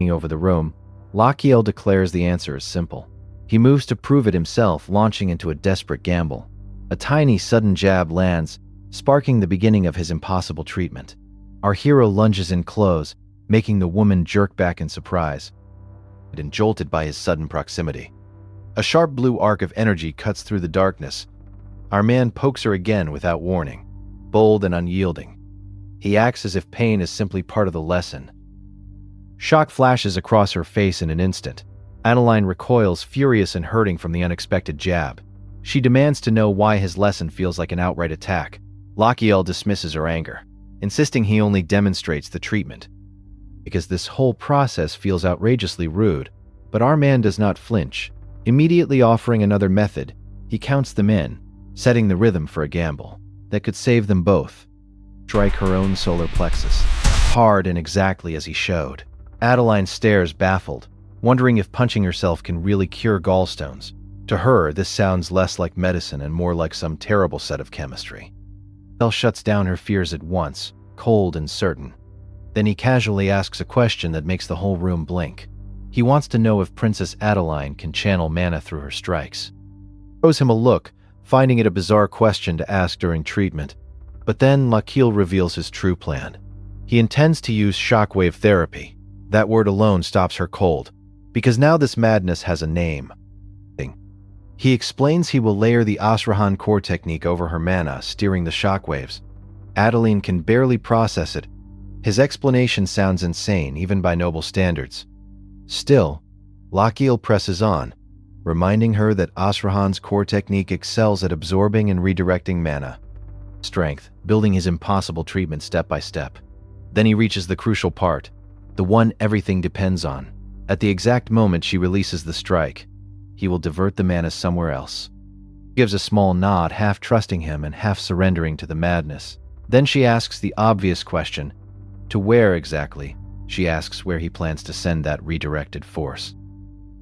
Over the room, Lachiel declares the answer is simple. He moves to prove it himself, launching into a desperate gamble. A tiny, sudden jab lands, sparking the beginning of his impossible treatment. Our hero lunges in close, making the woman jerk back in surprise, and jolted by his sudden proximity. A sharp blue arc of energy cuts through the darkness. Our man pokes her again without warning, bold and unyielding. He acts as if pain is simply part of the lesson. Shock flashes across her face in an instant. Adeline recoils, furious and hurting from the unexpected jab. She demands to know why his lesson feels like an outright attack. Lachiel dismisses her anger, insisting he only demonstrates the treatment, because this whole process feels outrageously rude. But our man does not flinch. Immediately offering another method, he counts them in, setting the rhythm for a gamble that could save them both. Strike her own solar plexus, hard and exactly as he showed. Adeline stares baffled, wondering if punching herself can really cure gallstones. To her, this sounds less like medicine and more like some terrible set of chemistry. Bell shuts down her fears at once, cold and certain. Then he casually asks a question that makes the whole room blink. He wants to know if Princess Adeline can channel mana through her strikes. Throws him a look, finding it a bizarre question to ask during treatment. But then Lachiel reveals his true plan. He intends to use shockwave therapy. That word alone stops her cold, because now this madness has a name. He explains he will layer the Asrahan core technique over her mana, steering the shockwaves. Adeline can barely process it. His explanation sounds insane, even by noble standards. Still, Lachiel presses on, reminding her that Asrahan's core technique excels at absorbing and redirecting mana. Strength, building his impossible treatment step by step. Then he reaches the crucial part, the one everything depends on. At the exact moment she releases the strike, he will divert the mana somewhere else. She gives a small nod, half trusting him and half surrendering to the madness. Then she asks the obvious question, to where exactly? She asks where he plans to send that redirected force.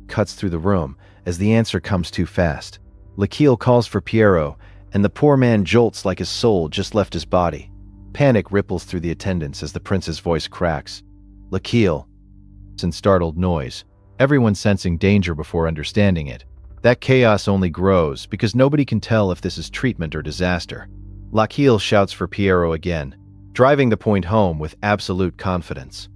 Cuts through the room as the answer comes too fast. Lachiel calls for Piero, and the poor man jolts like his soul just left his body. Panic ripples through the attendants as the prince's voice cracks. Lachiel, in startled noise, everyone sensing danger before understanding it. That chaos only grows because nobody can tell if this is treatment or disaster. Lachiel shouts for Piero again, driving the point home with absolute confidence.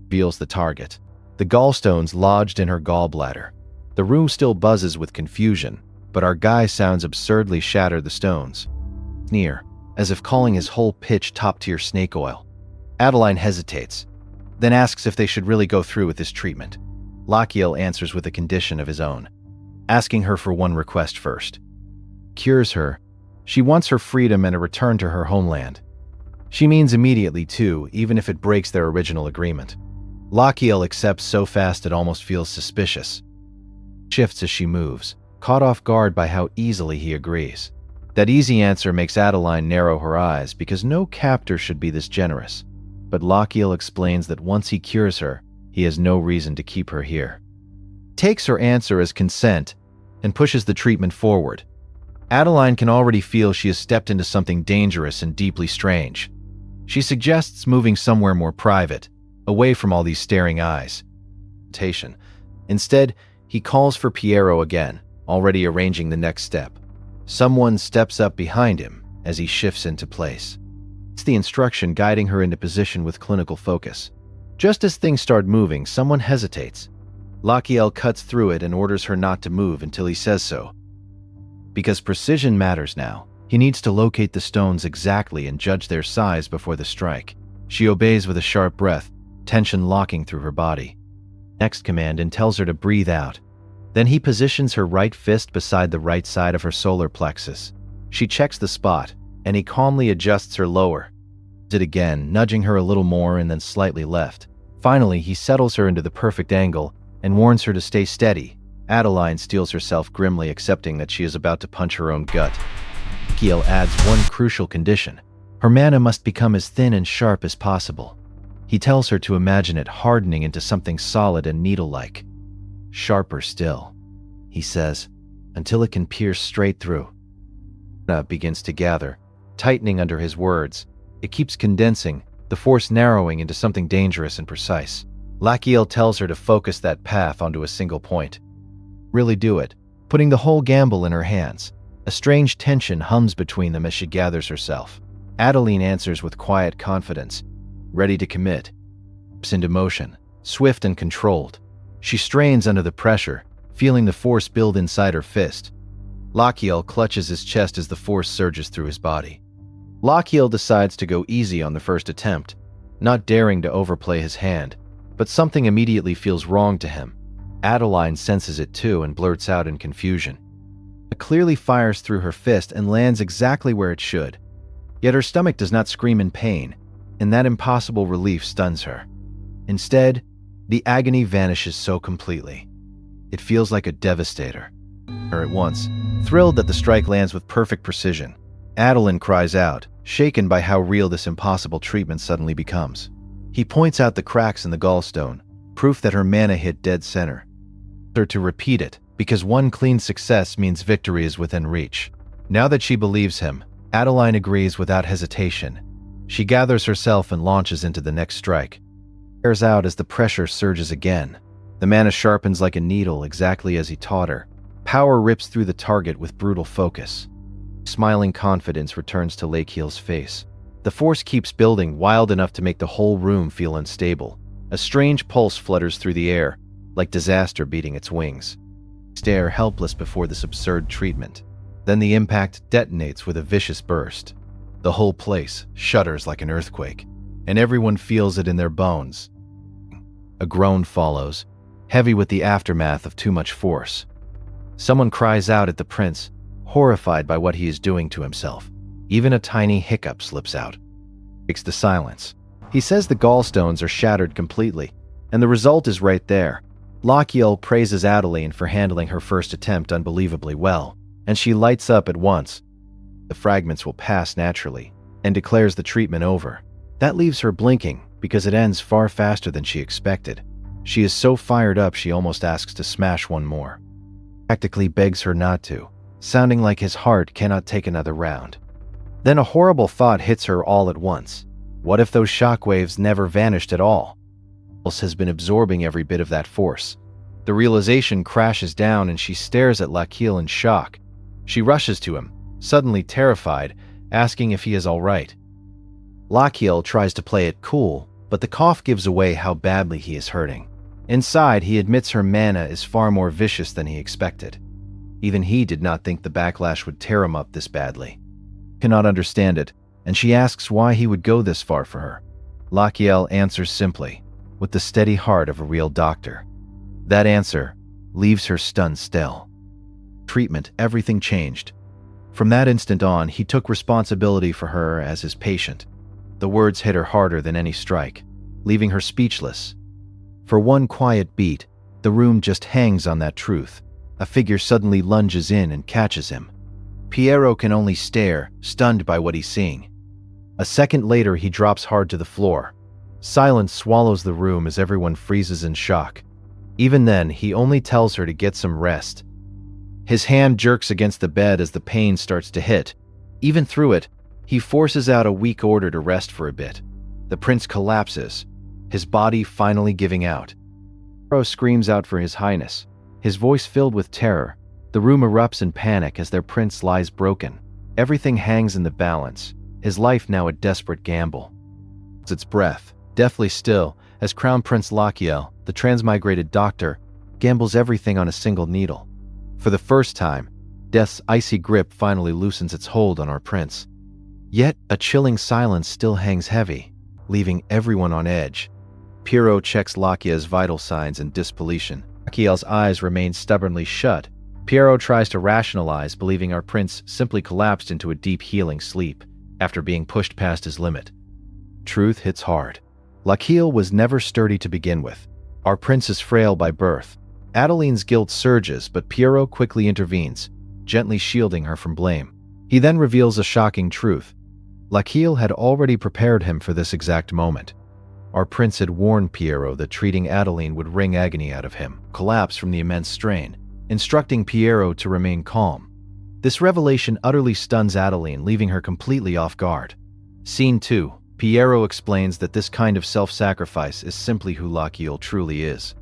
Reveals the target. The gallstones lodged in her gallbladder. The room still buzzes with confusion, but our guy sounds absurdly shatter the stones. Near, as if calling his whole pitch top-tier snake oil. Adeline hesitates, then asks if they should really go through with this treatment. Lachiel answers with a condition of his own, asking her for one request first. Cures her. She wants her freedom and a return to her homeland. She means immediately too, even if it breaks their original agreement. Lachiel accepts so fast it almost feels suspicious. Shifts as she moves, caught off guard by how easily he agrees. That easy answer makes Adeline narrow her eyes because no captor should be this generous. But Lachiel explains that once he cures her, he has no reason to keep her here. Takes her answer as consent and pushes the treatment forward. Adeline can already feel she has stepped into something dangerous and deeply strange. She suggests moving somewhere more private, away from all these staring eyes. Instead, he calls for Piero again, already arranging the next step. Someone steps up behind him as he shifts into place. It's the instruction guiding her into position with clinical focus. Just as things start moving, someone hesitates. Lachiel cuts through it and orders her not to move until he says so. Because precision matters now, he needs to locate the stones exactly and judge their size before the strike. She obeys with a sharp breath, tension locking through her body. Next command and tells her to breathe out. Then he positions her right fist beside the right side of her solar plexus. She checks the spot, and he calmly adjusts her lower. Does it again, nudging her a little more and then slightly left. Finally, he settles her into the perfect angle and warns her to stay steady. Adeline steels herself grimly, accepting that she is about to punch her own gut. Lachiel adds one crucial condition. Her mana must become as thin and sharp as possible. He tells her to imagine it hardening into something solid and needle-like. Sharper still, he says, until it can pierce straight through. Mana begins to gather, tightening under his words. It keeps condensing, the force narrowing into something dangerous and precise. Lachiel tells her to focus that path onto a single point. Really do it, putting the whole gamble in her hands. A strange tension hums between them as she gathers herself. Adeline answers with quiet confidence, ready to commit. Into motion, swift and controlled. She strains under the pressure, feeling the force build inside her fist. Lachiel clutches his chest as the force surges through his body. Lachiel decides to go easy on the first attempt, not daring to overplay his hand, but something immediately feels wrong to him. Adeline senses it too and blurts out in confusion. It clearly fires through her fist and lands exactly where it should. Yet her stomach does not scream in pain, and that impossible relief stuns her. Instead, the agony vanishes so completely. It feels like a devastator. Her at once, thrilled that the strike lands with perfect precision. Adeline cries out, shaken by how real this impossible treatment suddenly becomes. He points out the cracks in the gallstone, proof that her mana hit dead center. Her to repeat it, because one clean success means victory is within reach. Now that she believes him, Adeline agrees without hesitation. She gathers herself and launches into the next strike. Wears out as the pressure surges again. The mana sharpens like a needle exactly as he taught her. Power rips through the target with brutal focus. Smiling confidence returns to Lachiel's face. The force keeps building, wild enough to make the whole room feel unstable. A strange pulse flutters through the air, like disaster beating its wings. Stare helpless before this absurd treatment. Then the impact detonates with a vicious burst. The whole place shudders like an earthquake, and everyone feels it in their bones. A groan follows, heavy with the aftermath of too much force. Someone cries out at the prince, horrified by what he is doing to himself. Even a tiny hiccup slips out. Breaks the silence. He says the gallstones are shattered completely, and the result is right there. Lachiel praises Adeline for handling her first attempt unbelievably well, and she lights up at once. The fragments will pass naturally, and declares the treatment over. That leaves her blinking, because it ends far faster than she expected. She is so fired up she almost asks to smash one more. Practically begs her not to, sounding like his heart cannot take another round. Then a horrible thought hits her all at once. What if those shockwaves never vanished at all? Else has been absorbing every bit of that force. The realization crashes down and she stares at Lachiel in shock. She rushes to him, suddenly terrified, asking if he is all right. Lachiel tries to play it cool, but the cough gives away how badly he is hurting. Inside, he admits her mana is far more vicious than he expected. Even he did not think the backlash would tear him up this badly. Cannot understand it, and she asks why he would go this far for her. Lachiel answers simply, with the steady heart of a real doctor. That answer leaves her stunned still. Treatment, everything changed. From that instant on, he took responsibility for her as his patient. The words hit her harder than any strike, leaving her speechless. For one quiet beat, the room just hangs on that truth. A figure suddenly lunges in and catches him. Piero can only stare, stunned by what he's seeing. A second later, he drops hard to the floor. Silence swallows the room as everyone freezes in shock. Even then, he only tells her to get some rest. His hand jerks against the bed as the pain starts to hit. Even through it, he forces out a weak order to rest for a bit. The prince collapses, his body finally giving out. Piero screams out for his highness, his voice filled with terror. The room erupts in panic as their prince lies broken. Everything hangs in the balance, his life now a desperate gamble. It's its breath, deathly still, as Crown Prince Lachiel, the transmigrated doctor, gambles everything on a single needle. For the first time, death's icy grip finally loosens its hold on our prince. Yet, a chilling silence still hangs heavy, leaving everyone on edge. Piero checks Lachiel's vital signs in disbelief. Lachiel's eyes remain stubbornly shut. Piero tries to rationalize, believing our prince simply collapsed into a deep healing sleep after being pushed past his limit. Truth hits hard. Lachiel was never sturdy to begin with. Our prince is frail by birth. Adeline's guilt surges, but Piero quickly intervenes, gently shielding her from blame. He then reveals a shocking truth. Lachiel had already prepared him for this exact moment. Our prince had warned Piero that treating Adeline would wring agony out of him, collapse from the immense strain, instructing Piero to remain calm. This revelation utterly stuns Adeline, leaving her completely off guard. Scene 2. Piero explains that this kind of self-sacrifice is simply who Lachiel truly is.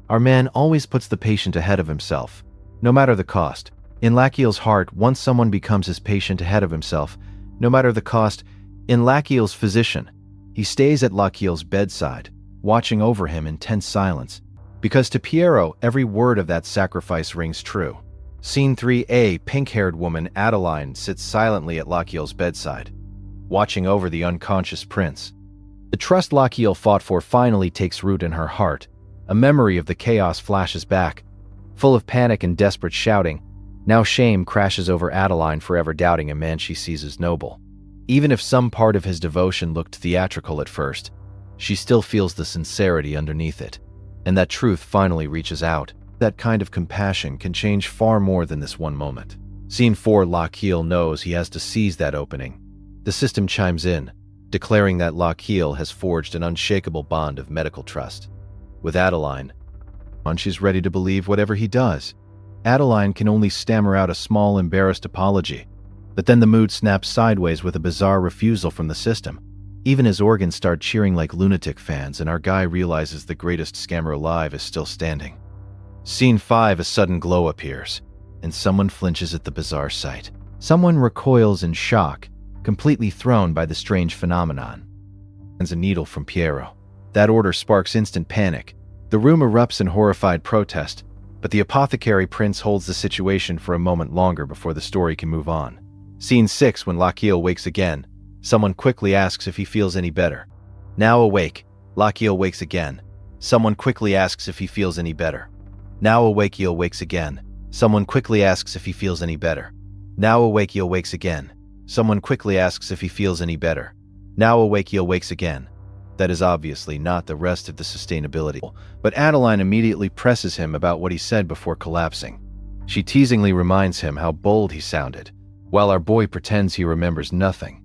Our man always puts the patient ahead of himself, no matter the cost. In Lachiel's heart, once someone becomes his patient ahead of himself, no matter the cost, in Lachiel's physician, he stays at Lachiel's bedside, watching over him in tense silence, because to Piero, every word of that sacrifice rings true. Scene 3. A pink-haired woman, Adeline, sits silently at Lachiel's bedside, watching over the unconscious prince. The trust Lachiel fought for finally takes root in her heart. A memory of the chaos flashes back. Full of panic and desperate shouting, now shame crashes over Adeline, forever doubting a man she sees as noble. Even if some part of his devotion looked theatrical at first, she still feels the sincerity underneath it. And that truth finally reaches out. That kind of compassion can change far more than this one moment. Scene 4. Lachiel knows he has to seize that opening. The system chimes in, declaring that Lachiel has forged an unshakable bond of medical trust with Adeline. She's ready to believe whatever he does. Adeline can only stammer out a small, embarrassed apology. But then the mood snaps sideways with a bizarre refusal from the system. Even his organs start cheering like lunatic fans, and our guy realizes the greatest scammer alive is still standing. Scene 5. A sudden glow appears, and someone flinches at the bizarre sight. Someone recoils in shock, completely thrown by the strange phenomenon. And a needle from Piero. That order sparks instant panic. The room erupts in horrified protest, but the Apothecary Prince holds the situation for a moment longer before the story can move on. Scene 6. When Lachiel wakes again, someone quickly asks if he feels any better. Now awake, Lachiel wakes again. Someone quickly asks if he feels any better. Now awake, Lachiel wakes again. Someone quickly asks if he feels any better. Now awake, Lachiel wakes again. Someone quickly asks if he feels any better. Now awake, Lachiel wakes again. That is obviously not the rest of the sustainability, but Adeline immediately presses him about what he said before collapsing. She teasingly reminds him how bold he sounded, while our boy pretends he remembers nothing.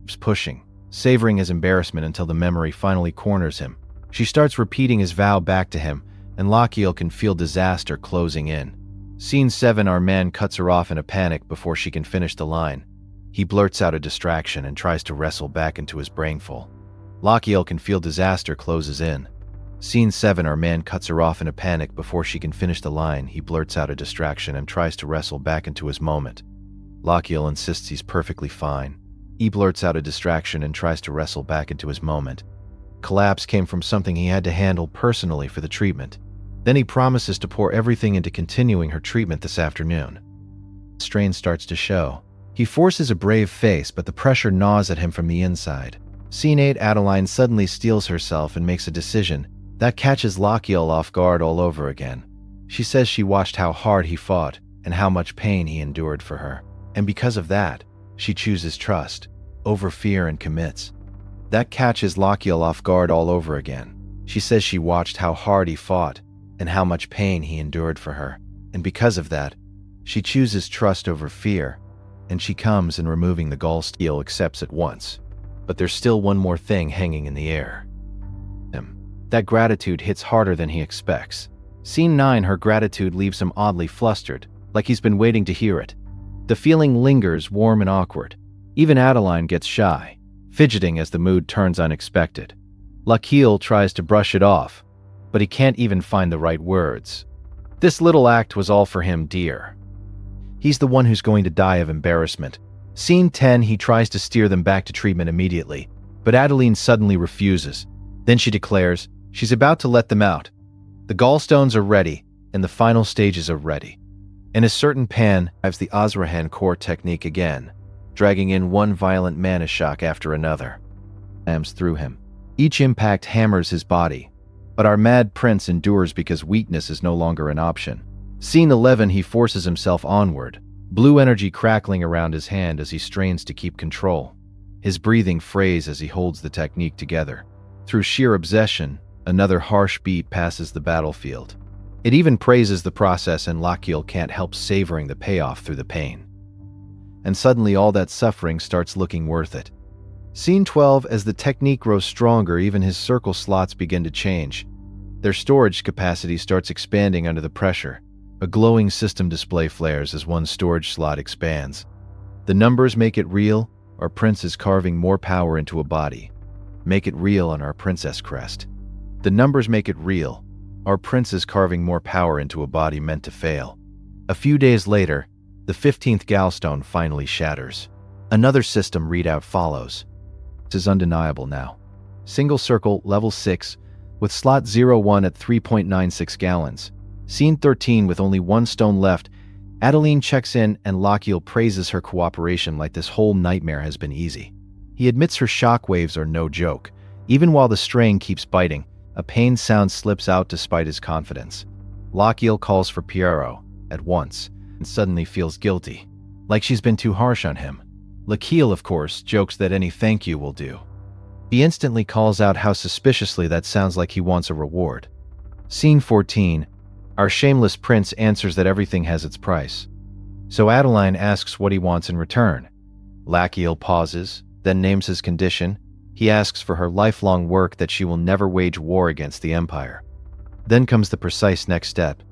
He's pushing, savoring his embarrassment until the memory finally corners him. She starts repeating his vow back to him, and Lachiel can feel disaster closing in. Scene 7. Our man cuts her off in a panic before she can finish the line. He blurts out a distraction and tries to wrestle back into his brainful. Lachiel can feel disaster closes in. Scene 7. Our man cuts her off in a panic before she can finish the line. He blurts out a distraction and tries to wrestle back into his moment. Lachiel insists he's perfectly fine. He blurts out a distraction and tries to wrestle back into his moment. Collapse came from something he had to handle personally for the treatment. Then he promises to pour everything into continuing her treatment this afternoon. Strain starts to show. He forces a brave face, but the pressure gnaws at him from the inside. Scene 8. Adeline suddenly steels herself and makes a decision that catches Lachiel off guard all over again. She says she watched how hard he fought and how much pain he endured for her. And because of that, she chooses trust over fear and commits. That catches Lachiel off guard all over again. She says she watched how hard he fought and how much pain he endured for her. And because of that, she chooses trust over fear, and she comes and removing the gallstone accepts at once. But there's still one more thing hanging in the air. That gratitude hits harder than he expects. Scene 9. Her gratitude leaves him oddly flustered, like he's been waiting to hear it. The feeling lingers, warm and awkward. Even Adeline gets shy, fidgeting as the mood turns unexpected. Lachiel tries to brush it off, but he can't even find the right words. This little act was all for him, dear. He's the one who's going to die of embarrassment. Scene 10. He tries to steer them back to treatment immediately, but Adeline suddenly refuses. Then she declares she's about to let them out. The gallstones are ready, and the final stages are ready. In a certain pan, drives the Azrahan core technique again, dragging in one violent mana shock after another. Slams through him. Each impact hammers his body, but our mad prince endures because weakness is no longer an option. Scene 11. He forces himself onward, blue energy crackling around his hand as he strains to keep control. His breathing frays as he holds the technique together. Through sheer obsession, another harsh beat passes the battlefield. It even praises the process, and Lachiel can't help savoring the payoff through the pain. And suddenly all that suffering starts looking worth it. Scene 12. As the technique grows stronger, even his circle slots begin to change. Their storage capacity starts expanding under the pressure. A glowing system display flares as one storage slot expands. The numbers make it real. Our prince is carving more power into a body. Make it real on our princess crest. The numbers make it real. Our prince is carving more power into a body meant to fail. A few days later, the 15th gallstone finally shatters. Another system readout follows. This is undeniable now. Single circle, level 6, with slot 01 at 3.96 gallons. Scene 13 with only one stone left. Adeline checks in and Lochiel praises her cooperation like this whole nightmare has been easy. He admits her shockwaves are no joke. Even while the strain keeps biting, a pained sound slips out despite his confidence. Lochiel calls for Piero at once and suddenly feels guilty, like she's been too harsh on him. Lochiel, of course, jokes that any thank you will do. He instantly calls out how suspiciously that sounds like he wants a reward. Scene 14. Our shameless prince answers that everything has its price. So Adeline asks what he wants in return. Lochiel pauses, then names his condition. He asks for her lifelong work that she will never wage war against the Empire. Then comes the precise next step.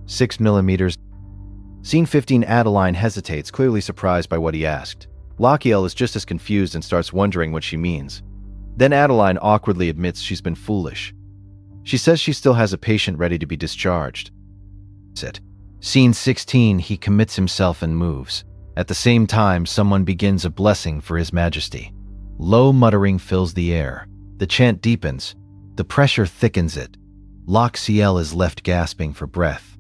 6 millimeters. Scene 15. Adeline hesitates, clearly surprised by what he asked. Lochiel is just as confused and starts wondering what she means. Then Adeline awkwardly admits she's been foolish. She says she still has a patient ready to be discharged. Scene 16. He commits himself and moves. At the same time, someone begins a blessing for His Majesty. Low muttering fills the air. The chant deepens. The pressure thickens it. Lochiel is left gasping for breath,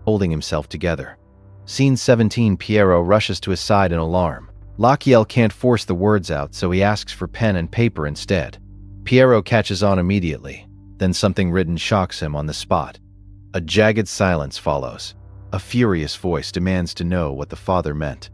holding himself together. Scene 17. Piero rushes to his side in alarm. Lochiel can't force the words out, so he asks for pen and paper instead. Piero catches on immediately. Then something written shocks him on the spot. A jagged silence follows. A furious voice demands to know what the father meant.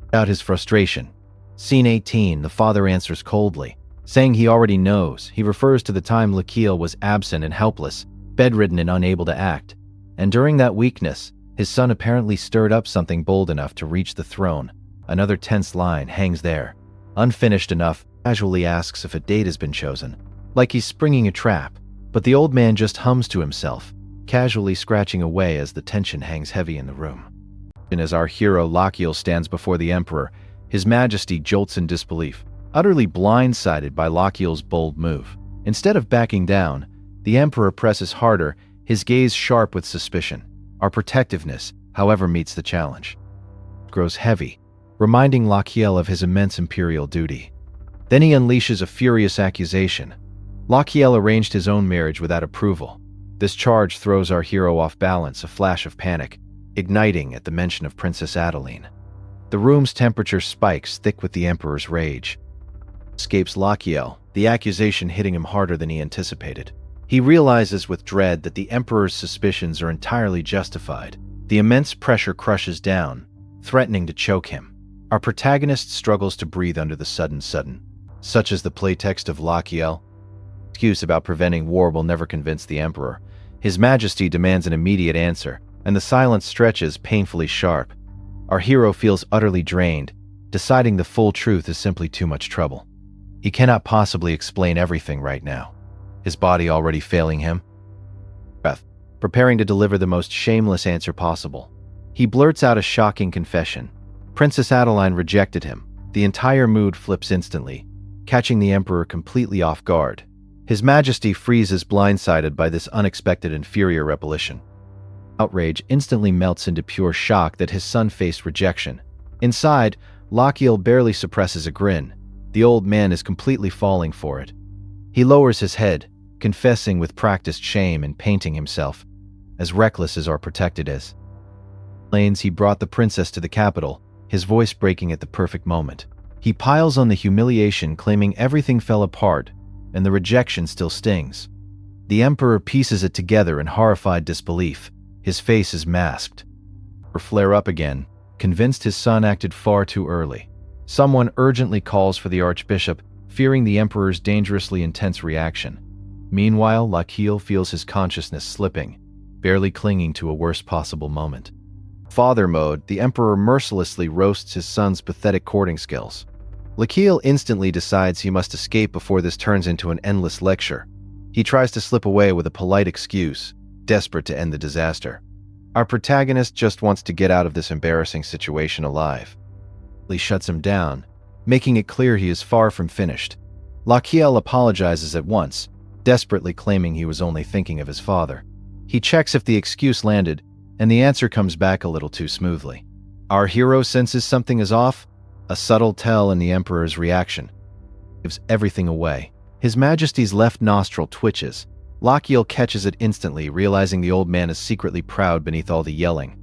Without his frustration. Scene 18. The father answers coldly, saying he already knows. He refers to the time Lochiel was absent and helpless, bedridden and unable to act. And during that weakness, his son apparently stirred up something bold enough to reach the throne. Another tense line hangs there. Unfinished enough, casually asks if a date has been chosen, like he's springing a trap. But the old man just hums to himself, casually scratching away as the tension hangs heavy in the room. And as our hero Lochiel stands before the Emperor, His Majesty jolts in disbelief, utterly blindsided by Lochiel's bold move. Instead of backing down, the Emperor presses harder, his gaze sharp with suspicion. Our protectiveness, however, meets the challenge. It grows heavy, reminding Lochiel of his immense imperial duty. Then he unleashes a furious accusation. Lochiel arranged his own marriage without approval. This charge throws our hero off balance, a flash of panic, igniting at the mention of Princess Adeline. The room's temperature spikes, thick with the Emperor's rage. Escapes Lochiel, the accusation hitting him harder than he anticipated. He realizes with dread that the Emperor's suspicions are entirely justified. The immense pressure crushes down, threatening to choke him. Our protagonist struggles to breathe under the sudden. Such as the playtext of Lochiel. Excuse about preventing war will never convince the Emperor. His Majesty demands an immediate answer, and the silence stretches painfully sharp. Our hero feels utterly drained, deciding the full truth is simply too much trouble. He cannot possibly explain everything right now, his body already failing him. Preparing to deliver the most shameless answer possible. He blurts out a shocking confession. Princess Adeline rejected him. The entire mood flips instantly, catching the Emperor completely off guard. His Majesty freezes blindsided by this unexpected inferior repetition. Outrage instantly melts into pure shock that his son faced rejection. Inside, Lochiel barely suppresses a grin. The old man is completely falling for it. He lowers his head, confessing with practiced shame and painting himself, as reckless as our protected is. He brought the princess to the capital, his voice breaking at the perfect moment. He piles on the humiliation, claiming everything fell apart, and the rejection still stings. The Emperor pieces it together in horrified disbelief. His face is masked. Or flare up again, convinced his son acted far too early. Someone urgently calls for the Archbishop, fearing the Emperor's dangerously intense reaction. Meanwhile, Lochiel feels his consciousness slipping, barely clinging to a worst possible moment. Father mode, the Emperor mercilessly roasts his son's pathetic courting skills. Lochiel instantly decides he must escape before this turns into an endless lecture. He tries to slip away with a polite excuse, desperate to end the disaster. Our protagonist just wants to get out of this embarrassing situation alive. He shuts him down, making it clear he is far from finished. Lachiel apologizes at once, desperately claiming he was only thinking of his father. He checks if the excuse landed, and the answer comes back a little too smoothly. Our hero senses something is off, a subtle tell in the Emperor's reaction. Gives everything away. His Majesty's left nostril twitches. Lachiel catches it instantly, realizing the old man is secretly proud beneath all the yelling.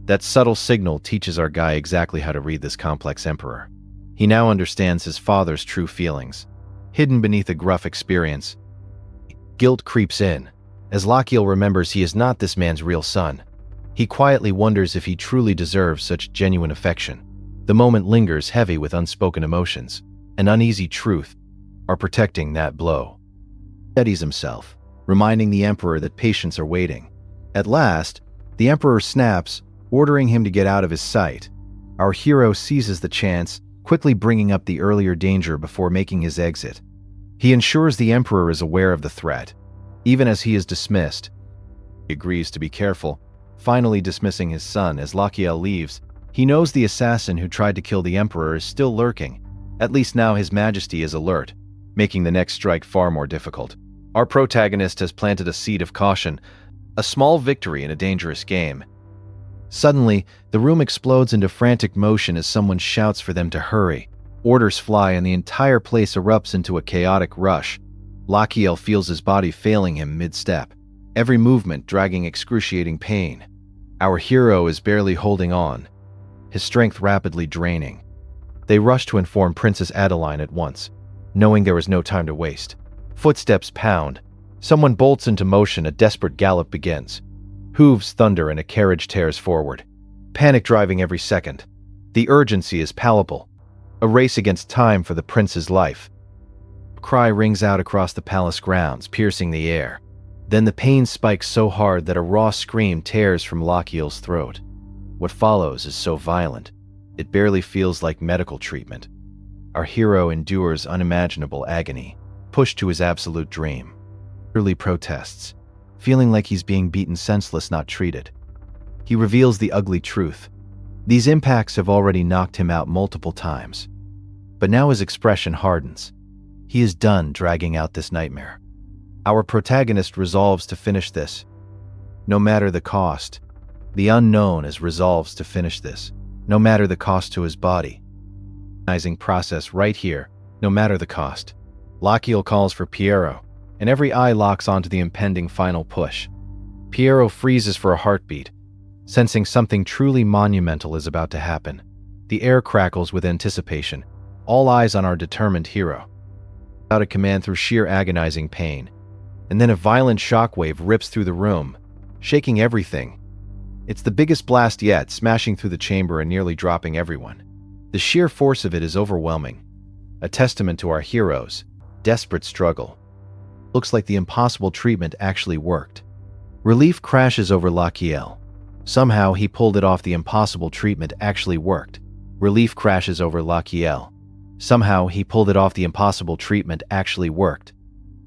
That subtle signal teaches our guy exactly how to read this complex Emperor. He now understands his father's true feelings. Hidden beneath a gruff experience, guilt creeps in. As Lachiel remembers he is not this man's real son, he quietly wonders if he truly deserves such genuine affection. The moment lingers heavy with unspoken emotions. An uneasy truth are protecting that blow. He steadies himself, reminding the Emperor that patience are waiting. At last, the Emperor snaps, ordering him to get out of his sight. Our hero seizes the chance, quickly bringing up the earlier danger before making his exit. He ensures the Emperor is aware of the threat. Even as he is dismissed, he agrees to be careful, finally dismissing his son. As Lachiel leaves, he knows the assassin who tried to kill the Emperor is still lurking. At least now His Majesty is alert, making the next strike far more difficult. Our protagonist has planted a seed of caution, a small victory in a dangerous game. Suddenly, the room explodes into frantic motion as someone shouts for them to hurry. Orders fly and the entire place erupts into a chaotic rush. Lachiel feels his body failing him mid-step, every movement dragging excruciating pain. Our hero is barely holding on, his strength rapidly draining. They rush to inform Princess Adeline at once, knowing there is no time to waste. Footsteps pound. Someone bolts into motion, a desperate gallop begins. Hooves thunder and a carriage tears forward, panic driving every second. The urgency is palpable, a race against time for the prince's life. A cry rings out across the palace grounds, piercing the air. Then the pain spikes so hard that a raw scream tears from Lachiel's throat. What follows is so violent, it barely feels like medical treatment. Our hero endures unimaginable agony, pushed to his absolute dream. Early protests, feeling like he's being beaten senseless, not treated. He reveals the ugly truth. These impacts have already knocked him out multiple times. But now his expression hardens. He is done dragging out this nightmare. Our protagonist resolves to finish this, no matter the cost. The unknown resolves to finish this, no matter the cost to his body. Organizing process right here, no matter the cost. Lachiel calls for Piero, and every eye locks onto the impending final push. Piero freezes for a heartbeat, sensing something truly monumental is about to happen. The air crackles with anticipation, all eyes on our determined hero. Without a command through sheer agonizing pain, and then a violent shockwave rips through the room, shaking everything. It's the biggest blast yet, smashing through the chamber and nearly dropping everyone. The sheer force of it is overwhelming, a testament to our hero's desperate struggle. Looks like the impossible treatment actually worked. Relief crashes over Lachiel. Somehow he pulled it off. The impossible treatment actually worked. Relief crashes over Lachiel. Somehow he pulled it off. The impossible treatment actually worked.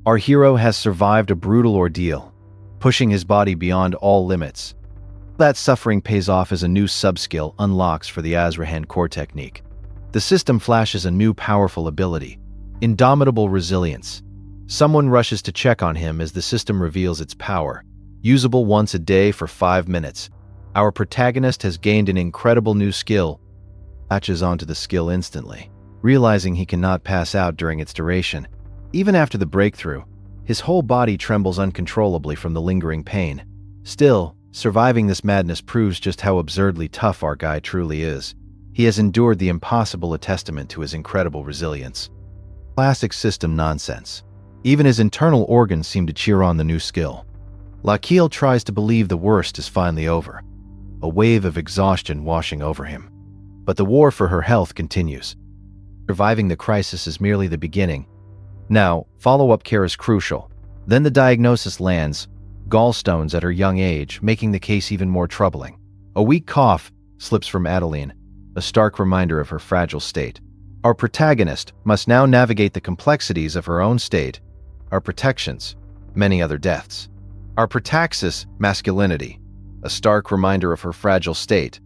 Our hero has survived a brutal ordeal, pushing his body beyond all limits. That suffering pays off as a new subskill unlocks for the Azrahan core technique. The system flashes a new powerful ability, indomitable resilience. Someone rushes to check on him as the system reveals its power, usable once a day for 5 minutes. Our protagonist has gained an incredible new skill, latches onto the skill instantly, realizing he cannot pass out during its duration. Even after the breakthrough, his whole body trembles uncontrollably from the lingering pain. Still, surviving this madness proves just how absurdly tough our guy truly is. He has endured the impossible, a testament to his incredible resilience. Classic system nonsense. Even his internal organs seem to cheer on the new skill. Lachiel tries to believe the worst is finally over, a wave of exhaustion washing over him. But the war for her health continues. Surviving the crisis is merely the beginning. Now, follow-up care is crucial. Then the diagnosis lands, gallstones at her young age, making the case even more troubling. A weak cough slips from Adeline, a stark reminder of her fragile state. Our protagonist must now navigate the complexities of her own state, our protections, many other deaths. Our protaxis, masculinity, a stark reminder of her fragile state.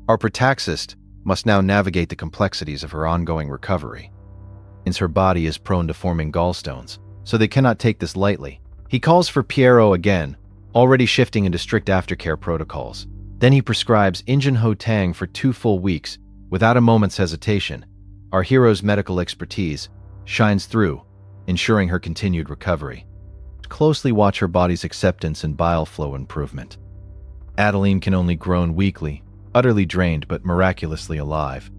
Our protaxist, must now navigate the complexities of her ongoing recovery. Since her body is prone to forming gallstones, so they cannot take this lightly. He calls for Piero again, already shifting into strict aftercare protocols. Then he prescribes Injun Ho Tang for 2 full weeks, without a moment's hesitation. Our hero's medical expertise shines through, ensuring her continued recovery. Closely watch her body's acceptance and bile flow improvement. Adeline can only groan weakly, utterly drained but miraculously alive.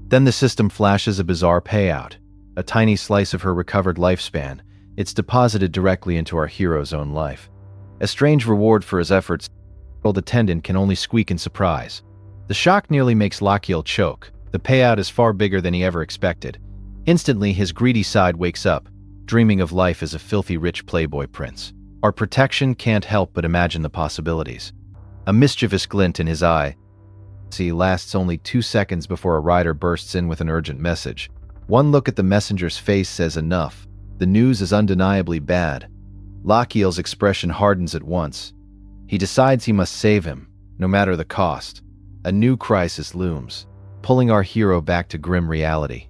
Then the system flashes a bizarre payout, a tiny slice of her recovered lifespan. It's deposited directly into our hero's own life. A strange reward for his efforts, the attendant can only squeak in surprise. The shock nearly makes Lachiel choke. The payout is far bigger than he ever expected. Instantly, his greedy side wakes up, dreaming of life as a filthy rich playboy prince. Our protection can't help but imagine the possibilities. A mischievous glint in his eye lasts only 2 seconds before a rider bursts in with an urgent message. One look at the messenger's face says enough. The news is undeniably bad. Lachiel's expression hardens at once. He decides he must save him, no matter the cost. A new crisis looms, pulling our hero back to grim reality.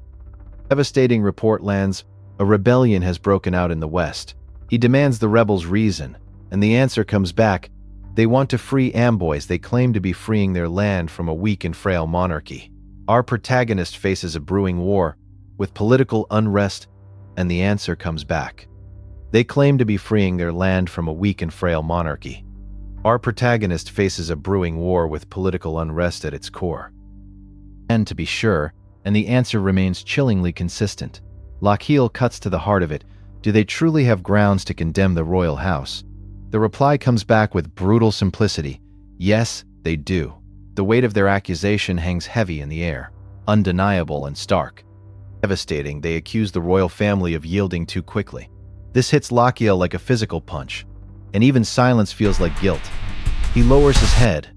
Devastating report lands. A rebellion has broken out in the West. He demands the rebels' reason, and the answer comes back. They want to free Amboys. They claim to be freeing their land from a weak and frail monarchy. Our protagonist faces a brewing war, with political unrest, and the answer comes back. They claim to be freeing their land from a weak and frail monarchy. Our protagonist faces a brewing war with political unrest at its core. And to be sure, and the answer remains chillingly consistent. Lachiel cuts to the heart of it. Do they truly have grounds to condemn the royal house? The reply comes back with brutal simplicity. Yes, they do. The weight of their accusation hangs heavy in the air, undeniable and stark. Devastating, they accuse the royal family of yielding too quickly. This hits Lachiel like a physical punch, and even silence feels like guilt. He lowers his head,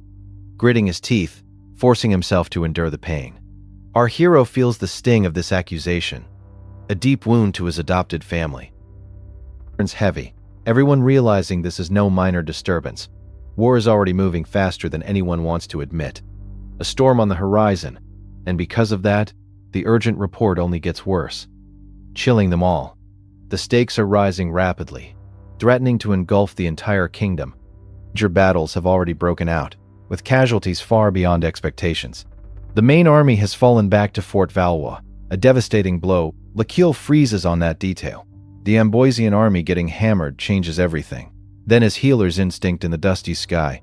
gritting his teeth, forcing himself to endure the pain. Our hero feels the sting of this accusation, a deep wound to his adopted family. It's heavy, everyone realizing this is no minor disturbance. War is already moving faster than anyone wants to admit. A storm on the horizon, and because of that, the urgent report only gets worse, chilling them all. The stakes are rising rapidly, threatening to engulf the entire kingdom. Major battles have already broken out, with casualties far beyond expectations. The main army has fallen back to Fort Valois, a devastating blow. Lachiel freezes on that detail. The Amboysian army getting hammered changes everything. Then his healer's instinct in the dusty sky,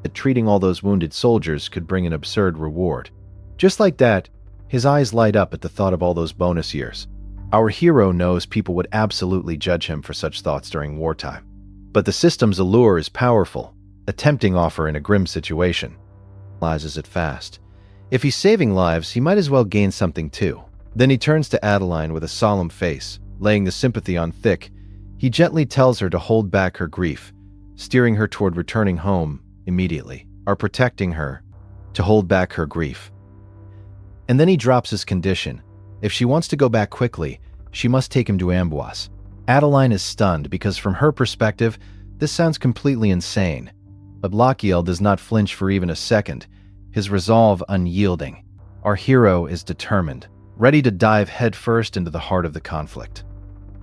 that treating all those wounded soldiers could bring an absurd reward. Just like that, his eyes light up at the thought of all those bonus years. Our hero knows people would absolutely judge him for such thoughts during wartime. But the system's allure is powerful, a tempting offer in a grim situation. Realizes it fast. If he's saving lives, he might as well gain something too. Then he turns to Adeline with a solemn face, laying the sympathy on thick. He gently tells her to hold back her grief, steering her toward returning home immediately, or protecting her, to hold back her grief. And then he drops his condition. If she wants to go back quickly, she must take him to Amboise. Adeline is stunned because from her perspective, this sounds completely insane. But Lachiel does not flinch for even a second, his resolve unyielding. Our hero is determined, ready to dive headfirst into the heart of the conflict.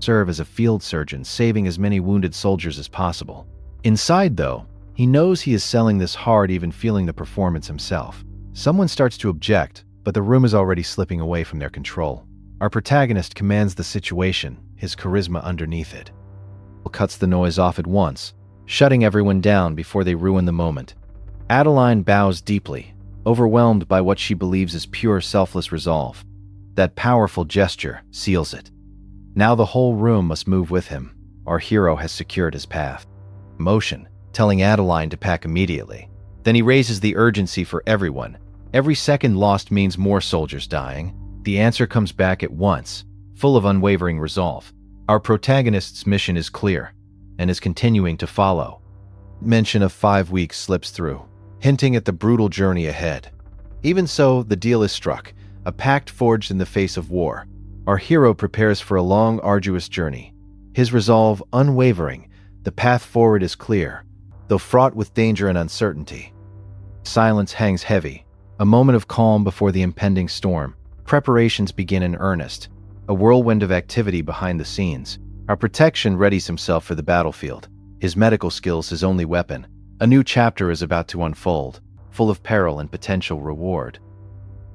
Serve as a field surgeon, saving as many wounded soldiers as possible. Inside, though, he knows he is selling this hard, even feeling the performance himself. Someone starts to object, but the room is already slipping away from their control. Our protagonist commands the situation, his charisma underneath it. He cuts the noise off at once, shutting everyone down before they ruin the moment. Adeline bows deeply, overwhelmed by what she believes is pure selfless resolve. That powerful gesture seals it. Now the whole room must move with him. Our hero has secured his path. Motion, telling Adeline to pack immediately. Then he raises the urgency for everyone. Every second lost means more soldiers dying. The answer comes back at once, full of unwavering resolve. Our protagonist's mission is clear, and is continuing to follow. Mention of 5 weeks slips through, hinting at the brutal journey ahead. Even so, the deal is struck, a pact forged in the face of war. Our hero prepares for a long, arduous journey. His resolve unwavering, the path forward is clear, though fraught with danger and uncertainty. Silence hangs heavy, A moment of calm before the impending storm. Preparations begin in earnest. A whirlwind of activity behind the scenes. Our protection readies himself for the battlefield. His medical skills his only weapon. A new chapter is about to unfold, full of peril and potential reward.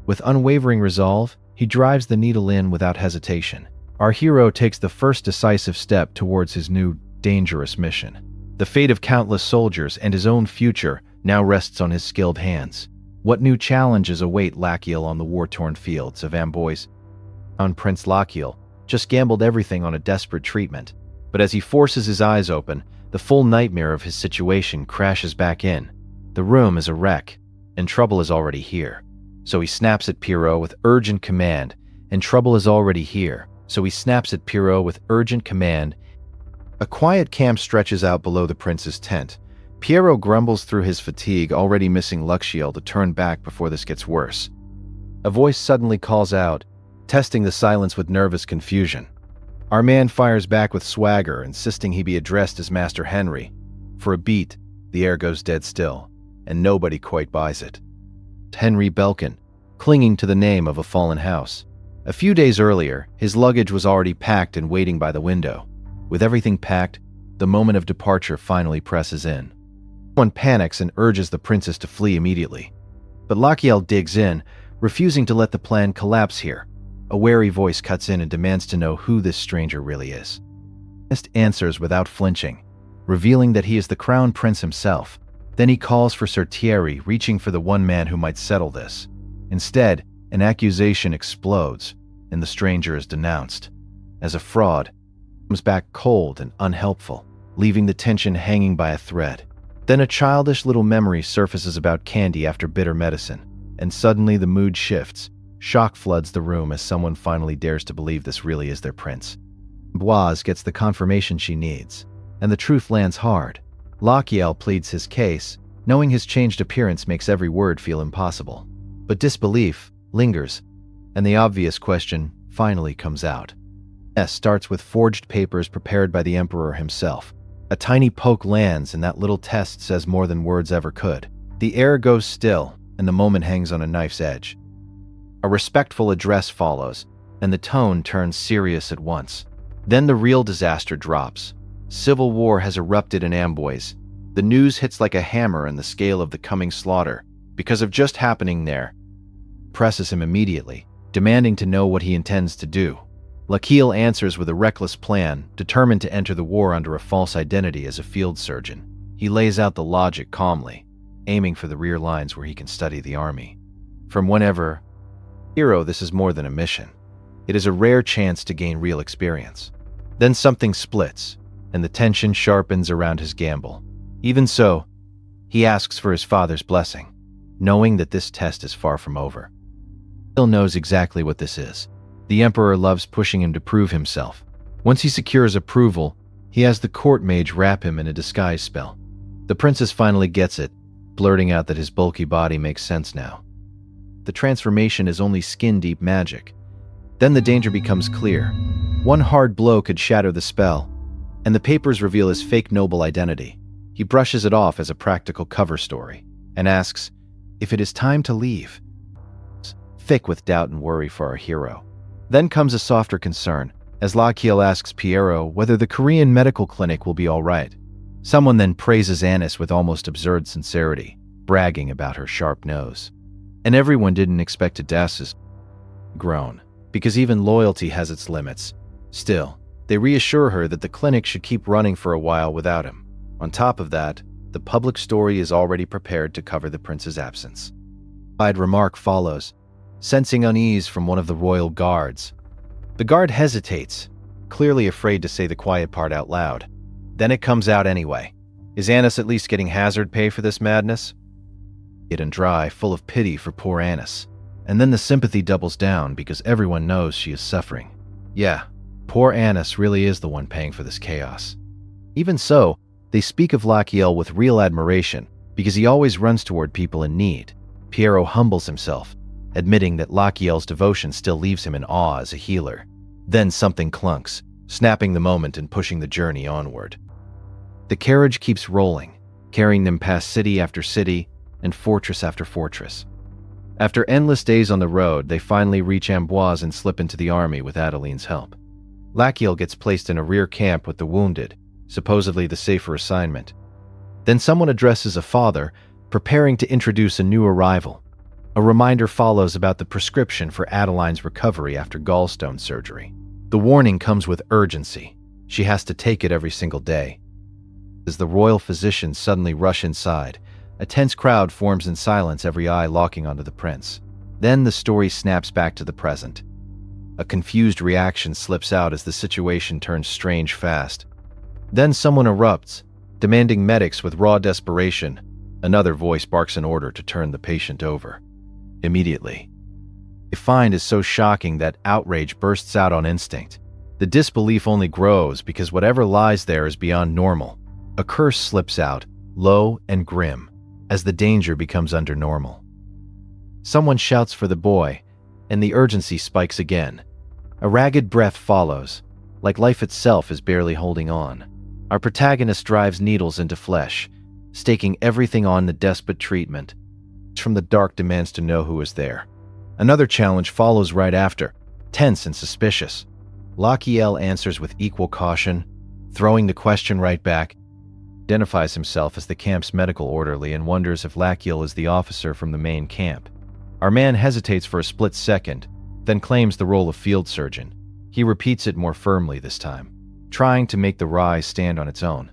With unwavering resolve, he drives the needle in without hesitation. Our hero takes the first decisive step towards his new, dangerous mission. The fate of countless soldiers and his own future now rests on his skilled hands. What new challenges await Lachiel on the war-torn fields of Amboise? Prince Lachiel just gambled everything on a desperate treatment, but as he forces his eyes open, the full nightmare of his situation crashes back in. The room is a wreck, and trouble is already here. So he snaps at Pierrot with urgent command, and trouble is already here. So he snaps at Pierrot with urgent command. A quiet camp stretches out below the prince's tent. Pierrot grumbles through his fatigue, already missing Lachiel to turn back before this gets worse. A voice suddenly calls out, testing the silence with nervous confusion. Our man fires back with swagger, insisting he be addressed as Master Henry. For a beat, the air goes dead still, and nobody quite buys it. Henry Belkin, clinging to the name of a fallen house. A few days earlier, his luggage was already packed and waiting by the window. With everything packed, the moment of departure finally presses in. One panics and urges the princess to flee immediately. But Lachiel digs in, refusing to let the plan collapse here. A wary voice cuts in and demands to know who this stranger really is. Ernest answers without flinching, revealing that he is the crown prince himself. Then he calls for Sir Thierry, reaching for the one man who might settle this. Instead, an accusation explodes, and the stranger is denounced. As a fraud, he comes back cold and unhelpful, leaving the tension hanging by a thread. Then a childish little memory surfaces about candy after bitter medicine, and suddenly the mood shifts. Shock floods the room as someone finally dares to believe this really is their prince. Boise gets the confirmation she needs, and the truth lands hard. Lachiel pleads his case, knowing his changed appearance makes every word feel impossible. But disbelief lingers, and the obvious question finally comes out. S starts with forged papers prepared by the Emperor himself. A tiny poke lands, and that little test says more than words ever could. The air goes still, and the moment hangs on a knife's edge. A respectful address follows, and the tone turns serious at once. Then the real disaster drops. Civil war has erupted in Amboise. The news hits like a hammer in the scale of the coming slaughter. Because of just happening there, presses him immediately, demanding to know what he intends to do. Lachiel answers with a reckless plan, determined to enter the war under a false identity as a field surgeon. He lays out the logic calmly, aiming for the rear lines where he can study the army. From whenever, hero, this is more than a mission. It is a rare chance to gain real experience. Then something splits, and the tension sharpens around his gamble. Even so, he asks for his father's blessing, knowing that this test is far from over. He still knows exactly what this is. The Emperor loves pushing him to prove himself. Once he secures approval, he has the court mage wrap him in a disguise spell. The princess finally gets it, blurting out that his bulky body makes sense now. The transformation is only skin-deep magic. Then the danger becomes clear. One hard blow could shatter the spell, and the papers reveal his fake noble identity. He brushes it off as a practical cover story, and asks if it is time to leave. Thick with doubt and worry for our hero. Then comes a softer concern, as Lachiel asks Pierrot whether the Korean medical clinic will be all right. Someone then praises Annis with almost absurd sincerity, bragging about her sharp nose. And everyone didn't expect Adas's groan, because even loyalty has its limits. Still, they reassure her that the clinic should keep running for a while without him. On top of that, the public story is already prepared to cover the prince's absence. A side remark follows, sensing unease from one of the royal guards. The guard hesitates, clearly afraid to say the quiet part out loud. Then it comes out anyway. Is Annis at least getting hazard pay for this madness? It and dry, full of pity for poor Annis. And then the sympathy doubles down because everyone knows she is suffering. Yeah, poor Annis really is the one paying for this chaos. Even so, they speak of Lachiel with real admiration because he always runs toward people in need. Pierrot humbles himself, admitting that Lachiel's devotion still leaves him in awe as a healer. Then something clunks, snapping the moment and pushing the journey onward. The carriage keeps rolling, carrying them past city after city and fortress after fortress. After endless days on the road, they finally reach Amboise and slip into the army with Adeline's help. Lachiel gets placed in a rear camp with the wounded, supposedly the safer assignment. Then someone addresses a father, preparing to introduce a new arrival. A reminder follows about the prescription for Adeline's recovery after gallstone surgery. The warning comes with urgency. She has to take it every single day. As the royal physicians suddenly rush inside, a tense crowd forms in silence, every eye locking onto the prince. Then the story snaps back to the present. A confused reaction slips out as the situation turns strange fast. Then someone erupts, demanding medics with raw desperation. Another voice barks an order to turn the patient over. Immediately. The find is so shocking that outrage bursts out on instinct. The disbelief only grows because whatever lies there is beyond normal. A curse slips out, low and grim, as the danger becomes under normal. Someone shouts for the boy, and the urgency spikes again. A ragged breath follows, like life itself is barely holding on. Our protagonist drives needles into flesh, staking everything on the desperate treatment. From the dark demands to know who is there. Another challenge follows right after, tense and suspicious. Lachiel answers with equal caution, throwing the question right back. Identifies himself as the camp's medical orderly and wonders if Lachiel is the officer from the main camp. Our man hesitates for a split second, then claims the role of field surgeon. He repeats it more firmly this time, trying to make the rise stand on its own.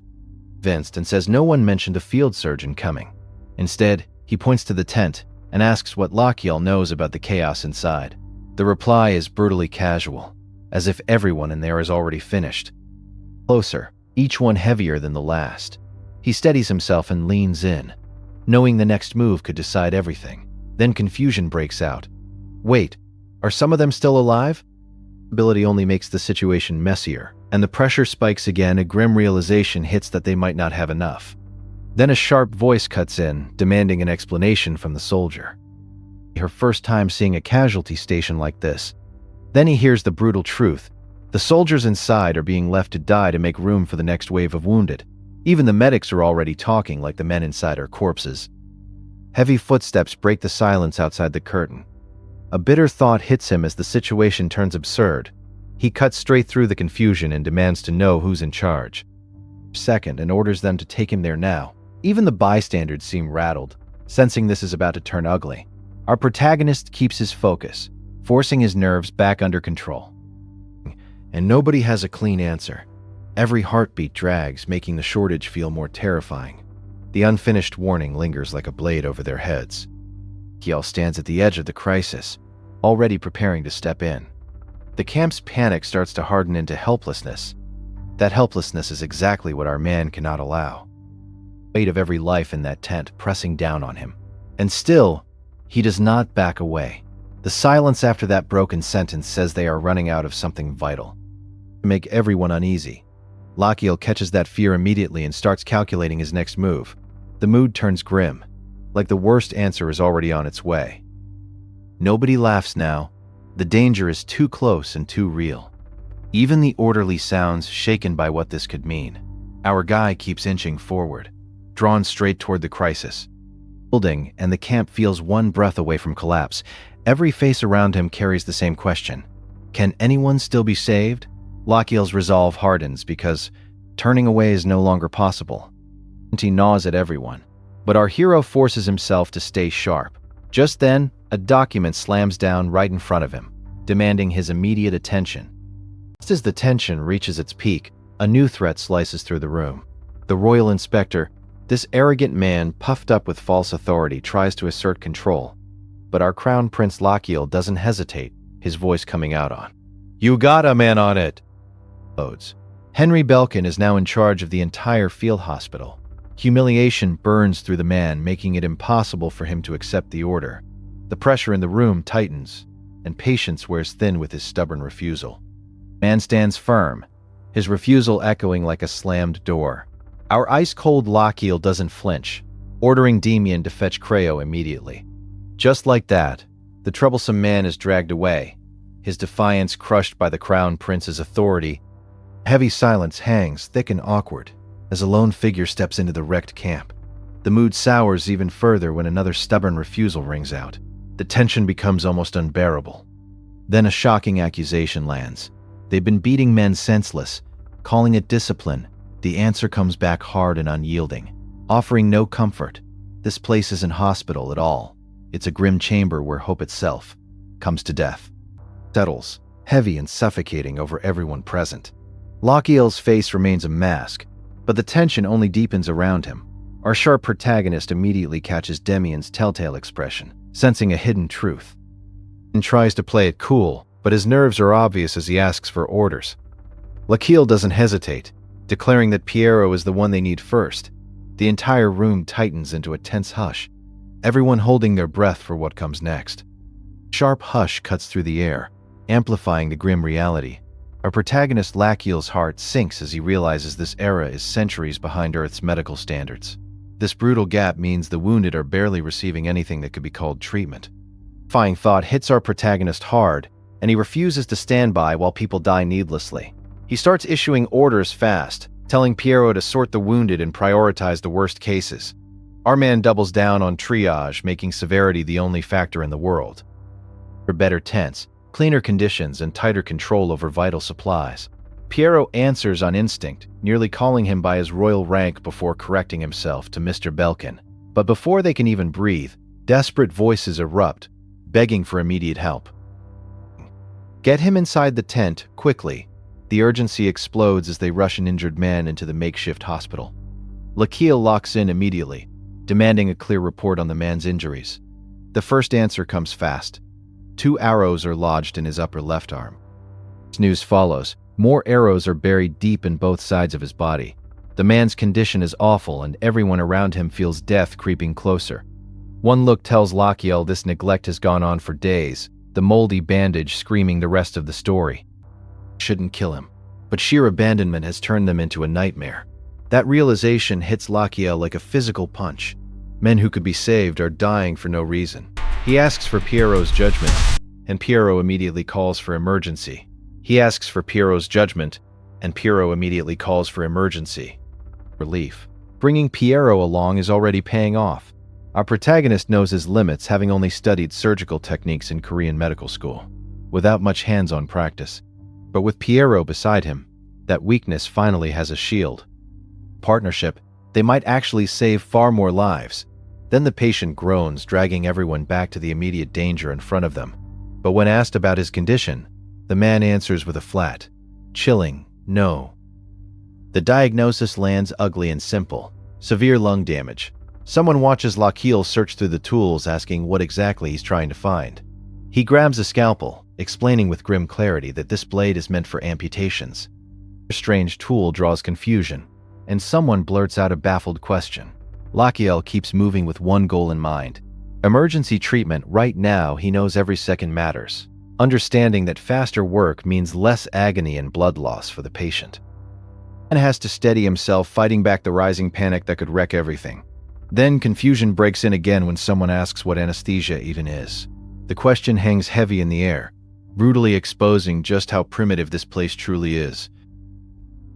Convinced and says no one mentioned a field surgeon coming. Instead, he points to the tent and asks what Lachiel knows about the chaos inside. The reply is brutally casual, as if everyone in there is already finished. Closer, each one heavier than the last. He steadies himself and leans in, knowing the next move could decide everything. Then confusion breaks out. Wait, are some of them still alive? Ability only makes the situation messier, and the pressure spikes again. A grim realization hits that they might not have enough. Then a sharp voice cuts in, demanding an explanation from the soldier. Her first time seeing a casualty station like this. Then he hears the brutal truth. The soldiers inside are being left to die to make room for the next wave of wounded. Even the medics are already talking like the men inside are corpses. Heavy footsteps break the silence outside the curtain. A bitter thought hits him as the situation turns absurd. He cuts straight through the confusion and demands to know who's in charge. Second, and orders them to take him there now. Even the bystanders seem rattled, sensing this is about to turn ugly. Our protagonist keeps his focus, forcing his nerves back under control. And nobody has a clean answer. Every heartbeat drags, making the shortage feel more terrifying. The unfinished warning lingers like a blade over their heads. Kiel stands at the edge of the crisis, already preparing to step in. The camp's panic starts to harden into helplessness. That helplessness is exactly what our man cannot allow. The weight of every life in that tent pressing down on him. And still, he does not back away. The silence after that broken sentence says they are running out of something vital. To make everyone uneasy, Lachiel catches that fear immediately and starts calculating his next move. The mood turns grim, like the worst answer is already on its way. Nobody laughs now. The danger is too close and too real. Even the orderly sounds shaken by what this could mean. Our guy keeps inching forward, drawn straight toward the crisis. Building, and the camp feels one breath away from collapse. Every face around him carries the same question. Can anyone still be saved? Lachiel's resolve hardens because turning away is no longer possible. He gnaws at everyone, but our hero forces himself to stay sharp. Just then, a document slams down right in front of him, demanding his immediate attention. Just as the tension reaches its peak, a new threat slices through the room. The royal inspector, this arrogant man puffed up with false authority, tries to assert control. But our crown prince Lachiel doesn't hesitate, his voice coming out on. "You got a man on it!" Loads. Henry Belkin is now in charge of the entire field hospital. Humiliation burns through the man, making it impossible for him to accept the order. The pressure in the room tightens, and patience wears thin with his stubborn refusal. Man stands firm, his refusal echoing like a slammed door. Our ice-cold Lachiel doesn't flinch, ordering Demian to fetch Creo immediately. Just like that, the troublesome man is dragged away, his defiance crushed by the crown prince's authority. Heavy silence hangs, thick and awkward, as a lone figure steps into the wrecked camp. The mood sours even further when another stubborn refusal rings out. The tension becomes almost unbearable. Then a shocking accusation lands. They've been beating men senseless, calling it discipline. The answer comes back hard and unyielding, offering no comfort. This place isn't hospital at all. It's a grim chamber where hope itself comes to death. Settles, heavy and suffocating over everyone present. Lochiel's face remains a mask, but the tension only deepens around him. Our sharp protagonist immediately catches Demian's telltale expression, sensing a hidden truth, and tries to play it cool, but his nerves are obvious as he asks for orders. Lochiel doesn't hesitate, declaring that Piero is the one they need first. The entire room tightens into a tense hush, everyone holding their breath for what comes next. Sharp hush cuts through the air, amplifying the grim reality. Our protagonist Lochiel's heart sinks as he realizes this era is centuries behind Earth's medical standards. This brutal gap means the wounded are barely receiving anything that could be called treatment. Terrifying thought hits our protagonist hard, and he refuses to stand by while people die needlessly. He starts issuing orders fast, telling Piero to sort the wounded and prioritize the worst cases. Our man doubles down on triage, making severity the only factor in the world. For better tents, cleaner conditions, and tighter control over vital supplies. Piero answers on instinct, nearly calling him by his royal rank before correcting himself to Mr. Belkin. But before they can even breathe, desperate voices erupt, begging for immediate help. Get him inside the tent, quickly. The urgency explodes as they rush an injured man into the makeshift hospital. Lochiel locks in immediately, demanding a clear report on the man's injuries. The first answer comes fast. 2 arrows are lodged in his upper left arm. News follows. More arrows are buried deep in both sides of his body. The man's condition is awful, and everyone around him feels death creeping closer. One look tells Lochiel this neglect has gone on for days, the moldy bandage screaming the rest of the story. Shouldn't kill him, but sheer abandonment has turned them into a nightmare. That realization hits Lochiel like a physical punch. Men who could be saved are dying for no reason. He asks for Piero's judgment, and Piero immediately calls for emergency. He asks for Piero's judgment, and Piero immediately calls for emergency. Relief. Bringing Piero along is already paying off. Our protagonist knows his limits, having only studied surgical techniques in Korean medical school, without much hands-on practice. But with Piero beside him, that weakness finally has a shield. Partnership, they might actually save far more lives. Then the patient groans, dragging everyone back to the immediate danger in front of them. But when asked about his condition, the man answers with a flat, chilling no. The diagnosis lands ugly and simple: severe lung damage. Someone watches Lochiel search through the tools, asking what exactly he's trying to find. He grabs a scalpel, explaining with grim clarity that this blade is meant for amputations. A strange tool draws confusion, and someone blurts out a baffled question. Lochiel keeps moving with one goal in mind: emergency treatment. Right now, he knows every second matters, understanding that faster work means less agony and blood loss for the patient. And has to steady himself, fighting back the rising panic that could wreck everything. Then confusion breaks in again when someone asks what anesthesia even is. The question hangs heavy in the air, brutally exposing just how primitive this place truly is.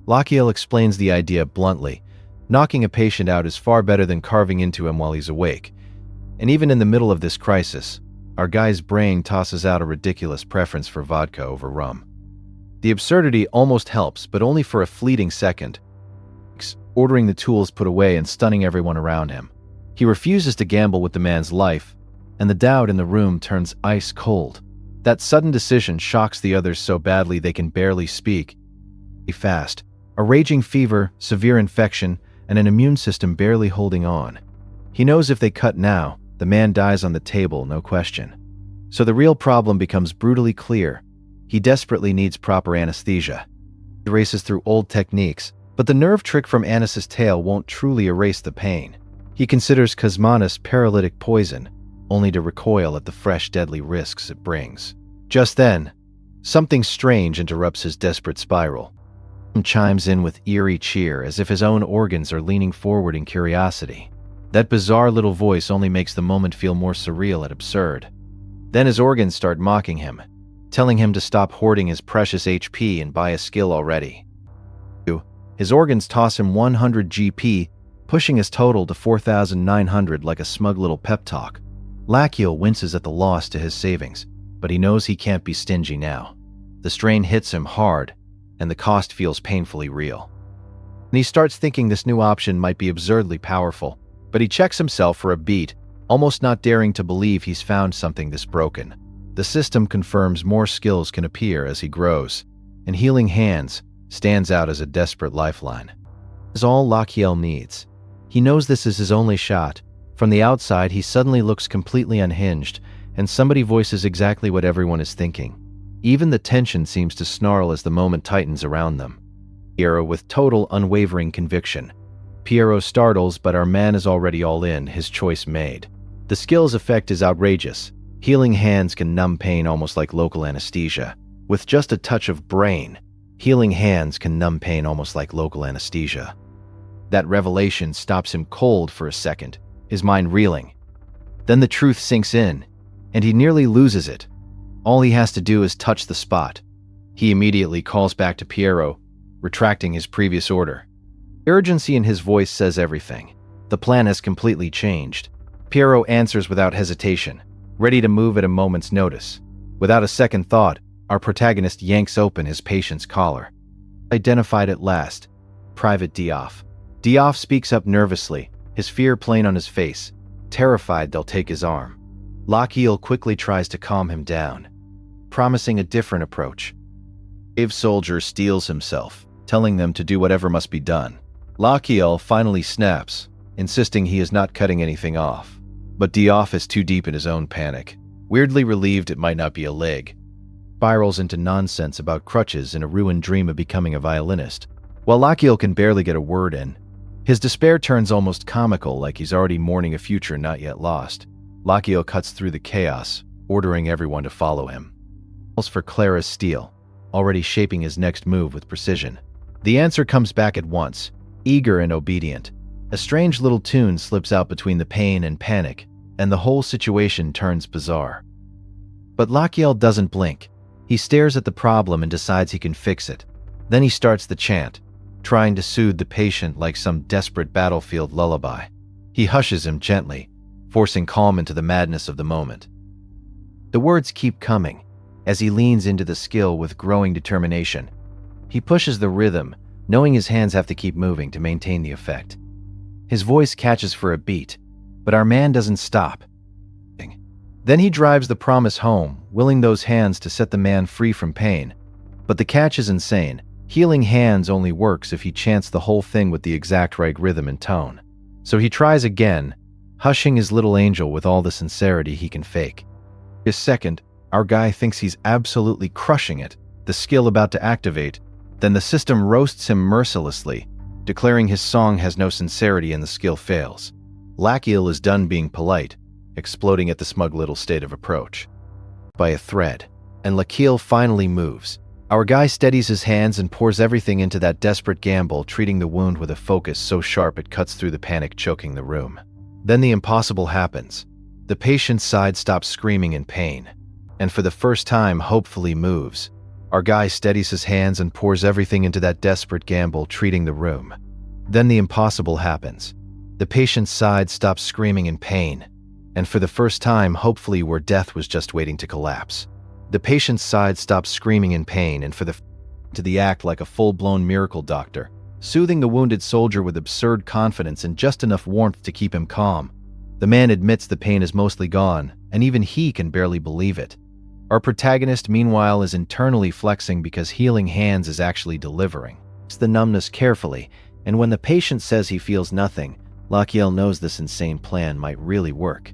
Lochiel explains the idea bluntly. Knocking a patient out is far better than carving into him while he's awake. And even in the middle of this crisis, our guy's brain tosses out a ridiculous preference for vodka over rum. The absurdity almost helps, but only for a fleeting second, ordering the tools put away and stunning everyone around him. He refuses to gamble with the man's life, and the doubt in the room turns ice cold. That sudden decision shocks the others so badly they can barely speak. Fast, a raging fever, severe infection, and an immune system barely holding on. He knows if they cut now, the man dies on the table, no question. So the real problem becomes brutally clear. He desperately needs proper anesthesia. He races through old techniques, but the nerve trick from Anis's tail won't truly erase the pain. He considers Cosmanus paralytic poison, only to recoil at the fresh deadly risks it brings. Just then, something strange interrupts his desperate spiral. He chimes in with eerie cheer, as if his own organs are leaning forward in curiosity. That bizarre little voice only makes the moment feel more surreal and absurd. Then his organs start mocking him, telling him to stop hoarding his precious HP and buy a skill already. His organs toss him 100 GP, pushing his total to 4,900 like a smug little pep talk. Lakiel winces at the loss to his savings, but he knows he can't be stingy now. The strain hits him hard, and the cost feels painfully real. And he starts thinking this new option might be absurdly powerful, but he checks himself for a beat, almost not daring to believe he's found something this broken. The system confirms more skills can appear as he grows, and Healing Hands stands out as a desperate lifeline. This is all Lakiel needs. He knows this is his only shot. From the outside, he suddenly looks completely unhinged, and somebody voices exactly what everyone is thinking. Even the tension seems to snarl as the moment tightens around them. Piero with total unwavering conviction. Piero startles, but our man is already all in, his choice made. The skill's effect is outrageous. Healing Hands can numb pain almost like local anesthesia. With just a touch of brain, Healing Hands can numb pain almost like local anesthesia. That revelation stops him cold for a second, his mind reeling. Then the truth sinks in, and he nearly loses it. All he has to do is touch the spot. He immediately calls back to Piero, retracting his previous order. The urgency in his voice says everything. The plan has completely changed. Piero answers without hesitation, ready to move at a moment's notice. Without a second thought, our protagonist yanks open his patient's collar. Identified at last. Private Dioff. Dioff speaks up nervously, his fear plain on his face, terrified they'll take his arm. Lakiel quickly tries to calm him down, promising a different approach. Brave soldier steels himself, telling them to do whatever must be done. Lakiel finally snaps, insisting he is not cutting anything off. But Dioff is too deep in his own panic, weirdly relieved it might not be a leg. Spirals into nonsense about crutches and a ruined dream of becoming a violinist. While Lakiel can barely get a word in, his despair turns almost comical, like he's already mourning a future not yet lost. Lakiel cuts through the chaos, ordering everyone to follow him. He calls for Clara's steel, already shaping his next move with precision. The answer comes back at once, eager and obedient. A strange little tune slips out between the pain and panic, and the whole situation turns bizarre. But Lakiel doesn't blink. He stares at the problem and decides he can fix it. Then he starts the chant, trying to soothe the patient like some desperate battlefield lullaby. He hushes him gently, forcing calm into the madness of the moment. The words keep coming, as he leans into the skill with growing determination. He pushes the rhythm, knowing his hands have to keep moving to maintain the effect. His voice catches for a beat, but our man doesn't stop. Then he drives the promise home, willing those hands to set the man free from pain. But the catch is insane. Healing Hands only works if he chants the whole thing with the exact right rhythm and tone. So he tries again, hushing his little angel with all the sincerity he can fake. A second, our guy thinks he's absolutely crushing it, the skill about to activate. Then the system roasts him mercilessly, declaring his song has no sincerity and the skill fails. Lakiel is done being polite, exploding at the smug little state of approach. By a thread, and Lakiel finally moves. Our guy steadies his hands and pours everything into that desperate gamble, treating the wound with a focus so sharp it cuts through the panic choking the room. Then the impossible happens. The patient's side stops screaming in pain, and for the first time hopefully moves. Our guy steadies his hands and pours everything into that desperate gamble, treating the room. Then the impossible happens. The patient's side stops screaming in pain, and for the first time hopefully where death was just waiting to collapse. The patient's side stops screaming in pain and to the act like a full-blown miracle doctor, soothing the wounded soldier with absurd confidence and just enough warmth to keep him calm. The man admits the pain is mostly gone, and even he can barely believe it. Our protagonist, meanwhile, is internally flexing because Healing Hands is actually delivering. It's the numbness carefully, and when the patient says he feels nothing, Lakiel knows this insane plan might really work.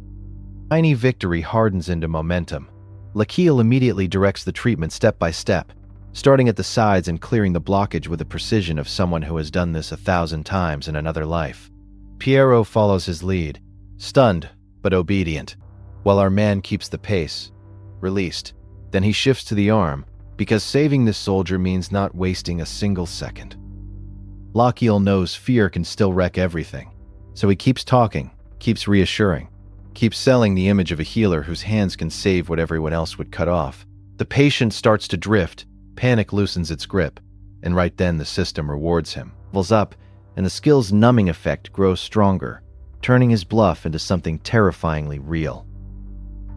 Tiny victory hardens into momentum. Lakiel immediately directs the treatment step by step, starting at the sides and clearing the blockage with the precision of someone who has done this 1,000 times in another life. Piero follows his lead, stunned but obedient, while our man keeps the pace. Released. Then he shifts to the arm, because saving this soldier means not wasting a single second. Lakiel knows fear can still wreck everything, so he keeps talking, keeps reassuring, keeps selling the image of a healer whose hands can save what everyone else would cut off. The patient starts to drift, panic loosens its grip, and right then the system rewards him. Levels up, and the skill's numbing effect grows stronger, turning his bluff into something terrifyingly real.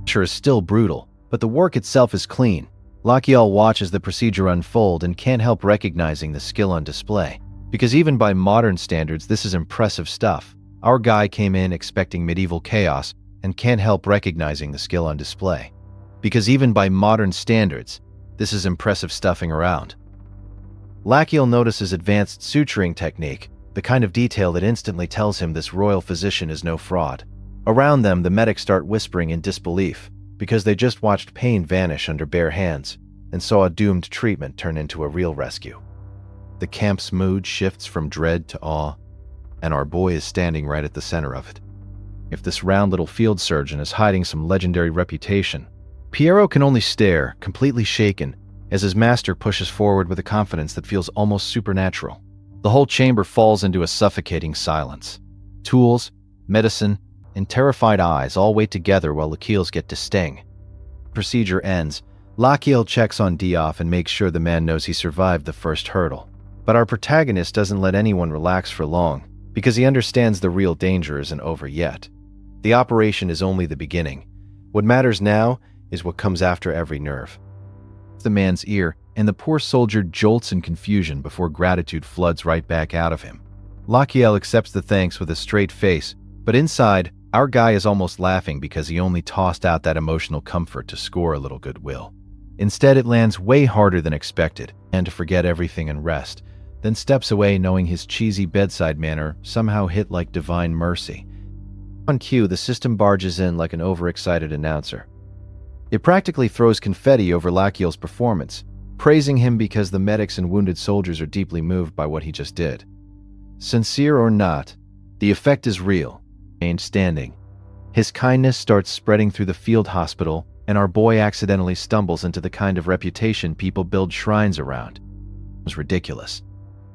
Is still brutal, but the work itself is clean. Lachiel watches the procedure unfold and can't help recognizing the skill on display. Because even by modern standards, this is impressive stuff. Our guy came in expecting medieval chaos and can't help recognizing the skill on display. Because even by modern standards, this is impressive stuffing around. Lachiel notices advanced suturing technique, the kind of detail that instantly tells him this royal physician is no fraud. Around them, the medics start whispering in disbelief, because they just watched pain vanish under bare hands and saw a doomed treatment turn into a real rescue. The camp's mood shifts from dread to awe, and our boy is standing right at the center of it. If this round little field surgeon is hiding some legendary reputation, Piero can only stare, completely shaken, as his master pushes forward with a confidence that feels almost supernatural. The whole chamber falls into a suffocating silence. Tools, medicine, and terrified eyes all wait together while Lachiel's get to sting. Procedure ends. Lachiel checks on Dioff and makes sure the man knows he survived the first hurdle. But our protagonist doesn't let anyone relax for long, because he understands the real danger isn't over yet. The operation is only the beginning. What matters now is what comes after every nerve. The man's ear, and the poor soldier jolts in confusion before gratitude floods right back out of him. Lachiel accepts the thanks with a straight face, but inside, our guy is almost laughing because he only tossed out that emotional comfort to score a little goodwill. Instead, it lands way harder than expected, and to forget everything and rest, then steps away knowing his cheesy bedside manner somehow hit like divine mercy. On cue, the system barges in like an overexcited announcer. It practically throws confetti over Lachiel's performance, praising him because the medics and wounded soldiers are deeply moved by what he just did. Sincere or not, the effect is real. Remained standing. His kindness starts spreading through the field hospital, and our boy accidentally stumbles into the kind of reputation people build shrines around. It was ridiculous.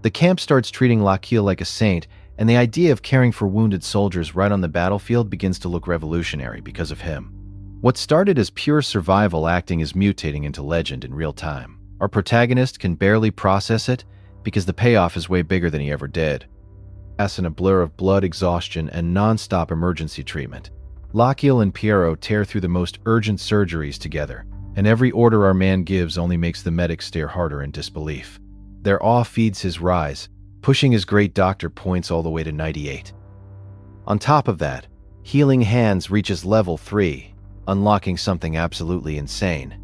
The camp starts treating Lachiel like a saint, and the idea of caring for wounded soldiers right on the battlefield begins to look revolutionary because of him. What started as pure survival acting is mutating into legend in real time. Our protagonist can barely process it because the payoff is way bigger than he ever did. As in a blur of blood exhaustion and non-stop emergency treatment, Lachiel and Piero tear through the most urgent surgeries together, and every order our man gives only makes the medics stare harder in disbelief. Their awe feeds his rise, pushing his great doctor points all the way to 98. On top of that, Healing Hands reaches level 3, unlocking something absolutely insane.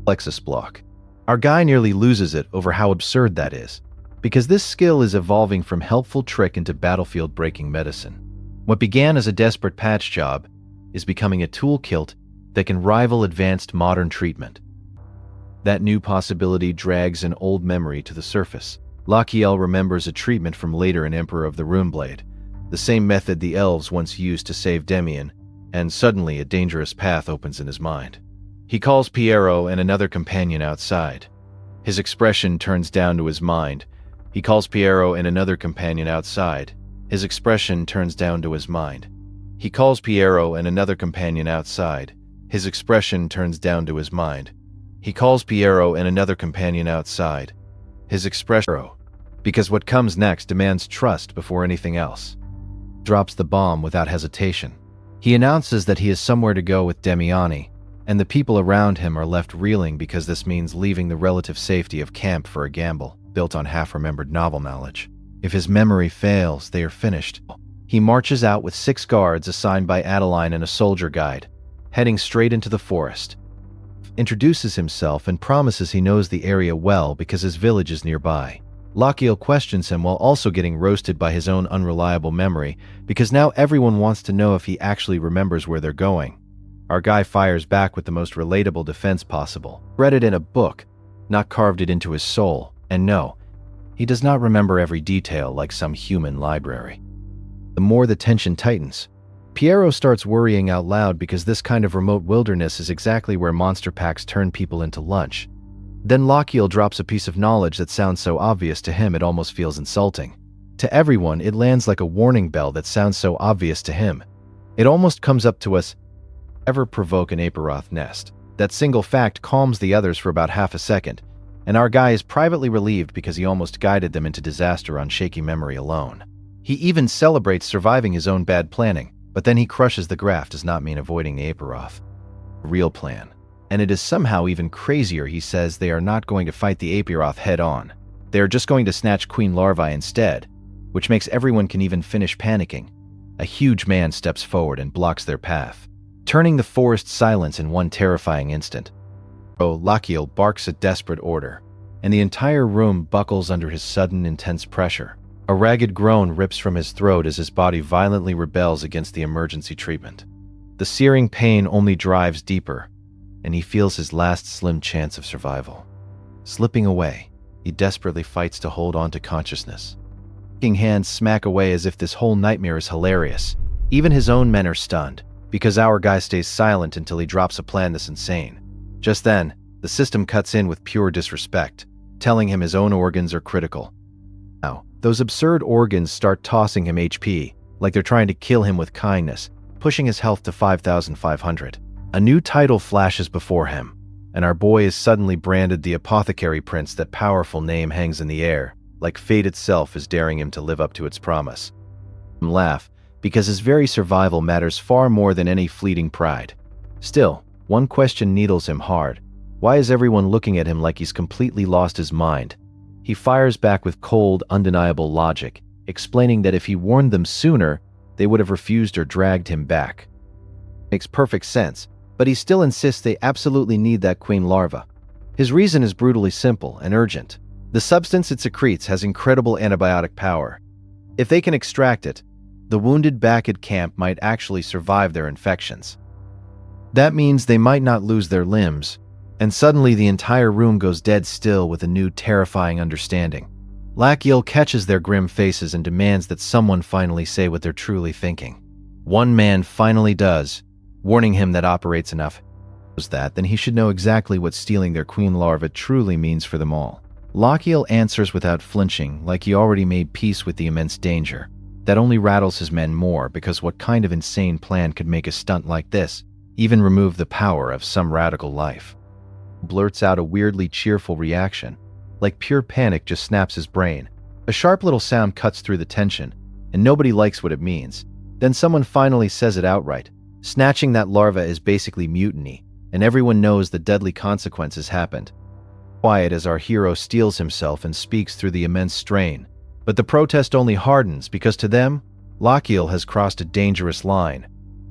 Plexus block. Our guy nearly loses it over how absurd that is, because this skill is evolving from helpful trick into battlefield-breaking medicine. What began as a desperate patch job is becoming a toolkit that can rival advanced modern treatment. That new possibility drags an old memory to the surface. Lachiel remembers a treatment from later in Emperor of the Runeblade, the same method the elves once used to save Demian, and suddenly a dangerous path opens in his mind. He calls Piero and another companion outside. His expression turns down to his mind. He calls Piero and another companion outside. His expression turns down to his mind. He calls Piero and another companion outside. His expression turns down to his mind. He calls Piero and another companion outside. His expression, because what comes next demands trust before anything else. Drops the bomb without hesitation. He announces that he is somewhere to go with Demiani, and the people around him are left reeling because this means leaving the relative safety of camp for a gamble built on half-remembered novel knowledge. If his memory fails, they are finished. He marches out with 6 guards assigned by Adeline and a soldier guide, heading straight into the forest. Introduces himself and promises he knows the area well because his village is nearby. Lachiel questions him while also getting roasted by his own unreliable memory because now everyone wants to know if he actually remembers where they're going. Our guy fires back with the most relatable defense possible. Read it in a book, not carved it into his soul. And no, he does not remember every detail like some human library. The more the tension tightens, Piero starts worrying out loud because this kind of remote wilderness is exactly where monster packs turn people into lunch. Then Lachiel drops a piece of knowledge that sounds so obvious to him it almost feels insulting. To everyone, it lands like a warning bell that sounds so obvious to him. It almost comes up to us, ever provoke an Aperoth nest. That single fact calms the others for about half a second, and our guy is privately relieved because he almost guided them into disaster on shaky memory alone. He even celebrates surviving his own bad planning, but then he crushes the graft does not mean avoiding the Aperoth. real plan. And it is somehow even crazier. He says they are not going to fight the Apiroth head-on. They are just going to snatch Queen Larvae instead, which makes everyone can even finish panicking. A huge man steps forward and blocks their path, turning the forest silence in one terrifying instant. Lachiel barks a desperate order, and the entire room buckles under his sudden, intense pressure. A ragged groan rips from his throat as his body violently rebels against the emergency treatment. The searing pain only drives deeper, and he feels his last slim chance of survival. Slipping away, he desperately fights to hold on to consciousness. Hands smack away as if this whole nightmare is hilarious. Even his own men are stunned, because our guy stays silent until he drops a plan this insane. Just then, the system cuts in with pure disrespect, telling him his own organs are critical. Now, those absurd organs start tossing him HP, like they're trying to kill him with kindness, pushing his health to 5,500. A new title flashes before him, and our boy is suddenly branded the Apothecary Prince. That powerful name hangs in the air, like fate itself is daring him to live up to its promise. Laugh, because his very survival matters far more than any fleeting pride. Still, one question needles him hard. Why is everyone looking at him like he's completely lost his mind? He fires back with cold, undeniable logic, explaining that if he warned them sooner, they would have refused or dragged him back. Makes perfect sense, but he still insists they absolutely need that queen larva. His reason is brutally simple and urgent. The substance it secretes has incredible antibiotic power. If they can extract it, the wounded back at camp might actually survive their infections. That means they might not lose their limbs, and suddenly the entire room goes dead still with a new terrifying understanding. Lachiel catches their grim faces and demands that someone finally say what they're truly thinking. One man finally does, warning him that operates enough. Then he should know exactly what stealing their queen larva truly means for them all. Lachiel answers without flinching, like he already made peace with the immense danger. That only rattles his men more, because what kind of insane plan could make a stunt like this even remove the power of some radical life? Blurts out a weirdly cheerful reaction, like pure panic just snaps his brain. A sharp little sound cuts through the tension, and nobody likes what it means. Then someone finally says it outright. Snatching that larva is basically mutiny, and everyone knows the deadly consequences happened. Quiet as our hero steels himself and speaks through the immense strain. But the protest only hardens, because to them, Lachiel has crossed a dangerous line.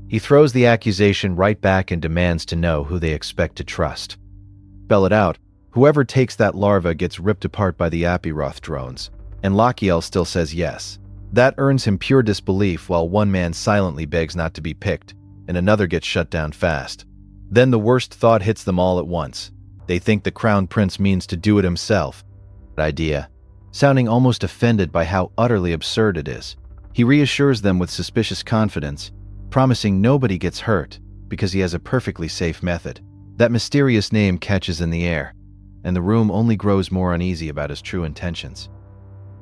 He throws the accusation right back and demands to know who they expect to trust. Spell it out, whoever takes that larva gets ripped apart by the Apiroth drones, and Lachiel still says yes. That earns him pure disbelief, while one man silently begs not to be picked, and another gets shut down fast. Then the worst thought hits them all at once. They think the Crown Prince means to do it himself. Idea. Sounding almost offended by how utterly absurd it is, he reassures them with suspicious confidence, promising nobody gets hurt because he has a perfectly safe method. That mysterious name catches in the air, and the room only grows more uneasy about his true intentions.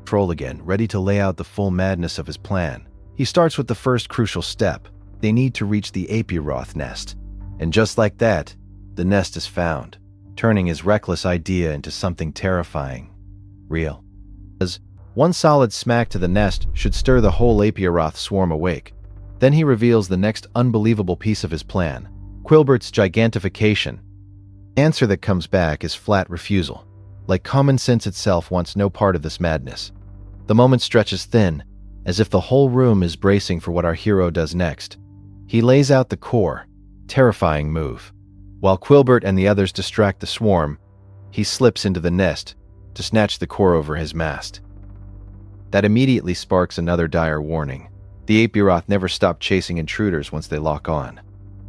Troll again, ready to lay out the full madness of his plan. He starts with the first crucial step. They need to reach the Apiroth nest. And just like that, the nest is found, turning his reckless idea into something terrifying. Real. As one solid smack to the nest should stir the whole Apiroth swarm awake. Then he reveals the next unbelievable piece of his plan, Quilbert's gigantification. The answer that comes back is flat refusal, like common sense itself wants no part of this madness. The moment stretches thin, as if the whole room is bracing for what our hero does next. He lays out the core, terrifying move. While Quilbert and the others distract the swarm, he slips into the nest to snatch the core over his mast. That immediately sparks another dire warning. The Apiroth never stop chasing intruders once they lock on.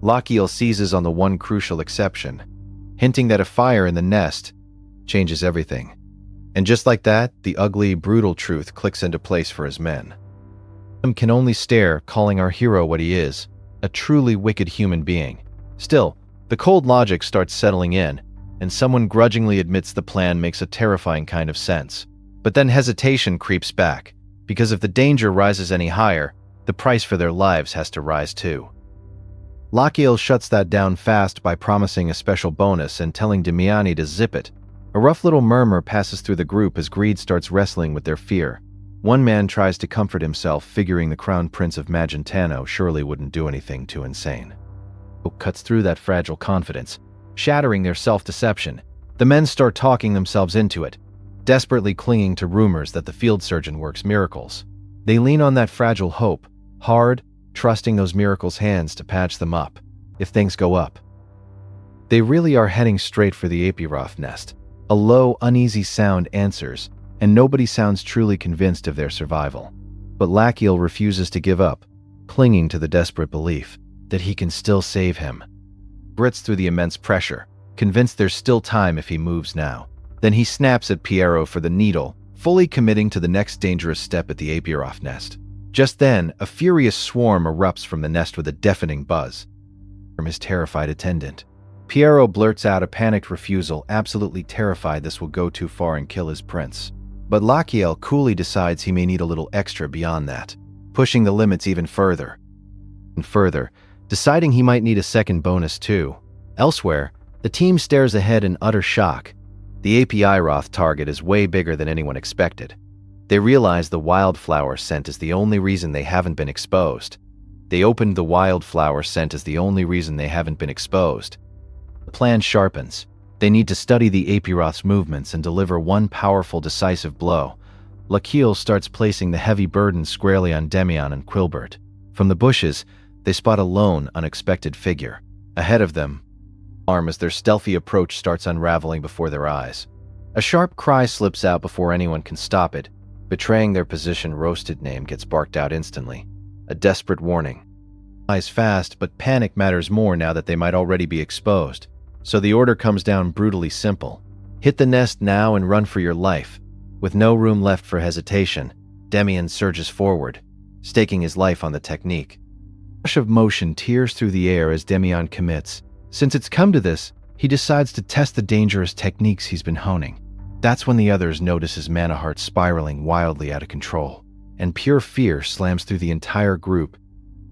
Lachiel seizes on the one crucial exception, hinting that a fire in the nest changes everything. And just like that, the ugly, brutal truth clicks into place for his men. Some can only stare, calling our hero what he is, a truly wicked human being. Still, the cold logic starts settling in, and someone grudgingly admits the plan makes a terrifying kind of sense. But then hesitation creeps back, because if the danger rises any higher, the price for their lives has to rise too. Lachiel shuts that down fast by promising a special bonus and telling Damiani to zip it. A rough little murmur passes through the group as greed starts wrestling with their fear. One man tries to comfort himself, figuring the Crown Prince of Magentano surely wouldn't do anything too insane. Cuts through that fragile confidence, shattering their self-deception. The men start talking themselves into it, desperately clinging to rumors that the field surgeon works miracles. They lean on that fragile hope, hard, trusting those miracles' hands to patch them up, if things go up. They really are heading straight for the Apiroth nest. A low, uneasy sound answers, and nobody sounds truly convinced of their survival. But Lachiel refuses to give up, clinging to the desperate belief that he can still save him. Grits through the immense pressure, convinced there's still time if he moves now. Then he snaps at Pierrot for the needle, fully committing to the next dangerous step at the Apiroth nest. Just then, a furious swarm erupts from the nest with a deafening buzz. From his terrified attendant, Pierrot blurts out a panicked refusal, absolutely terrified this will go too far and kill his prince. But Lachiel coolly decides he may need a little extra beyond that, pushing the limits even further. And further, deciding he might need a second bonus too. Elsewhere, the team stares ahead in utter shock. The Apiroth target is way bigger than anyone expected. They realize the wildflower scent is the only reason they haven't been exposed. They opened the wildflower scent as the only reason they haven't been exposed. The plan sharpens. They need to study the Apiroth's movements and deliver one powerful, decisive blow. Lachiel starts placing the heavy burden squarely on Demian and Quilbert. From the bushes, they spot a lone, unexpected figure. Ahead of them, as their stealthy approach starts unraveling before their eyes. A sharp cry slips out before anyone can stop it. Betraying their position, Roasted name gets barked out instantly. A desperate warning. Eyes fast, but panic matters more now that they might already be exposed. So the order comes down brutally simple. Hit the nest now and run for your life. With no room left for hesitation, Demian surges forward, staking his life on the technique. A rush of motion tears through the air as Demian commits. Since it's come to this, he decides to test the dangerous techniques he's been honing. That's when the others notice his mana heart spiraling wildly out of control, and pure fear slams through the entire group.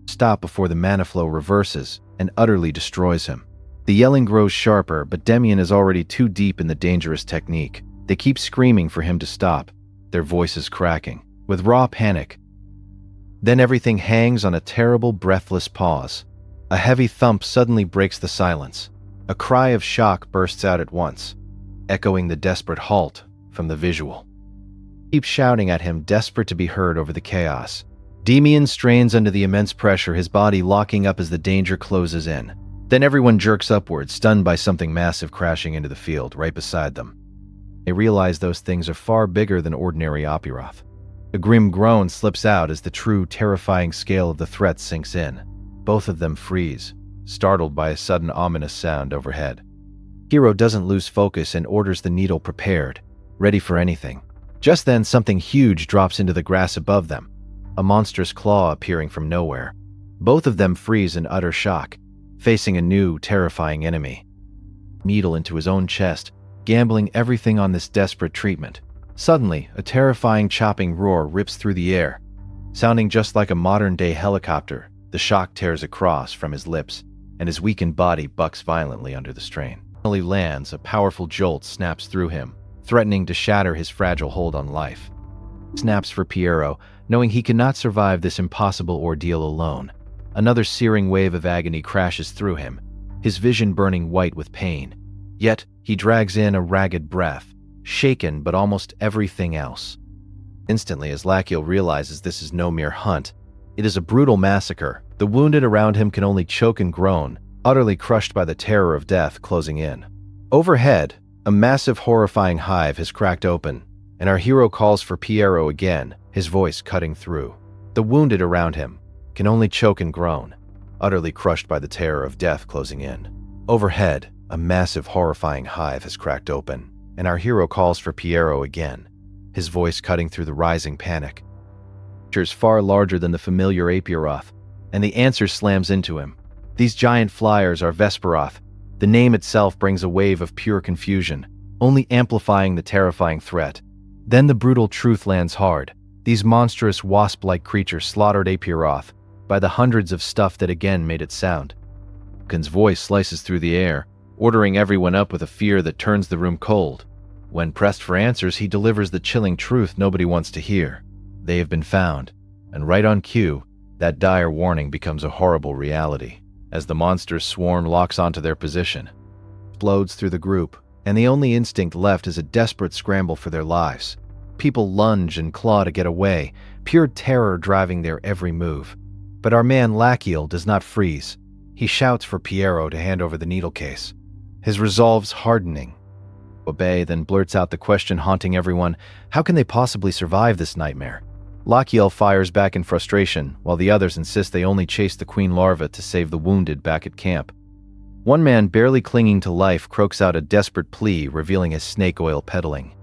Stop before the mana flow reverses and utterly destroys him. The yelling grows sharper, but Demian is already too deep in the dangerous technique. They keep screaming for him to stop, their voices cracking, with raw panic. Then everything hangs on a terrible, breathless pause. A heavy thump suddenly breaks the silence. A cry of shock bursts out at once, echoing the desperate halt from the visual. Keep shouting at him, desperate to be heard over the chaos. Demian strains under the immense pressure, his body locking up as the danger closes in. Then everyone jerks upward, stunned by something massive crashing into the field right beside them. They realize those things are far bigger than ordinary Apiroth. A grim groan slips out as the true, terrifying scale of the threat sinks in. Both of them freeze, startled by a sudden ominous sound overhead. Hero doesn't lose focus and orders the needle prepared, ready for anything. Just then, something huge drops into the grass above them, a monstrous claw appearing from nowhere. Both of them freeze in utter shock, facing a new, terrifying enemy. Needle into his own chest, gambling everything on this desperate treatment. Suddenly, a terrifying chopping roar rips through the air. Sounding just like a modern-day helicopter, the shock tears across from his lips, and his weakened body bucks violently under the strain. When he lands, a powerful jolt snaps through him, threatening to shatter his fragile hold on life. Snaps for Pierrot, knowing he cannot survive this impossible ordeal alone. Another searing wave of agony crashes through him, his vision burning white with pain. Yet, he drags in a ragged breath, shaken but almost everything else. Instantly, as Lachiel realizes this is no mere hunt, it is a brutal massacre. The wounded around him can only choke and groan, utterly crushed by the terror of death closing in. Overhead, a massive, horrifying hive has cracked open, and our hero calls for Pierrot again, his voice cutting through. The wounded around him can only choke and groan, utterly crushed by the terror of death closing in. Overhead, a massive, horrifying hive has cracked open, and our hero calls for Pierrot again, his voice cutting through the rising panic. Creatures far larger than the familiar Apiroth, and the answer slams into him. These giant flyers are Vesperoth. The name itself brings a wave of pure confusion, only amplifying the terrifying threat. Then the brutal truth lands hard. These monstrous wasp-like creatures slaughtered Apiroth by the hundreds of stuff that again made it sound. Vulcan's voice slices through the air, ordering everyone up with a fear that turns the room cold. When pressed for answers, he delivers the chilling truth nobody wants to hear. They have been found, and right on cue, that dire warning becomes a horrible reality. as the monster's swarm locks onto their position. Explodes through the group, and the only instinct left is a desperate scramble for their lives. People lunge and claw to get away, pure terror driving their every move. But our man Lachiel does not freeze. He shouts for Piero to hand over the needle case. His resolve's hardening. Obey then blurts out the question haunting everyone: how can they possibly survive this nightmare? Lachiel fires back in frustration, while the others insist they only chase the queen larva to save the wounded back at camp. One man, barely clinging to life, croaks out a desperate plea, revealing his snake oil peddling.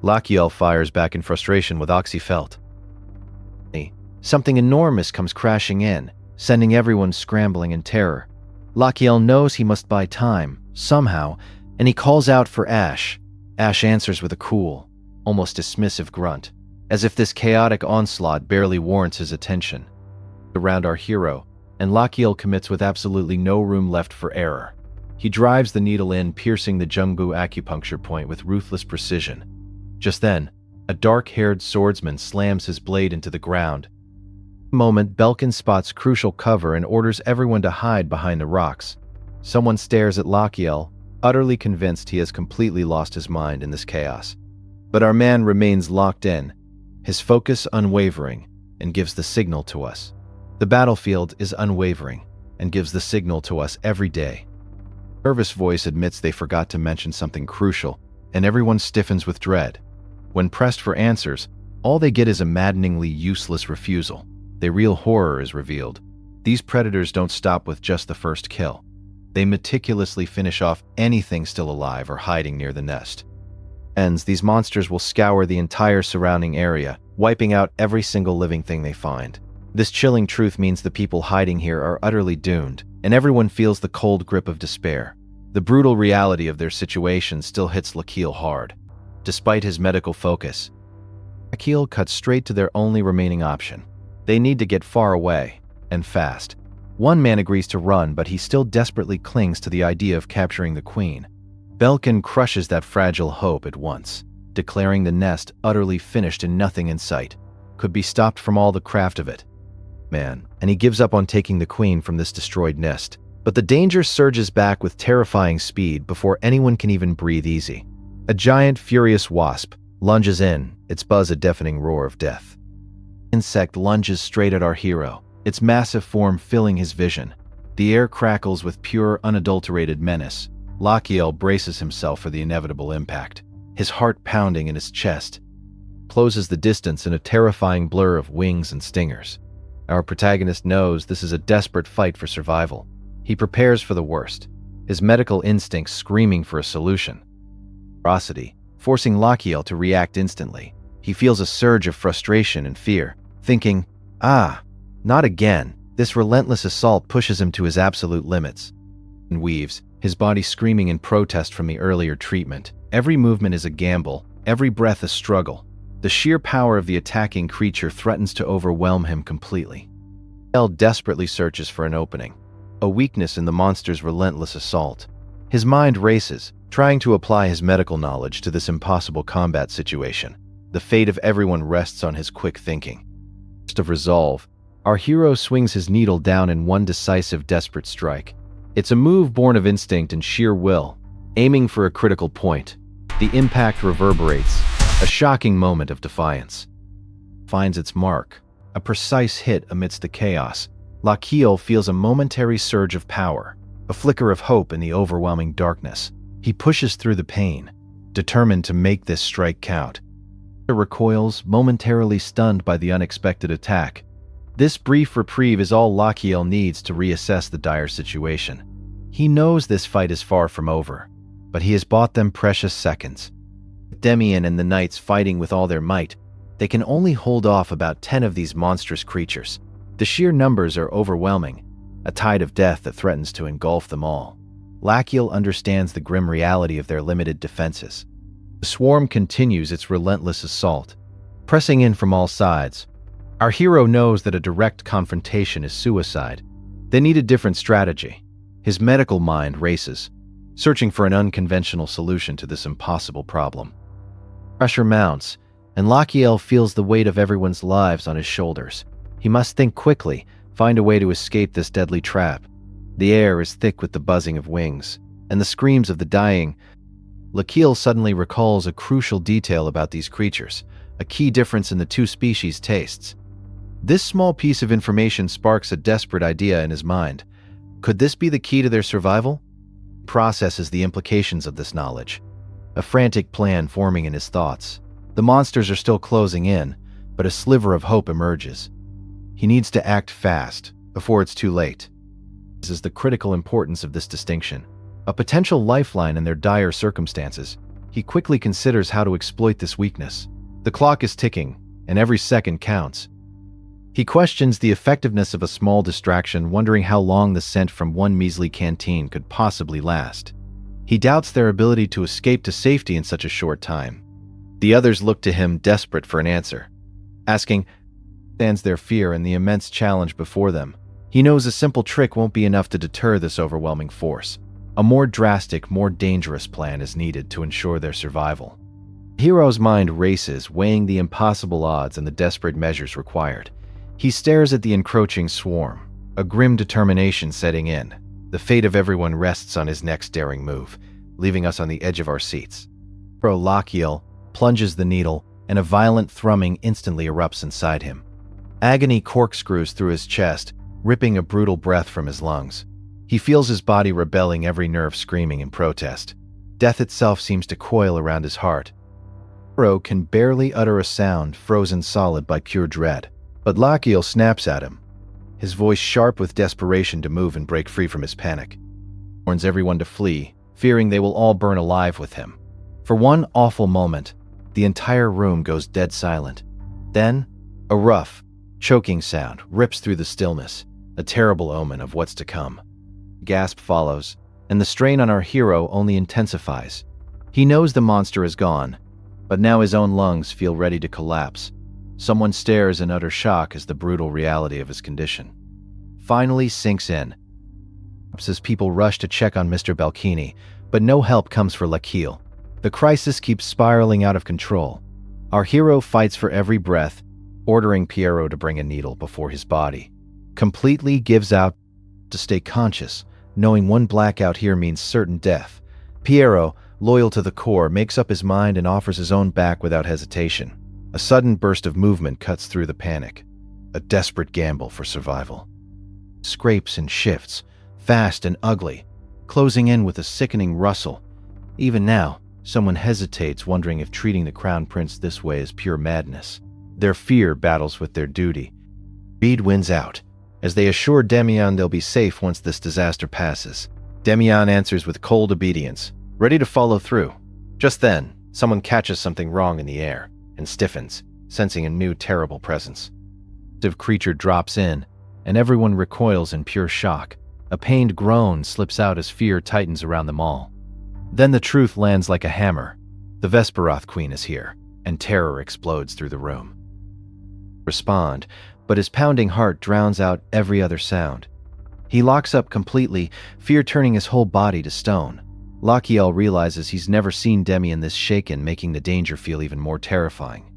Lachiel fires back in frustration with oxyfelt. Something enormous comes crashing in, sending everyone scrambling in terror. Lachiel knows he must buy time, somehow, and he calls out for Ash. Ash answers with a cool, almost dismissive grunt, as if this chaotic onslaught barely warrants his attention. Around our hero, and Lachiel commits with absolutely no room left for error. He drives the needle in, piercing the Jungbu acupuncture point with ruthless precision. Just then, a dark-haired swordsman slams his blade into the ground. In a moment, Belkin spots crucial cover and orders everyone to hide behind the rocks. Someone stares at Lachiel, utterly convinced he has completely lost his mind in this chaos. But our man remains locked in, his focus unwavering, and gives the signal to us. The battlefield is unwavering, and gives the signal to us every day. A nervous voice admits they forgot to mention something crucial, and everyone stiffens with dread. When pressed for answers, all they get is a maddeningly useless refusal. Their real horror is revealed. These predators don't stop with just the first kill. They meticulously finish off anything still alive or hiding near the nest. These monsters will scour the entire surrounding area, wiping out every single living thing they find. This chilling truth means the people hiding here are utterly doomed, and everyone feels the cold grip of despair. The brutal reality of their situation still hits Lachiel hard. Despite his medical focus, Lachiel cuts straight to their only remaining option. They need to get far away, and fast. One man agrees to run, but he still desperately clings to the idea of capturing the queen. Belkin crushes that fragile hope at once, declaring the nest utterly finished and nothing in sight could be stopped from all the craft of it. And he gives up on taking the queen from this destroyed nest. But the danger surges back with terrifying speed before anyone can even breathe easy. A giant, furious wasp lunges in, its buzz a deafening roar of death. Insect lunges straight at our hero, its massive form filling his vision. The air crackles with pure, unadulterated menace. Lachiel braces himself for the inevitable impact, his heart pounding in his chest. Closes the distance in a terrifying blur of wings and stingers. Our protagonist knows this is a desperate fight for survival. He prepares for the worst, his medical instincts screaming for a solution. Ferocity, forcing Lachiel to react instantly. He feels a surge of frustration and fear, thinking, not again. This relentless assault pushes him to his absolute limits. And weaves, his body screaming in protest from the earlier treatment. Every movement is a gamble, every breath a struggle. The sheer power of the attacking creature threatens to overwhelm him completely. Lachiel desperately searches for an opening, a weakness in the monster's relentless assault. His mind races, trying to apply his medical knowledge to this impossible combat situation. The fate of everyone rests on his quick thinking. Of resolve, our hero swings his needle down in one decisive, desperate strike. It's a move born of instinct and sheer will, aiming for a critical point. The impact reverberates, a shocking moment of defiance. Finds its mark, a precise hit amidst the chaos. Lachiel feels a momentary surge of power, a flicker of hope in the overwhelming darkness. He pushes through the pain, determined to make this strike count. He recoils, momentarily stunned by the unexpected attack. This brief reprieve is all Lachiel needs to reassess the dire situation. He knows this fight is far from over, but he has bought them precious seconds. With Demian and the knights fighting with all their might, they can only hold off about 10 of these monstrous creatures. The sheer numbers are overwhelming, a tide of death that threatens to engulf them all. Lachiel understands the grim reality of their limited defenses. The swarm continues its relentless assault, pressing in from all sides. Our hero knows that a direct confrontation is suicide. They need a different strategy. His medical mind races, searching for an unconventional solution to this impossible problem. Pressure mounts, and Lachiel feels the weight of everyone's lives on his shoulders. He must think quickly, find a way to escape this deadly trap. The air is thick with the buzzing of wings and the screams of the dying. Lakil suddenly recalls a crucial detail about these creatures, a key difference in the two species' tastes. This small piece of information sparks a desperate idea in his mind. Could this be the key to their survival? He processes the implications of this knowledge, a frantic plan forming in his thoughts. The monsters are still closing in, but a sliver of hope emerges. He needs to act fast, before it's too late. This is the critical importance of this distinction, a potential lifeline in their dire circumstances. He quickly considers how to exploit this weakness. The clock is ticking, and every second counts. He questions the effectiveness of a small distraction, wondering how long the scent from one measly canteen could possibly last. He doubts their ability to escape to safety in such a short time. The others look to him, desperate for an answer, asking, stands their fear and the immense challenge before them. He knows a simple trick won't be enough to deter this overwhelming force. A more drastic, more dangerous plan is needed to ensure their survival. The hero's mind races, weighing the impossible odds and the desperate measures required. He stares at the encroaching swarm, a grim determination setting in. The fate of everyone rests on his next daring move, leaving us on the edge of our seats. Hero Lachiel plunges the needle, and a violent thrumming instantly erupts inside him. Agony corkscrews through his chest, ripping a brutal breath from his lungs. He feels his body rebelling, every nerve screaming in protest. Death itself seems to coil around his heart. Hero can barely utter a sound, frozen solid by pure dread. But Lachiel snaps at him, his voice sharp with desperation to move and break free from his panic. He warns everyone to flee, fearing they will all burn alive with him. For one awful moment, the entire room goes dead silent. Then, a rough, choking sound rips through the stillness, a terrible omen of what's to come. A gasp follows, and the strain on our hero only intensifies. He knows the monster is gone, but now his own lungs feel ready to collapse. Someone stares in utter shock as the brutal reality of his condition finally sinks in. As people rush to check on Mr. Belkini, but no help comes for Lachiel. The crisis keeps spiraling out of control. Our hero fights for every breath, ordering Piero to bring a needle before his body. Completely gives out to stay conscious, knowing one blackout here means certain death. Piero, loyal to the core, makes up his mind and offers his own back without hesitation. A sudden burst of movement cuts through the panic, a desperate gamble for survival. Scrapes and shifts, fast and ugly, closing in with a sickening rustle. Even now, someone hesitates, wondering if treating the Crown Prince this way is pure madness. Their fear battles with their duty. Greed wins out, as they assure Demian they'll be safe once this disaster passes. Demian answers with cold obedience, ready to follow through. Just then, someone catches something wrong in the air and stiffens, sensing a new terrible presence. The creature drops in, and everyone recoils in pure shock. A pained groan slips out as fear tightens around them all. Then the truth lands like a hammer. The Vesperoth Queen is here, and terror explodes through the room. Respond, but his pounding heart drowns out every other sound. He locks up completely, fear turning his whole body to stone. Lachiel realizes he's never seen Demian this shaken, making the danger feel even more terrifying.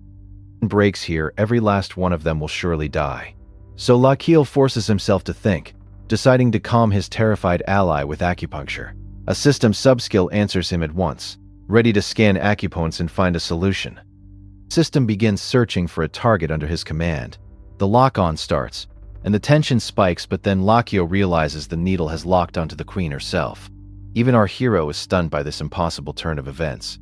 Breaks here, every last one of them will surely die. So Lachiel forces himself to think, deciding to calm his terrified ally with acupuncture. A system subskill answers him at once, ready to scan acupoints and find a solution. The system begins searching for a target under his command. The lock-on starts, and the tension spikes, but then Lachiel realizes the needle has locked onto the queen herself. Even our hero is stunned by this impossible turn of events.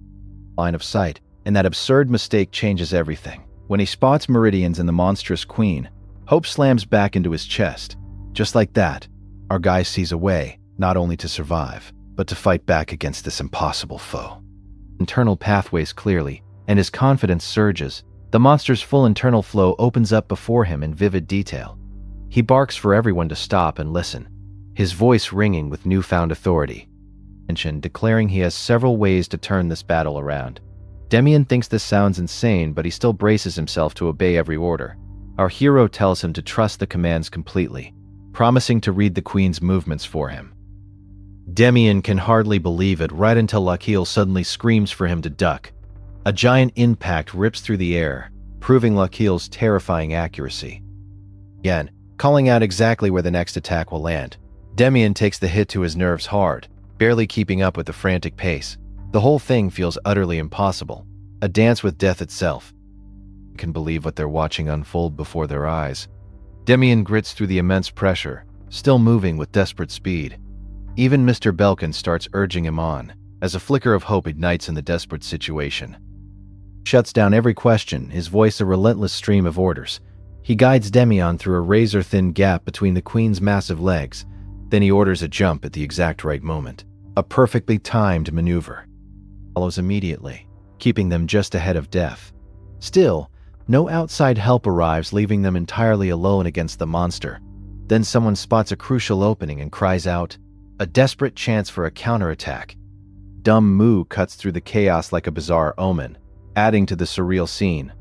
Line of sight, and that absurd mistake changes everything. When he spots meridians and the monstrous queen, hope slams back into his chest. Just like that, our guy sees a way, not only to survive, but to fight back against this impossible foe. Internal pathways clearly, and his confidence surges. The monster's full internal flow opens up before him in vivid detail. He barks for everyone to stop and listen, his voice ringing with newfound authority, declaring he has several ways to turn this battle around. Demian thinks this sounds insane, but he still braces himself to obey every order. Our hero tells him to trust the commands completely, promising to read the queen's movements for him. Demian can hardly believe it right until Lachiel suddenly screams for him to duck. A giant impact rips through the air, proving Lachiel's terrifying accuracy. Again, calling out exactly where the next attack will land. Demian takes the hit to his nerves hard, barely keeping up with the frantic pace. The whole thing feels utterly impossible. A dance with death itself. Can believe what they're watching unfold before their eyes. Demian grits through the immense pressure, still moving with desperate speed. Even Mr. Belkin starts urging him on, as a flicker of hope ignites in the desperate situation. Shuts down every question, his voice a relentless stream of orders. He guides Demian through a razor-thin gap between the queen's massive legs. Then he orders a jump at the exact right moment. A perfectly timed maneuver. Follows immediately, keeping them just ahead of death. Still, no outside help arrives, leaving them entirely alone against the monster. Then someone spots a crucial opening and cries out, a desperate chance for a counterattack. Dumb moo cuts through the chaos like a bizarre omen, adding to the surreal scene.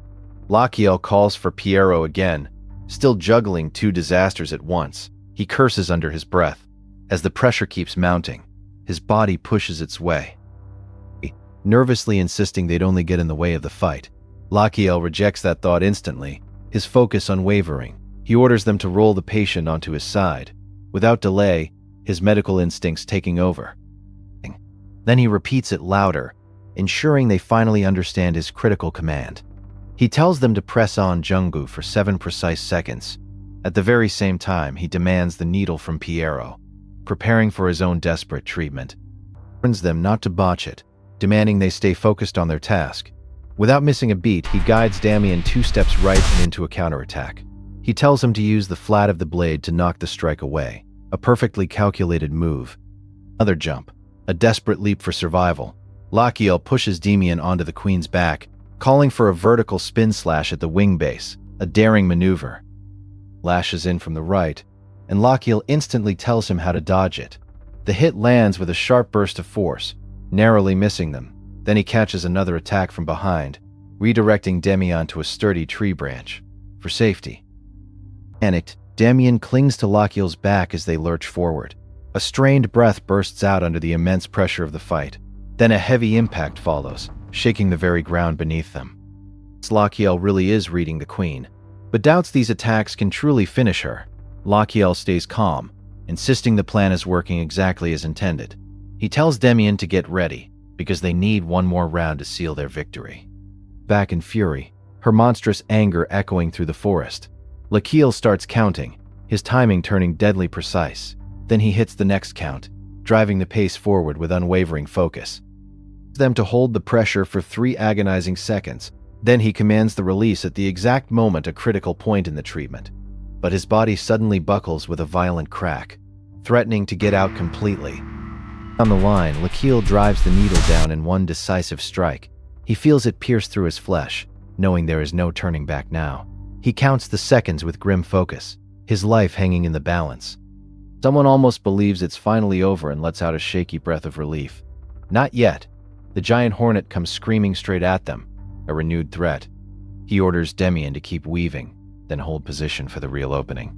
Lachiel calls for Piero again, still juggling two disasters at once. He curses under his breath. As the pressure keeps mounting, his body pushes its way, nervously insisting they'd only get in the way of the fight. Lachiel rejects that thought instantly, his focus unwavering. He orders them to roll the patient onto his side. Without delay, his medical instincts taking over. Then he repeats it louder, ensuring they finally understand his critical command. He tells them to press on Jungbu for 7 precise seconds. At the very same time, he demands the needle from Piero, preparing for his own desperate treatment. He warns them not to botch it, demanding they stay focused on their task. Without missing a beat, he guides Damian 2 steps right and into a counterattack. He tells him to use the flat of the blade to knock the strike away, a perfectly calculated move. Another jump, a desperate leap for survival. Lachiel pushes Damian onto the queen's back, calling for a vertical spin slash at the wing base, a daring maneuver. Lashes in from the right, and Lachiel instantly tells him how to dodge it. The hit lands with a sharp burst of force, narrowly missing them. Then he catches another attack from behind, redirecting Damian to a sturdy tree branch, for safety. Panicked, Damian clings to Lachiel's back as they lurch forward. A strained breath bursts out under the immense pressure of the fight. Then a heavy impact follows, shaking the very ground beneath them. Lachiel really is reading the queen, but doubts these attacks can truly finish her. Lachiel stays calm, insisting the plan is working exactly as intended. He tells Demian to get ready, because they need one more round to seal their victory. Back in fury, her monstrous anger echoing through the forest, Lachiel starts counting, his timing turning deadly precise. Then he hits the next count, driving the pace forward with unwavering focus. He them to hold the pressure for 3 agonizing seconds. Then he commands the release at the exact moment, a critical point in the treatment. But his body suddenly buckles with a violent crack, threatening to get out completely. On the line, Lachiel drives the needle down in one decisive strike. He feels it pierce through his flesh, knowing there is no turning back now. He counts the seconds with grim focus, his life hanging in the balance. Someone almost believes it's finally over and lets out a shaky breath of relief. Not yet. The giant hornet comes screaming straight at them, a renewed threat. He orders Demian to keep weaving, then hold position for the real opening.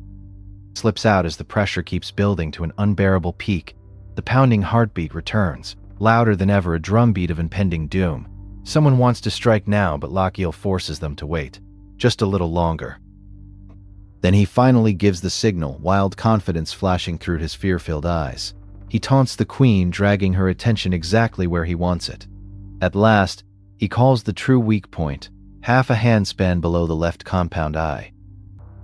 Slips out as the pressure keeps building to an unbearable peak. The pounding heartbeat returns, louder than ever, a drumbeat of impending doom. Someone wants to strike now, but Lachiel forces them to wait, just a little longer. Then he finally gives the signal, wild confidence flashing through his fear-filled eyes. He taunts the queen, dragging her attention exactly where he wants it. At last, he calls the true weak point, half a handspan below the left compound eye.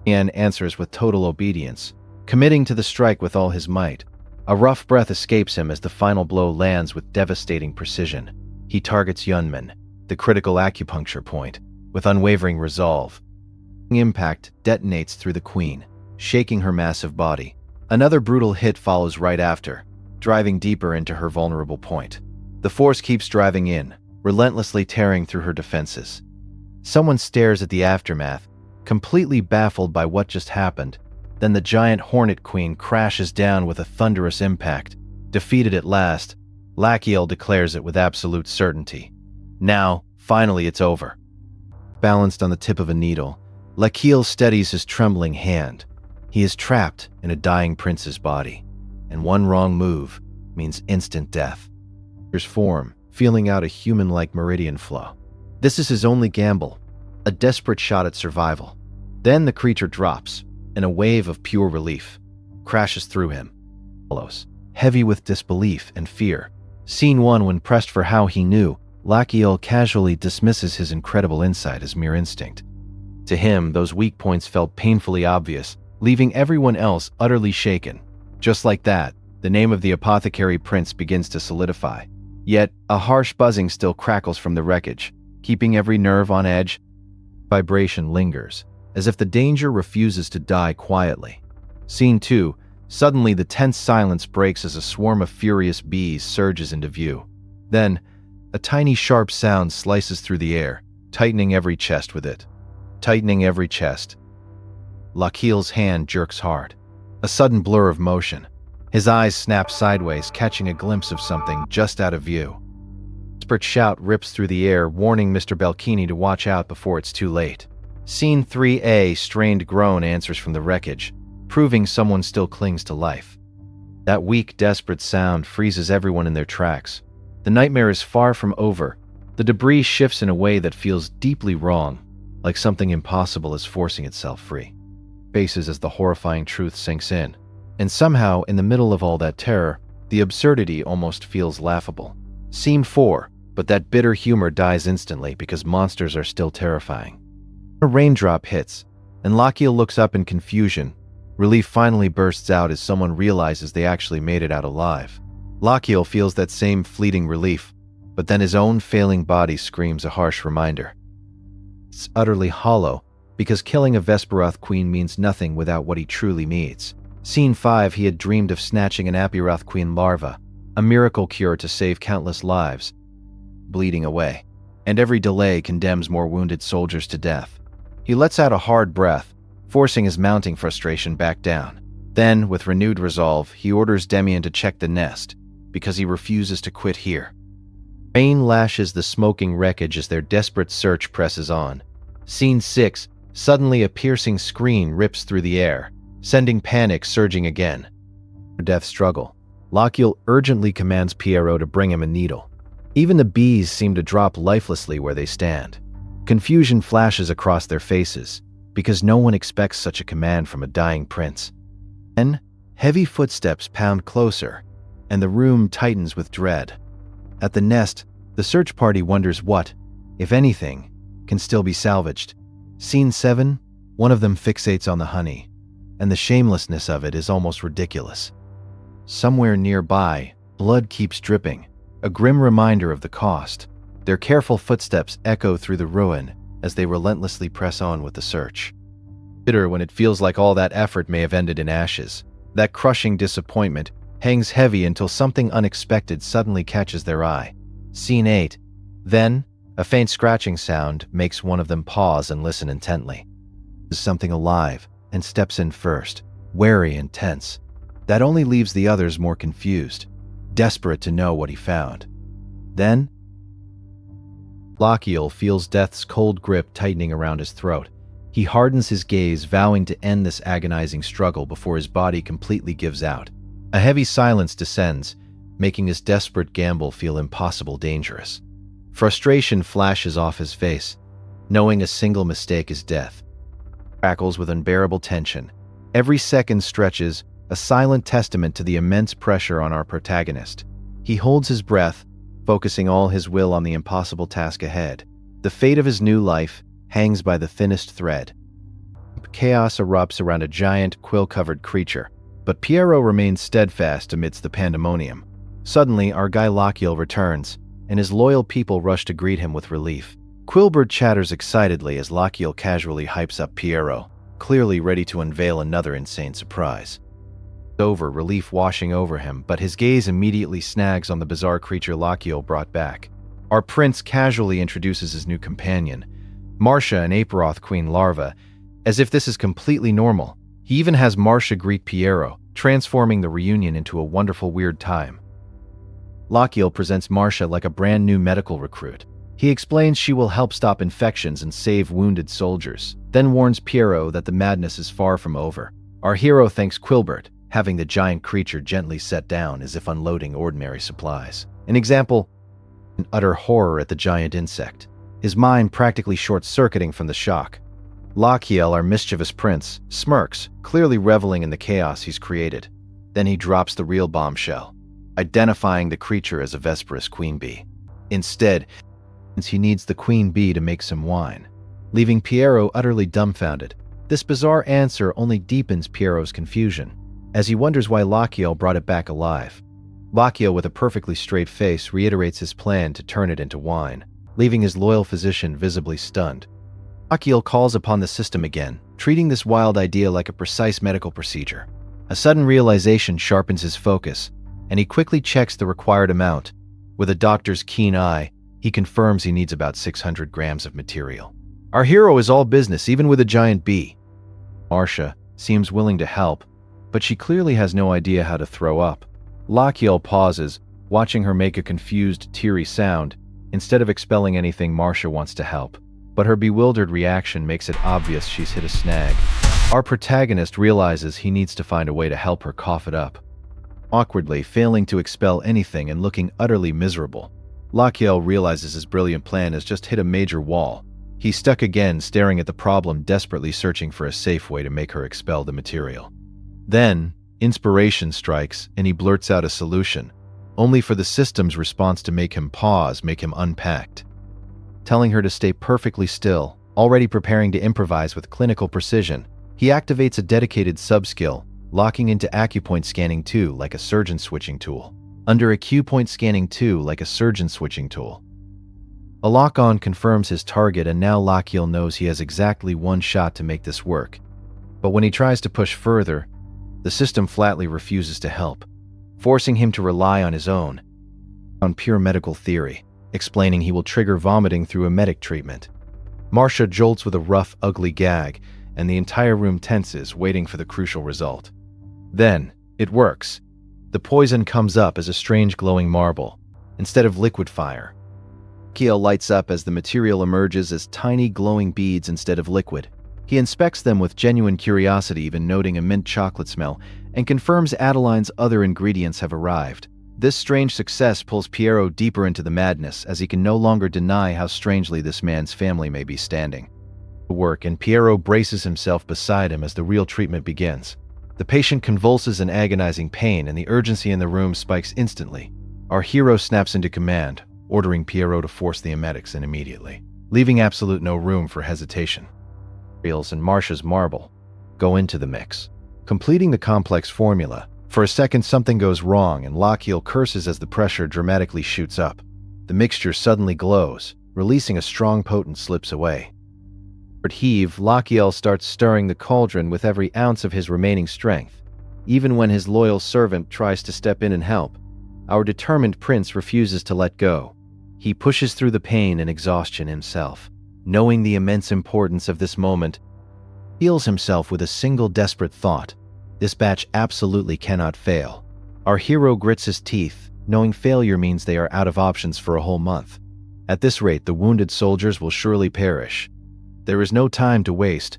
Ian answers with total obedience, committing to the strike with all his might. A rough breath escapes him as the final blow lands with devastating precision. He targets Yunmin, the critical acupuncture point, with unwavering resolve. Impact detonates through the queen, shaking her massive body. Another brutal hit follows right after, driving deeper into her vulnerable point. The force keeps driving in, relentlessly tearing through her defenses. Someone stares at the aftermath, completely baffled by what just happened. Then the giant hornet queen crashes down with a thunderous impact. Defeated at last, Lachiel declares it with absolute certainty. Now, finally it's over. Balanced on the tip of a needle, Lachiel steadies his trembling hand. He is trapped in a dying prince's body, and one wrong move means instant death. His form, feeling out a human-like meridian flow. This is his only gamble, a desperate shot at survival. Then the creature drops, and a wave of pure relief crashes through him. follows, heavy with disbelief and fear. Scene 1. When pressed for how he knew, Lachiel casually dismisses his incredible insight as mere instinct. To him, those weak points felt painfully obvious, leaving everyone else utterly shaken. Just like that, the name of the Apothecary Prince begins to solidify. Yet, a harsh buzzing still crackles from the wreckage, keeping every nerve on edge. Vibration lingers, as if the danger refuses to die quietly. Scene 2. Suddenly, the tense silence breaks as a swarm of furious bees surges into view. Then, a tiny sharp sound slices through the air, tightening every chest with it. Tightening every chest. Lachiel's hand jerks hard. A sudden blur of motion. His eyes snap sideways, catching a glimpse of something just out of view. A desperate shout rips through the air, warning Mr. Belkini to watch out before it's too late. Scene 3A. Strained groan answers from the wreckage, proving someone still clings to life. That weak, desperate sound freezes everyone in their tracks. The nightmare is far from over. The debris shifts in a way that feels deeply wrong, like something impossible is forcing itself free. Faces as the horrifying truth sinks in. And somehow, in the middle of all that terror, the absurdity almost feels laughable. Scene 4. But that bitter humor dies instantly because monsters are still terrifying. A raindrop hits, and Lachiel looks up in confusion. Relief finally bursts out as someone realizes they actually made it out alive. Lachiel feels that same fleeting relief, but then his own failing body screams a harsh reminder. It's utterly hollow, because killing a Vesperoth queen means nothing without what he truly needs. Scene 5. He had dreamed of snatching an Apiroth queen larva, a miracle cure to save countless lives, bleeding away, and every delay condemns more wounded soldiers to death. He lets out a hard breath, forcing his mounting frustration back down. Then, with renewed resolve, he orders Demian to check the nest, because he refuses to quit here. Rain lashes the smoking wreckage as their desperate search presses on. Scene 6. Suddenly a piercing scream rips through the air, sending panic surging again. A death struggle. Lachiel urgently commands Pierrot to bring him a needle. Even the bees seem to drop lifelessly where they stand. Confusion flashes across their faces, because no one expects such a command from a dying prince. Then, heavy footsteps pound closer, and the room tightens with dread. At the nest, the search party wonders what, if anything, can still be salvaged. Scene 7. One of them fixates on the honey, and the shamelessness of it is almost ridiculous. Somewhere nearby, blood keeps dripping, a grim reminder of the cost. Their careful footsteps echo through the ruin as they relentlessly press on with the search. Bitter when it feels like all that effort may have ended in ashes. That crushing disappointment hangs heavy until something unexpected suddenly catches their eye. Scene 8. Then, a faint scratching sound makes one of them pause and listen intently. There's something alive, and steps in first, wary and tense. That only leaves the others more confused, desperate to know what he found. Then, Lachiel feels death's cold grip tightening around his throat. He hardens his gaze, vowing to end this agonizing struggle before his body completely gives out. A heavy silence descends, making his desperate gamble feel impossible dangerous. Frustration flashes off his face, knowing a single mistake is death. Crackles with unbearable tension. Every second stretches, a silent testament to the immense pressure on our protagonist. He holds his breath, focusing all his will on the impossible task ahead. The fate of his new life hangs by the thinnest thread. Chaos erupts around a giant, quill-covered creature, but Pierrot remains steadfast amidst the pandemonium. Suddenly, our guy Lachiel returns, and his loyal people rush to greet him with relief. Quilbert chatters excitedly as Lachiel casually hypes up Pierrot, clearly ready to unveil another insane surprise. Over, relief washing over him, but his gaze immediately snags on the bizarre creature Lachiel brought back. Our prince casually introduces his new companion, Marcia, an Apiroth queen larva, as if this is completely normal. He even has Marcia greet Pierrot, transforming the reunion into a wonderful weird time. Lachiel presents Marcia like a brand new medical recruit. He explains she will help stop infections and save wounded soldiers, then warns Pierrot that the madness is far from over. Our hero thanks Quilbert, having the giant creature gently set down as if unloading ordinary supplies. An example, in utter horror at the giant insect, his mind practically short-circuiting from the shock. Lachiel, our mischievous prince, smirks, clearly reveling in the chaos he's created. Then he drops the real bombshell, identifying the creature as a Vesperous queen bee. Instead, he needs the queen bee to make some wine, leaving Piero utterly dumbfounded. This bizarre answer only deepens Piero's confusion, as he wonders why Lachiel brought it back alive. Lachiel, with a perfectly straight face, reiterates his plan to turn it into wine, leaving his loyal physician visibly stunned. Lachiel calls upon the system again, treating this wild idea like a precise medical procedure. A sudden realization sharpens his focus, and he quickly checks the required amount. With a doctor's keen eye, he confirms he needs about 600 grams of material. Our hero is all business, even with a giant bee. Marcia seems willing to help, but she clearly has no idea how to throw up. Lachiel pauses, watching her make a confused, teary sound. Instead of expelling anything, Marcia wants to help, but her bewildered reaction makes it obvious she's hit a snag. Our protagonist realizes he needs to find a way to help her cough it up. Awkwardly, failing to expel anything and looking utterly miserable, Lachiel realizes his brilliant plan has just hit a major wall. He's stuck again, staring at the problem, desperately searching for a safe way to make her expel the material. Then, inspiration strikes, and he blurts out a solution, only for the system's response to make him pause, make him unpacked. Telling her to stay perfectly still, already preparing to improvise with clinical precision, he activates a dedicated sub-skill, locking into acupoint scanning 2 like a surgeon switching tool. Under acupoint scanning 2 like a surgeon switching tool. A lock-on confirms his target, and now Lachiel knows he has exactly one shot to make this work. But when he tries to push further, the system flatly refuses to help, forcing him to rely on his own, on pure medical theory, explaining he will trigger vomiting through emetic treatment. Marcia jolts with a rough, ugly gag, and the entire room tenses, waiting for the crucial result. Then, it works. The poison comes up as a strange glowing marble, instead of liquid fire. Lachiel lights up as the material emerges as tiny glowing beads instead of liquid. He inspects them with genuine curiosity, even noting a mint chocolate smell, and confirms Adeline's other ingredients have arrived. This strange success pulls Piero deeper into the madness, as he can no longer deny how strangely this man's family may be standing. Work, and Piero braces himself beside him as the real treatment begins. The patient convulses in agonizing pain, and the urgency in the room spikes instantly. Our hero snaps into command, ordering Piero to force the emetics in immediately, leaving absolute no room for hesitation. Reels and Marcia's marble go into the mix, completing the complex formula. For a second, something goes wrong, and Lachiel curses as the pressure dramatically shoots up. The mixture suddenly glows, releasing a strong, potent slips away. Heave, Lachiel starts stirring the cauldron with every ounce of his remaining strength. Even when his loyal servant tries to step in and help, our determined prince refuses to let go. He pushes through the pain and exhaustion himself, knowing the immense importance of this moment. He heals himself with a single desperate thought: this batch absolutely cannot fail. Our hero grits his teeth, knowing failure means they are out of options for a whole month. At this rate, the wounded soldiers will surely perish. There is no time to waste.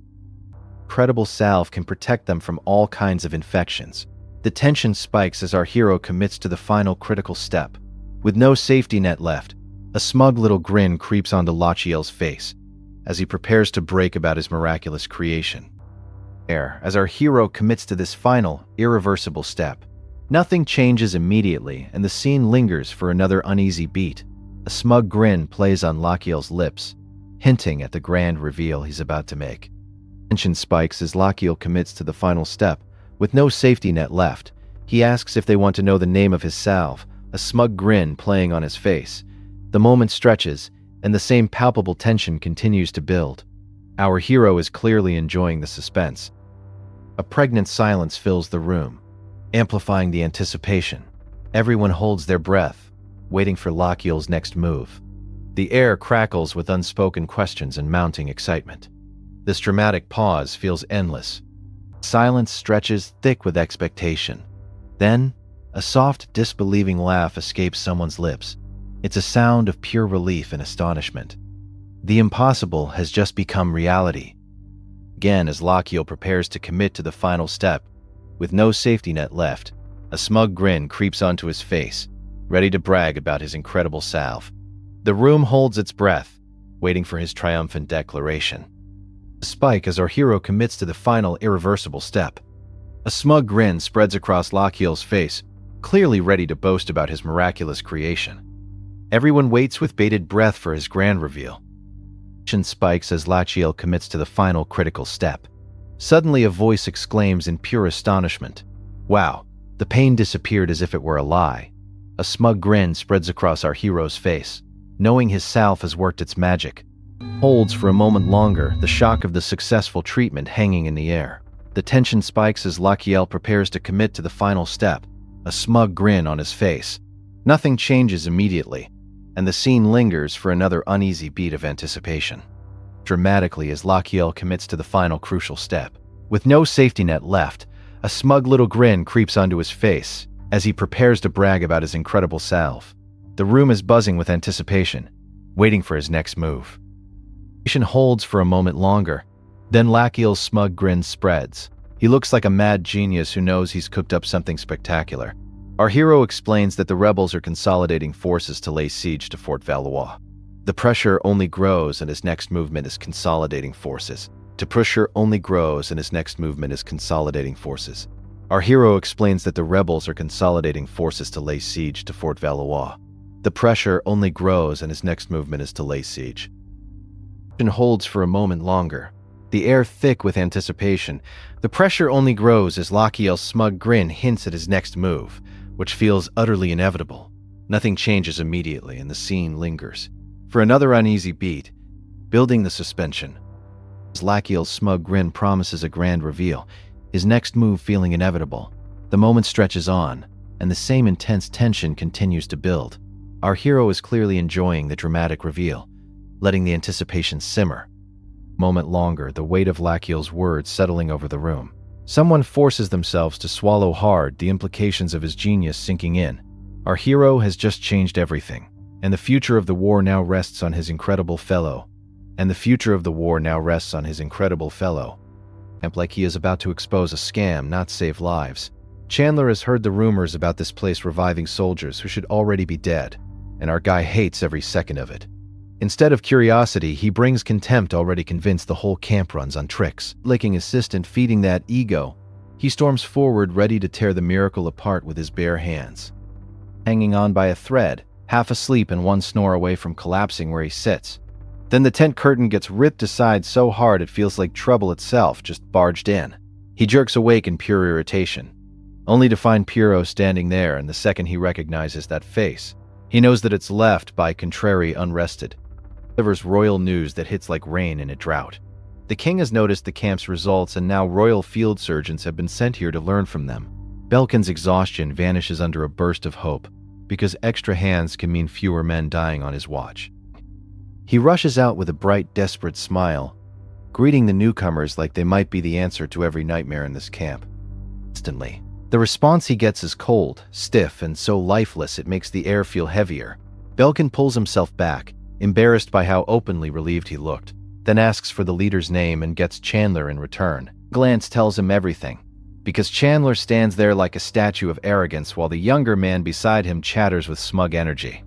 Credible salve can protect them from all kinds of infections. The tension spikes as our hero commits to the final critical step. With no safety net left, a smug little grin creeps onto Lachiel's face as he prepares to break about his miraculous creation. As our hero commits to this final, irreversible step, nothing changes immediately, and the scene lingers for another uneasy beat. A smug grin plays on Lachiel's lips, hinting at the grand reveal he's about to make. Tension spikes as Lachiel commits to the final step. With no safety net left, he asks if they want to know the name of his salve, a smug grin playing on his face. The moment stretches, and the same palpable tension continues to build. Our hero is clearly enjoying the suspense. A pregnant silence fills the room, amplifying the anticipation. Everyone holds their breath, waiting for Lachiel's next move. The air crackles with unspoken questions and mounting excitement. This dramatic pause feels endless. Silence stretches thick with expectation. Then, a soft, disbelieving laugh escapes someone's lips. It's a sound of pure relief and astonishment. The impossible has just become reality. Again, as Lachiel prepares to commit to the final step, with no safety net left, a smug grin creeps onto his face, ready to brag about his incredible salve. The room holds its breath, waiting for his triumphant declaration. A spike as our hero commits to the final irreversible step. A smug grin spreads across Lachiel's face, clearly ready to boast about his miraculous creation. Everyone waits with bated breath for his grand reveal. Tension spikes as Lachiel commits to the final critical step. Suddenly a voice exclaims in pure astonishment. Wow, the pain disappeared as if it were a lie. A smug grin spreads across our hero's face, knowing his salve has worked its magic. Holds for a moment longer, the shock of the successful treatment hanging in the air. The tension spikes as Lachiel prepares to commit to the final step, a smug grin on his face. Nothing changes immediately, and the scene lingers for another uneasy beat of anticipation. Dramatically as Lachiel commits to the final crucial step. With no safety net left, a smug little grin creeps onto his face as he prepares to brag about his incredible salve. The room is buzzing with anticipation, waiting for his next move. Tension holds for a moment longer, then Lachiel's smug grin spreads. He looks like a mad genius who knows he's cooked up something spectacular. Our hero explains that the rebels are consolidating forces to lay siege to Fort Valois. The pressure only grows and his next movement is consolidating forces. The pressure only grows and his next movement is consolidating forces. Our hero explains that the rebels are consolidating forces to lay siege to Fort Valois. The pressure only grows and his next movement is to lay siege. Tension holds for a moment longer, the air thick with anticipation. The pressure only grows as Lachiel's smug grin hints at his next move, which feels utterly inevitable. Nothing changes immediately and the scene lingers. For another uneasy beat, building the suspension. As Lachiel's smug grin promises a grand reveal, his next move feeling inevitable. The moment stretches on, and the same intense tension continues to build. Our hero is clearly enjoying the dramatic reveal, letting the anticipation simmer. Moment longer, the weight of Lachiel's words settling over the room. Someone forces themselves to swallow hard, the implications of his genius sinking in. Our hero has just changed everything, and the future of the war now rests on his incredible fellow. And the future of the war now rests on his incredible fellow. Like he is about to expose a scam, not save lives. Chandler has heard the rumors about this place reviving soldiers who should already be dead, and our guy hates every second of it. Instead of curiosity, he brings contempt, already convinced the whole camp runs on tricks. Licking assistant, feeding that ego, he storms forward ready to tear the miracle apart with his bare hands. Hanging on by a thread, half asleep and one snore away from collapsing where he sits. Then the tent curtain gets ripped aside so hard it feels like trouble itself just barged in. He jerks awake in pure irritation, only to find Piero standing there, and the second he recognizes that face, he knows that it's left by contrary unrested. Delivers royal news that hits like rain in a drought. The king has noticed the camp's results, and now royal field surgeons have been sent here to learn from them. Belkin's exhaustion vanishes under a burst of hope, because extra hands can mean fewer men dying on his watch. He rushes out with a bright, desperate smile, greeting the newcomers like they might be the answer to every nightmare in this camp. Instantly, the response he gets is cold, stiff, and so lifeless it makes the air feel heavier. Belkin pulls himself back, embarrassed by how openly relieved he looked, then asks for the leader's name and gets Chandler in return. Glance tells him everything, because Chandler stands there like a statue of arrogance while the younger man beside him chatters with smug energy.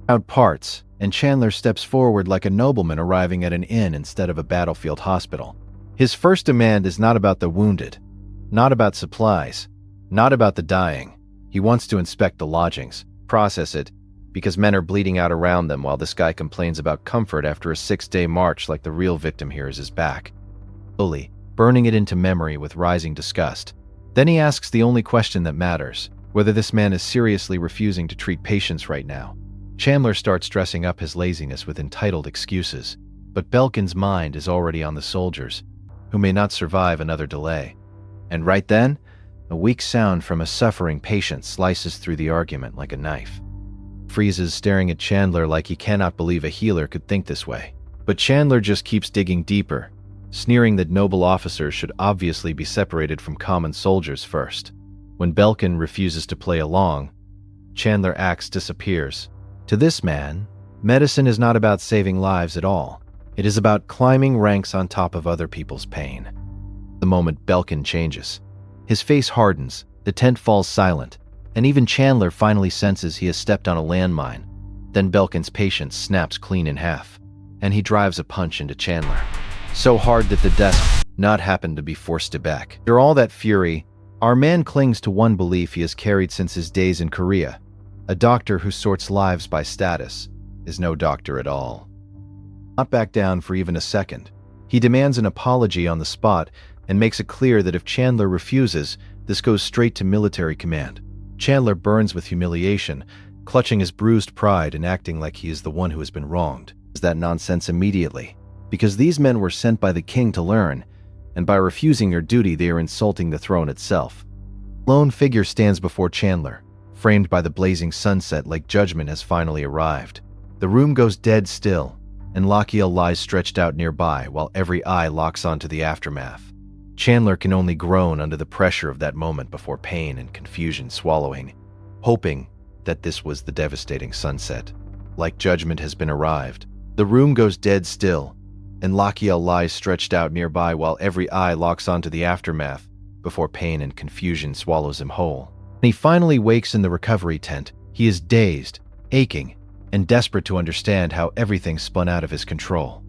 Crowd parts, and Chandler steps forward like a nobleman arriving at an inn instead of a battlefield hospital. His first demand is not about the wounded, not about supplies, not about the dying. He wants to inspect the lodgings, process it, because men are bleeding out around them while this guy complains about comfort after a 6-day march like the real victim here is his back. Slowly, burning it into memory with rising disgust. Then he asks the only question that matters, whether this man is seriously refusing to treat patients right now. Chandler starts dressing up his laziness with entitled excuses, but Belkin's mind is already on the soldiers, who may not survive another delay. And right then, a weak sound from a suffering patient slices through the argument like a knife. Freezes, staring at Chandler like he cannot believe a healer could think this way. But Chandler just keeps digging deeper, sneering that noble officers should obviously be separated from common soldiers first. When Belkin refuses to play along, Chandler acts disappears. To this man, medicine is not about saving lives at all. It is about climbing ranks on top of other people's pain. The moment Belkin changes, his face hardens, the tent falls silent, and even Chandler finally senses he has stepped on a landmine. Then Belkin's patience snaps clean in half, and he drives a punch into Chandler, so hard that the desk not happened to be forced to back. After all that fury, Our man clings to one belief he has carried since his days in Korea. A doctor who sorts lives by status is no doctor at all. Not back down for even a second. He demands an apology on the spot and makes it clear that if Chandler refuses, this goes straight to military command. Chandler burns with humiliation, clutching his bruised pride and acting like he is the one who has been wronged. That nonsense immediately, because these men were sent by the king to learn, and by refusing their duty they are insulting the throne itself. A lone figure stands before Chandler, framed by the blazing sunset like judgment has finally arrived. The room goes dead still, and Lachiel lies stretched out nearby while every eye locks onto the aftermath. Chandler can only groan under the pressure of that moment before pain and confusion swallowing, hoping that this was the devastating sunset. Like judgment has been arrived. The room goes dead still, and Lachiel lies stretched out nearby while every eye locks onto the aftermath before pain and confusion swallows him whole. When he finally wakes in the recovery tent, he is dazed, aching, and desperate to understand how everything spun out of his control.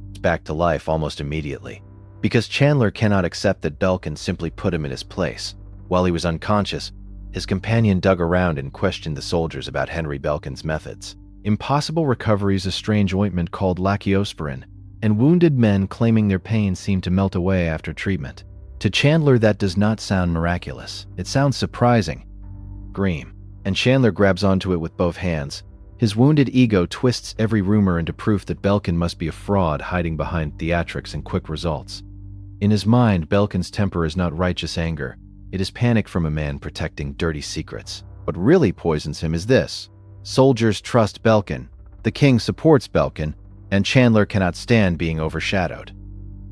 He's back to life almost immediately, because Chandler cannot accept that Belkin simply put him in his place. While he was unconscious, his companion dug around and questioned the soldiers about Henry Belkin's methods. Impossible recoveries a strange ointment called Lachiosporin, and wounded men claiming their pain seemed to melt away after treatment. To Chandler, that does not sound miraculous. It sounds surprising. Green. And Chandler grabs onto it with both hands. His wounded ego twists every rumor into proof that Belkin must be a fraud hiding behind theatrics and quick results. In his mind, Belkin's temper is not righteous anger. It is panic from a man protecting dirty secrets. What really poisons him is this. Soldiers trust Belkin, the king supports Belkin, and Chandler cannot stand being overshadowed.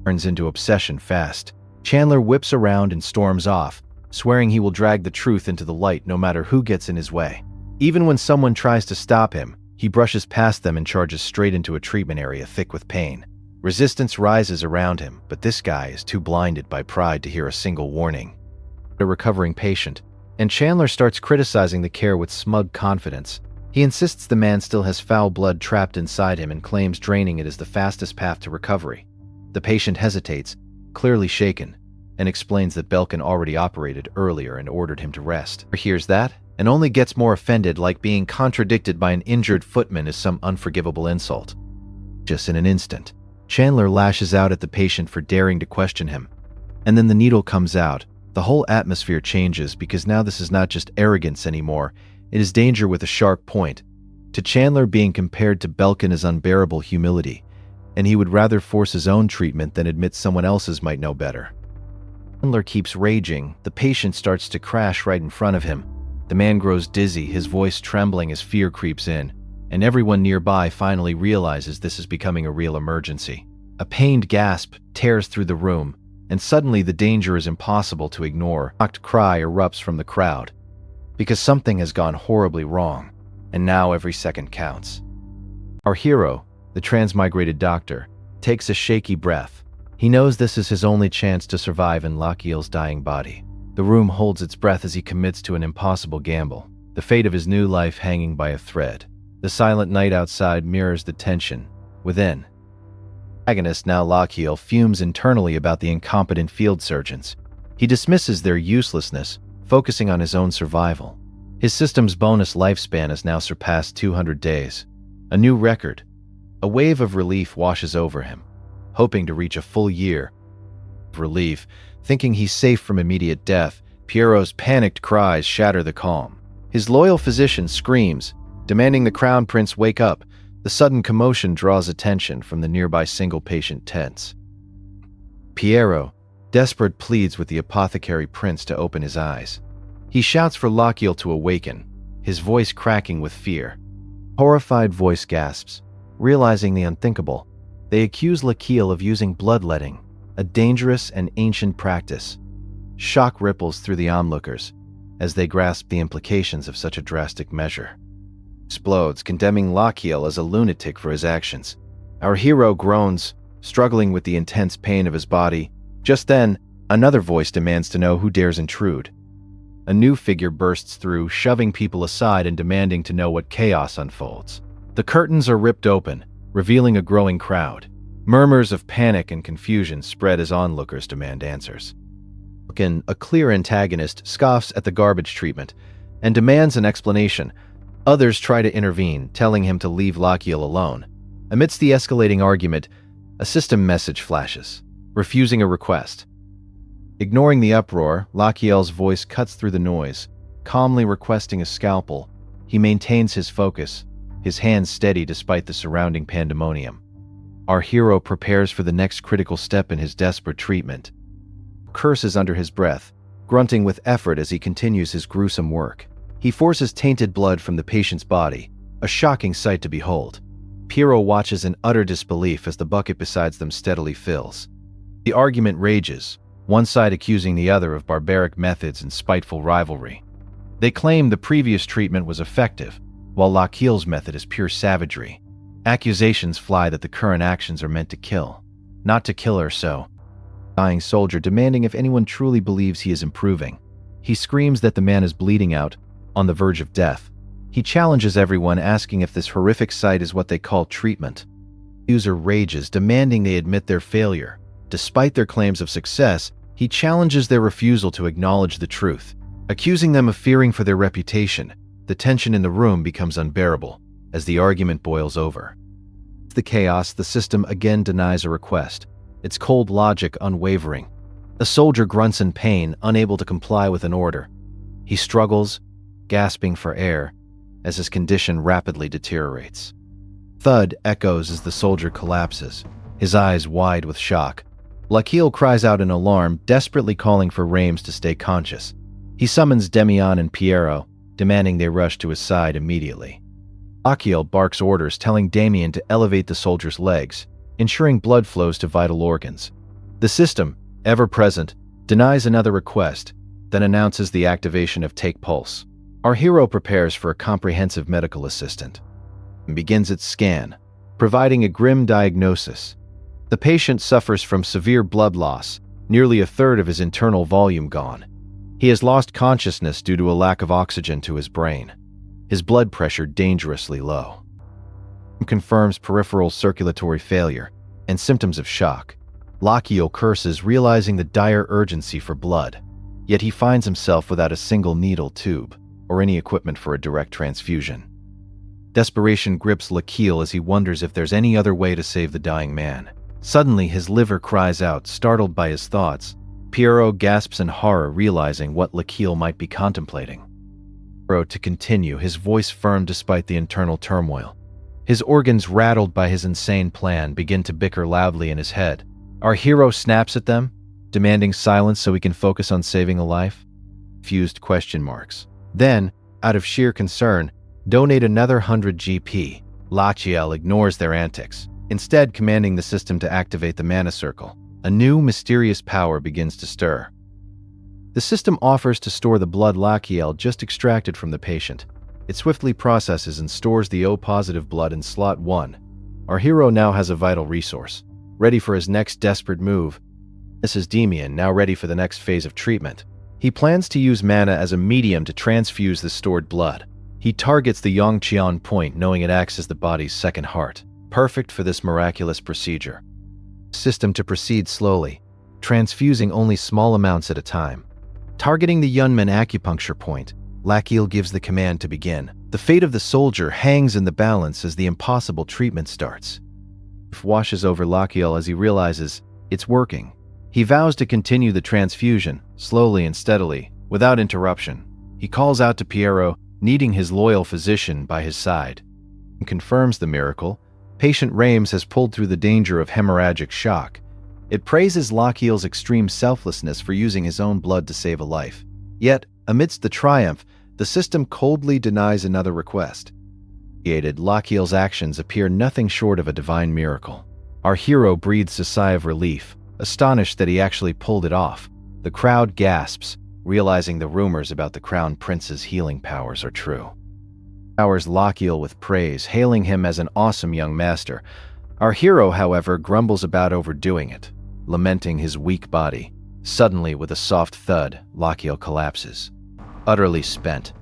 Turns into obsession fast. Chandler whips around and storms off, swearing he will drag the truth into the light no matter who gets in his way. Even when someone tries to stop him, he brushes past them and charges straight into a treatment area thick with pain. Resistance rises around him, but this guy is too blinded by pride to hear a single warning. A recovering patient, and Chandler starts criticizing the care with smug confidence. He insists the man still has foul blood trapped inside him and claims draining it is the fastest path to recovery. The patient hesitates, clearly shaken, and explains that Belkin already operated earlier and ordered him to rest. He hears that, and only gets more offended, like being contradicted by an injured footman is some unforgivable insult. Just in an instant, Chandler lashes out at the patient for daring to question him. And then the needle comes out. The whole atmosphere changes because now this is not just arrogance anymore. It is danger with a sharp point. To Chandler, being compared to Belkin is unbearable humility, and he would rather force his own treatment than admit someone else's might know better. Chandler keeps raging. The patient starts to crash right in front of him. The man grows dizzy, his voice trembling as fear creeps in, and everyone nearby finally realizes this is becoming a real emergency. A pained gasp tears through the room, and suddenly the danger is impossible to ignore. A shocked cry erupts from the crowd, because something has gone horribly wrong, and now every second counts. Our hero, the transmigrated doctor, takes a shaky breath. He knows this is his only chance to survive in Lachiel's dying body. The room holds its breath as he commits to an impossible gamble, the fate of his new life hanging by a thread. The silent night outside mirrors the tension within. The protagonist, now Lachiel, fumes internally about the incompetent field surgeons. He dismisses their uselessness, focusing on his own survival. His system's bonus lifespan has now surpassed 200 days. A new record. A wave of relief washes over him, hoping to reach a full year of relief. Thinking he's safe from immediate death, Pierrot's panicked cries shatter the calm. His loyal physician screams, demanding the crown prince wake up. The sudden commotion draws attention from the nearby single-patient tents. Pierrot, desperate, pleads with the Apothecary Prince to open his eyes. He shouts for Lachiel to awaken, his voice cracking with fear. Horrified voice gasps. Realizing the unthinkable, they accuse Lachiel of using bloodletting, a dangerous and ancient practice. Shock ripples through the onlookers as they grasp the implications of such a drastic measure. Explodes, condemning Lachiel as a lunatic for his actions. Our hero groans, struggling with the intense pain of his body. Just then, another voice demands to know who dares intrude. A new figure bursts through, shoving people aside and demanding to know what chaos unfolds. The curtains are ripped open, revealing a growing crowd. Murmurs of panic and confusion spread as onlookers demand answers. Belkin, a clear antagonist, scoffs at the garbage treatment and demands an explanation. Others try to intervene, telling him to leave Lachiel alone. Amidst the escalating argument, a system message flashes, refusing a request. Ignoring the uproar, Lachiel's voice cuts through the noise, calmly requesting a scalpel. He maintains his focus, his hands steady despite the surrounding pandemonium. Our hero prepares for the next critical step in his desperate treatment. Curses under his breath, grunting with effort as he continues his gruesome work. He forces tainted blood from the patient's body, a shocking sight to behold. Pierrot watches in utter disbelief as the bucket beside them steadily fills. The argument rages, one side accusing the other of barbaric methods and spiteful rivalry. They claim the previous treatment was effective, while Lachiel's method is pure savagery. Accusations fly that the current actions are meant to kill, not to kill or so. Dying soldier demanding if anyone truly believes he is improving. He screams that the man is bleeding out, on the verge of death. He challenges everyone, asking if this horrific sight is what they call treatment. The user rages, demanding they admit their failure. Despite their claims of success, he challenges their refusal to acknowledge the truth, accusing them of fearing for their reputation. The tension in the room becomes unbearable as the argument boils over. The chaos, the system again denies a request, its cold logic unwavering. A soldier grunts in pain, unable to comply with an order. He struggles, gasping for air, as his condition rapidly deteriorates. Thud echoes as the soldier collapses, his eyes wide with shock. Lachiel cries out in alarm, desperately calling for Reims to stay conscious. He summons Demian and Pierrot, demanding they rush to his side immediately. Lachiel barks orders, telling Damien to elevate the soldier's legs, ensuring blood flows to vital organs. The system, ever present, denies another request, then announces the activation of Take Pulse. Our hero prepares for a comprehensive medical assistant and begins its scan, providing a grim diagnosis. The patient suffers from severe blood loss, nearly a third of his internal volume gone. He has lost consciousness due to a lack of oxygen to his brain. His blood pressure dangerously low. Confirms peripheral circulatory failure and symptoms of shock. Lachiel curses, realizing the dire urgency for blood. Yet he finds himself without a single needle, tube, or any equipment for a direct transfusion. Desperation grips Lachiel as he wonders if there's any other way to save the dying man. Suddenly, his liver cries out, startled by his thoughts. Pierrot gasps in horror, realizing what Lachiel might be contemplating. Pierrot to continue, his voice firm despite the internal turmoil. His organs, rattled by his insane plan, begin to bicker loudly in his head. Our hero snaps at them, demanding silence so he can focus on saving a life. Fused question marks. Then, out of sheer concern, donate another 100 GP. Lachiel ignores their antics, instead commanding the system to activate the mana circle. A new, mysterious power begins to stir. The system offers to store the blood Lachiel just extracted from the patient. It swiftly processes and stores the O-positive blood in slot 1. Our hero now has a vital resource, ready for his next desperate move. This is Demian, now ready for the next phase of treatment. He plans to use mana as a medium to transfuse the stored blood. He targets the Yongqian point, knowing it acts as the body's second heart, perfect for this miraculous procedure. System to proceed slowly, transfusing only small amounts at a time. Targeting the Yunmen acupuncture point, Lachiel gives the command to begin. The fate of the soldier hangs in the balance as the impossible treatment starts. Grief washes over Lachiel as he realizes it's working. He vows to continue the transfusion, slowly and steadily, without interruption. He calls out to Pierrot, needing his loyal physician by his side. He confirms the miracle. Patient Reims has pulled through the danger of hemorrhagic shock. It praises Lachiel's extreme selflessness for using his own blood to save a life. Yet, amidst the triumph, the system coldly denies another request. Lachiel's actions appear nothing short of a divine miracle. Our hero breathes a sigh of relief, astonished that he actually pulled it off. The crowd gasps, realizing the rumors about the Crown Prince's healing powers are true. Showers Lachiel with praise, hailing him as an awesome young master. Our hero, however, grumbles about overdoing it, lamenting his weak body. Suddenly, with a soft thud, Lachiel collapses, utterly spent.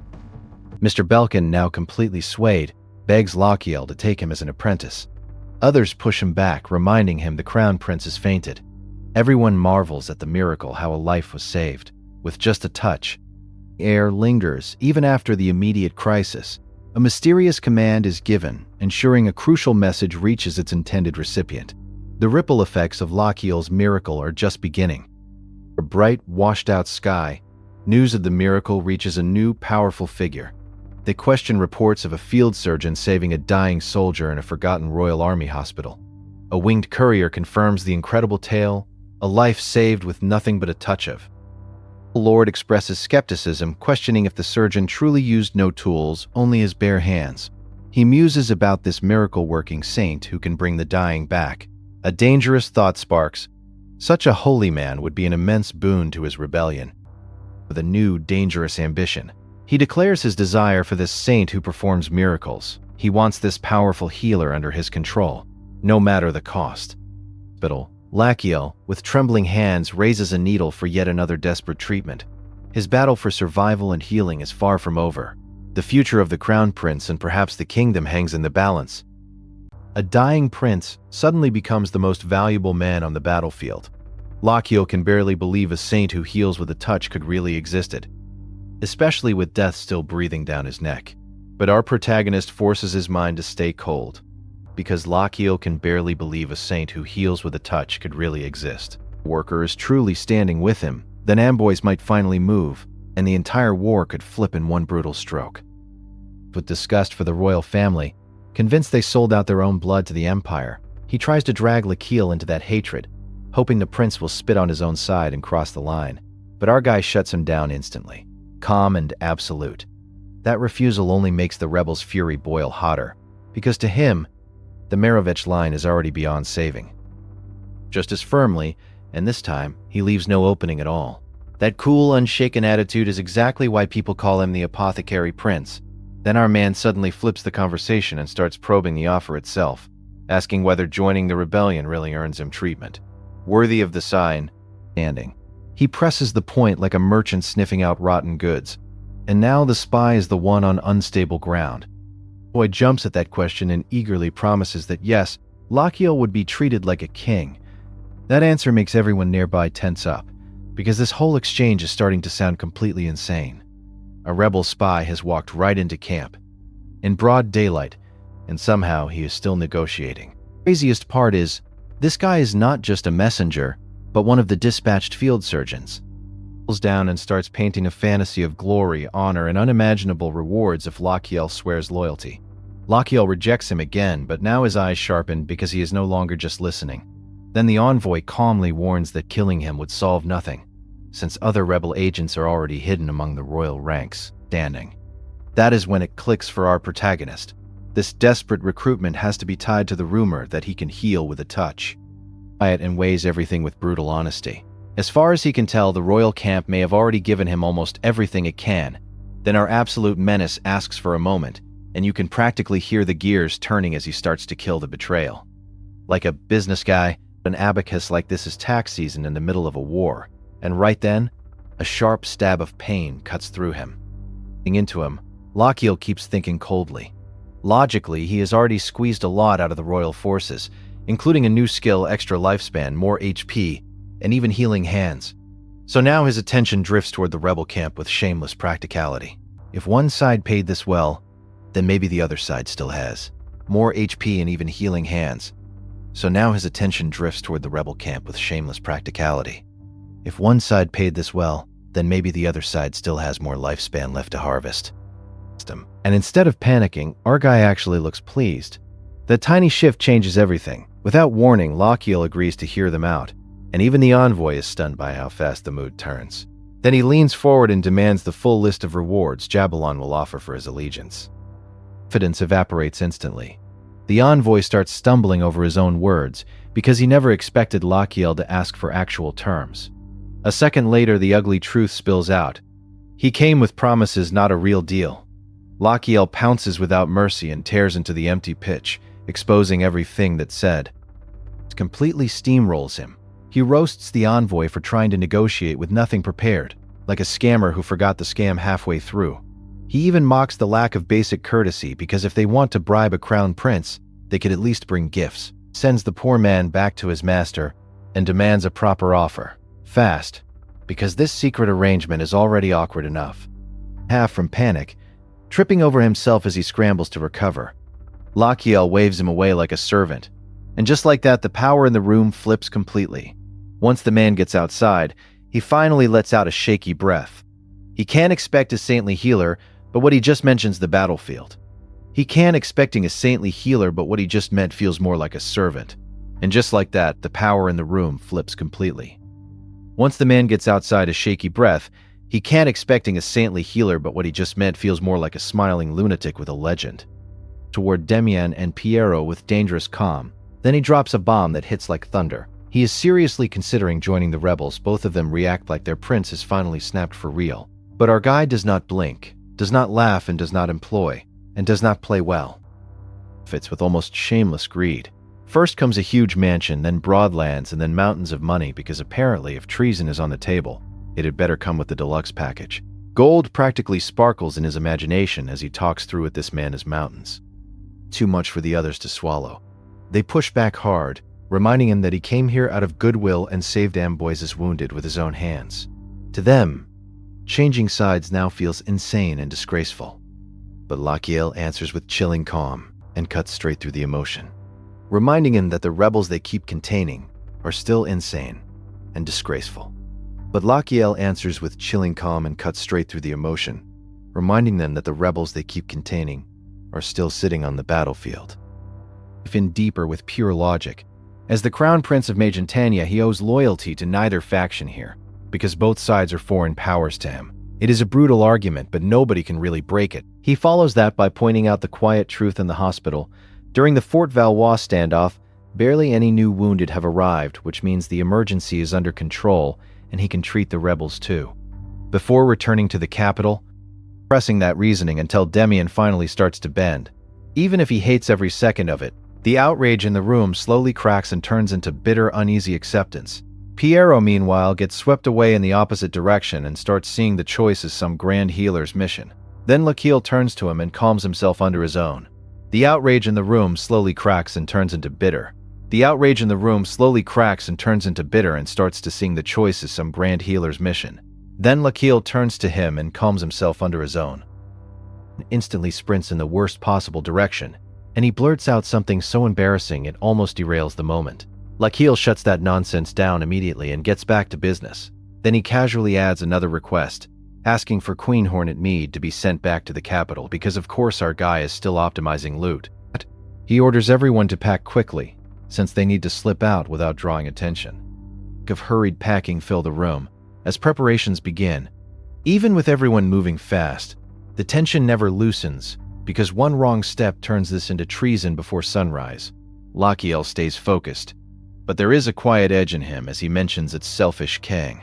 Mr. Belkin, now completely swayed, begs Lachiel to take him as an apprentice. Others push him back, reminding him the Crown Prince has fainted. Everyone marvels at the miracle how a life was saved. With just a touch, air lingers even after the immediate crisis. A mysterious command is given, ensuring a crucial message reaches its intended recipient. The ripple effects of Lakiel's miracle are just beginning. A bright, washed-out sky, news of the miracle reaches a new, powerful figure. They question reports of a field surgeon saving a dying soldier in a forgotten Royal Army hospital. A winged courier confirms the incredible tale, a life saved with nothing but a touch of. The Lord expresses skepticism, questioning if the surgeon truly used no tools, only his bare hands. He muses about this miracle-working saint who can bring the dying back. A dangerous thought sparks. Such a holy man would be an immense boon to his rebellion. With a new, dangerous ambition, he declares his desire for this saint who performs miracles. He wants this powerful healer under his control, no matter the cost. Lakiel, with trembling hands, raises a needle for yet another desperate treatment. His battle for survival and healing is far from over. The future of the crown prince and perhaps the kingdom hangs in the balance. A dying prince suddenly becomes the most valuable man on the battlefield. Lakiel can barely believe a saint who heals with a touch could really existed, especially with death still breathing down his neck. But our protagonist forces his mind to stay cold, because Lakiel can barely believe a saint who heals with a touch could really exist. The worker is truly standing with him, then Amboys might finally move, and the entire war could flip in one brutal stroke. With disgust for the royal family, convinced they sold out their own blood to the empire, he tries to drag Lakiel into that hatred, hoping the prince will spit on his own side and cross the line. But our guy shuts him down instantly, calm and absolute. That refusal only makes the rebels' fury boil hotter, because to him, the Marovich line is already beyond saving. Just as firmly, and this time, he leaves no opening at all. That cool, unshaken attitude is exactly why people call him the Apothecary Prince. Then our man suddenly flips the conversation and starts probing the offer itself, asking whether joining the rebellion really earns him treatment worthy of the sign standing. He presses the point like a merchant sniffing out rotten goods. And now the spy is the one on unstable ground. Boy jumps at that question and eagerly promises that yes, Lakiel would be treated like a king. That answer makes everyone nearby tense up, because this whole exchange is starting to sound completely insane. A rebel spy has walked right into camp, in broad daylight, and somehow he is still negotiating. The craziest part is, this guy is not just a messenger, but one of the dispatched field surgeons. He pulls down and starts painting a fantasy of glory, honor, and unimaginable rewards if Lakiel swears loyalty. Lakiel rejects him again, but now his eyes sharpen because he is no longer just listening. Then the envoy calmly warns that killing him would solve nothing, since other rebel agents are already hidden among the royal ranks, standing. That is when it clicks for our protagonist. This desperate recruitment has to be tied to the rumor that he can heal with a touch. Quiet and weighs everything with brutal honesty. As far as he can tell, the royal camp may have already given him almost everything it can. Then our absolute menace asks for a moment, and you can practically hear the gears turning as he starts to kill the betrayal. Like a business guy, an abacus like this is tax season in the middle of a war, and right then, a sharp stab of pain cuts through him. Into him, Lakiel keeps thinking coldly. Logically, he has already squeezed a lot out of the royal forces, including a new skill, extra lifespan, more HP, and even healing hands. So now his attention drifts toward the rebel camp with shameless practicality. If one side paid this well, then maybe the other side still has more HP and even healing hands. So now his attention drifts toward the rebel camp with shameless practicality. If one side paid this well, then maybe the other side still has more lifespan left to harvest. And instead of panicking, our guy actually looks pleased. That tiny shift changes everything. Without warning, Lakiel agrees to hear them out, and even the envoy is stunned by how fast the mood turns. Then he leans forward and demands the full list of rewards Jabalon will offer for his allegiance. Confidence evaporates instantly. The envoy starts stumbling over his own words because he never expected Lakiel to ask for actual terms. A second later, the ugly truth spills out. He came with promises, not a real deal. Lakiel pounces without mercy and tears into the empty pitch, exposing everything that's said. It completely steamrolls him. He roasts the envoy for trying to negotiate with nothing prepared, like a scammer who forgot the scam halfway through. He even mocks the lack of basic courtesy because if they want to bribe a crown prince, they could at least bring gifts. Sends the poor man back to his master, and demands a proper offer. Fast, because this secret arrangement is already awkward enough. Half from panic, tripping over himself as he scrambles to recover. Lachiel waves him away like a servant, and just like that, the power in the room flips completely. Once the man gets outside, he finally lets out a shaky breath. He can't expect a saintly healer, but what he just mentions the battlefield. He can't expecting a saintly healer, but what he just meant feels more like a servant. And just like that, the power in the room flips completely. Once the man gets outside a shaky breath, he can't expecting a saintly healer, but what he just meant feels more like a smiling lunatic with a legend. Toward Demian and Piero with dangerous calm. Then he drops a bomb that hits like thunder. He is seriously considering joining the rebels. Both of them react like their prince is finally snapped for real. But our guy does not blink, does not laugh, and does not employ, and does not play well. Fits with almost shameless greed. First comes a huge mansion, then broadlands, and then mountains of money, because apparently if treason is on the table, it had better come with the deluxe package. Gold practically sparkles in his imagination as he talks through it. This man is mountains. Too much for the others to swallow. They push back hard, reminding him that he came here out of goodwill and saved Amboise's wounded with his own hands. To them, changing sides now feels insane and disgraceful. But Lachiel answers with chilling calm and cuts straight through the emotion, reminding him that the rebels they keep containing are still insane and disgraceful. But Lachiel answers with chilling calm and cuts straight through the emotion, reminding them that the rebels they keep containing are still sitting on the battlefield. If in deeper with pure logic, as the Crown Prince of Magentania, he owes loyalty to neither faction here, because both sides are foreign powers to him. It is a brutal argument, but nobody can really break it. He follows that by pointing out the quiet truth in the hospital. During the Fort Valois standoff, barely any new wounded have arrived, which means the emergency is under control and he can treat the rebels too. Before returning to the capital, pressing that reasoning until Demian finally starts to bend. Even if he hates every second of it, the outrage in the room slowly cracks and turns into bitter, uneasy acceptance. Piero, meanwhile, gets swept away in the opposite direction and starts seeing the choice as some grand healer's mission. Then Lachiel turns to him and calms himself under his own. The outrage in the room slowly cracks and turns into bitter. The outrage in the room slowly cracks and turns into bitter and starts to seeing the choice as some grand healer's mission. Then Lachiel turns to him and calms himself under his own. And instantly sprints in the worst possible direction, and he blurts out something so embarrassing it almost derails the moment. Lachiel shuts that nonsense down immediately and gets back to business. Then he casually adds another request, asking for Queen Hornet Mead to be sent back to the capital because of course our guy is still optimizing loot. He orders everyone to pack quickly, since they need to slip out without drawing attention. Of hurried packing fill the room as preparations begin. Even with everyone moving fast, the tension never loosens, because one wrong step turns this into treason before sunrise. Lachiel stays focused, but there is a quiet edge in him as he mentions its selfish king.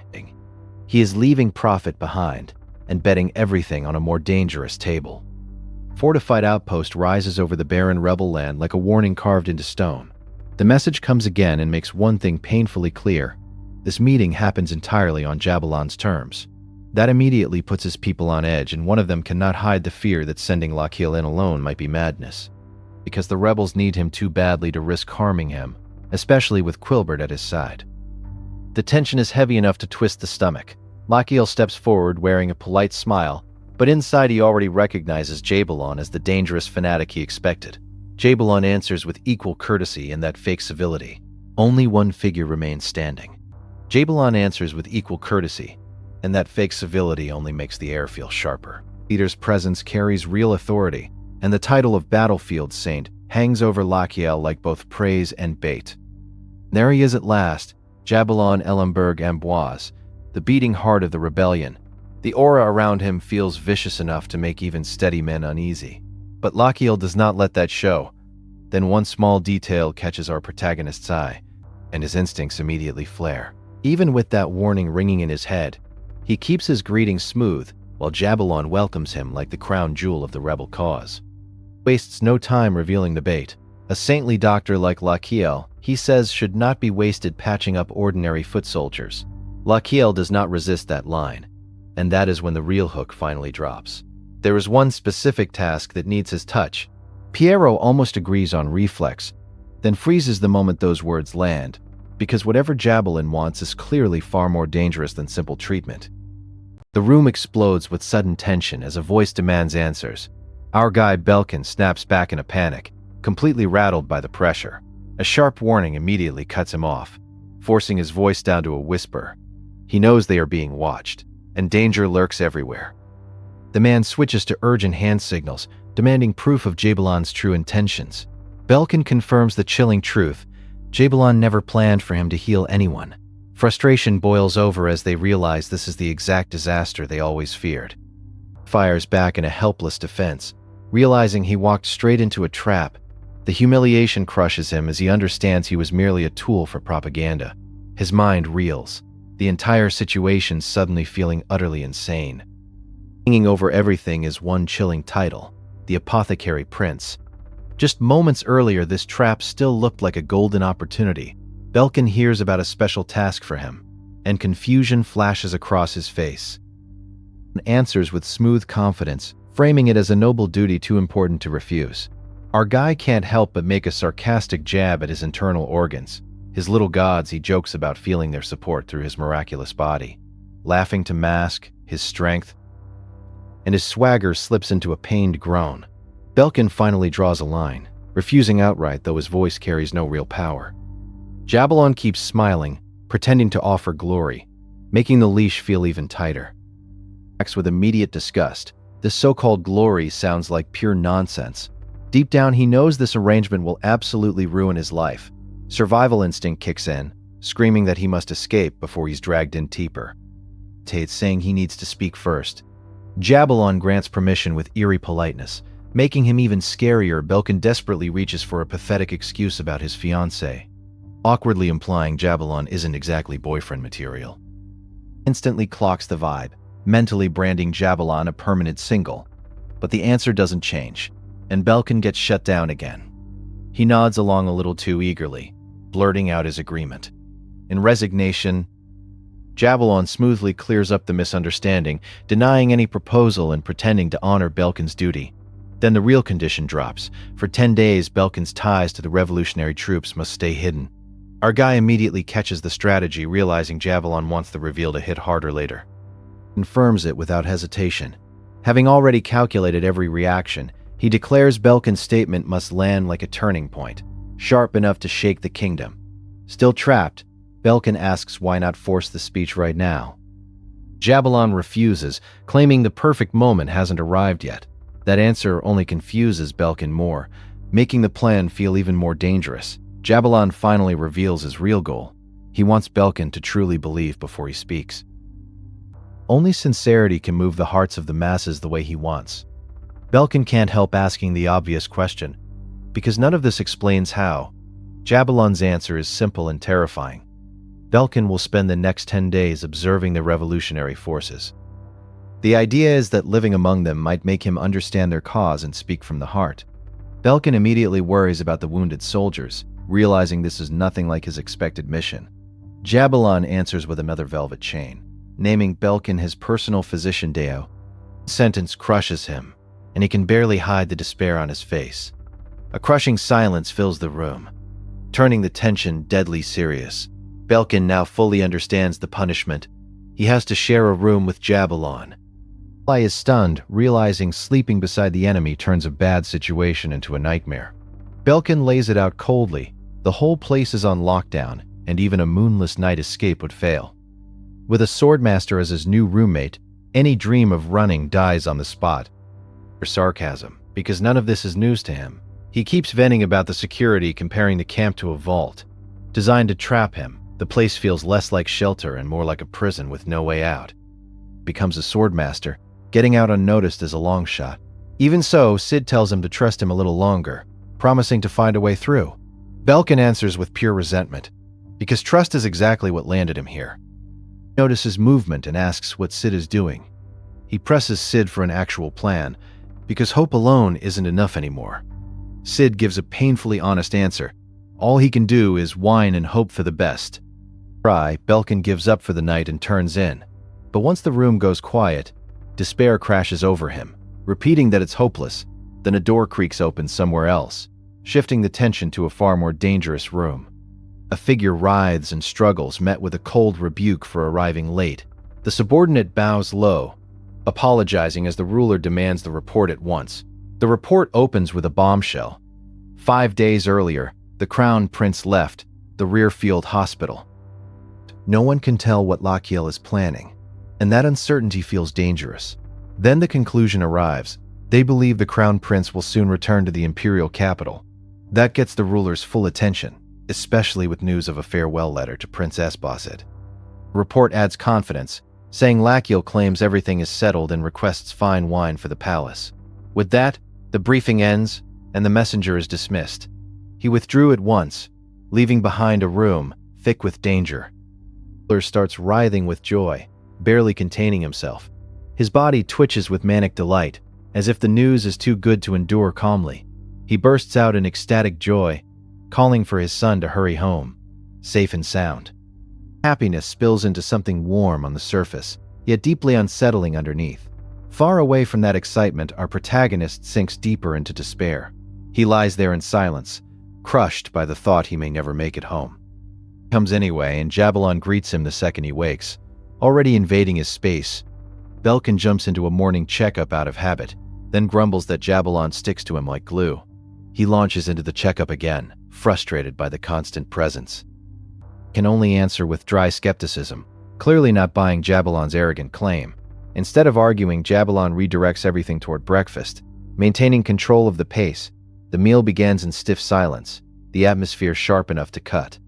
He is leaving profit behind and betting everything on a more dangerous table. Fortified outpost rises over the barren rebel land like a warning carved into stone. The message comes again and makes one thing painfully clear. This meeting happens entirely on Jabalon's terms. That immediately puts his people on edge, and one of them cannot hide the fear that sending Lachiel in alone might be madness, because the rebels need him too badly to risk harming him, especially with Quilbert at his side. The tension is heavy enough to twist the stomach. Lachiel steps forward wearing a polite smile, but inside he already recognizes Jabalon as the dangerous fanatic he expected. Jabalon answers with equal courtesy and that fake civility. Only one figure remains standing. Jabalon answers with equal courtesy, and that fake civility only makes the air feel sharper. Leader's presence carries real authority, and the title of Battlefield Saint hangs over Lachiel like both praise and bait. There he is at last, Jabalon Ellenberg Amboise, the beating heart of the rebellion. The aura around him feels vicious enough to make even steady men uneasy. But Lachiel does not let that show. Then one small detail catches our protagonist's eye, and his instincts immediately flare. Even with that warning ringing in his head, he keeps his greeting smooth, while Jabalon welcomes him like the crown jewel of the rebel cause. Wastes no time revealing the bait. A saintly doctor like Lachiel, he says, should not be wasted patching up ordinary foot soldiers. Lachiel does not resist that line, and that is when the real hook finally drops. There is one specific task that needs his touch. Piero almost agrees on reflex, then freezes the moment those words land, because whatever Jabalin wants is clearly far more dangerous than simple treatment. The room explodes with sudden tension as a voice demands answers. Our guy Belkin snaps back in a panic, completely rattled by the pressure. A sharp warning immediately cuts him off, forcing his voice down to a whisper. He knows they are being watched, and danger lurks everywhere. The man switches to urgent hand signals, demanding proof of Jabalin's true intentions. Belkin confirms the chilling truth. Jabalin never planned for him to heal anyone. Frustration boils over as they realize this is the exact disaster they always feared. Fires back in a helpless defense, realizing he walked straight into a trap. The humiliation crushes him as he understands he was merely a tool for propaganda. His mind reels, the entire situation suddenly feeling utterly insane. Hanging over everything is one chilling title, the Apothecary Prince. Just moments earlier, this trap still looked like a golden opportunity. Belkin hears about a special task for him, and confusion flashes across his face. He answers with smooth confidence, framing it as a noble duty too important to refuse. Our guy can't help but make a sarcastic jab at his internal organs. His little gods, he jokes about feeling their support through his miraculous body, laughing to mask his strength, and his swagger slips into a pained groan. Belkin finally draws a line, refusing outright, though his voice carries no real power. Jabalin keeps smiling, pretending to offer glory, making the leash feel even tighter. Acts with immediate disgust. This so-called glory sounds like pure nonsense. Deep down, he knows this arrangement will absolutely ruin his life. Survival instinct kicks in, screaming that he must escape before he's dragged in deeper. Tate's saying he needs to speak first. Jabalin grants permission with eerie politeness, making him even scarier. Belkin desperately reaches for a pathetic excuse about his fiancée, awkwardly implying Jabalin isn't exactly boyfriend material. Instantly clocks the vibe, mentally branding Jabalin a permanent single. But the answer doesn't change, and Belkin gets shut down again. He nods along a little too eagerly, blurting out his agreement. In resignation, Jabalin smoothly clears up the misunderstanding, denying any proposal and pretending to honor Belkin's duty. Then the real condition drops. For 10 days, Belkin's ties to the revolutionary troops must stay hidden. Our guy immediately catches the strategy, realizing Jabalin wants the reveal to hit harder later. Confirms it without hesitation. Having already calculated every reaction, he declares Belkin's statement must land like a turning point, sharp enough to shake the kingdom. Still trapped, Belkin asks why not force the speech right now. Jabalin refuses, claiming the perfect moment hasn't arrived yet. That answer only confuses Belkin more, making the plan feel even more dangerous. Jabalin finally reveals his real goal. He wants Belkin to truly believe before he speaks. Only sincerity can move the hearts of the masses the way he wants. Belkin can't help asking the obvious question, because none of this explains how. Jabalin's answer is simple and terrifying. Belkin will spend the next 10 days observing the revolutionary forces. The idea is that living among them might make him understand their cause and speak from the heart. Belkin immediately worries about the wounded soldiers, realizing this is nothing like his expected mission. Jabalin answers with another velvet chain, naming Belkin his personal physician Deo. The sentence crushes him, and he can barely hide the despair on his face. A crushing silence fills the room, turning the tension deadly serious. Belkin now fully understands the punishment. He has to share a room with Jabalin. Eli is stunned, realizing sleeping beside the enemy turns a bad situation into a nightmare. Belkin lays it out coldly. The whole place is on lockdown, and even a moonless night escape would fail. With a swordmaster as his new roommate, any dream of running dies on the spot. For sarcasm, because none of this is news to him. He keeps venting about the security, comparing the camp to a vault. Designed to trap him, the place feels less like shelter and more like a prison with no way out. Becomes a swordmaster, getting out unnoticed is a long shot. Even so, Sid tells him to trust him a little longer, promising to find a way through. Belkin answers with pure resentment, because trust is exactly what landed him here. He notices movement and asks what Sid is doing. He presses Sid for an actual plan, because hope alone isn't enough anymore. Sid gives a painfully honest answer. All he can do is whine and hope for the best. Belkin gives up for the night and turns in. But once the room goes quiet, despair crashes over him, repeating that it's hopeless. Then a door creaks open somewhere else, shifting the tension to a far more dangerous room. A figure writhes and struggles, met with a cold rebuke for arriving late. The subordinate bows low, apologizing as the ruler demands the report at once. The report opens with a bombshell. 5 days earlier, the Crown Prince left the rear field hospital. No one can tell what Lachiel is planning, and that uncertainty feels dangerous. Then the conclusion arrives. They believe the Crown Prince will soon return to the imperial capital. That gets the ruler's full attention, especially with news of a farewell letter to Prince Esbozid. The report adds confidence, saying Lachiel claims everything is settled and requests fine wine for the palace. With that, the briefing ends, and the messenger is dismissed. He withdrew at once, leaving behind a room thick with danger. The ruler starts writhing with joy, barely containing himself. His body twitches with manic delight, as if the news is too good to endure calmly. He bursts out in ecstatic joy, calling for his son to hurry home, safe and sound. Happiness spills into something warm on the surface, yet deeply unsettling underneath. Far away from that excitement, our protagonist sinks deeper into despair. He lies there in silence, crushed by the thought he may never make it home. He comes anyway, and Jabalon greets him the second he wakes. Already invading his space, Belkin jumps into a morning checkup out of habit, then grumbles that Jabalon sticks to him like glue. He launches into the checkup again, frustrated by the constant presence. Can only answer with dry skepticism, clearly not buying Jabalon's arrogant claim. Instead of arguing, Jabalon redirects everything toward breakfast. Maintaining control of the pace, the meal begins in stiff silence, the atmosphere sharp enough to cut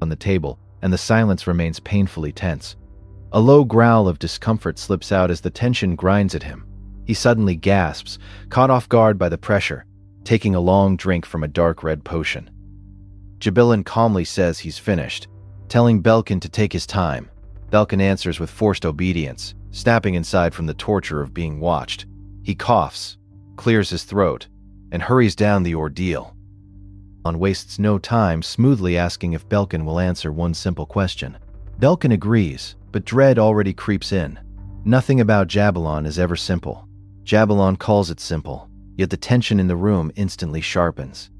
on the table, and the silence remains painfully tense. A low growl of discomfort slips out as the tension grinds at him. He suddenly gasps, caught off guard by the pressure, taking a long drink from a dark red potion. Jabalon calmly says he's finished, telling Belkin to take his time. Belkin answers with forced obedience, snapping inside from the torture of being watched. He coughs, clears his throat, and hurries down the ordeal. Jabalon wastes no time, smoothly asking if Belkin will answer one simple question. Belkin agrees, but dread already creeps in. Nothing about Jabalon is ever simple. Jabalon calls it simple, yet the tension in the room instantly sharpens.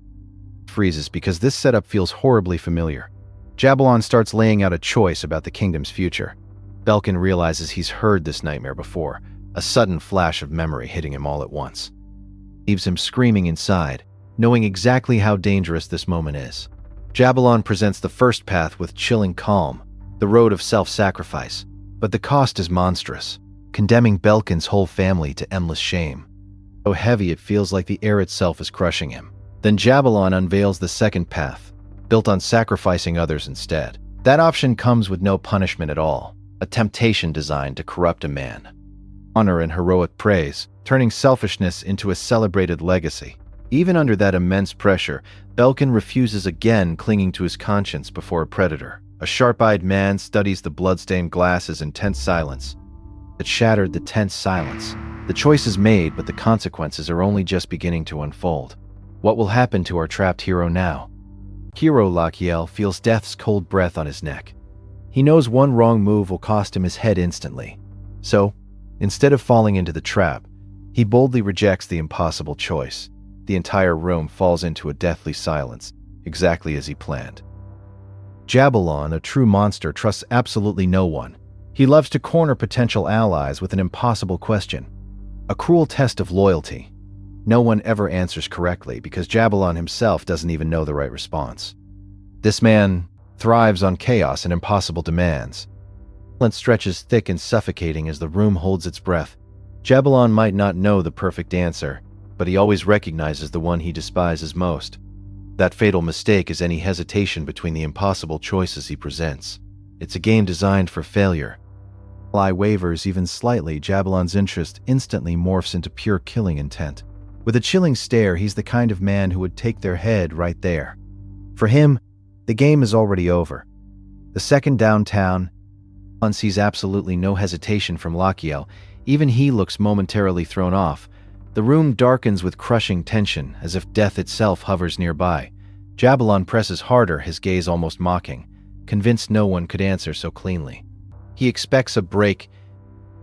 Freezes because this setup feels horribly familiar. Jabalon starts laying out a choice about the kingdom's future. Belkin realizes he's heard this nightmare before, a sudden flash of memory hitting him all at once. Leaves him screaming inside, knowing exactly how dangerous this moment is. Jabalon presents the first path with chilling calm, the road of self-sacrifice, but the cost is monstrous, condemning Belkin's whole family to endless shame. So heavy it feels like the air itself is crushing him. Then Jabalon unveils the second path, built on sacrificing others instead. That option comes with no punishment at all, a temptation designed to corrupt a man. Honor and heroic praise, turning selfishness into a celebrated legacy. Even under that immense pressure, Belkin refuses again, clinging to his conscience before a predator. A sharp-eyed man studies the blood-stained glasses in tense silence. It shattered the tense silence. The choice is made, but the consequences are only just beginning to unfold. What will happen to our trapped hero now? Hero Lachiel feels death's cold breath on his neck. He knows one wrong move will cost him his head instantly. So, instead of falling into the trap, he boldly rejects the impossible choice. The entire room falls into a deathly silence, exactly as he planned. Jabalon, a true monster, trusts absolutely no one. He loves to corner potential allies with an impossible question, a cruel test of loyalty. No one ever answers correctly because Jabalon himself doesn't even know the right response. This man thrives on chaos and impossible demands. Silence stretches thick and suffocating as the room holds its breath. Jabalon might not know the perfect answer, but he always recognizes the one he despises most. That fatal mistake is any hesitation between the impossible choices he presents. It's a game designed for failure. While I wavers even slightly, Jabalon's interest instantly morphs into pure killing intent. With a chilling stare, he's the kind of man who would take their head right there. For him, the game is already over. The second downtown, Jabalon sees absolutely no hesitation from Lachiel. Even he looks momentarily thrown off. The room darkens with crushing tension, as if death itself hovers nearby. Jabalon presses harder, his gaze almost mocking, convinced no one could answer so cleanly. He expects a break.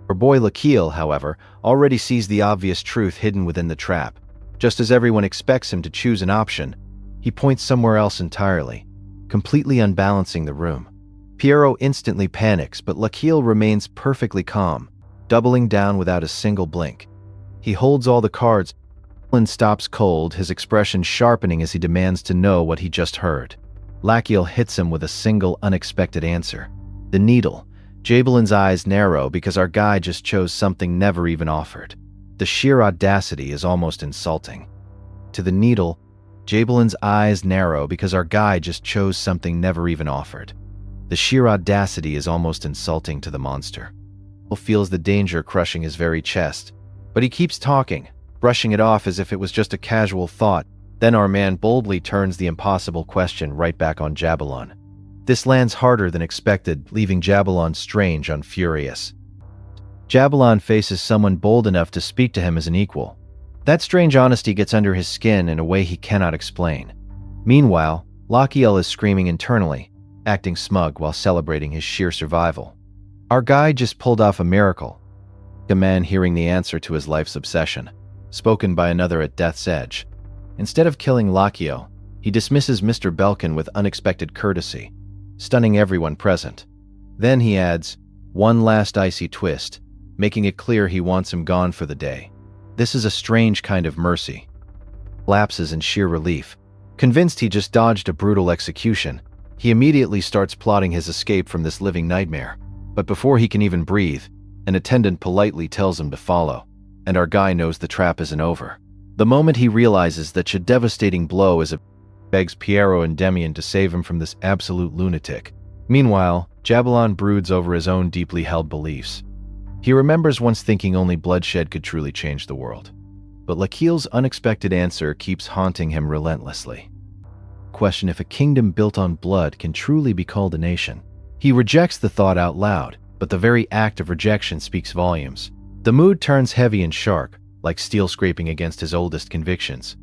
Our boy Lachiel, however, already sees the obvious truth hidden within the trap. Just as everyone expects him to choose an option, he points somewhere else entirely. completely unbalancing the room. Piero instantly panics, but Lakiel remains perfectly calm, doubling down without a single blink. He holds all the cards and stops cold, his expression sharpening as he demands to know what he just heard. Lakiel hits him with a single unexpected answer. The needle. Jabelin's eyes narrow because our guy just chose something never even offered. The sheer audacity is almost insulting. To the needle, Jabelin's eyes narrow because our guy just chose something never even offered. The sheer audacity is almost insulting to the monster. He feels the danger crushing his very chest, but he keeps talking, brushing it off as if it was just a casual thought. Then our man boldly turns the impossible question right back on Jabalon. This lands harder than expected, leaving Jabalon strange and furious. Jabalon faces someone bold enough to speak to him as an equal. That strange honesty gets under his skin in a way he cannot explain. Meanwhile, Lakiel is screaming internally, acting smug while celebrating his sheer survival. Our guy just pulled off a miracle. A man hearing the answer to his life's obsession, spoken by another at death's edge. Instead of killing Lakiel, he dismisses Mr. Belkin with unexpected courtesy, stunning everyone present. Then he adds one last icy twist, making it clear he wants him gone for the day. This is a strange kind of mercy. Lapses in sheer relief. Convinced he just dodged a brutal execution, he immediately starts plotting his escape from this living nightmare. But before he can even breathe, an attendant politely tells him to follow, and our guy knows the trap isn't over. The moment he realizes that a devastating blow is begs Piero and Demian to save him from this absolute lunatic. Meanwhile, Jabalon broods over his own deeply held beliefs. He remembers once thinking only bloodshed could truly change the world. But Lakiel's unexpected answer keeps haunting him relentlessly. Question if a kingdom built on blood can truly be called a nation. He rejects the thought out loud, but the very act of rejection speaks volumes. The mood turns heavy and sharp, like steel scraping against his oldest convictions.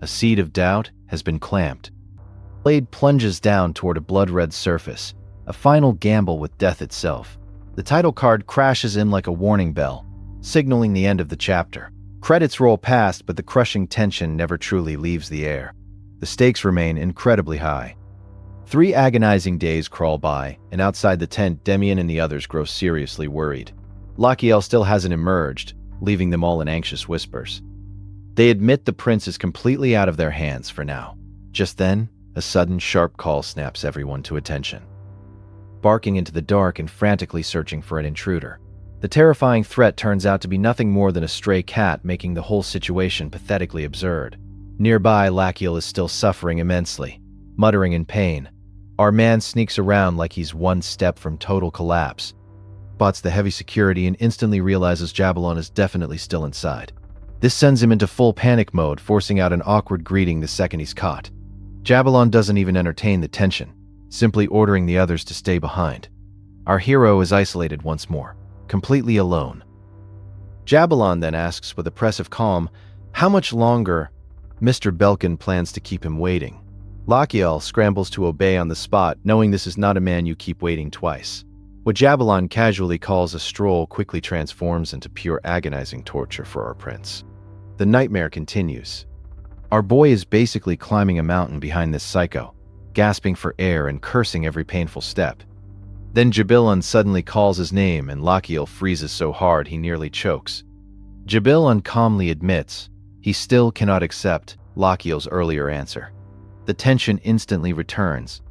A seed of doubt has been clamped. The blade plunges down toward a blood-red surface, a final gamble with death itself. The title card crashes in like a warning bell, signaling the end of the chapter. Credits roll past, but the crushing tension never truly leaves the air. The stakes remain incredibly high. 3 agonizing days crawl by, and outside the tent, Demian and the others grow seriously worried. Lakiel still hasn't emerged, leaving them all in anxious whispers. They admit the prince is completely out of their hands for now. Just then, a sudden, sharp call snaps everyone to attention. Barking into the dark and frantically searching for an intruder. The terrifying threat turns out to be nothing more than a stray cat, making the whole situation pathetically absurd. Nearby, Lakiel is still suffering immensely, muttering in pain. Our man sneaks around like he's one step from total collapse, spots the heavy security and instantly realizes Jabalon is definitely still inside. This sends him into full panic mode, forcing out an awkward greeting the second he's caught. Jabalon doesn't even entertain the tension, simply ordering the others to stay behind. Our hero is isolated once more, completely alone. Jabalon then asks with oppressive calm how much longer Mr. Belkin plans to keep him waiting. Lakiel scrambles to obey on the spot, knowing this is not a man you keep waiting twice. What Jabalon casually calls a stroll quickly transforms into pure agonizing torture for our prince. The nightmare continues. Our boy is basically climbing a mountain behind this psycho, gasping for air and cursing every painful step. Then Jabalon suddenly calls his name and Lakiel freezes so hard he nearly chokes. Jabalon calmly admits he still cannot accept Lakiel's earlier answer. The tension instantly returns.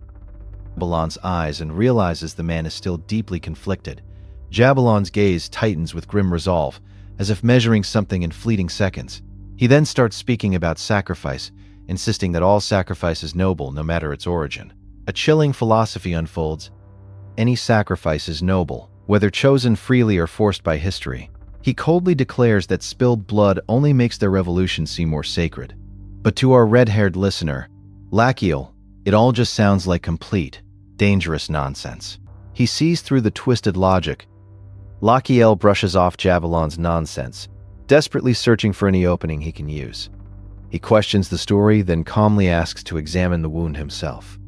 Jabalon's eyes and realizes the man is still deeply conflicted. Jabalon's gaze tightens with grim resolve, as if measuring something in fleeting seconds. He then starts speaking about sacrifice, insisting that all sacrifice is noble no matter its origin. A chilling philosophy unfolds. Any sacrifice is noble, whether chosen freely or forced by history. He coldly declares that spilled blood only makes their revolution seem more sacred. But to our red-haired listener, Lakiel, it all just sounds like complete, dangerous nonsense. He sees through the twisted logic. Lakiel brushes off Jabalon's nonsense, desperately searching for any opening he can use. He questions the story, then calmly asks to examine the wound himself.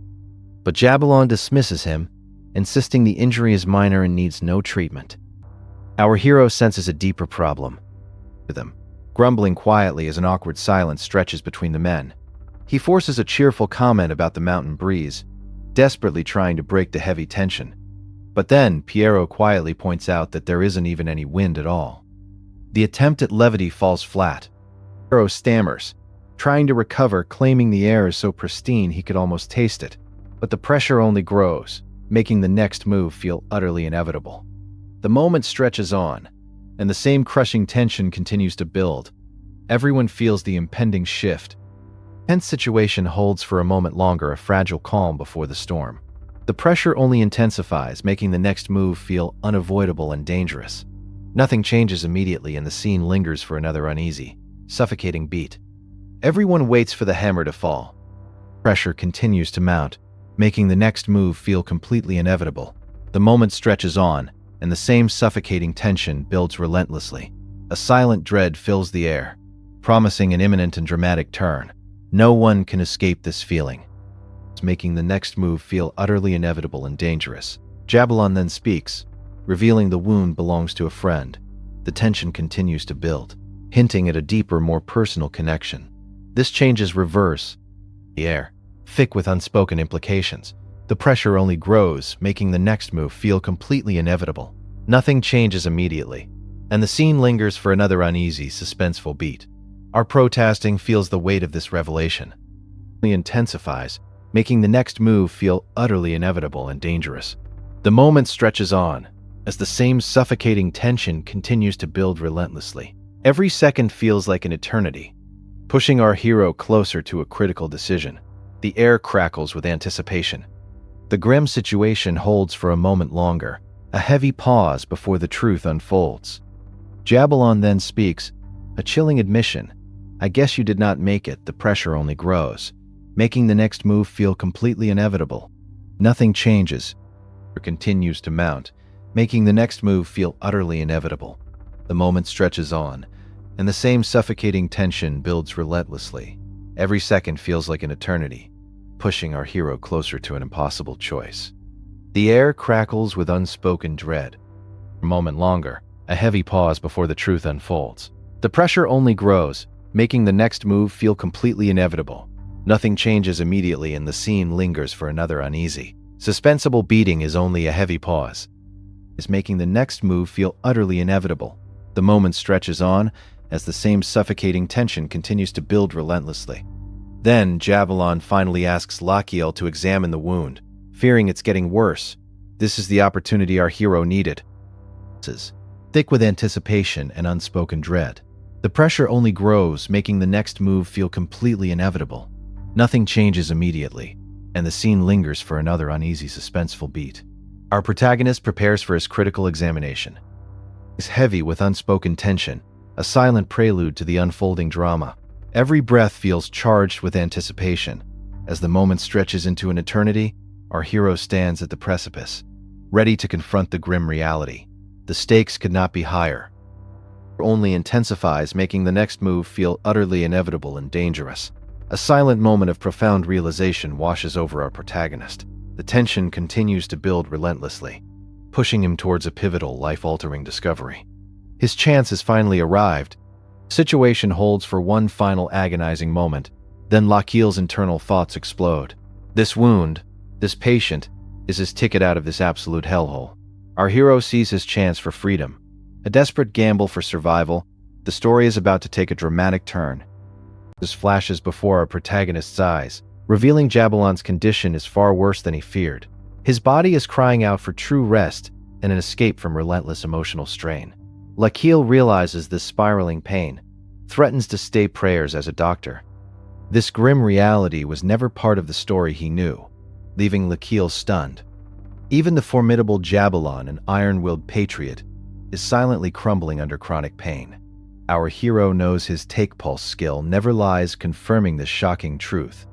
But Jabalon dismisses him, insisting the injury is minor and needs no treatment. Our hero senses a deeper problem with him, grumbling quietly as an awkward silence stretches between the men. He forces a cheerful comment about the mountain breeze. desperately trying to break the heavy tension. But then, Piero quietly points out that there isn't even any wind at all. The attempt at levity falls flat. Piero stammers, trying to recover, claiming the air is so pristine he could almost taste it. But the pressure only grows, making the next move feel utterly inevitable. The moment stretches on, and the same crushing tension continues to build. Everyone feels the impending shift. The tense situation holds for a moment longer, a fragile calm before the storm. The pressure only intensifies, making the next move feel unavoidable and dangerous. Nothing changes immediately, and the scene lingers for another uneasy, suffocating beat. Everyone waits for the hammer to fall. Pressure continues to mount, making the next move feel completely inevitable. The moment stretches on, and the same suffocating tension builds relentlessly. A silent dread fills the air, promising an imminent and dramatic turn. No one can escape this feeling, making the next move feel utterly inevitable and dangerous. Jabalon then speaks, revealing the wound belongs to a friend. The tension continues to build, hinting at a deeper, more personal connection. This changes reverse. The air, thick with unspoken implications. The pressure only grows, making the next move feel completely inevitable. Nothing changes immediately, and the scene lingers for another uneasy, suspenseful beat. Our protesting feels the weight of this revelation. It intensifies, making the next move feel utterly inevitable and dangerous. The moment stretches on, as the same suffocating tension continues to build relentlessly. Every second feels like an eternity, pushing our hero closer to a critical decision. The air crackles with anticipation. The grim situation holds for a moment longer, a heavy pause before the truth unfolds. Jabalon then speaks, a chilling admission. I guess you did not make it. The pressure only grows, making the next move feel completely inevitable. Nothing changes. It continues to mount, making the next move feel utterly inevitable. The moment stretches on, and the same suffocating tension builds relentlessly. Every second feels like an eternity, pushing our hero closer to an impossible choice. The air crackles with unspoken dread. For a moment longer, a heavy pause before the truth unfolds. The pressure only grows, making the next move feel completely inevitable. Nothing changes immediately, and the scene lingers for another uneasy, suspenseful beating. Is only a heavy pause, is making the next move feel utterly inevitable. The moment stretches on, as the same suffocating tension continues to build relentlessly. Then Jabalon finally asks Lachiel to examine the wound, fearing it's getting worse. This is the opportunity our hero needed. Thick with anticipation and unspoken dread. The pressure only grows, making the next move feel completely inevitable. Nothing changes immediately, and the scene lingers for another uneasy, suspenseful beat. Our protagonist prepares for his critical examination. It's heavy with unspoken tension, a silent prelude to the unfolding drama. Every breath feels charged with anticipation. As the moment stretches into an eternity, our hero stands at the precipice, ready to confront the grim reality. The stakes could not be higher. It only intensifies, making the next move feel utterly inevitable and dangerous. A silent moment of profound realization washes over our protagonist. The tension continues to build relentlessly, pushing him towards a pivotal, life-altering discovery. His chance has finally arrived. The situation holds for one final agonizing moment, then Lachiel's internal thoughts explode. This wound, this patient, is his ticket out of this absolute hellhole. Our hero sees his chance for freedom. A desperate gamble for survival. The story is about to take a dramatic turn. This flashes before our protagonist's eyes, revealing Jabalon's condition is far worse than he feared. His body is crying out for true rest and an escape from relentless emotional strain. Lachiel realizes this spiraling pain, threatens to stay prayers as a doctor. This grim reality was never part of the story he knew, leaving Lachiel stunned. Even the formidable Jabalon, an iron-willed patriot, is silently crumbling under chronic pain. Our hero knows his take-pulse skill never lies, confirming this shocking truth.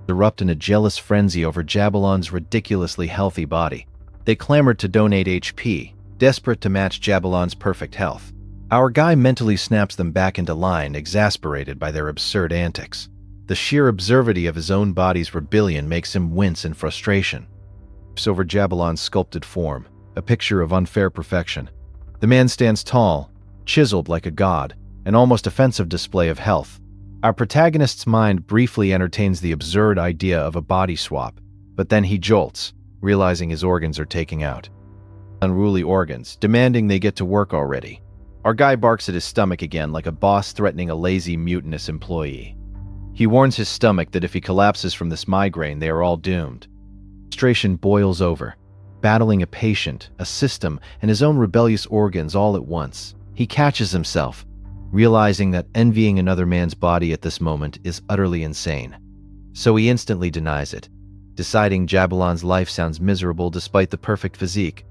They erupt in a jealous frenzy over Jabalon's ridiculously healthy body. They clamored to donate HP, desperate to match Jabalon's perfect health. Our guy mentally snaps them back into line, exasperated by their absurd antics. The sheer absurdity of his own body's rebellion makes him wince in frustration. Over Jabalon's sculpted form, a picture of unfair perfection. The man stands tall, chiseled like a god, an almost offensive display of health. Our protagonist's mind briefly entertains the absurd idea of a body swap. But then he jolts, realizing his organs are taking out. Unruly organs, demanding they get to work already. Our guy barks at his stomach again like a boss threatening a lazy, mutinous employee. He warns his stomach that if he collapses from this migraine, they are all doomed. Frustration boils over, battling a patient, a system, and his own rebellious organs all at once. He catches himself, realizing that envying another man's body at this moment is utterly insane. So he instantly denies it, deciding Jabalon's life sounds miserable despite the perfect physique,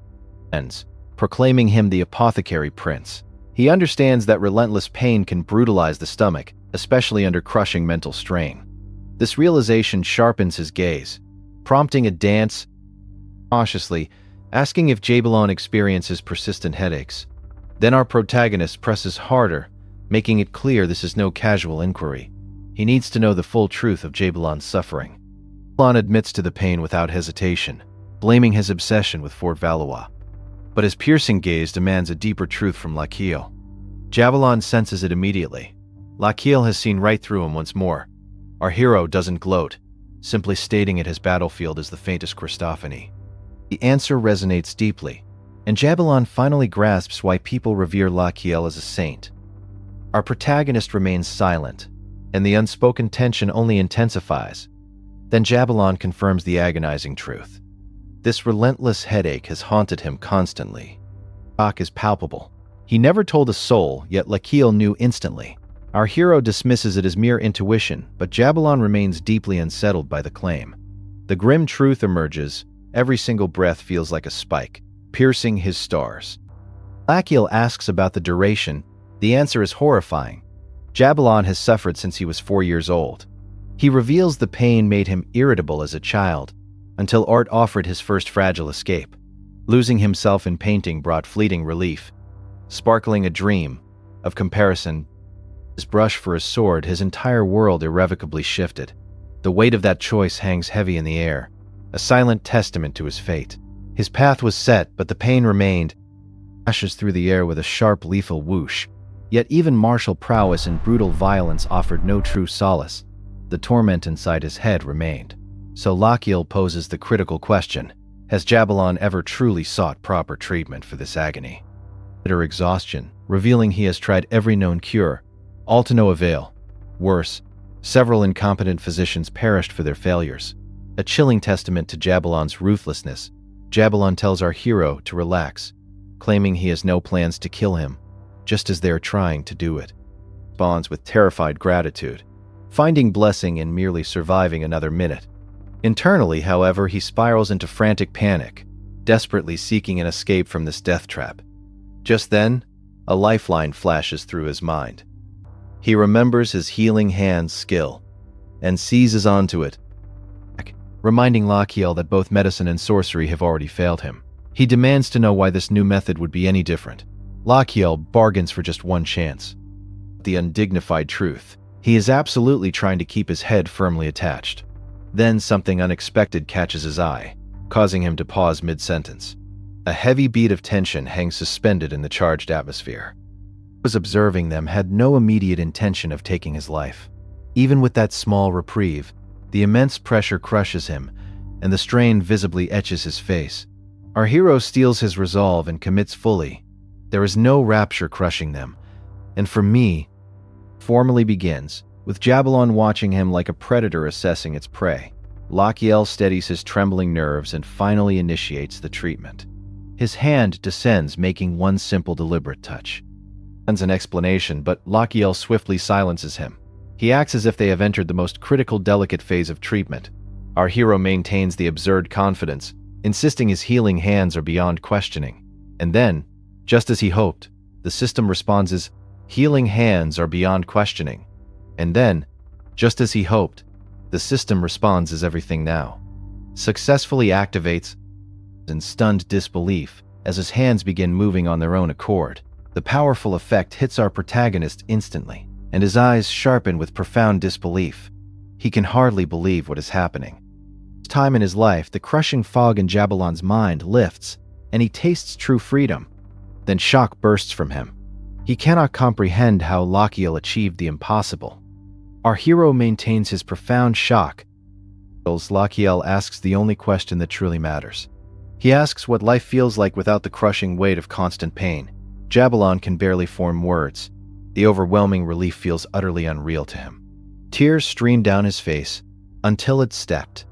and proclaiming him the Apothecary Prince. He understands that relentless pain can brutalize the stomach, especially under crushing mental strain. This realization sharpens his gaze, prompting a dance, cautiously, asking if Jabalon experiences persistent headaches. Then our protagonist presses harder, making it clear this is no casual inquiry. He needs to know the full truth of Jabalon's suffering. Jabalon admits to the pain without hesitation, blaming his obsession with Fort Valois. But his piercing gaze demands a deeper truth from Lakiel. Jabalon senses it immediately. Lakiel has seen right through him once more. Our hero doesn't gloat, simply stating it his battlefield is the faintest Christophany. The answer resonates deeply, and Jabalon finally grasps why people revere Lakiel as a saint. Our protagonist remains silent, and the unspoken tension only intensifies. Then Jabalon confirms the agonizing truth. This relentless headache has haunted him constantly. Shock is palpable. He never told a soul, yet Lakiel knew instantly. Our hero dismisses it as mere intuition, but Jabalon remains deeply unsettled by the claim. The grim truth emerges. Every single breath feels like a spike, piercing his stars. Lakiel asks about the duration. The answer is horrifying. Jabalon has suffered since he was 4 years old. He reveals the pain made him irritable as a child, until art offered his first fragile escape. Losing himself in painting brought fleeting relief. Sparkling a dream of comparison, his brush for a sword, his entire world irrevocably shifted. The weight of that choice hangs heavy in the air, a silent testament to his fate. His path was set, but the pain remained, flashes through the air with a sharp, lethal whoosh. Yet even martial prowess and brutal violence offered no true solace. The torment inside his head remained. So Lakiel poses the critical question: has Jabalon ever truly sought proper treatment for this agony? Bitter exhaustion, revealing he has tried every known cure, all to no avail. Worse, several incompetent physicians perished for their failures. A chilling testament to Jabalon's ruthlessness, Jabalon tells our hero to relax, claiming he has no plans to kill him, just as they are trying to do it. Bonds with terrified gratitude, finding blessing in merely surviving another minute. Internally, however, he spirals into frantic panic, desperately seeking an escape from this death trap. Just then, a lifeline flashes through his mind. He remembers his healing hand's skill and seizes onto it, reminding Lakiel that both medicine and sorcery have already failed him. He demands to know why this new method would be any different. Lakiel bargains for just one chance. The undignified truth: he is absolutely trying to keep his head firmly attached. Then something unexpected catches his eye, causing him to pause mid-sentence. A heavy bead of tension hangs suspended in the charged atmosphere. Those observing them had no immediate intention of taking his life. Even with that small reprieve, the immense pressure crushes him, and the strain visibly etches his face. Our hero steels his resolve and commits fully. There is no rapture crushing them, and for me, formally begins, with Jabalon watching him like a predator assessing its prey. Lakiel steadies his trembling nerves and finally initiates the treatment. His hand descends, making one simple, deliberate touch. Sends an explanation, but Lakiel swiftly silences him. He acts as if they have entered the most critical, delicate phase of treatment. Our hero maintains the absurd confidence, insisting his healing hands are beyond questioning. And then, just as he hoped, the system responds as, "Healing hands are beyond questioning." And then, just as he hoped, the system responds as "everything now." Successfully activates in stunned disbelief as his hands begin moving on their own accord. The powerful effect hits our protagonist instantly, and his eyes sharpen with profound disbelief. He can hardly believe what is happening. This time in his life, the crushing fog in Jabalon's mind lifts, and he tastes true freedom. Then shock bursts from him. He cannot comprehend how Lakiel achieved the impossible. Our hero maintains his profound shock, Lachiel asks the only question that truly matters. He asks what life feels like without the crushing weight of constant pain. Jabalon can barely form words. The overwhelming relief feels utterly unreal to him. Tears stream down his face until it stepped.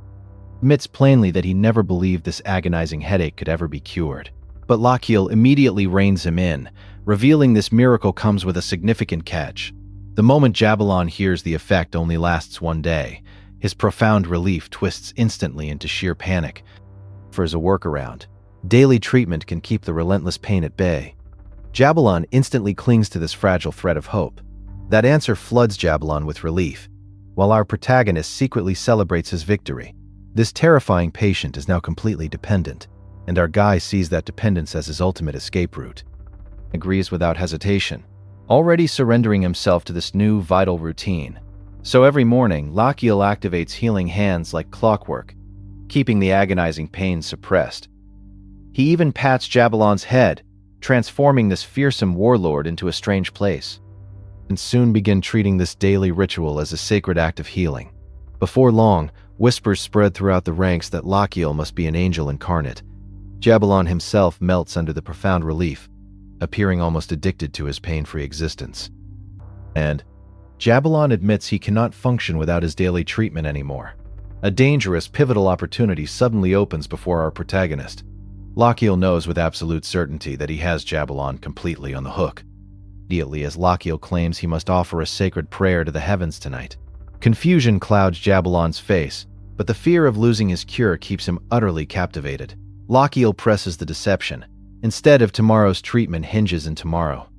Admits plainly that he never believed this agonizing headache could ever be cured. But Lachiel immediately reins him in, revealing this miracle comes with a significant catch. The moment Jabalon hears the effect only lasts one day. His profound relief twists instantly into sheer panic. For as a workaround, daily treatment can keep the relentless pain at bay. Jabalon instantly clings to this fragile thread of hope. That answer floods Jabalon with relief, while our protagonist secretly celebrates his victory. This terrifying patient is now completely dependent, and our guy sees that dependence as his ultimate escape route. Agrees without hesitation, already surrendering himself to this new vital routine. So every morning, Lachiel activates healing hands like clockwork, keeping the agonizing pain suppressed. He even pats Jabalon's head, transforming this fearsome warlord into a strange place, and soon begin treating this daily ritual as a sacred act of healing. Before long, whispers spread throughout the ranks that Lachiel must be an angel incarnate. Jabalon himself melts under the profound relief, appearing almost addicted to his pain-free existence. And Jabalon admits he cannot function without his daily treatment anymore. A dangerous, pivotal opportunity suddenly opens before our protagonist. Lachiel knows with absolute certainty that he has Jabalon completely on the hook. Immediately, as Lachiel claims he must offer a sacred prayer to the heavens tonight. Confusion clouds Jabalon's face, but the fear of losing his cure keeps him utterly captivated. Lachiel presses the deception. Instead of tomorrow's treatment hinges in tomorrow.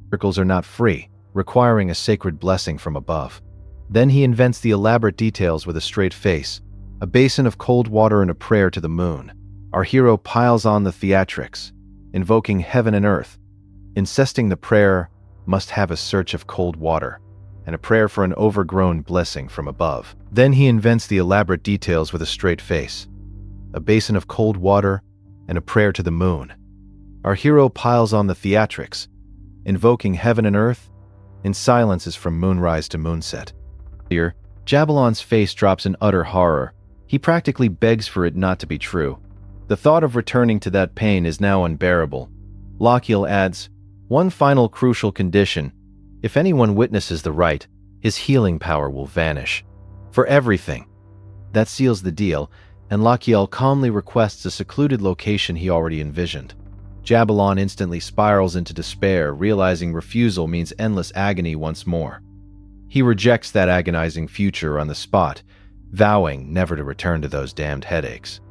Miracles are not free, requiring a sacred blessing from above. Then he invents the elaborate details with a straight face, a basin of cold water and a prayer to the moon. Our hero piles on the theatrics, invoking heaven and earth, insisting the prayer must have a search of cold water, and a prayer for an overgrown blessing from above. Then he invents the elaborate details with a straight face, a basin of cold water and a prayer to the moon. Our hero piles on the theatrics, invoking heaven and earth, in silences from moonrise to moonset. Here, Jabalon's face drops in utter horror. He practically begs for it not to be true. The thought of returning to that pain is now unbearable. Lachiel adds, one final crucial condition. If anyone witnesses the rite, his healing power will vanish. For everything. That seals the deal, and Lachiel calmly requests a secluded location he already envisioned. Jabalon instantly spirals into despair, realizing refusal means endless agony once more. He rejects that agonizing future on the spot, vowing never to return to those damned headaches.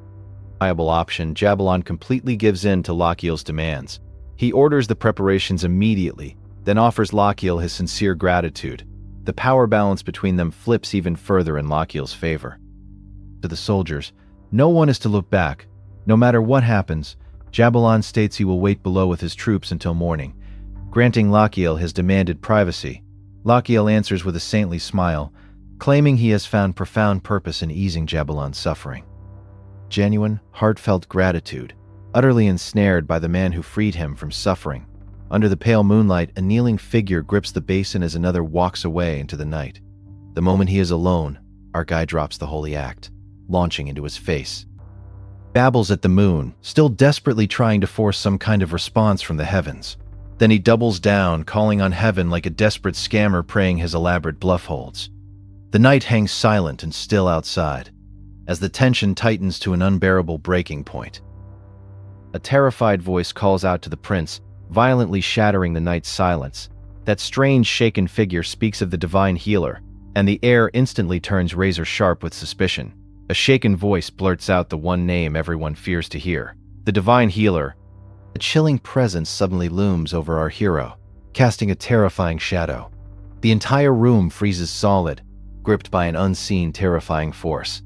Viable option, Jabalon completely gives in to Lachiel's demands. He orders the preparations immediately, then offers Lachiel his sincere gratitude. The power balance between them flips even further in Lachiel's favor. To the soldiers, no one is to look back. No matter what happens, Jabalon states he will wait below with his troops until morning, granting Lachiel his demanded privacy. Lachiel answers with a saintly smile, claiming he has found profound purpose in easing Jabalon's suffering. Genuine, heartfelt gratitude, utterly ensnared by the man who freed him from suffering. Under the pale moonlight, a kneeling figure grips the basin as another walks away into the night. The moment he is alone, our guy drops the holy act, launching into his face. Babbles at the moon, still desperately trying to force some kind of response from the heavens. Then he doubles down, calling on heaven like a desperate scammer praying his elaborate bluff holds. The night hangs silent and still outside, as the tension tightens to an unbearable breaking point. A terrified voice calls out to the prince, violently shattering the night's silence. That strange, shaken figure speaks of the divine healer, and the air instantly turns razor-sharp with suspicion. A shaken voice blurts out the one name everyone fears to hear, the divine healer. A chilling presence suddenly looms over our hero, casting a terrifying shadow. The entire room freezes solid, gripped by an unseen, terrifying force.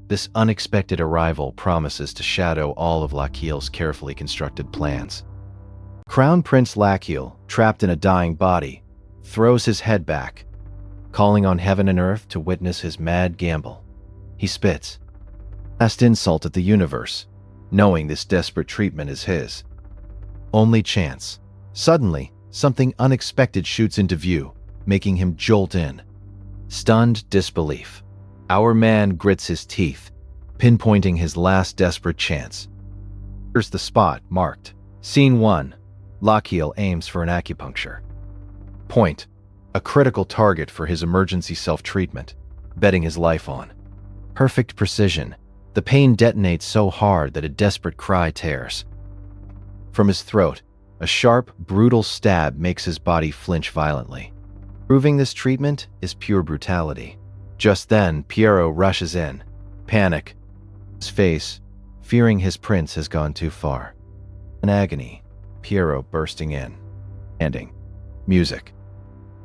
This unexpected arrival promises to shadow all of Lachiel's carefully constructed plans. Crown Prince Lachiel, trapped in a dying body, throws his head back, calling on heaven and earth to witness his mad gamble. He spits. Last insult at the universe, knowing this desperate treatment is his only chance. Suddenly, something unexpected shoots into view, making him jolt in. Stunned disbelief. Our man grits his teeth, pinpointing his last desperate chance. Here's the spot marked. Scene 1. Lachiel aims for an acupuncture point, a critical target for his emergency self-treatment, betting his life on. Perfect precision. The pain detonates so hard that a desperate cry tears from his throat. A sharp, brutal stab makes his body flinch violently. Proving this treatment is pure brutality. Just then, Pierrot rushes in. Panic. His face, fearing his prince has gone too far. In agony, Pierrot bursting in. Ending. Music.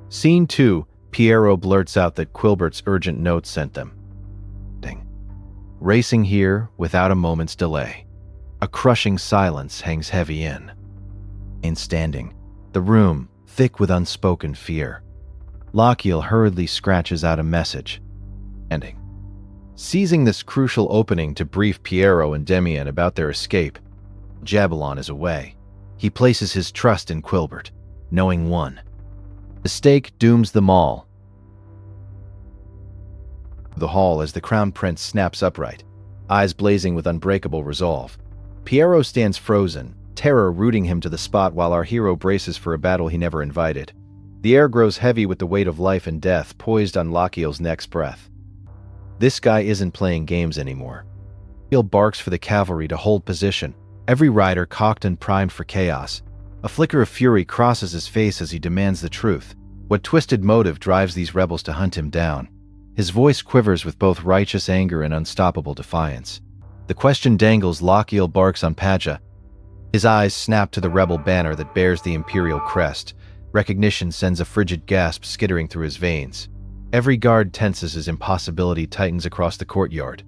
Scene 2. Pierrot blurts out that Quilbert's urgent note sent them. Racing here without a moment's delay. A crushing silence hangs heavy in. Standing, the room thick with unspoken fear. Lachiel hurriedly scratches out a message. Ending. Seizing this crucial opening to brief Pierrot and Demian about their escape, Jabulon is away. He places his trust in Quilbert, knowing one. The stake dooms them all. The hall as the Crown Prince snaps upright, eyes blazing with unbreakable resolve. Pierrot stands frozen, terror rooting him to the spot while our hero braces for a battle he never invited. The air grows heavy with the weight of life and death poised on Lachiel's next breath. This guy isn't playing games anymore. Lachiel barks for the cavalry to hold position, every rider cocked and primed for chaos. A flicker of fury crosses his face as he demands the truth. What twisted motive drives these rebels to hunt him down? His voice quivers with both righteous anger and unstoppable defiance. The question dangles. Lachiel barks on Padja. His eyes snap to the rebel banner that bears the imperial crest. Recognition sends a frigid gasp skittering through his veins. Every guard tenses as impossibility tightens across the courtyard.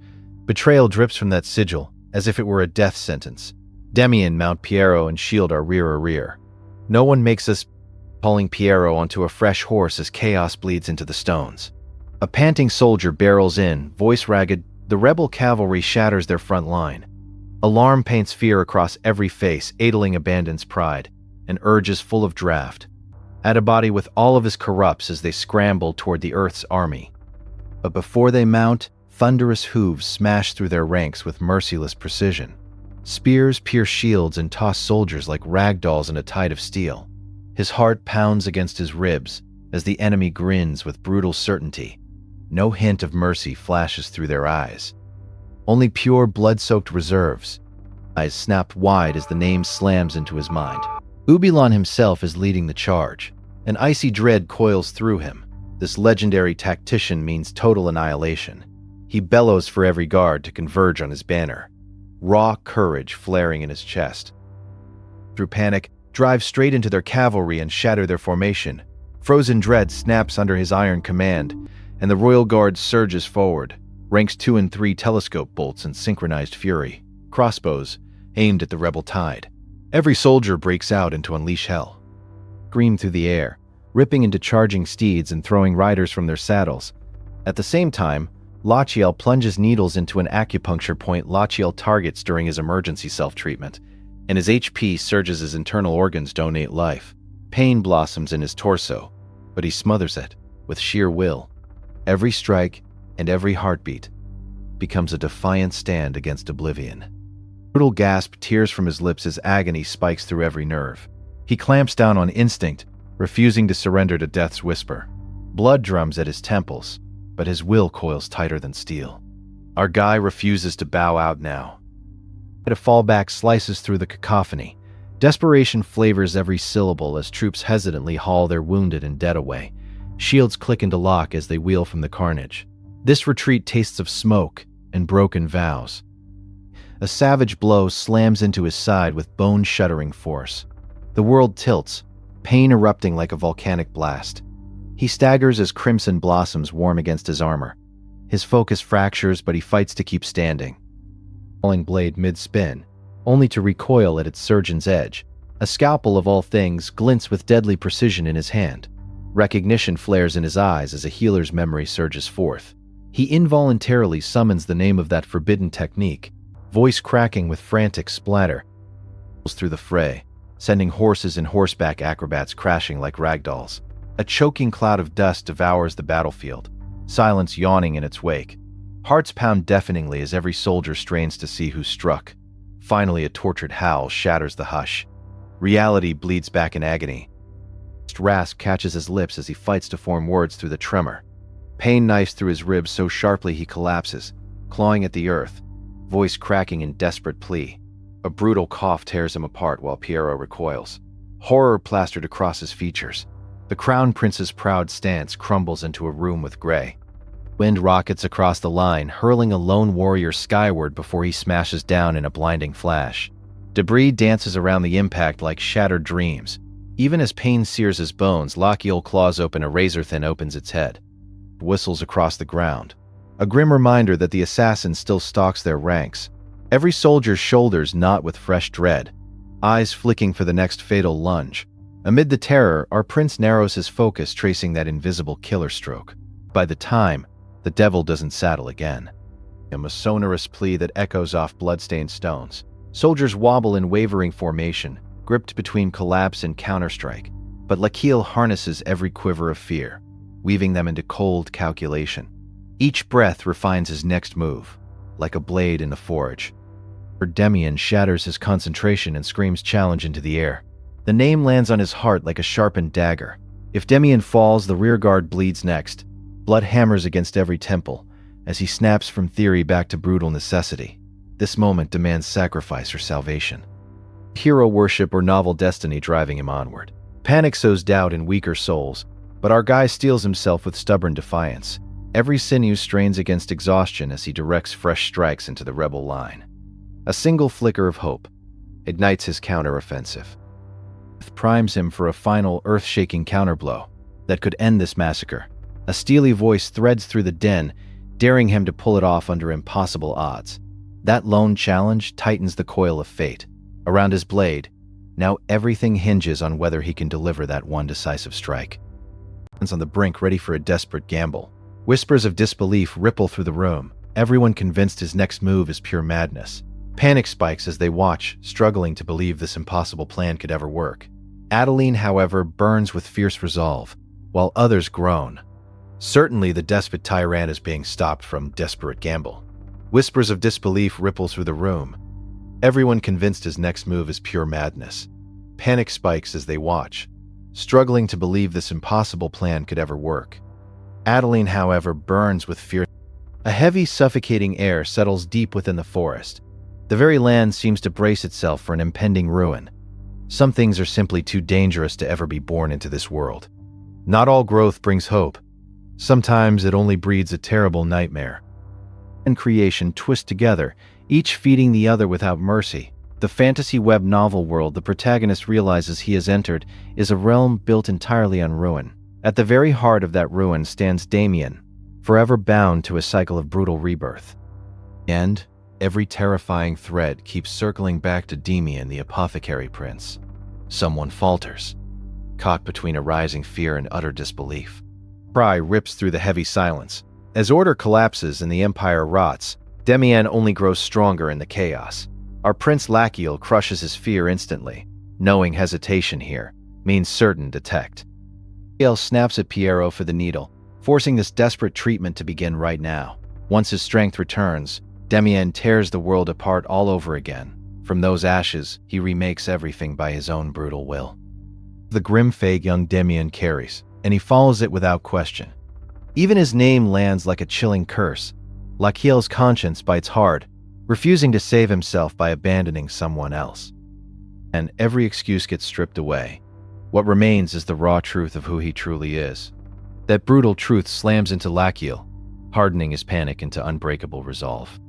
Betrayal drips from that sigil, as if it were a death sentence. Demian mount Pierrot and shield our rear. No one makes us, pulling Pierrot onto a fresh horse as chaos bleeds into the stones. A panting soldier barrels in, voice ragged. The rebel cavalry shatters their front line. Alarm paints fear across every face. Adeling abandons pride. An urge is full of draft. Adabadi with all of his corrupts as they scramble toward the Earth's army. But before they mount, thunderous hooves smash through their ranks with merciless precision. Spears pierce shields and toss soldiers like rag dolls in a tide of steel. His heart pounds against his ribs as the enemy grins with brutal certainty. No hint of mercy flashes through their eyes. Only pure blood-soaked reserves. Eyes snap wide as the name slams into his mind. Ubilon himself is leading the charge. An icy dread coils through him. This legendary tactician means total annihilation. He bellows for every guard to converge on his banner. Raw courage flaring in his chest. Through panic, drive straight into their cavalry and shatter their formation. Frozen dread snaps under his iron command, and the Royal Guard surges forward. Ranks 2 and 3 telescope bolts in synchronized fury. Crossbows, aimed at the rebel tide. Every soldier breaks out into unleash hell. Scream through the air, ripping into charging steeds and throwing riders from their saddles. At the same time, Lachiel plunges needles into an acupuncture point Lachiel targets during his emergency self-treatment, and his HP surges as internal organs donate life. Pain blossoms in his torso, but he smothers it with sheer will. Every strike and every heartbeat becomes a defiant stand against oblivion. Brutal gasp tears from his lips as agony spikes through every nerve. He clamps down on instinct, refusing to surrender to death's whisper. Blood drums at his temples, but his will coils tighter than steel. Our guy refuses to bow out now. A fallback slices through the cacophony. Desperation flavors every syllable as troops hesitantly haul their wounded and dead away. Shields click into lock as they wheel from the carnage. This retreat tastes of smoke and broken vows. A savage blow slams into his side with bone-shuddering force. The world tilts, pain erupting like a volcanic blast. He staggers as crimson blossoms warm against his armor. His focus fractures, but he fights to keep standing. Falling blade mid-spin, only to recoil at its surgeon's edge. A scalpel of all things glints with deadly precision in his hand. Recognition flares in his eyes as a healer's memory surges forth. He involuntarily summons the name of that forbidden technique, voice cracking with frantic splatter. Through the fray, sending horses and horseback acrobats crashing like ragdolls. A choking cloud of dust devours the battlefield, silence yawning in its wake. Hearts pound deafeningly as every soldier strains to see who struck. Finally, a tortured howl shatters the hush. Reality bleeds back in agony. Rasp catches his lips as he fights to form words through the tremor. Pain knifes through his ribs so sharply he collapses, clawing at the earth, voice cracking in desperate plea. A brutal cough tears him apart while Piero recoils. Horror plastered across his features. The Crown Prince's proud stance crumbles into a room with gray. Wind rockets across the line, hurling a lone warrior skyward before he smashes down in a blinding flash. Debris dances around the impact like shattered dreams. Even as pain sears his bones, Lachiel claws open a razor-thin opens its head. Whistles across the ground. A grim reminder that the assassin still stalks their ranks. Every soldier's shoulders knot with fresh dread, eyes flicking for the next fatal lunge. Amid the terror, our prince narrows his focus, tracing that invisible killer stroke. By the time, the devil doesn't saddle again. A sonorous plea that echoes off bloodstained stones. Soldiers wobble in wavering formation, gripped between collapse and counterstrike. But Lachiel harnesses every quiver of fear, weaving them into cold calculation. Each breath refines his next move, like a blade in a forge. Demian shatters his concentration and screams challenge into the air. The name lands on his heart like a sharpened dagger. If Demian falls, the rearguard bleeds next. Blood hammers against every temple, as he snaps from theory back to brutal necessity. This moment demands sacrifice or salvation. Hero worship or novel destiny driving him onward. Panic sows doubt in weaker souls, but our guy steels himself with stubborn defiance. Every sinew strains against exhaustion as he directs fresh strikes into the rebel line. A single flicker of hope ignites his counteroffensive. Primes him for a final earth-shaking counterblow that could end this massacre. A steely voice threads through the den, daring him to pull it off under impossible odds. That lone challenge tightens the coil of fate. Around his blade, now everything hinges on whether he can deliver that one decisive strike. He's on the brink, ready for a desperate gamble. Whispers of disbelief ripple through the room, everyone convinced his next move is pure madness. Panic spikes as they watch, struggling to believe this impossible plan could ever work. Adeline, however, burns with fierce resolve, while others groan. Certainly the despot tyrant is being stopped from desperate gamble. Whispers of disbelief ripple through the room, everyone convinced his next move is pure madness. Panic spikes as they watch, struggling to believe this impossible plan could ever work. Adeline, however, burns with fear. A heavy, suffocating air settles deep within the forest. The very land seems to brace itself for an impending ruin. Some things are simply too dangerous to ever be born into this world. Not all growth brings hope. Sometimes it only breeds a terrible nightmare. And creation twist together, each feeding the other without mercy. The fantasy web novel world the protagonist realizes he has entered is a realm built entirely on ruin. At the very heart of that ruin stands Damien, forever bound to a cycle of brutal rebirth. And every terrifying thread keeps circling back to Damien, the Apothecary Prince. Someone falters, caught between a rising fear and utter disbelief. Cry rips through the heavy silence. As order collapses and the Empire rots, Demian only grows stronger in the chaos. Our Prince Lachiel crushes his fear instantly, knowing hesitation here means certain detect. Lachiel snaps at Piero for the needle, forcing this desperate treatment to begin right now. Once his strength returns, Demian tears the world apart all over again. From those ashes, he remakes everything by his own brutal will. The grim fate young Demian carries, and he follows it without question. Even his name lands like a chilling curse. Lachiel's conscience bites hard, refusing to save himself by abandoning someone else. And every excuse gets stripped away. What remains is the raw truth of who he truly is. That brutal truth slams into Lachiel, hardening his panic into unbreakable resolve.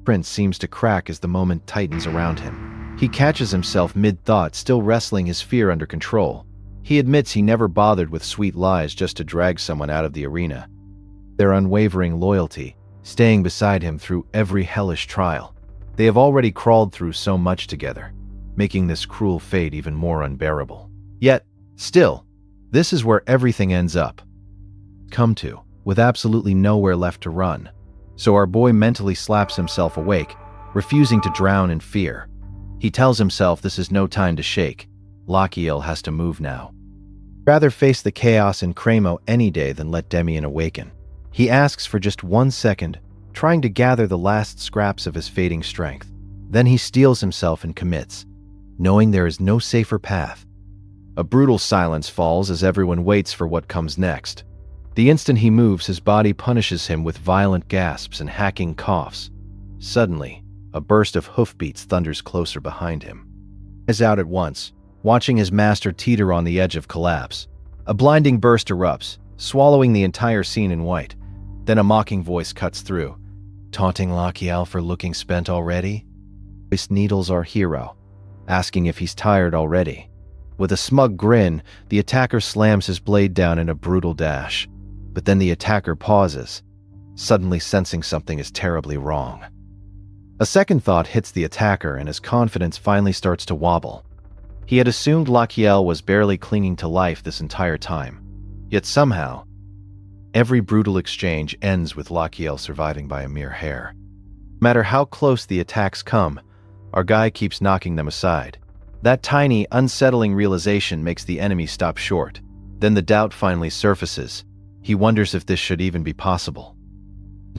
Prince seems to crack as the moment tightens around him. He catches himself mid-thought, still wrestling his fear under control. He admits he never bothered with sweet lies just to drag someone out of the arena. Their unwavering loyalty, staying beside him through every hellish trial. They have already crawled through so much together, making this cruel fate even more unbearable. Yet, still, this is where everything ends up. Come to, with absolutely nowhere left to run. So our boy mentally slaps himself awake, refusing to drown in fear. He tells himself this is no time to shake. Lachiel has to move now. Rather face the chaos in Cremo any day than let Demian awaken. He asks for just 1 second, trying to gather the last scraps of his fading strength. Then he steels himself and commits, knowing there is no safer path. A brutal silence falls as everyone waits for what comes next. The instant he moves, his body punishes him with violent gasps and hacking coughs. Suddenly, a burst of hoofbeats thunders closer behind him. He is out at once, watching his master teeter on the edge of collapse. A blinding burst erupts, swallowing the entire scene in white. Then a mocking voice cuts through, taunting Lachiel for looking spent already. Voice needles our hero, asking if he's tired already. With a smug grin, the attacker slams his blade down in a brutal dash. But then the attacker pauses, suddenly sensing something is terribly wrong. A second thought hits the attacker and his confidence finally starts to wobble. He had assumed Lachiel was barely clinging to life this entire time. Yet somehow, every brutal exchange ends with Lachiel surviving by a mere hair. No matter how close the attacks come, our guy keeps knocking them aside. That tiny, unsettling realization makes the enemy stop short. Then the doubt finally surfaces. He wonders if this should even be possible.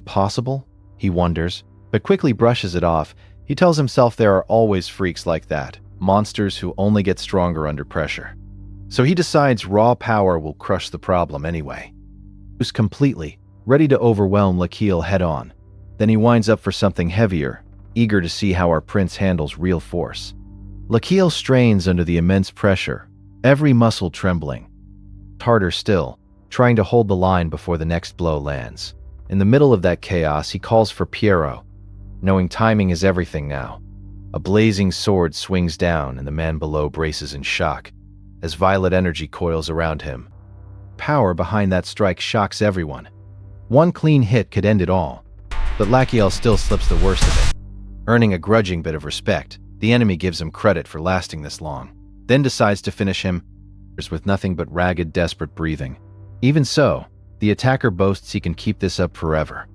Possible? He wonders, but quickly brushes it off. He tells himself there are always freaks like that, monsters who only get stronger under pressure. So he decides raw power will crush the problem anyway. He's completely, ready to overwhelm Lachiel head-on. Then he winds up for something heavier, eager to see how our prince handles real force. Lachiel strains under the immense pressure, every muscle trembling. Harder still, trying to hold the line before the next blow lands. In the middle of that chaos, he calls for Pierrot, knowing timing is everything now. A blazing sword swings down and the man below braces in shock as violet energy coils around him. Power behind that strike shocks everyone. One clean hit could end it all, but Lachiel still slips the worst of it. Earning a grudging bit of respect, the enemy gives him credit for lasting this long, then decides to finish him with nothing but ragged, desperate breathing. Even so, the attacker boasts he can keep this up forever.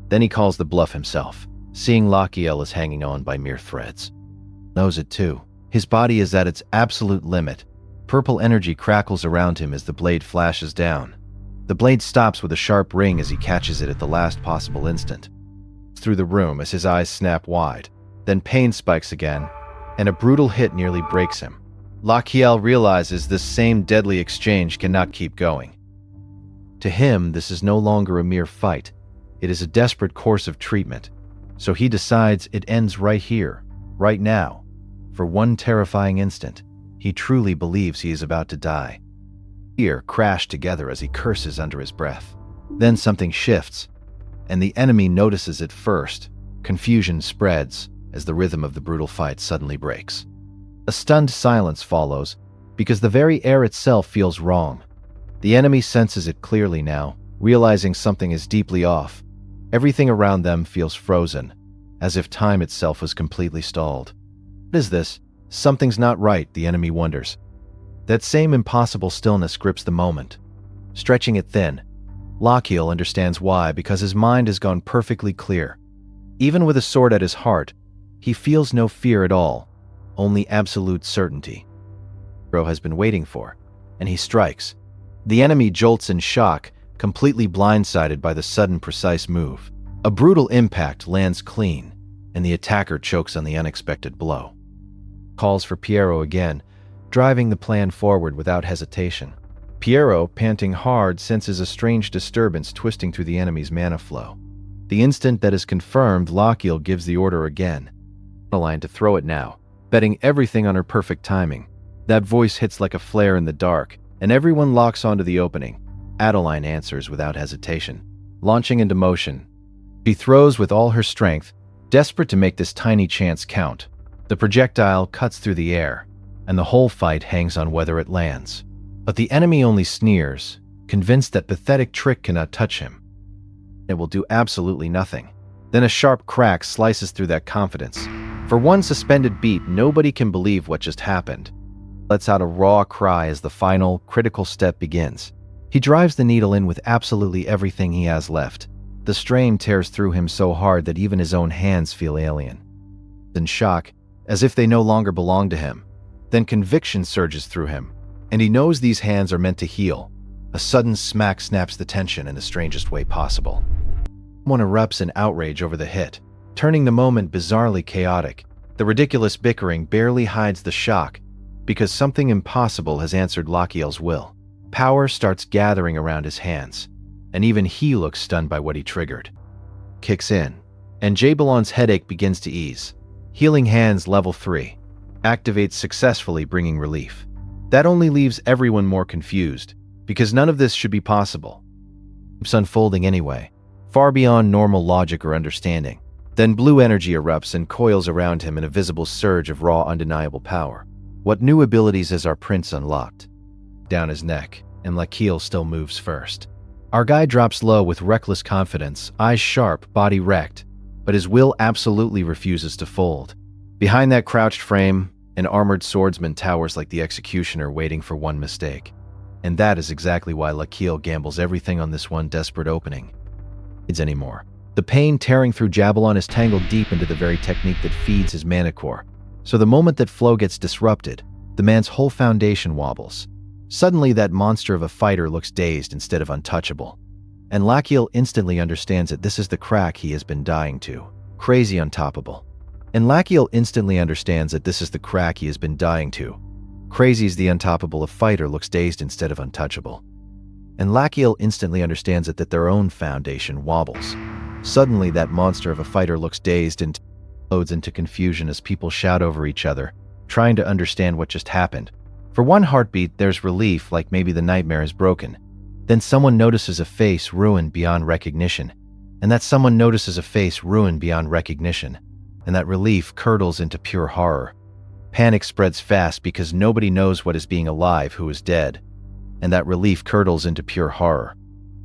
Then he calls the bluff himself, seeing Lachiel is hanging on by mere threads. Knows it too. His body is at its absolute limit. Purple energy crackles around him as the blade flashes down. The blade stops with a sharp ring as he catches it at the last possible instant. Through the room as his eyes snap wide. Then pain spikes again, and a brutal hit nearly breaks him. Lachiel realizes this same deadly exchange cannot keep going. To him, this is no longer a mere fight. It is a desperate course of treatment. So he decides it ends right here, right now. For one terrifying instant, he truly believes he is about to die. Fear crashed together as he curses under his breath. Then something shifts, and the enemy notices it first. Confusion spreads as the rhythm of the brutal fight suddenly breaks. A stunned silence follows, because the very air itself feels wrong. The enemy senses it clearly now, realizing something is deeply off. Everything around them feels frozen, as if time itself was completely stalled. What is this? Something's not right, the enemy wonders. That same impossible stillness grips the moment, stretching it thin. Lachiel understands why, because his mind has gone perfectly clear. Even with a sword at his heart, he feels no fear at all, only absolute certainty. Hero has been waiting for, and he strikes. The enemy jolts in shock, completely blindsided by the sudden precise move. A brutal impact lands clean, and the attacker chokes on the unexpected blow. Calls for Pierrot again, driving the plan forward without hesitation. Pierrot, panting hard, senses a strange disturbance twisting through the enemy's mana flow. The instant that is confirmed, Lachiel gives the order again. Adeline to throw it now, betting everything on her perfect timing. That voice hits like a flare in the dark, and everyone locks onto the opening. Adeline answers without hesitation, launching into motion. She throws with all her strength, desperate to make this tiny chance count. The projectile cuts through the air, and the whole fight hangs on whether it lands. But the enemy only sneers, convinced that pathetic trick cannot touch him. It will do absolutely nothing. Then a sharp crack slices through that confidence. For one suspended beat, nobody can believe what just happened. Lets out a raw cry as the final, critical step begins. He drives the needle in with absolutely everything he has left. The strain tears through him so hard that even his own hands feel alien. In shock, as if they no longer belong to him. Then conviction surges through him, and he knows these hands are meant to heal. A sudden smack snaps the tension in the strangest way possible. One erupts in outrage over the hit, turning the moment bizarrely chaotic. The ridiculous bickering barely hides the shock because something impossible has answered Lachiel's will. Power starts gathering around his hands, and even he looks stunned by what he triggered. Kicks in, and Jabalon's headache begins to ease. Healing Hands Level 3 activates successfully, bringing relief. That only leaves everyone more confused, because none of this should be possible. It's unfolding anyway, far beyond normal logic or understanding. Then blue energy erupts and coils around him in a visible surge of raw, undeniable power. What new abilities has our prince unlocked? Down his neck, and Lachiel still moves first. Our guy drops low with reckless confidence, eyes sharp, body wrecked, but his will absolutely refuses to fold. Behind that crouched frame, an armored swordsman towers like the executioner waiting for one mistake. And that is exactly why Lachiel gambles everything on this one desperate opening. It's anymore. The pain tearing through Jabalon is tangled deep into the very technique that feeds his mana core. So the moment that flow gets disrupted, the man's whole foundation wobbles. Suddenly that monster of a fighter looks dazed instead of untouchable. And Lachiel instantly understands that this is the crack he has been dying to. Crazy untoppable. And Lachiel instantly understands that this is the crack he has been dying to. Crazy is the untoppable. A fighter looks dazed instead of untouchable. And Lachiel instantly understands that their own foundation wobbles. Suddenly that monster of a fighter looks dazed and explodes into confusion as people shout over each other, trying to understand what just happened. For one heartbeat, there's relief, like maybe the nightmare is broken. Then someone notices a face ruined beyond recognition. And that someone notices a face ruined beyond recognition. And that relief curdles into pure horror. Panic spreads fast because nobody knows what is being alive who is dead. And that relief curdles into pure horror.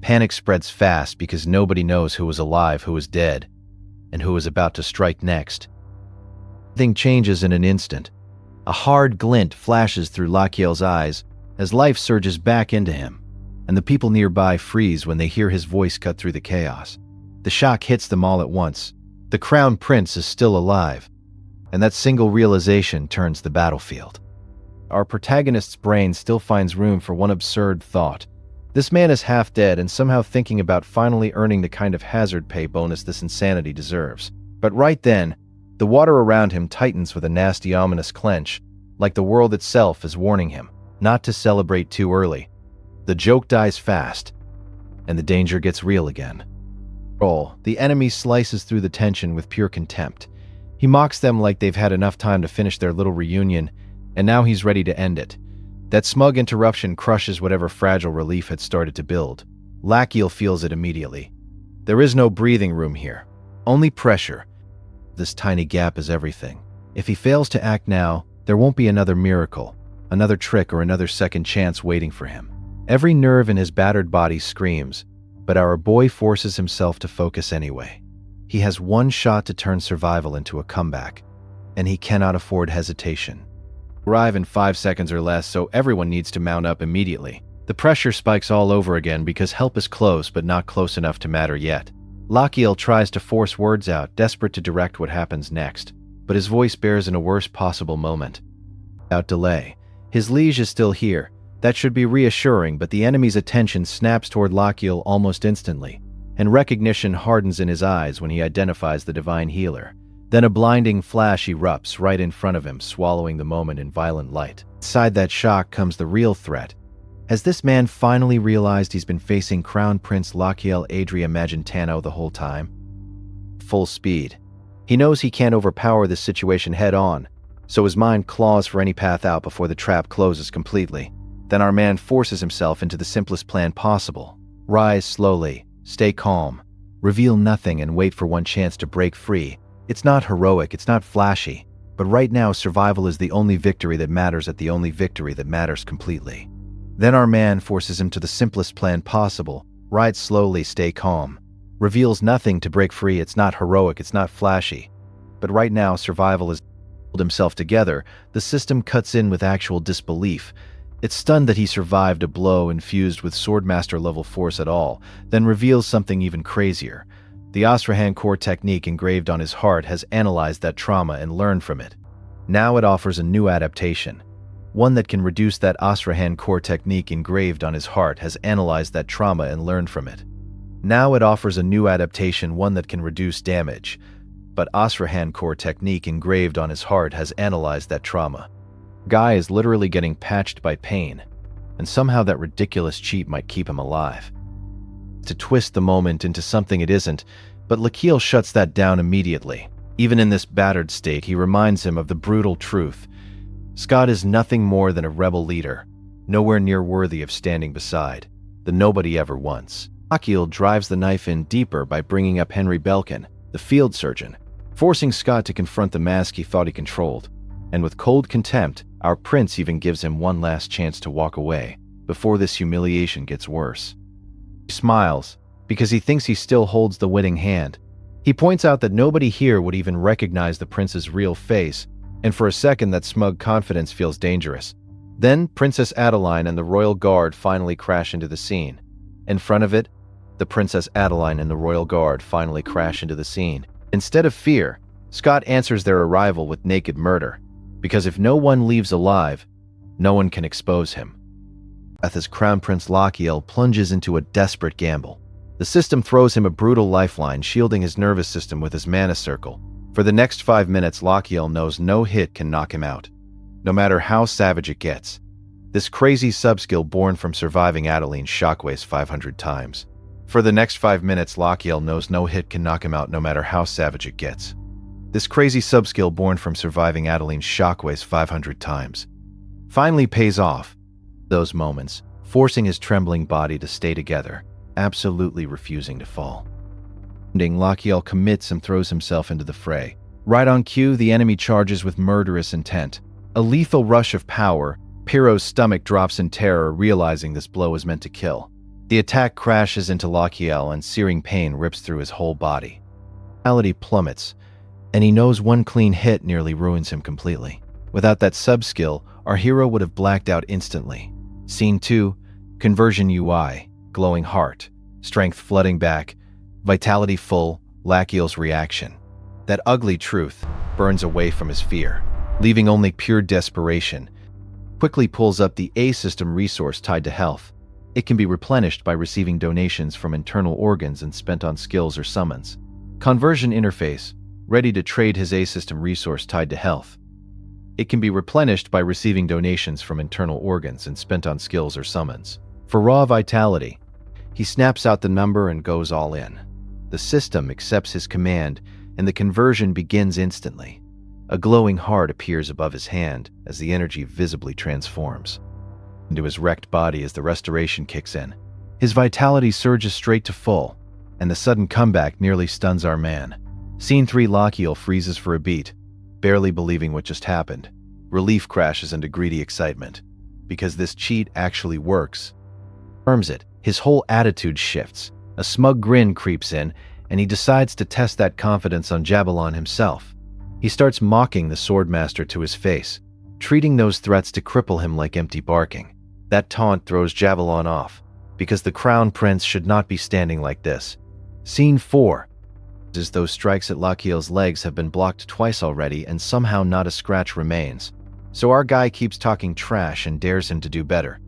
Panic spreads fast because nobody knows who is alive who is dead. And who is about to strike next. Everything changes in an instant. A hard glint flashes through Lachiel's eyes as life surges back into him, and the people nearby freeze when they hear his voice cut through the chaos. The shock hits them all at once. The Crown Prince is still alive, and that single realization turns the battlefield. Our protagonist's brain still finds room for one absurd thought. This man is half dead and somehow thinking about finally earning the kind of hazard pay bonus this insanity deserves. But right then, the water around him tightens with a nasty, ominous clench, like the world itself is warning him not to celebrate too early. The joke dies fast, and the danger gets real again. The enemy slices through the tension with pure contempt. He mocks them like they've had enough time to finish their little reunion, and now he's ready to end it. That smug interruption crushes whatever fragile relief had started to build. Lachiel feels it immediately. There is no breathing room here, only pressure. This tiny gap is everything. If he fails to act now, there won't be another miracle, another trick, or another second chance waiting for him. Every nerve in his battered body screams, but our boy forces himself to focus anyway. He has one shot to turn survival into a comeback, and he cannot afford hesitation. Arrive in 5 seconds or less, so everyone needs to mount up immediately. The pressure spikes all over again because help is close, but not close enough to matter yet. Lachiel tries to force words out, desperate to direct what happens next, but his voice bears in a worst possible moment. Without delay, his liege is still here. That should be reassuring, but the enemy's attention snaps toward Lachiel almost instantly, and recognition hardens in his eyes when he identifies the divine healer. Then a blinding flash erupts right in front of him, swallowing the moment in violent light. Inside that shock comes the real threat. Has this man finally realized he's been facing Crown Prince Lachiel Adria Magentano the whole time? Full speed. He knows he can't overpower this situation head-on, so his mind claws for any path out before the trap closes completely. Then our man forces himself into the simplest plan possible. Rise slowly, stay calm, reveal nothing, and wait for one chance to break free. It's not heroic, it's not flashy, but right now survival is the only victory that matters, at the only victory that matters completely. Then our man forces him to the simplest plan possible. Ride slowly, stay calm. Reveals nothing to break free. It's not heroic, it's not flashy. But right now, survival is pulled himself together. The system cuts in with actual disbelief. It's stunned that he survived a blow infused with Swordmaster level force at all, then reveals something even crazier. The Astrahan core technique engraved on his heart has analyzed that trauma and learned from it. Now it offers a new adaptation. One that can reduce that Astrahan core technique engraved on his heart has analyzed that trauma and learned from it. Now it offers a new adaptation, one that can reduce damage, but Asrahan core technique engraved on his heart has analyzed that trauma. Guy is literally getting patched by pain, and somehow that ridiculous cheat might keep him alive. To twist the moment into something it isn't, but Lakil shuts that down immediately. Even in this battered state, he reminds him of the brutal truth. Scott is nothing more than a rebel leader, nowhere near worthy of standing beside the nobody ever once. Lakil drives the knife in deeper by bringing up Henry Belkin, the field surgeon, forcing Scott to confront the mask he thought he controlled. And with cold contempt, our prince even gives him one last chance to walk away before this humiliation gets worse. He smiles because he thinks he still holds the winning hand. He points out that nobody here would even recognize the prince's real face, and for a second that smug confidence feels dangerous. Then Princess Adeline and the royal guard finally crash into the scene. In front of it, the Princess Adeline and the royal guard finally crash into the scene. Instead of fear, Scott answers their arrival with naked murder, because if no one leaves alive, no one can expose him. As Crown Prince Lachiel plunges into a desperate gamble. The system throws him a brutal lifeline, shielding his nervous system with his mana circle. For the next 5 minutes, Lachiel knows no hit can knock him out, no matter how savage it gets. This crazy subskill born from surviving Adeline's shockwaves 500 times. For the next 5 minutes, Lachiel knows no hit can knock him out, no matter how savage it gets. This crazy subskill born from surviving Adeline's shockwaves 500 times finally pays off. Those moments, forcing his trembling body to stay together, absolutely refusing to fall. Lachiel commits and throws himself into the fray. Right on cue, the enemy charges with murderous intent. A lethal rush of power, Piro's stomach drops in terror, realizing this blow is meant to kill. The attack crashes into Lachiel and searing pain rips through his whole body. Vitality plummets, and he knows one clean hit nearly ruins him completely. Without that sub-skill, our hero would have blacked out instantly. Scene 2, Conversion UI, glowing heart, strength flooding back, vitality full, Lachiel's reaction. That ugly truth burns away from his fear, leaving only pure desperation. Quickly pulls up the A system resource tied to health. It can be replenished by receiving donations from internal organs and spent on skills or summons. Conversion interface, ready to trade his A system resource tied to health. It can be replenished by receiving donations from internal organs and spent on skills or summons. For raw vitality, he snaps out the number and goes all in. The system accepts his command, and the conversion begins instantly. A glowing heart appears above his hand as the energy visibly transforms into his wrecked body as the restoration kicks in. His vitality surges straight to full, and the sudden comeback nearly stuns our man. Scene 3, Lachiel freezes for a beat, barely believing what just happened. Relief crashes into greedy excitement, because this cheat actually works. Confirms it, his whole attitude shifts. A smug grin creeps in, and he decides to test that confidence on Jabalon himself. He starts mocking the Swordmaster to his face, treating those threats to cripple him like empty barking. That taunt throws Jabalon off, because the Crown Prince should not be standing like this. Scene 4. As those strikes at Lachiel's legs have been blocked twice already and somehow not a scratch remains. So our guy keeps talking trash and dares him to do better.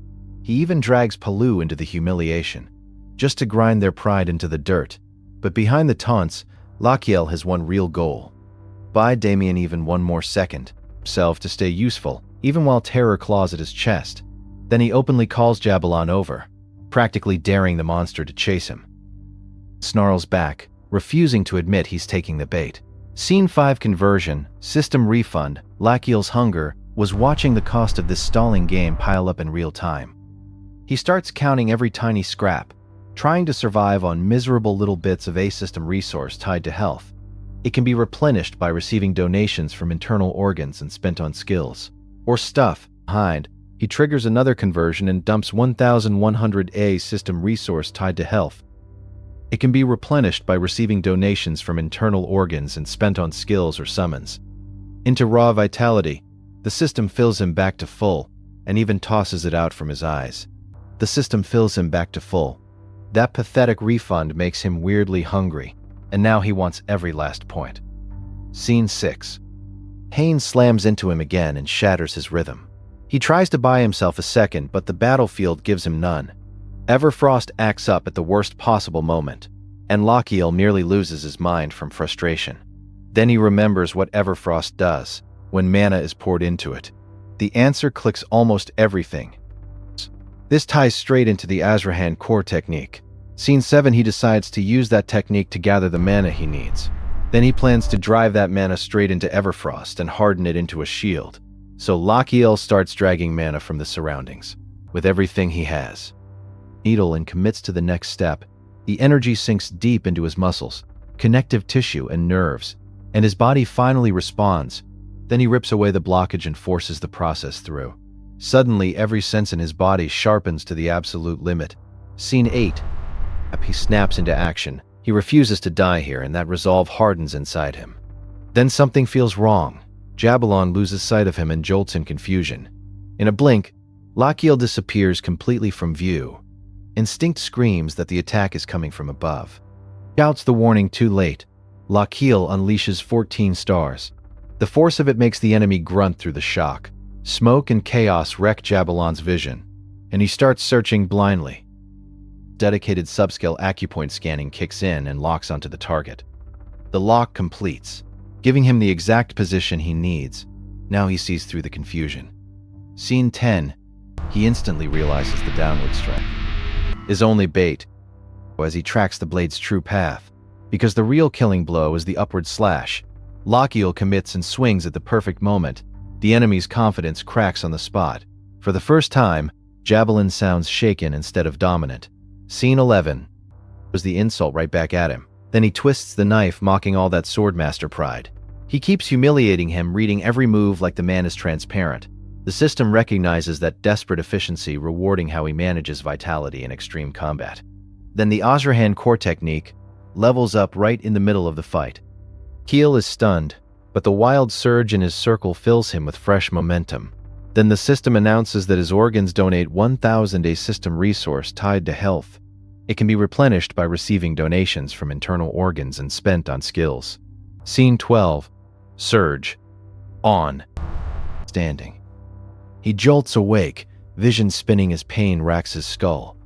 He even drags Palu into the humiliation, just to grind their pride into the dirt. But behind the taunts, Lachiel has one real goal. Buy Damien even one more second, himself to stay useful, even while terror claws at his chest. Then he openly calls Jabalon over, practically daring the monster to chase him. Snarls back, refusing to admit he's taking the bait. Scene 5, Conversion, System Refund. Lachiel's hunger was watching the cost of this stalling game pile up in real time. He starts counting every tiny scrap, trying to survive on miserable little bits of A system resource tied to health. It can be replenished by receiving donations from internal organs and spent on skills. Or stuff. Behind, he triggers another conversion and dumps 1,100 A system resource tied to health. It can be replenished by receiving donations from internal organs and spent on skills or summons. Into raw vitality, the system fills him back to full, and even tosses it out from his eyes. The system fills him back to full. That pathetic refund makes him weirdly hungry, and now he wants every last point. Scene 6. Pain slams into him again and shatters his rhythm. He tries to buy himself a second, but the battlefield gives him none. Everfrost acts up at the worst possible moment, and Lochiel nearly loses his mind from frustration. Then he remembers what Everfrost does when mana is poured into it. The answer clicks almost everything. This ties straight into the Azrahan core technique. Scene 7, he decides to use that technique to gather the mana he needs. Then he plans to drive that mana straight into Everfrost and harden it into a shield. So Lochiel starts dragging mana from the surroundings, with everything he has. Needle and commits to the next step. The energy sinks deep into his muscles, connective tissue, and nerves, and his body finally responds. Then he rips away the blockage and forces the process through. Suddenly, every sense in his body sharpens to the absolute limit. Scene 8. He snaps into action. He refuses to die here, and that resolve hardens inside him. Then something feels wrong. Jabalon loses sight of him and jolts in confusion. In a blink, Lochiel disappears completely from view. Instinct screams that the attack is coming from above. Shouts the warning too late. Lochiel unleashes 14 stars. The force of it makes the enemy grunt through the shock. Smoke and chaos wreck Jabalon's vision, and he starts searching blindly. Dedicated subscale acupoint scanning kicks in and locks onto the target. The lock completes, giving him the exact position he needs. Now he sees through the confusion. Scene 10. He instantly realizes the downward strike is only bait as he tracks the blade's true path, because the real killing blow is the upward slash. Lochiel commits and swings at the perfect moment. The enemy's confidence cracks on the spot. For the first time, Jabalon sounds shaken instead of dominant. Scene 11 was the insult right back at him. Then he twists the knife, mocking all that swordmaster pride. He keeps humiliating him, reading every move like the man is transparent. The system recognizes that desperate efficiency, rewarding how he manages vitality in extreme combat. Then the Azrahan core technique levels up right in the middle of the fight. Keel is stunned, but the wild surge in his circle fills him with fresh momentum. Then the system announces that his organs donate 1,000 a system resource tied to health. It can be replenished by receiving donations from internal organs and spent on skills. Scene 12. Surge. On. Standing. He jolts awake, vision spinning as pain racks his skull.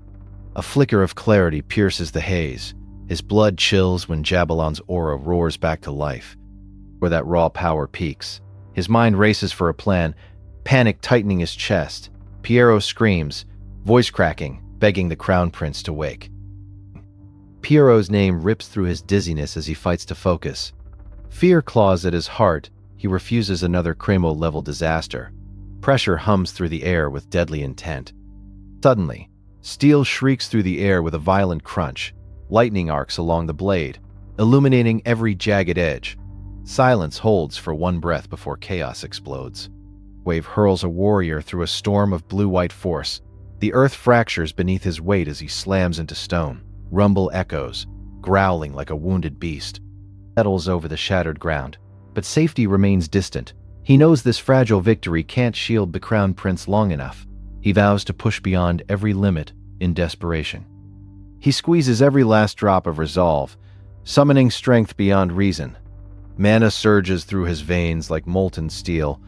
A flicker of clarity pierces the haze. His blood chills when Jabalon's aura roars back to life, where that raw power peaks. His mind races for a plan, panic tightening his chest. Piero screams, voice cracking, begging the Crown Prince to wake. Piero's name rips through his dizziness as he fights to focus. Fear claws at his heart. He refuses another Cremo-level disaster. Pressure hums through the air with deadly intent. Suddenly, steel shrieks through the air with a violent crunch. Lightning arcs along the blade, illuminating every jagged edge. Silence holds for one breath before chaos explodes. Wave hurls a warrior through a storm of blue-white force. The earth fractures beneath his weight as he slams into stone. Rumble echoes, growling like a wounded beast. Settles over the shattered ground, but safety remains distant. He knows this fragile victory can't shield the Crown Prince long enough. He vows to push beyond every limit in desperation. He squeezes every last drop of resolve, summoning strength beyond reason. Mana surges through his veins like molten steel,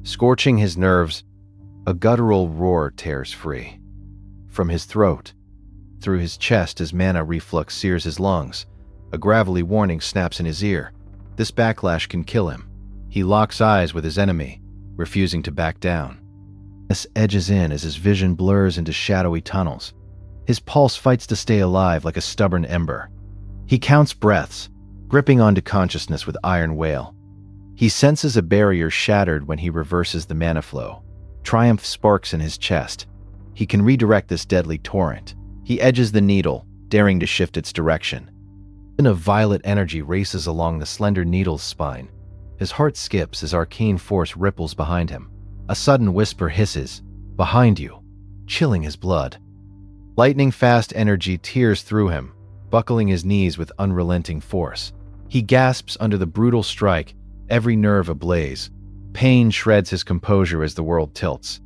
scorching his nerves. A guttural roar tears free. From his throat, through his chest as mana reflux sears his lungs. A gravelly warning snaps in his ear. This backlash can kill him. He locks eyes with his enemy, refusing to back down. This edges in as his vision blurs into shadowy tunnels. His pulse fights to stay alive like a stubborn ember. He counts breaths, gripping onto consciousness with iron will. He senses a barrier shattered when he reverses the mana flow. Triumph sparks in his chest. He can redirect this deadly torrent. He edges the needle, daring to shift its direction. Then a violet energy races along the slender needle's spine. His heart skips as arcane force ripples behind him. A sudden whisper hisses, "Behind you," chilling his blood. Lightning-fast energy tears through him, buckling his knees with unrelenting force. He gasps under the brutal strike, every nerve ablaze. Pain shreds his composure as the world tilts.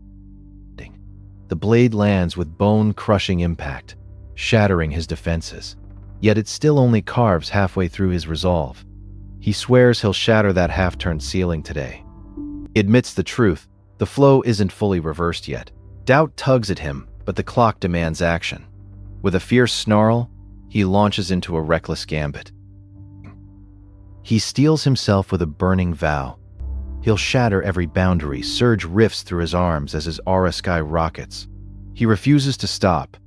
The blade lands with bone-crushing impact, shattering his defenses. Yet it still only carves halfway through his resolve. He swears he'll shatter that half-turned ceiling today. He admits the truth. The flow isn't fully reversed yet. Doubt tugs at him, but the clock demands action. With a fierce snarl, he launches into a reckless gambit. He steels himself with a burning vow. He'll shatter every boundary, surge rifts through his arms as his aura skyrockets. He refuses to stop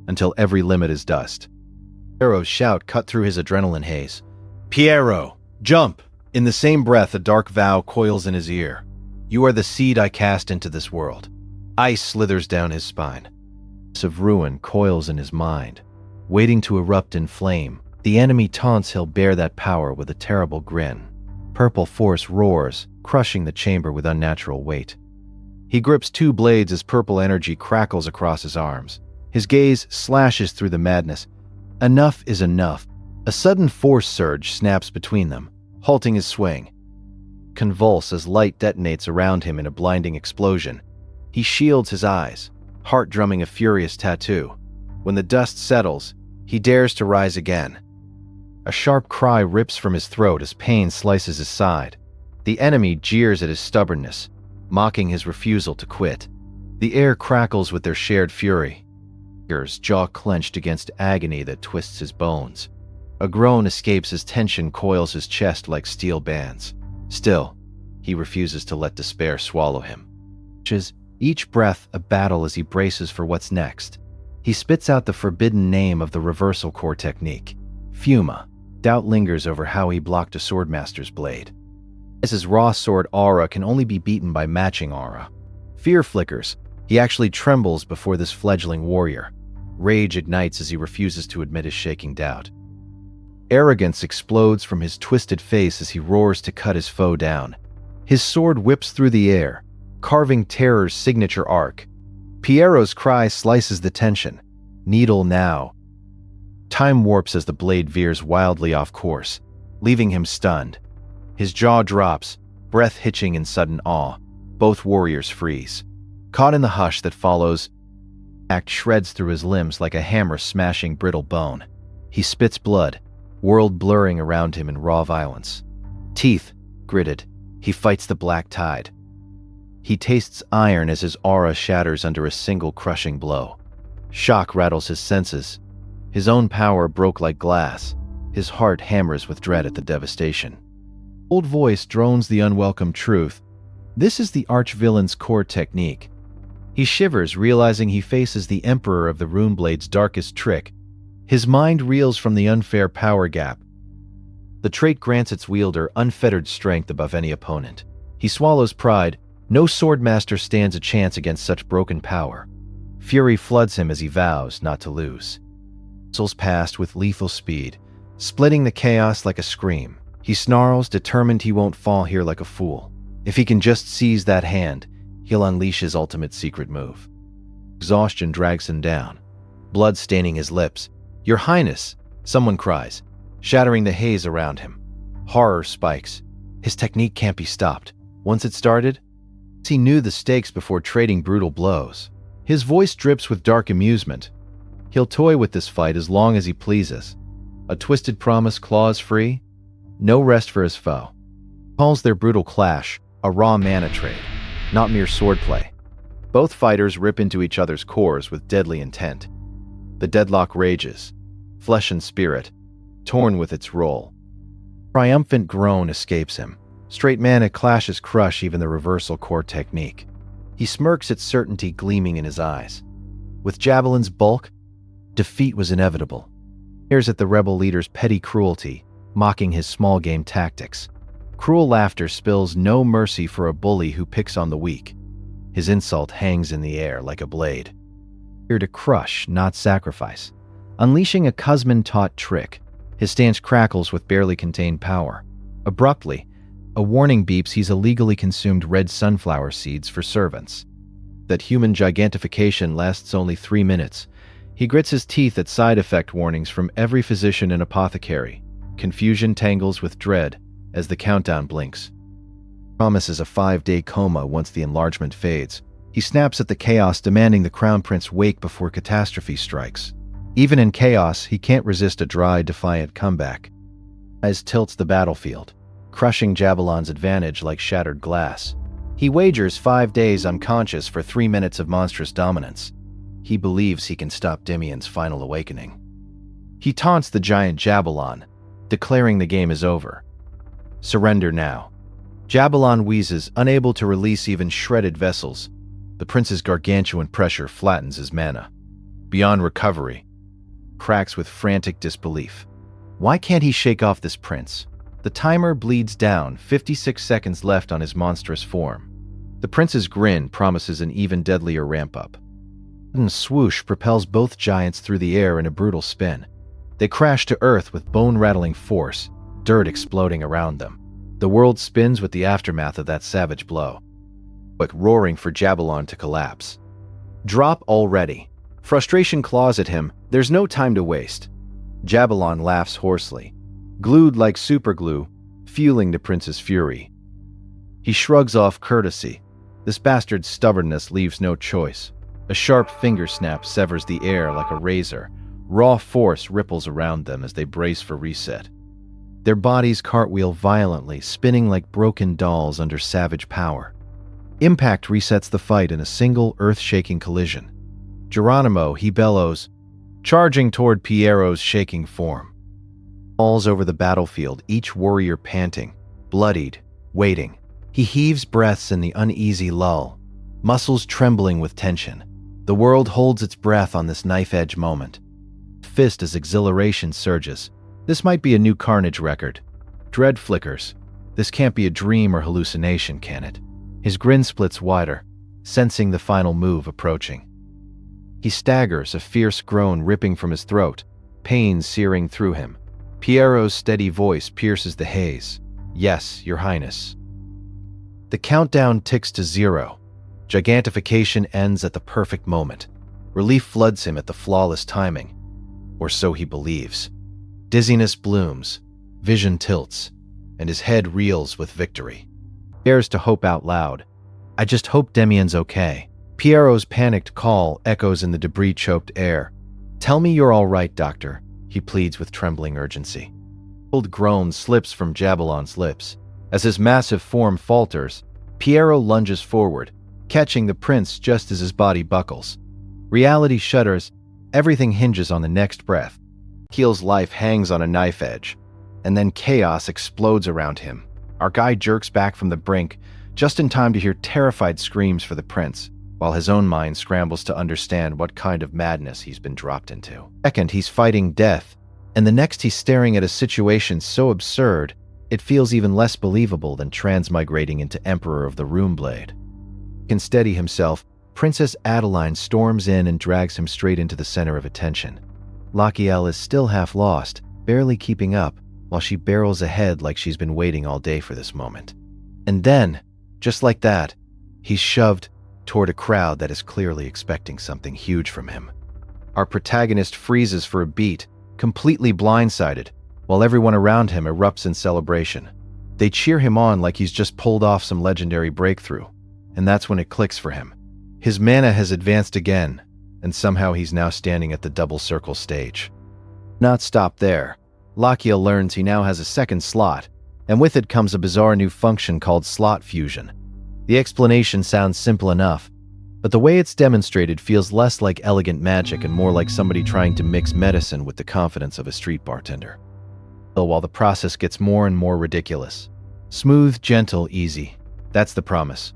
until every limit is dust. Pierrot's shout cut through his adrenaline haze. "Pierrot, jump!" In the same breath, a dark vow coils in his ear. "You are the seed I cast into this world." Ice slithers down his spine. Of ruin coils in his mind, waiting to erupt in flame. The enemy taunts he'll bear that power with a terrible grin. Purple force roars, crushing the chamber with unnatural weight. He grips two blades as purple energy crackles across his arms. His gaze slashes through the madness. Enough is enough. A sudden force surge snaps between them, halting his swing. Convulse as light detonates around him in a blinding explosion. He shields his eyes, heart drumming a furious tattoo. When the dust settles, he dares to rise again. A sharp cry rips from his throat as pain slices his side. The enemy jeers at his stubbornness, mocking his refusal to quit. The air crackles with their shared fury. His jaw clenched against agony that twists his bones. A groan escapes as tension coils his chest like steel bands. Still, he refuses to let despair swallow him. Each breath a battle as he braces for what's next. He spits out the forbidden name of the reversal core technique, Fuma. Doubt lingers over how he blocked a swordmaster's blade. As his raw sword aura can only be beaten by matching aura. Fear flickers. He actually trembles before this fledgling warrior. Rage ignites as he refuses to admit his shaking doubt. Arrogance explodes from his twisted face as he roars to cut his foe down. His sword whips through the air, carving terror's signature arc. Pierrot's cry slices the tension. Needle now. Time warps as the blade veers wildly off course, leaving him stunned. His jaw drops, breath hitching in sudden awe. Both warriors freeze. Caught in the hush that follows, act shreds through his limbs like a hammer smashing brittle bone. He spits blood, world blurring around him in raw violence. Teeth gritted, he fights the black tide. He tastes iron as his aura shatters under a single crushing blow. Shock rattles his senses. His own power broke like glass. His heart hammers with dread at the devastation. Old voice drones the unwelcome truth. This is the arch-villain's core technique. He shivers, realizing he faces the emperor of the Runeblade's darkest trick. His mind reels from the unfair power gap. The trait grants its wielder unfettered strength above any opponent. He swallows pride. No swordmaster stands a chance against such broken power. Fury floods him as he vows not to lose. Whistles past with lethal speed, splitting the chaos like a scream. He snarls, determined he won't fall here like a fool. If he can just seize that hand, he'll unleash his ultimate secret move. Exhaustion drags him down, blood staining his lips. "Your Highness!" someone cries, shattering the haze around him. Horror spikes. His technique can't be stopped. Once it started, he knew the stakes before trading brutal blows. His voice drips with dark amusement. He'll toy with this fight as long as he pleases. A twisted promise clause free, no rest for his foe. Calls their brutal clash a raw mana trade, not mere swordplay. Both fighters rip into each other's cores with deadly intent. The deadlock rages, flesh and spirit, torn with its role. Triumphant groan escapes him. Straight mana clashes crush even the reversal core technique. He smirks at certainty gleaming in his eyes. With Javelin's bulk, defeat was inevitable. Here's at the rebel leader's petty cruelty, mocking his small game tactics. Cruel laughter spills no mercy for a bully who picks on the weak. His insult hangs in the air like a blade. Here to crush, not sacrifice. Unleashing a Kuzman-taught trick, his stance crackles with barely contained power. Abruptly, a warning beeps he's illegally consumed red sunflower seeds for servants. That human gigantification lasts only 3 minutes. He grits his teeth at side effect warnings from every physician and apothecary. Confusion tangles with dread as the countdown blinks. Promises a 5-day coma once the enlargement fades. He snaps at the chaos, demanding the Crown Prince wake before catastrophe strikes. Even in chaos, he can't resist a dry, defiant comeback. As tilts the battlefield, crushing Javelon's advantage like shattered glass. He wagers 5 days unconscious for 3 minutes of monstrous dominance. He believes he can stop Demian's final awakening. He taunts the giant Jabalon, declaring the game is over. Surrender now. Jabalon wheezes, unable to release even shredded vessels. The prince's gargantuan pressure flattens his mana. Beyond recovery, cracks with frantic disbelief. Why can't he shake off this prince? The timer bleeds down, 56 seconds left on his monstrous form. The prince's grin promises an even deadlier ramp-up. A sudden swoosh propels both giants through the air in a brutal spin. They crash to earth with bone-rattling force, dirt exploding around them. The world spins with the aftermath of that savage blow. Quick roaring for Jabalon to collapse. Drop already. Frustration claws at him. There's no time to waste. Jabalon laughs hoarsely, glued like superglue, fueling the prince's fury. He shrugs off courtesy. This bastard's stubbornness leaves no choice. A sharp finger snap severs the air like a razor. Raw force ripples around them as they brace for reset. Their bodies cartwheel violently, spinning like broken dolls under savage power. Impact resets the fight in a single earth-shaking collision. Geronimo, he bellows, charging toward Piero's shaking form. Falls over the battlefield, each warrior panting, bloodied, waiting. He heaves breaths in the uneasy lull, muscles trembling with tension. The world holds its breath on this knife-edge moment. Fist as exhilaration surges. This might be a new Carnage record. Dread flickers. This can't be a dream or hallucination, can it? His grin splits wider, sensing the final move approaching. He staggers, a fierce groan ripping from his throat, pain searing through him. Piero's steady voice pierces the haze. Yes, Your Highness. The countdown ticks to 0. Gigantification ends at the perfect moment. Relief floods him at the flawless timing. Or so he believes. Dizziness blooms, vision tilts, and his head reels with victory. He dares to hope out loud. I just hope Demian's okay. Piero's panicked call echoes in the debris-choked air. Tell me you're all right, Doctor, he pleads with trembling urgency. A cold groan slips from Jabalon's lips. As his massive form falters, Piero lunges forward, catching the prince just as his body buckles. Reality shudders. Everything hinges on the next breath. Keel's life hangs on a knife edge, and then chaos explodes around him. Our guy jerks back from the brink, just in time to hear terrified screams for the prince, while his own mind scrambles to understand what kind of madness he's been dropped into. Second, he's fighting death, and the next he's staring at a situation so absurd, it feels even less believable than transmigrating into Emperor of the Runeblade. He can steady himself. Princess Adeline storms in and drags him straight into the center of attention. Lachiel is still half lost, barely keeping up, while she barrels ahead like she's been waiting all day for this moment. And then, just like that, he's shoved toward a crowd that is clearly expecting something huge from him. Our protagonist freezes for a beat, completely blindsided, while everyone around him erupts in celebration. They cheer him on like he's just pulled off some legendary breakthrough, and that's when it clicks for him. His mana has advanced again, and somehow he's now standing at the double circle stage. Not stopped there. Lachiel learns he now has a second slot, and with it comes a bizarre new function called slot fusion. The explanation sounds simple enough, but the way it's demonstrated feels less like elegant magic and more like somebody trying to mix medicine with the confidence of a street bartender. While the process gets more and more ridiculous. Smooth, gentle, easy. That's the promise.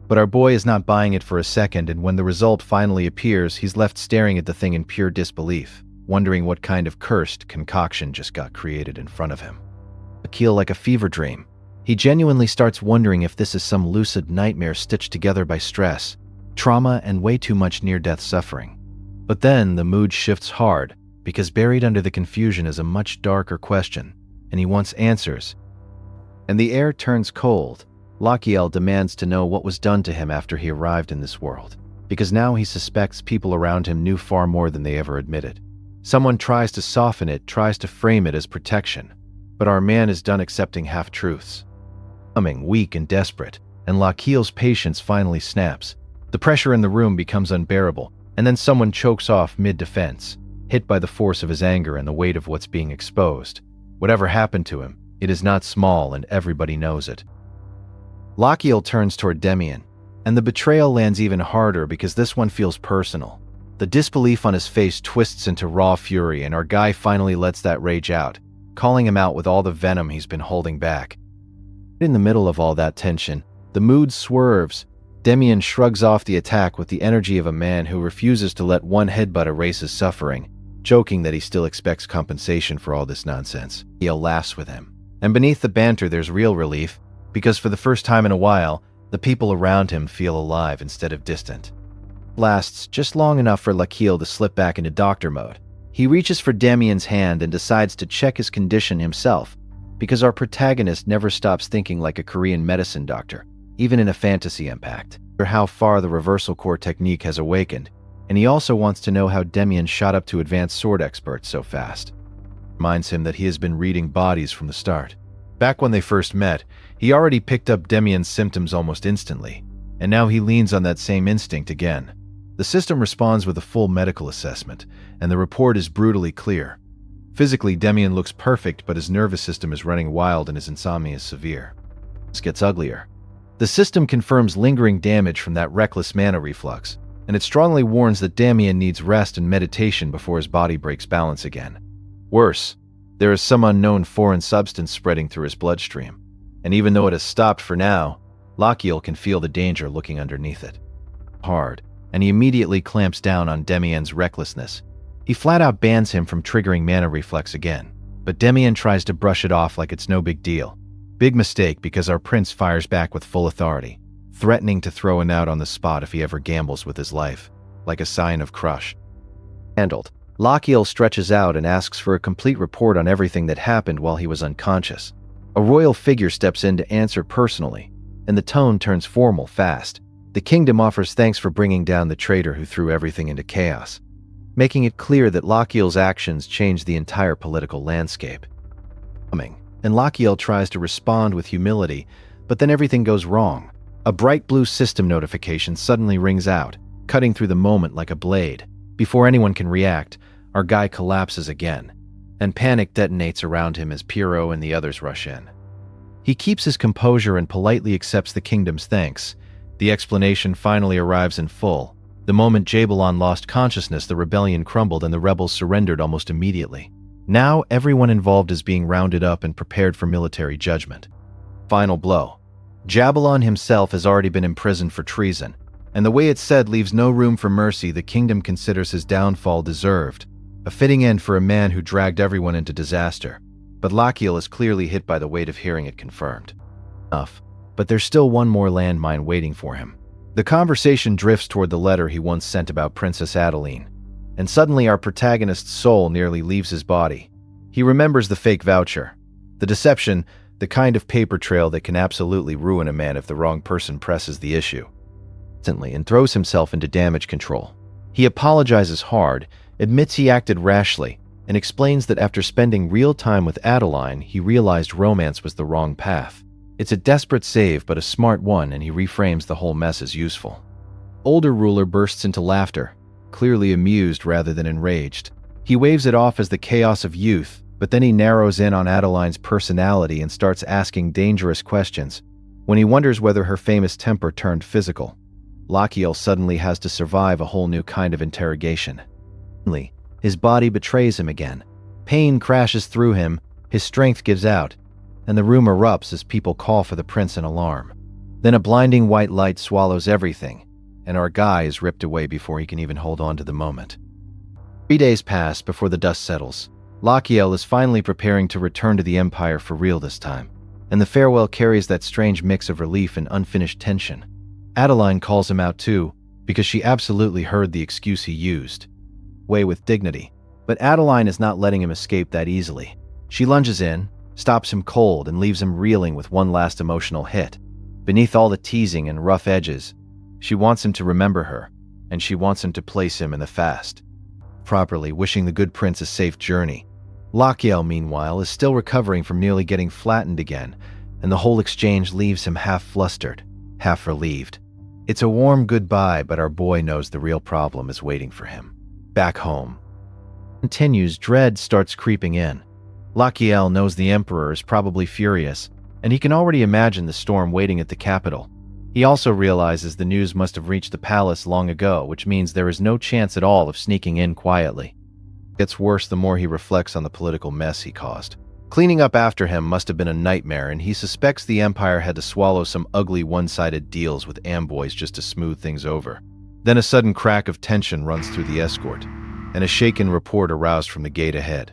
But our boy is not buying it for a second, and when the result finally appears, he's left staring at the thing in pure disbelief, wondering what kind of cursed concoction just got created in front of him. Akil like a fever dream. He genuinely starts wondering if this is some lucid nightmare stitched together by stress, trauma, and way too much near-death suffering. But then the mood shifts hard, because buried under the confusion is a much darker question, and he wants answers. And the air turns cold. Lachiel demands to know what was done to him after he arrived in this world, because now he suspects people around him knew far more than they ever admitted. Someone tries to soften it, tries to frame it as protection, but our man is done accepting half-truths. Becoming weak and desperate, and Lachiel's patience finally snaps. The pressure in the room becomes unbearable, and then someone chokes off mid-defense, hit by the force of his anger and the weight of what's being exposed. Whatever happened to him, it is not small, and everybody knows it. Lachiel turns toward Demian, and the betrayal lands even harder because this one feels personal. The disbelief on his face twists into raw fury, and our guy finally lets that rage out, calling him out with all the venom he's been holding back. In the middle of all that tension, the mood swerves. Demian shrugs off the attack with the energy of a man who refuses to let one headbutt erase his suffering, joking that he still expects compensation for all this nonsense. Lachiel laughs with him. And beneath the banter there's real relief, because for the first time in a while, the people around him feel alive instead of distant. Lasts just long enough for Lachiel to slip back into doctor mode. He reaches for Damien's hand and decides to check his condition himself, because our protagonist never stops thinking like a Korean medicine doctor, even in a fantasy impact, or how far the reversal core technique has awakened, and he also wants to know how Demien shot up to advanced sword expert so fast. Reminds him that he has been reading bodies from the start. Back when they first met, he already picked up Demien's symptoms almost instantly, and now he leans on that same instinct again. The system responds with a full medical assessment, and the report is brutally clear. Physically, Demien looks perfect, but his nervous system is running wild and his insomnia is severe. This gets uglier. The system confirms lingering damage from that reckless mana reflux, and it strongly warns that Demien needs rest and meditation before his body breaks balance again. Worse, there is some unknown foreign substance spreading through his bloodstream, and even though it has stopped for now, Lachiel can feel the danger looking underneath it. Hard, and he immediately clamps down on Demien's recklessness. He flat out bans him from triggering mana reflex again, but Demien tries to brush it off like it's no big deal. Big mistake, because our prince fires back with full authority, threatening to throw him out on the spot if he ever gambles with his life, like a sign of crush. Handled. Lachiel stretches out and asks for a complete report on everything that happened while he was unconscious. A royal figure steps in to answer personally, and the tone turns formal fast. The kingdom offers thanks for bringing down the traitor who threw everything into chaos, making it clear that Lachiel's actions changed the entire political landscape. And Lachiel tries to respond with humility, but then everything goes wrong. A bright blue system notification suddenly rings out, cutting through the moment like a blade. Before anyone can react, our guy collapses again, and panic detonates around him as Piero and the others rush in. He keeps his composure and politely accepts the kingdom's thanks. The explanation finally arrives in full. The moment Jabelon lost consciousness, the rebellion crumbled and the rebels surrendered almost immediately. Now everyone involved is being rounded up and prepared for military judgment. Final blow. Jabelon himself has already been imprisoned for treason, and the way it's said leaves no room for mercy. The kingdom considers his downfall deserved, a fitting end for a man who dragged everyone into disaster. But Lachiel is clearly hit by the weight of hearing it confirmed. Enough. But there's still one more landmine waiting for him. The conversation drifts toward the letter he once sent about Princess Adeline, and suddenly our protagonist's soul nearly leaves his body. He remembers the fake voucher, the deception, the kind of paper trail that can absolutely ruin a man if the wrong person presses the issue. Instantly, and throws himself into damage control. He apologizes hard, admits he acted rashly, and explains that after spending real time with Adeline, he realized romance was the wrong path. It's a desperate save, but a smart one, and he reframes the whole mess as useful. Older ruler bursts into laughter, clearly amused rather than enraged. He waves it off as the chaos of youth, but then he narrows in on Adeline's personality and starts asking dangerous questions. When he wonders whether her famous temper turned physical, Lachiel suddenly has to survive a whole new kind of interrogation. His body betrays him again. Pain crashes through him, his strength gives out, and the room erupts as people call for the prince in alarm. Then a blinding white light swallows everything, and our guy is ripped away before he can even hold on to the moment. 3 days pass before the dust settles. Lachiel is finally preparing to return to the Empire for real this time, and the farewell carries that strange mix of relief and unfinished tension. Adeline calls him out too, because she absolutely heard the excuse he used. Way with dignity. But Adeline is not letting him escape that easily. She lunges in, stops him cold, and leaves him reeling with one last emotional hit. Beneath all the teasing and rough edges, she wants him to remember her, and she wants him to place him in the fast. Properly wishing the good prince a safe journey. Lachiel, meanwhile, is still recovering from nearly getting flattened again, and the whole exchange leaves him half flustered, half relieved. It's a warm goodbye, but our boy knows the real problem is waiting for him. Back home. Continues, dread starts creeping in. Lachiel knows the Emperor is probably furious, and he can already imagine the storm waiting at the capital. He also realizes the news must have reached the palace long ago, which means there is no chance at all of sneaking in quietly. It gets worse the more he reflects on the political mess he caused. Cleaning up after him must have been a nightmare, and he suspects the Empire had to swallow some ugly one-sided deals with amboys just to smooth things over. Then a sudden crack of tension runs through the escort, and a shaken report aroused from the gate ahead.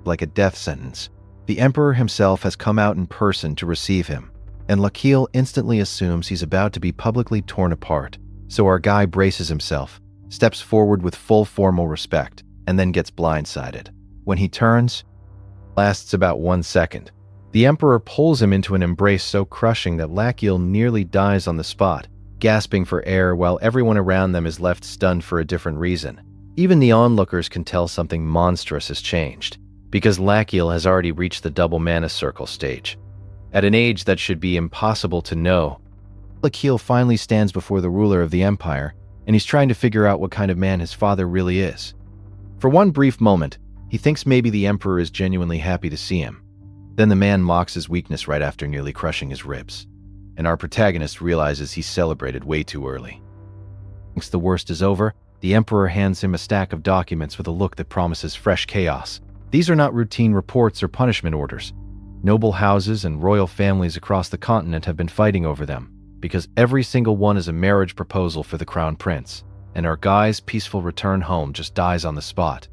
Like a death sentence, the Emperor himself has come out in person to receive him, and Lakil instantly assumes he's about to be publicly torn apart, so our guy braces himself, steps forward with full formal respect, and then gets blindsided. When he turns, lasts about 1 second. The Emperor pulls him into an embrace so crushing that Lakil nearly dies on the spot, gasping for air while everyone around them is left stunned for a different reason. Even the onlookers can tell something monstrous has changed, because Lakil has already reached the double mana circle stage. At an age that should be impossible to know, Lakil finally stands before the ruler of the Empire, and he's trying to figure out what kind of man his father really is. For one brief moment, he thinks maybe the Emperor is genuinely happy to see him. Then the man mocks his weakness right after nearly crushing his ribs, and our protagonist realizes he's celebrated way too early. Thinks the worst is over, the Emperor hands him a stack of documents with a look that promises fresh chaos. These are not routine reports or punishment orders. Noble houses and royal families across the continent have been fighting over them, because every single one is a marriage proposal for the Crown Prince, and our guy's peaceful return home just dies on the spot.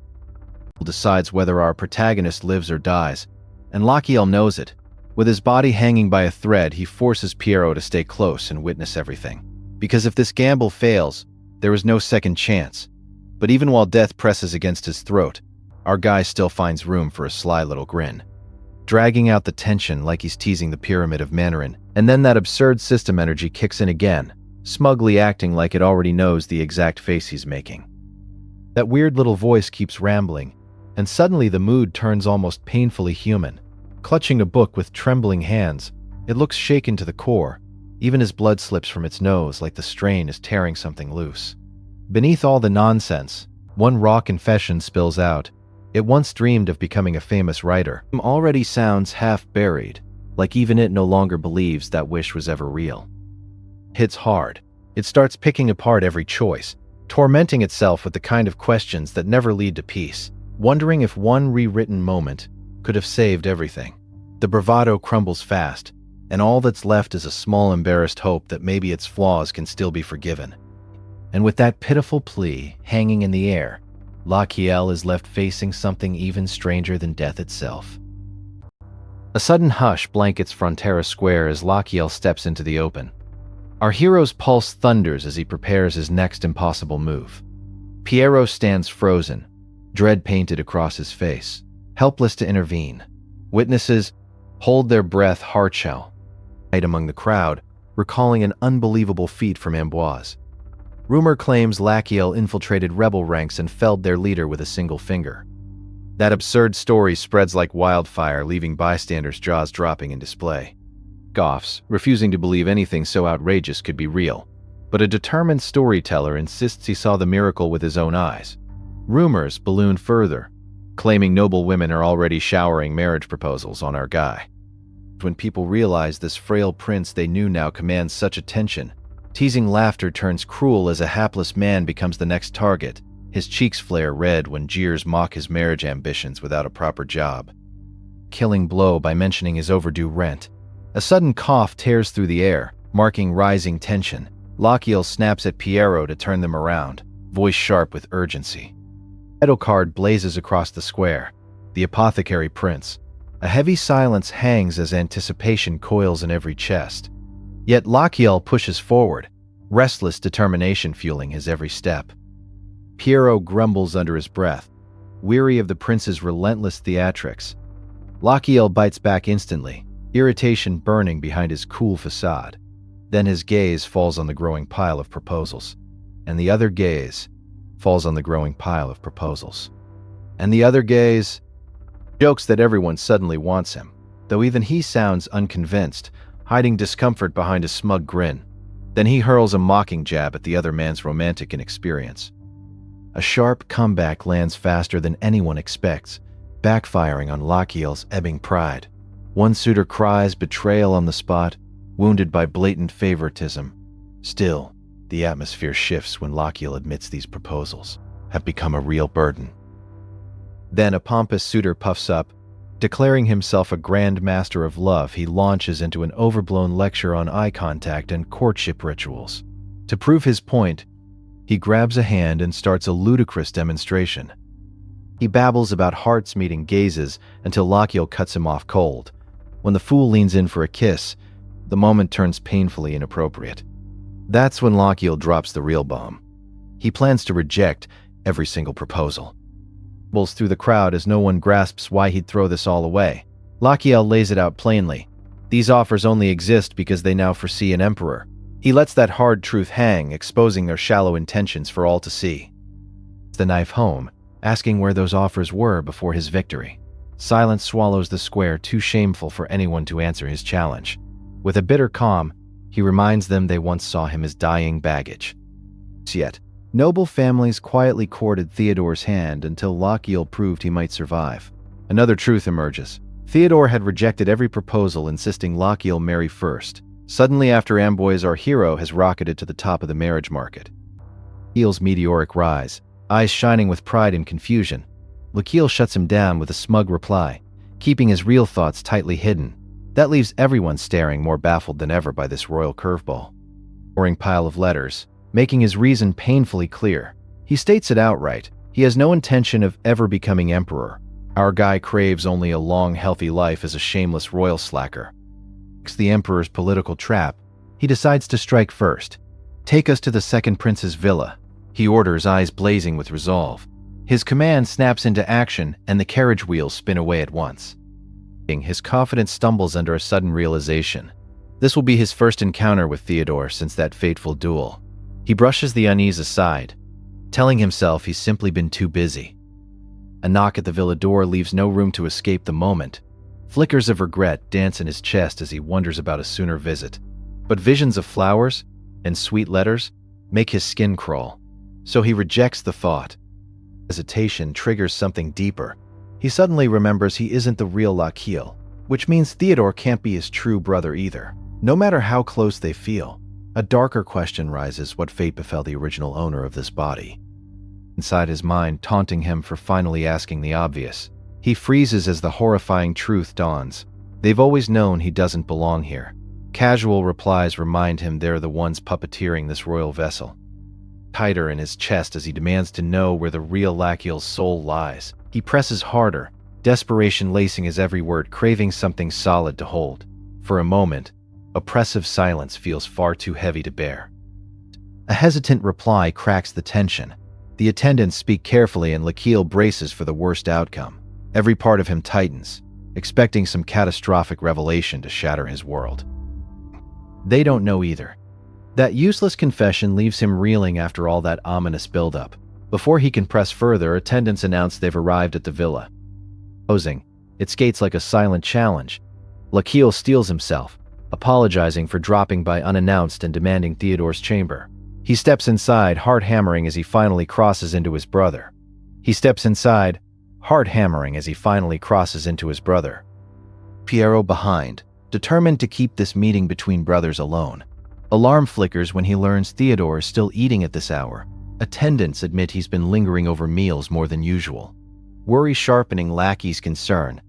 Decides whether our protagonist lives or dies, and Lakiel knows it. With his body hanging by a thread, he forces Piero to stay close and witness everything. Because if this gamble fails, there is no second chance. But even while death presses against his throat, our guy still finds room for a sly little grin, dragging out the tension like he's teasing the pyramid of Mandarin, and then that absurd system energy kicks in again, smugly acting like it already knows the exact face he's making. That weird little voice keeps rambling, and suddenly the mood turns almost painfully human. Clutching a book with trembling hands, it looks shaken to the core, even as blood slips from its nose like the strain is tearing something loose. Beneath all the nonsense, one raw confession spills out. It once dreamed of becoming a famous writer. It already sounds half-buried, like even it no longer believes that wish was ever real. It hits hard. It starts picking apart every choice, tormenting itself with the kind of questions that never lead to peace, wondering if one rewritten moment could have saved everything. The bravado crumbles fast, and all that's left is a small embarrassed hope that maybe its flaws can still be forgiven. And with that pitiful plea hanging in the air, Lakiel is left facing something even stranger than death itself. A sudden hush blankets Frontera Square as Lakiel steps into the open. Our hero's pulse thunders as he prepares his next impossible move. Piero stands frozen, dread painted across his face, helpless to intervene. Witnesses hold their breath hard-shell, hide among the crowd, recalling an unbelievable feat from Amboise. Rumor claims Lakiel infiltrated rebel ranks and felled their leader with a single finger. That absurd story spreads like wildfire, leaving bystanders' jaws dropping in dismay. Goffs, refusing to believe anything so outrageous could be real, but a determined storyteller insists he saw the miracle with his own eyes. Rumors balloon further, claiming noble women are already showering marriage proposals on our guy. When people realize this frail prince they knew now commands such attention, teasing laughter turns cruel as a hapless man becomes the next target. His cheeks flare red when jeers mock his marriage ambitions without a proper job. Killing blow by mentioning his overdue rent. A sudden cough tears through the air, marking rising tension. Lakiel snaps at Piero to turn them around, voice sharp with urgency. Title card blazes across the square. The Apothecary Prince. A heavy silence hangs as anticipation coils in every chest. Yet Lakiel pushes forward, restless determination fueling his every step. Piero grumbles under his breath, weary of the prince's relentless theatrics. Lakiel bites back instantly, irritation burning behind his cool facade. Then his gaze falls on the growing pile of proposals, and the other gaze falls on the growing pile of proposals. And the other gaze jokes that everyone suddenly wants him, though even he sounds unconvinced, hiding discomfort behind a smug grin. Then he hurls a mocking jab at the other man's romantic inexperience. A sharp comeback lands faster than anyone expects, backfiring on Lakiel's ebbing pride. One suitor cries betrayal on the spot, wounded by blatant favoritism. Still, the atmosphere shifts when Lachiel admits these proposals have become a real burden. Then a pompous suitor puffs up. Declaring himself a grand master of love, he launches into an overblown lecture on eye contact and courtship rituals. To prove his point, he grabs a hand and starts a ludicrous demonstration. He babbles about hearts meeting gazes until Lachiel cuts him off cold. When the fool leans in for a kiss, the moment turns painfully inappropriate. That's when Lachiel drops the real bomb. He plans to reject every single proposal. Bulls through the crowd as no one grasps why he'd throw this all away. Lachiel lays it out plainly. These offers only exist because they now foresee an emperor. He lets that hard truth hang, exposing their shallow intentions for all to see. The knife home, asking where those offers were before his victory. Silence swallows the square, too shameful for anyone to answer his challenge. With a bitter calm, he reminds them they once saw him as dying baggage. Yet, noble families quietly courted Theodore's hand until Lachiel proved he might survive. Another truth emerges. Theodore had rejected every proposal, insisting Lachiel marry first. Suddenly, after Amboise, our hero has rocketed to the top of the marriage market. Lachiel's meteoric rise, eyes shining with pride and confusion. Lachiel shuts him down with a smug reply, keeping his real thoughts tightly hidden. That leaves everyone staring, more baffled than ever by this royal curveball. Boring pile of letters, making his reason painfully clear. He states it outright. He has no intention of ever becoming emperor. Our guy craves only a long, healthy life as a shameless royal slacker. It's the emperor's political trap. He decides to strike first. Take us to the second prince's villa, he orders, eyes blazing with resolve. His command snaps into action, and the carriage wheels spin away at once. His confidence stumbles under a sudden realization. This will be his first encounter with Theodore since that fateful duel. He brushes the unease aside, telling himself he's simply been too busy. A knock at the villa door leaves no room to escape the moment. Flickers of regret dance in his chest as he wonders about a sooner visit. But visions of flowers and sweet letters make his skin crawl. So he rejects the thought. Hesitation triggers something deeper. He suddenly remembers he isn't the real Lachiel, which means Theodore can't be his true brother either. No matter how close they feel, a darker question rises: what fate befell the original owner of this body? Inside his mind, taunting him for finally asking the obvious. He freezes as the horrifying truth dawns. They've always known he doesn't belong here. Casual replies remind him they're the ones puppeteering this royal vessel. Tighter in his chest as he demands to know where the real Lachiel's soul lies. He presses harder, desperation lacing his every word, craving something solid to hold. For a moment, oppressive silence feels far too heavy to bear. A hesitant reply cracks the tension. The attendants speak carefully and Lachiel braces for the worst outcome. Every part of him tightens, expecting some catastrophic revelation to shatter his world. They don't know either. That useless confession leaves him reeling after all that ominous buildup. Before he can press further, attendants announce they've arrived at the villa. Posing, it skates like a silent challenge. Lachiel steels himself, apologizing for dropping by unannounced and demanding Theodore's chamber. He steps inside, heart hammering as he finally crosses into his brother. Piero behind, determined to keep this meeting between brothers alone. Alarm flickers when he learns Theodore is still eating at this hour. Attendants admit he's been lingering over meals more than usual. Worry sharpening Lackey's concern.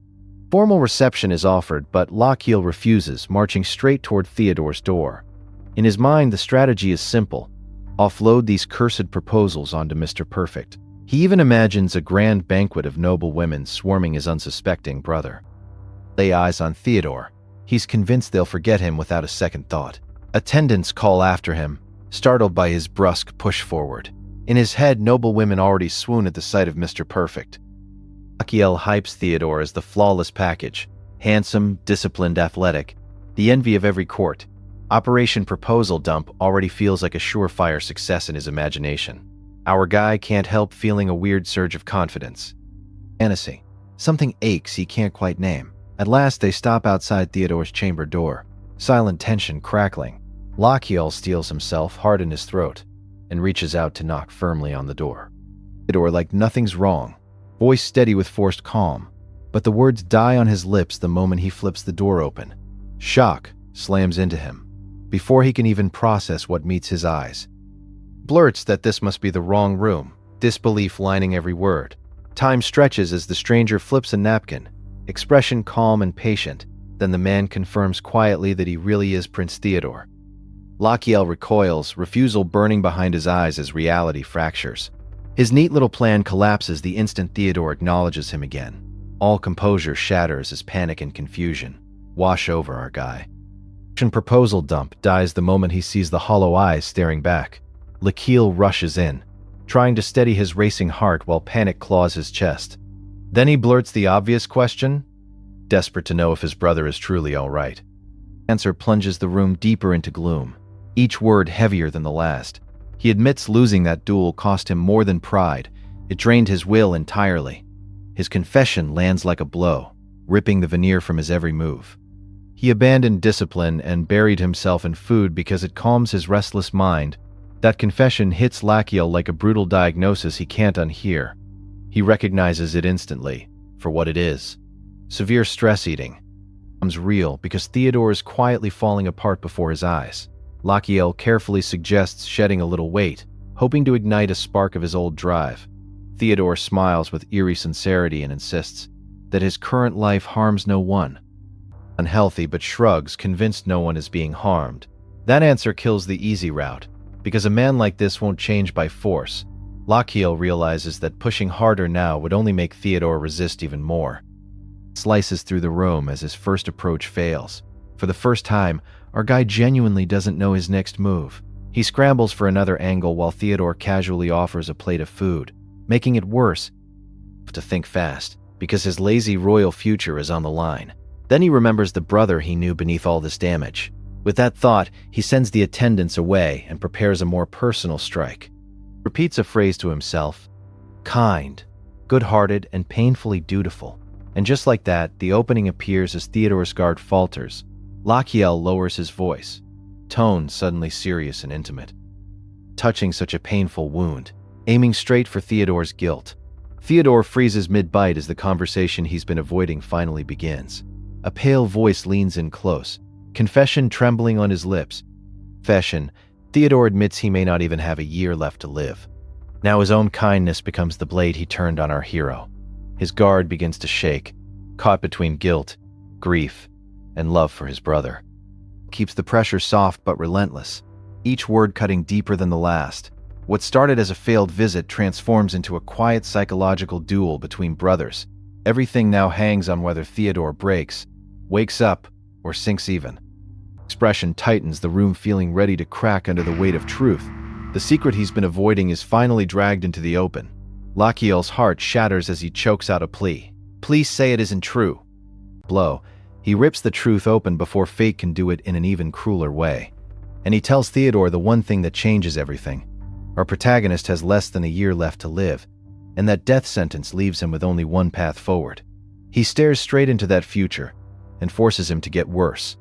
Formal reception is offered, but Lachiel refuses, marching straight toward Theodore's door. In his mind, the strategy is simple. Offload these cursed proposals onto Mr. Perfect. He even imagines a grand banquet of noble women swarming his unsuspecting brother. Lay eyes on Theodore. He's convinced they'll forget him without a second thought. Attendants call after him, startled by his brusque push forward. In his head, noble women already swoon at the sight of Mr. Perfect. Lachiel hypes Theodore as the flawless package. Handsome, disciplined, athletic. The envy of every court. Operation Proposal Dump already feels like a surefire success in his imagination. Our guy can't help feeling a weird surge of confidence. Fantasy. Something aches he can't quite name. At last, they stop outside Theodore's chamber door. Silent tension crackling. Lachiel steels himself, heart in his throat, and reaches out to knock firmly on the door. Theodore, like nothing's wrong, voice steady with forced calm, but the words die on his lips the moment he flips the door open. Shock, slams into him, before he can even process what meets his eyes. Blurts that this must be the wrong room, disbelief lining every word. Time stretches as the stranger flips a napkin, expression calm and patient. Then the man confirms quietly that he really is Prince Theodore. Lachiel recoils, refusal burning behind his eyes as reality fractures. His neat little plan collapses the instant Theodore acknowledges him again. All composure shatters as panic and confusion wash over our guy. Proposal dump dies the moment he sees the hollow eyes staring back. Lachiel rushes in, trying to steady his racing heart while panic claws his chest. Then he blurts the obvious question, desperate to know if his brother is truly all right. Answer plunges the room deeper into gloom, each word heavier than the last. He admits losing that duel cost him more than pride. It drained his will entirely. His confession lands like a blow, ripping the veneer from his every move. He abandoned discipline and buried himself in food because it calms his restless mind. That confession hits Lachiel like a brutal diagnosis he can't unhear. He recognizes it instantly for what it is. Severe stress eating becomes real because Theodore is quietly falling apart before his eyes. Lachiel carefully suggests shedding a little weight, hoping to ignite a spark of his old drive. Theodore smiles with eerie sincerity and insists that his current life harms no one. Unhealthy but shrugs, convinced no one is being harmed. That answer kills the easy route, because a man like this won't change by force. Lachiel realizes that pushing harder now would only make Theodore resist even more. Slices through the room as his first approach fails. For the first time, our guy genuinely doesn't know his next move. He scrambles for another angle while Theodore casually offers a plate of food, making it worse. To think fast, because his lazy royal future is on the line. Then he remembers the brother he knew beneath all this damage. With that thought, he sends the attendants away and prepares a more personal strike. Repeats a phrase to himself, kind, good-hearted, and painfully dutiful. And just like that, the opening appears as Theodore's guard falters. Lachiel lowers his voice, tone suddenly serious and intimate, touching such a painful wound, aiming straight for Theodore's guilt. Theodore freezes mid-bite as the conversation he's been avoiding finally begins. A pale voice leans in close, confession trembling on his lips. Confession, Theodore admits he may not even have a year left to live. Now his own kindness becomes the blade he turned on our hero. His guard begins to shake, caught between guilt, grief, and love for his brother. Keeps the pressure soft but relentless, each word cutting deeper than the last. What started as a failed visit transforms into a quiet psychological duel between brothers. Everything now hangs on whether Theodore breaks, wakes up, or sinks even. Expression tightens, the room feeling ready to crack under the weight of truth. The secret he's been avoiding is finally dragged into the open. Lachiel's heart shatters as he chokes out a plea. Please say it isn't true. Blow. He rips the truth open before fate can do it in an even crueler way. And he tells Theodore the one thing that changes everything. Our protagonist has less than a year left to live, and that death sentence leaves him with only one path forward. He stares straight into that future and forces him to get worse.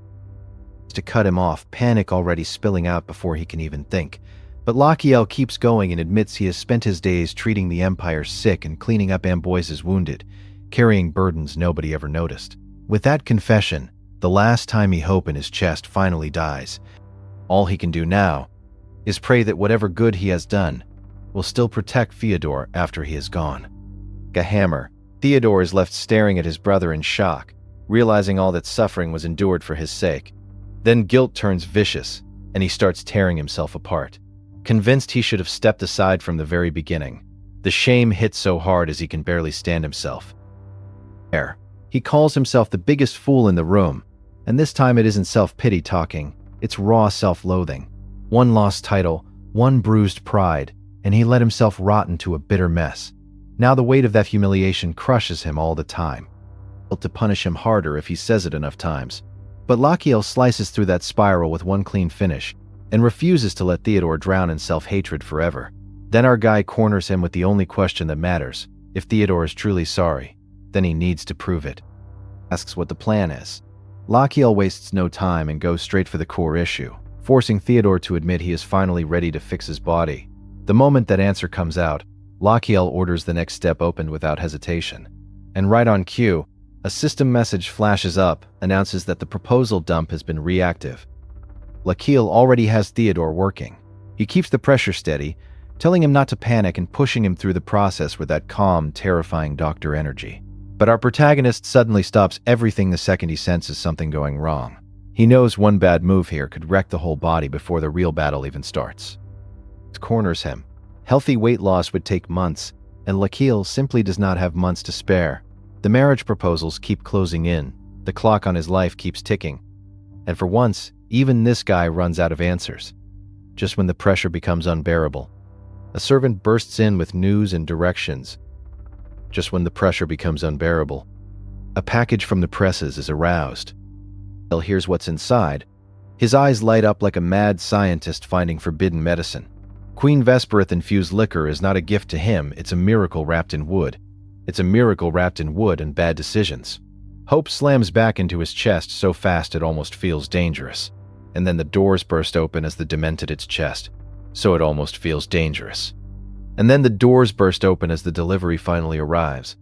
To cut him off, panic already spilling out before he can even think. But Lachiel keeps going and admits he has spent his days treating the Empire sick and cleaning up Amboise's wounded, carrying burdens nobody ever noticed. With that confession, the last tiny hope in his chest finally dies. All he can do now is pray that whatever good he has done will still protect Theodore after he is gone. Like a hammer, Theodore is left staring at his brother in shock, realizing all that suffering was endured for his sake. Then guilt turns vicious, and he starts tearing himself apart. Convinced he should have stepped aside from the very beginning, the shame hits so hard as he can barely stand himself. He calls himself the biggest fool in the room, and this time it isn't self-pity talking, it's raw self-loathing. One lost title, one bruised pride, and he let himself rot into a bitter mess. Now the weight of that humiliation crushes him all the time. To punish him harder if he says it enough times. But Lachiel slices through that spiral with one clean finish, and refuses to let Theodore drown in self-hatred forever. Then our guy corners him with the only question that matters. If Theodore is truly sorry, then he needs to prove it. Asks what the plan is. Lachiel wastes no time and goes straight for the core issue, forcing Theodore to admit he is finally ready to fix his body. The moment that answer comes out, Lachiel orders the next step opened without hesitation. And right on cue, A system message flashes up, announces that the proposal dump has been reactive. Lakil already has Theodore working. He keeps the pressure steady, telling him not to panic and pushing him through the process with that calm, terrifying doctor energy. But our protagonist suddenly stops everything the second he senses something going wrong. He knows one bad move here could wreck the whole body before the real battle even starts. It corners him. Healthy weight loss would take months, and Lakil simply does not have months to spare. The marriage proposals keep closing in. The clock on his life keeps ticking. And for once, even this guy runs out of answers. Just when the pressure becomes unbearable, a servant bursts in with news and directions. Just when the pressure becomes unbearable, a package from the presses is aroused. Here's what's inside. His eyes light up like a mad scientist finding forbidden medicine. Queen Vesperith-infused liquor is not a gift to him, it's a miracle wrapped in wood. It's a miracle wrapped in wood and bad decisions. Hope slams back into his chest so fast it almost feels dangerous. And then the doors burst open as the demented its chest, so it almost feels dangerous. And then the doors burst open as the delivery finally arrives.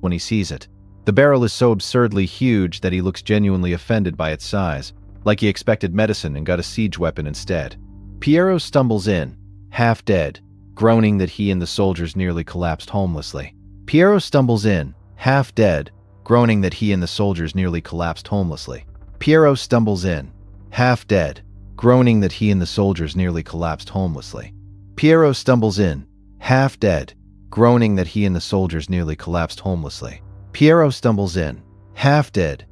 When he sees it, the barrel is so absurdly huge that he looks genuinely offended by its size, like he expected medicine and got a siege weapon instead. Piero stumbles in, half dead, groaning that he and the soldiers nearly collapsed homelessly. Piero stumbles in, half dead, groaning that he and the soldiers nearly collapsed homelessly. Piero stumbles in, half dead, groaning that he and the soldiers nearly collapsed homelessly. Piero stumbles in, half dead, groaning that he and the soldiers nearly collapsed homelessly. Piero stumbles in, half dead,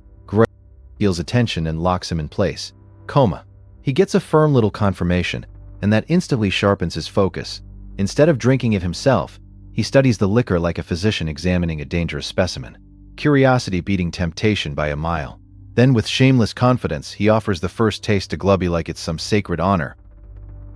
feels attention and locks him in place. Coma. He gets a firm little confirmation, and that instantly sharpens his focus. Instead of drinking it himself, he studies the liquor like a physician examining a dangerous specimen. Curiosity beating temptation by a mile. Then with shameless confidence, he offers the first taste to Glubby like it's some sacred honor.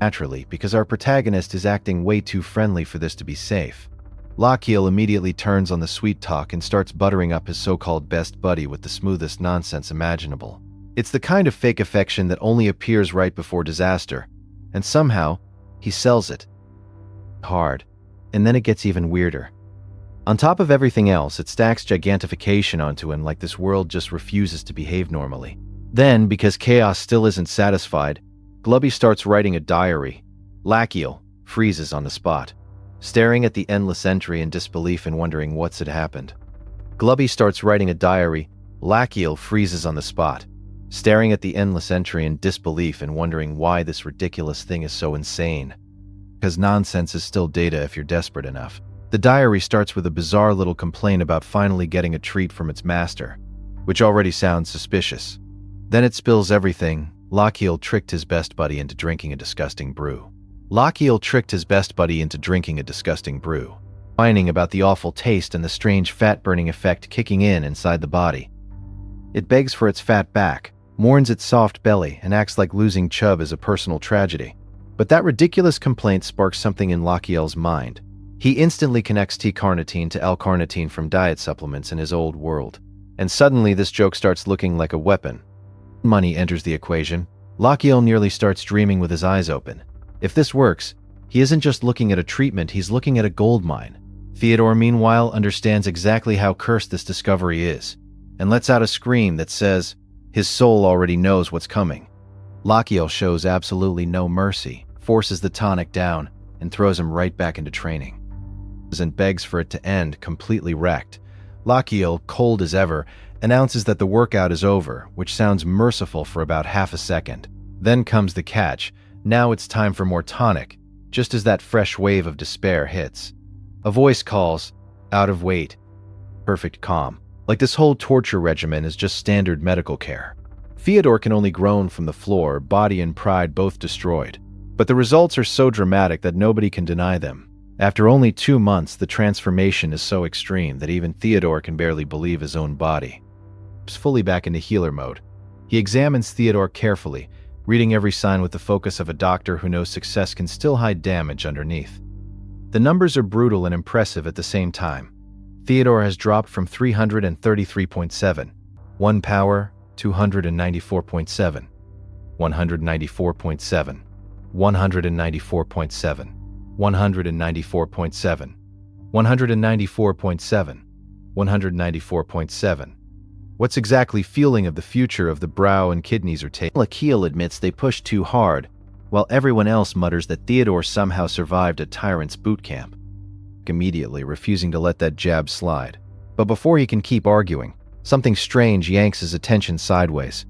Naturally, because our protagonist is acting way too friendly for this to be safe. Lakil immediately turns on the sweet talk and starts buttering up his so-called best buddy with the smoothest nonsense imaginable. It's the kind of fake affection that only appears right before disaster, and somehow, he sells it hard, and then it gets even weirder. On top of everything else, it stacks gigantification onto him like this world just refuses to behave normally. Then, because chaos still isn't satisfied, Glubby starts writing a diary. Lakil freezes on the spot, staring at the endless entry in disbelief and wondering what's had happened. Glubby starts writing a diary. Lakil freezes on the spot, staring at the endless entry in disbelief and wondering why this ridiculous thing is so insane. Because nonsense is still data if you're desperate enough. The diary starts with a bizarre little complaint about finally getting a treat from its master, which already sounds suspicious. Then it spills everything. Lakil tricked his best buddy into drinking a disgusting brew. Lakil tricked his best buddy into drinking a disgusting brew, whining about the awful taste and the strange fat-burning effect kicking in inside the body. It begs for its fat back, mourns its soft belly, and acts like losing Chubb is a personal tragedy. But that ridiculous complaint sparks something in Lakil's mind. He instantly connects T-carnitine to L-carnitine from diet supplements in his old world. And suddenly this joke starts looking like a weapon. Money enters the equation. Lakil nearly starts dreaming with his eyes open. If this works, he isn't just looking at a treatment, he's looking at a gold mine. Theodore, meanwhile, understands exactly how cursed this discovery is, and lets out a scream that says his soul already knows what's coming. Lakil shows absolutely no mercy, forces the tonic down, and throws him right back into training. And begs for it to end, completely wrecked. Lakil, cold as ever, announces that the workout is over, which sounds merciful for about half a second. Then comes the catch. Now it's time for more tonic, just as that fresh wave of despair hits. A voice calls, out of weight. Perfect calm. Like this whole torture regimen is just standard medical care. Theodore can only groan from the floor, body and pride both destroyed. But the results are so dramatic that nobody can deny them. After only 2 months, the transformation is so extreme that even Theodore can barely believe his own body. He's fully back into healer mode. He examines Theodore carefully, reading every sign with the focus of a doctor who knows success can still hide damage underneath. The numbers are brutal and impressive at the same time. Theodore has dropped from 333.7, 1 power, 294.7, 194.7, 194.7, 194.7, 194.7, 194.7. What's exactly feeling of the future of the brow and kidneys are taken? Lakil admits they pushed too hard, while everyone else mutters that Theodore somehow survived a tyrant's boot camp, immediately refusing to let that jab slide. But before he can keep arguing, something strange yanks his attention sideways.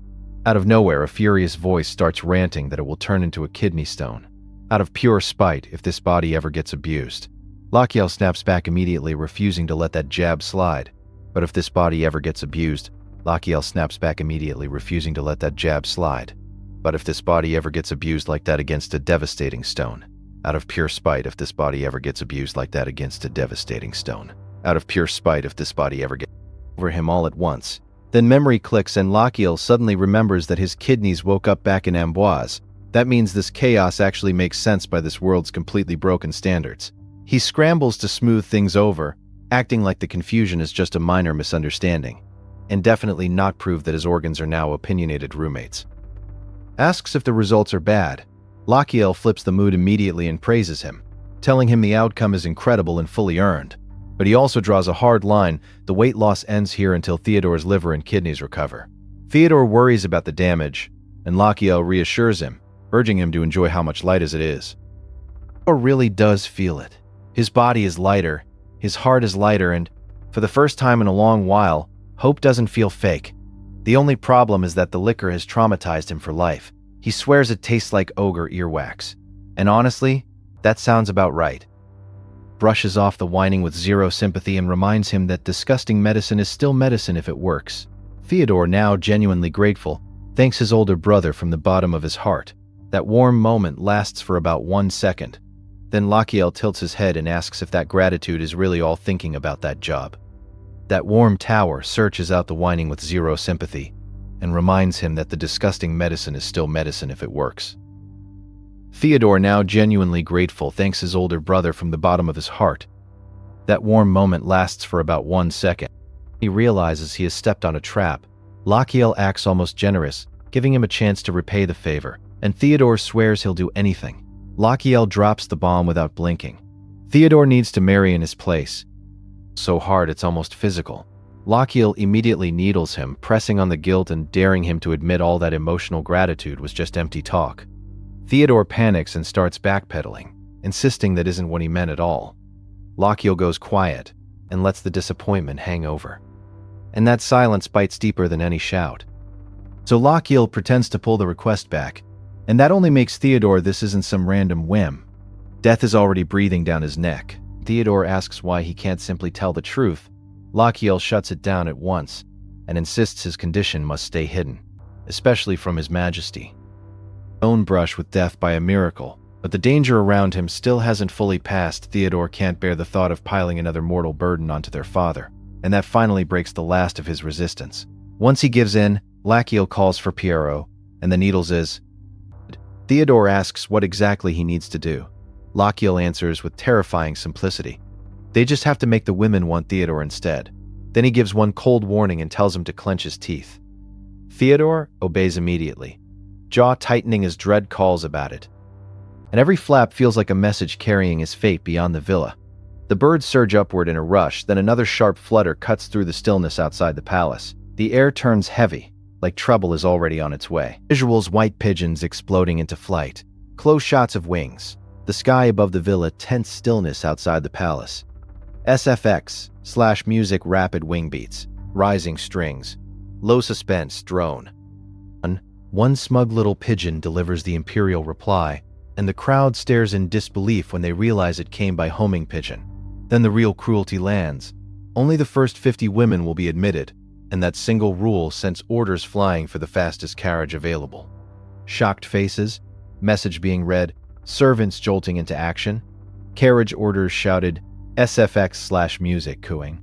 Out of nowhere, a furious voice starts ranting that it will turn into a kidney stone. Out of pure spite, if this body ever gets abused. Lakiel snaps back immediately, refusing to let that jab slide. But if this body ever gets abused, Lakiel snaps back immediately, refusing to let that jab slide. But if this body ever gets abused like that against a devastating stone. Out of pure spite, if this body ever gets abused like that against a devastating stone. Out of pure spite, if this body ever gets over him all at once. Then memory clicks and Lakiel suddenly remembers that his kidneys woke up back in Amboise. That means this chaos actually makes sense by this world's completely broken standards. He scrambles to smooth things over, acting like the confusion is just a minor misunderstanding, and definitely not prove that his organs are now opinionated roommates. Asks if the results are bad. Lakiel flips the mood immediately and praises him, telling him the outcome is incredible and fully earned. But he also draws a hard line: the weight loss ends here until Theodore's liver and kidneys recover. Theodore worries about the damage, and Lakiel reassures him, urging him to enjoy how much light as it is. Theodore really does feel it. His body is lighter, his heart is lighter, and, for the first time in a long while, hope doesn't feel fake. The only problem is that the liquor has traumatized him for life. He swears it tastes like ogre earwax. And honestly, that sounds about right. Brushes off the whining with zero sympathy and reminds him that disgusting medicine is still medicine if it works. Theodore, now genuinely grateful, thanks his older brother from the bottom of his heart. That warm moment lasts for about 1 second. Then Lakiel tilts his head and asks if that gratitude is really all thinking about that job. That warm tower searches out the whining with zero sympathy and reminds him that the disgusting medicine is still medicine if it works. Theodore, now genuinely grateful, thanks his older brother from the bottom of his heart. That warm moment lasts for about 1 second. He realizes he has stepped on a trap. Lakiel acts almost generous, giving him a chance to repay the favor, and Theodore swears he'll do anything. Lakiel drops the bomb without blinking. Theodore needs to marry in his place. So hard it's almost physical. Lakiel immediately needles him, pressing on the guilt and daring him to admit all that emotional gratitude was just empty talk. Theodore panics and starts backpedaling, insisting that isn't what he meant at all. Lakiel goes quiet and lets the disappointment hang over. And that silence bites deeper than any shout. So Lakiel pretends to pull the request back, and that only makes Theodore this isn't some random whim. Death is already breathing down his neck. Theodore asks why he can't simply tell the truth. Lakiel shuts it down at once and insists his condition must stay hidden, especially from His Majesty. Own brush with death by a miracle, but the danger around him still hasn't fully passed. Theodore can't bear the thought of piling another mortal burden onto their father, and that finally breaks the last of his resistance. Once he gives in, Lakiel calls for Pierrot, and the needles is. Theodore asks what exactly he needs to do. Lakiel answers with terrifying simplicity. They just have to make the women want Theodore instead. Then he gives one cold warning and tells him to clench his teeth. Theodore obeys immediately, jaw tightening as dread calls about it. And every flap feels like a message carrying his fate beyond the villa. The birds surge upward in a rush, then another sharp flutter cuts through the stillness outside the palace. The air turns heavy, like trouble is already on its way. Visuals: white pigeons exploding into flight, close shots of wings, the sky above the villa, tense stillness outside the palace. SFX/music, rapid wing beats, rising strings, low suspense, drone. One smug little pigeon delivers the imperial reply, and the crowd stares in disbelief when they realize it came by homing pigeon. Then the real cruelty lands. Only the first 50 women will be admitted, and that single rule sends orders flying for the fastest carriage available. Shocked faces, message being read, servants jolting into action, carriage orders shouted, SFX/music cooing,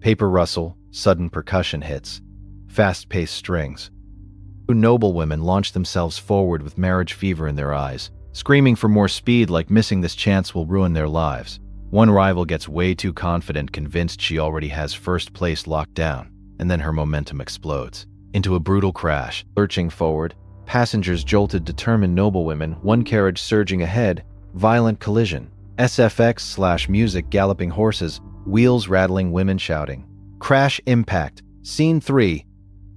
paper rustle, sudden percussion hits, fast-paced strings. Two noblewomen launch themselves forward with marriage fever in their eyes, screaming for more speed, like missing this chance will ruin their lives. One rival gets way too confident, convinced she already has first place locked down, and then her momentum explodes into a brutal crash. Lurching forward, passengers jolted, determined noblewomen, one carriage surging ahead, violent collision. SFX/music, galloping horses, wheels rattling, women shouting. Crash impact. Scene 3.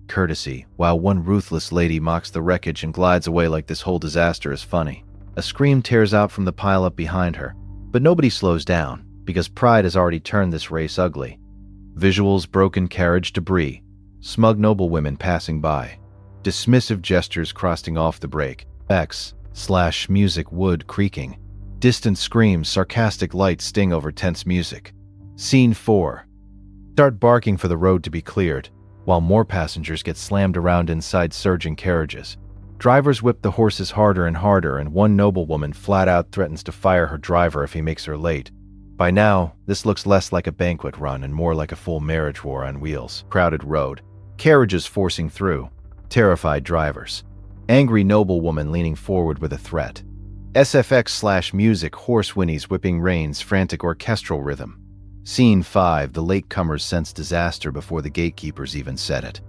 Courtesy. While one ruthless lady mocks the wreckage and glides away like this whole disaster is funny, a scream tears out from the pileup behind her. But nobody slows down, because pride has already turned this race ugly. Visuals: broken carriage debris, smug noblewomen passing by, dismissive gestures crossing off the brake, X/music wood creaking, distant screams, sarcastic lights sting over tense music. Scene 4. Start barking for the road to be cleared, while more passengers get slammed around inside surging carriages. Drivers whip the horses harder and harder, and one noblewoman flat out threatens to fire her driver if he makes her late. By now, this looks less like a banquet run and more like a full marriage war on wheels. Crowded road, carriages forcing through, terrified drivers, angry noblewoman leaning forward with a threat. SFX/music, horse whinnies, whipping reins, frantic orchestral rhythm. Scene 5. The latecomers sense disaster before the gatekeepers even said it.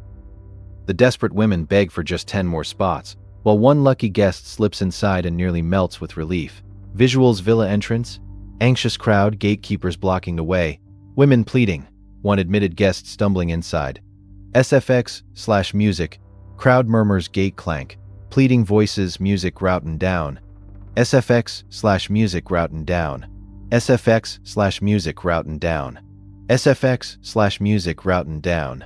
The desperate women beg for just 10 more spots, while one lucky guest slips inside and nearly melts with relief. Visuals: villa entrance, anxious crowd, gatekeepers blocking the way, women pleading, one admitted guest stumbling inside. SFX/music, crowd murmurs, gate clank, pleading voices, music routing down. SFX/music routing down. SFX/music routing down. SFX/music routing down.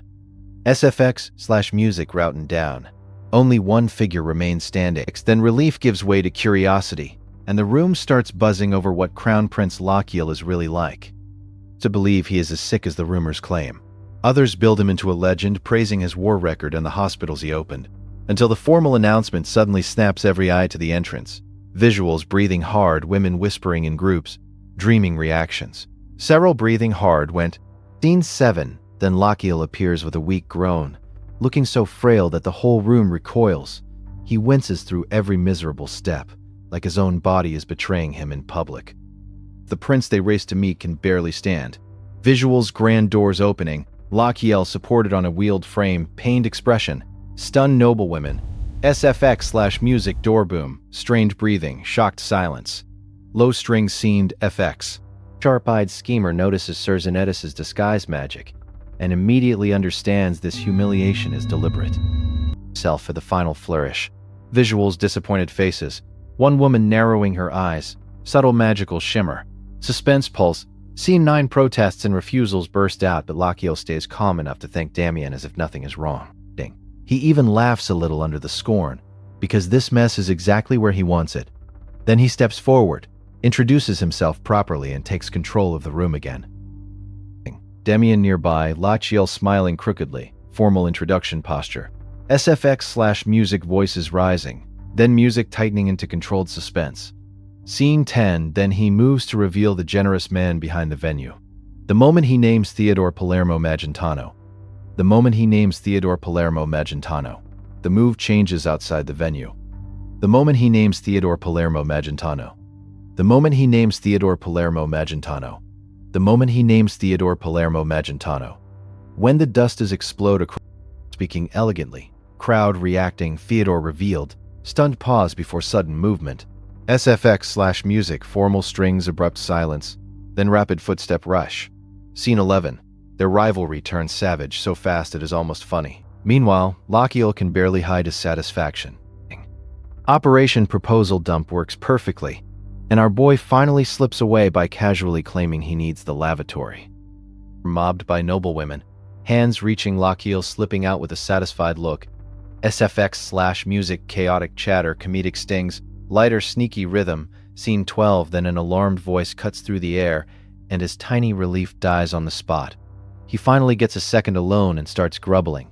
SFX/music routing down. Only one figure remains standing. Then relief gives way to curiosity, and the room starts buzzing over what Crown Prince Lachiel is really like. To believe he is as sick as the rumors claim. Others build him into a legend, praising his war record and the hospitals he opened, until the formal announcement suddenly snaps every eye to the entrance. Visuals: breathing hard, women whispering in groups, dreaming reactions. Several breathing hard went. Scene 7. Then Lachiel appears with a weak groan, looking so frail that the whole room recoils. He winces through every miserable step, like his own body is betraying him in public. The prince they race to meet can barely stand. Visuals: grand doors opening, Lachiel supported on a wheeled frame, pained expression, stunned noblewomen. SFX/music, door boom, strained breathing, shocked silence. Low strings scened FX. Sharp-eyed schemer notices Sir Zenedis' disguise magic and immediately understands this humiliation is deliberate. Self for the final flourish. Visuals: disappointed faces, one woman narrowing her eyes, subtle magical shimmer. Suspense pulse. Scene 9. Protests and refusals burst out, but Lachiel stays calm enough to thank Damien as if nothing is wrong. He even laughs a little under the scorn, because this mess is exactly where he wants it. Then he steps forward, introduces himself properly, and takes control of the room again. Damien nearby, Lachiel smiling crookedly, formal introduction posture. SFX/music, voices rising, then music tightening into controlled suspense. Scene 10. Then he moves to reveal the generous man behind the venue. The moment he names Theodore Palermo Magentano. The moment he names Theodore Palermo Magentano. The move changes outside the venue. The moment he names Theodore Palermo Magentano. The moment he names Theodore Palermo Magentano. The moment he names Theodore Palermo Magentano. When the dust is explode across, speaking elegantly, crowd reacting, Theodore revealed, stunned pause before sudden movement. SFX/music, formal strings, abrupt silence, then rapid footstep rush. Scene 11. Their rivalry turns savage so fast it is almost funny. Meanwhile, Lachiel can barely hide his satisfaction. Operation Proposal Dump works perfectly, and our boy finally slips away by casually claiming he needs the lavatory. Mobbed by noblewomen, hands reaching, Lachiel slipping out with a satisfied look. SFX/music, chaotic chatter, comedic stings, lighter sneaky rhythm. Scene 12. Then an alarmed voice cuts through the air, and his tiny relief dies on the spot. He finally gets a second alone and starts grumbling,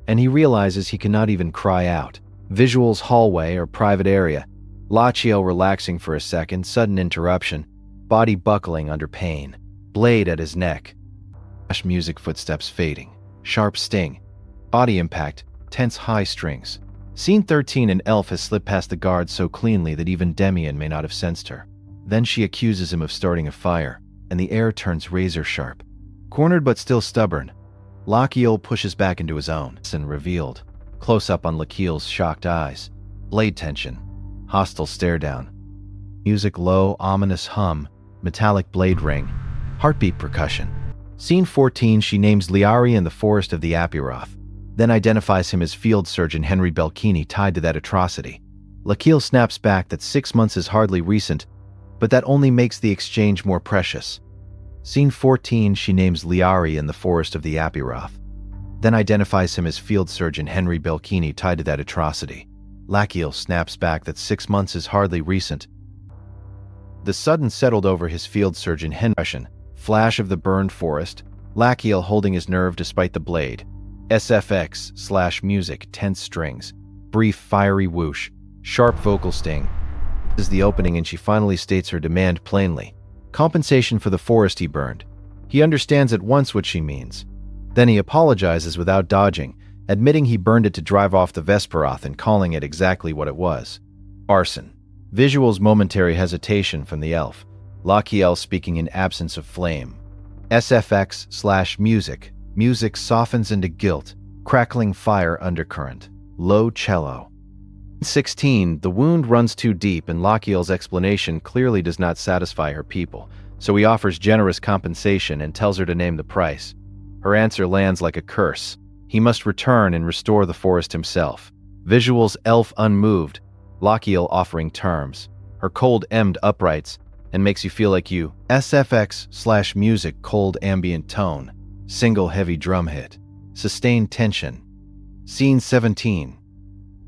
and he realizes he cannot even cry out. Visuals: hallway or private area. Lachiel relaxing for a second, sudden interruption, body buckling under pain, blade at his neck. Music, footsteps fading, sharp sting, body impact, tense high strings. Scene 13. An elf has slipped past the guard so cleanly that even Damien may not have sensed her. Then she accuses him of starting a fire, and the air turns razor sharp. Cornered but still stubborn, Lachiel pushes back into his own. And revealed. Close up on Lachiel's shocked eyes. Blade tension. Hostile stare down. Music: low, ominous hum. Metallic blade ring. Heartbeat percussion. Scene 14, she names Liari in the forest of the Apiroth, then identifies him as field surgeon Henry Belkini tied to that atrocity. Lakil snaps back that 6 months is hardly recent, but that only makes the exchange more precious. Scene 14, she names Liari in the forest of the Apiroth, then identifies him as field surgeon Henry Belkini tied to that atrocity. Lakil snaps back that 6 months is hardly recent. The sudden settled over his field surgeon Henry. Flash of the burned forest, Lakil holding his nerve despite the blade. SFX/music, tense strings, brief fiery whoosh, sharp vocal sting. This is the opening and she finally states her demand plainly. Compensation for the forest he burned. He understands at once what she means. Then he apologizes without dodging, admitting he burned it to drive off the Vesperoth and calling it exactly what it was. Arson. Visuals momentary hesitation from the elf. Lakiel speaking in absence of flame. SFX/music. Music softens into guilt, crackling fire undercurrent. Low cello. 16. The wound runs too deep and Lakiel's explanation clearly does not satisfy her people, so he offers generous compensation and tells her to name the price. Her answer lands like a curse. He must return and restore the forest himself. Visuals elf unmoved, Lakiel offering terms. Her cold emmed uprights and makes you feel like you. SFX/music cold ambient tone. Single heavy drum hit. Sustained tension. Scene 17.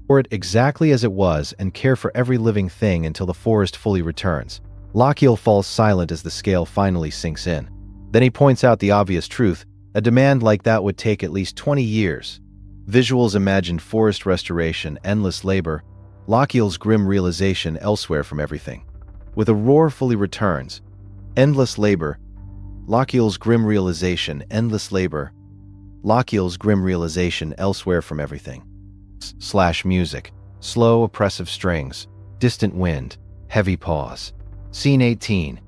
For it exactly as it was and care for every living thing until the forest fully returns. Lakiel falls silent as the scale finally sinks in. Then he points out the obvious truth. A demand like that would take at least 20 years. Visuals imagined forest restoration, endless labor. Lakiel's grim realization elsewhere from everything. With a roar fully returns. Endless labor. Lakiel's grim realization, endless labor. Lakiel's grim realization elsewhere from everything. /music. Slow, oppressive strings. Distant wind. Heavy pause. Scene 18.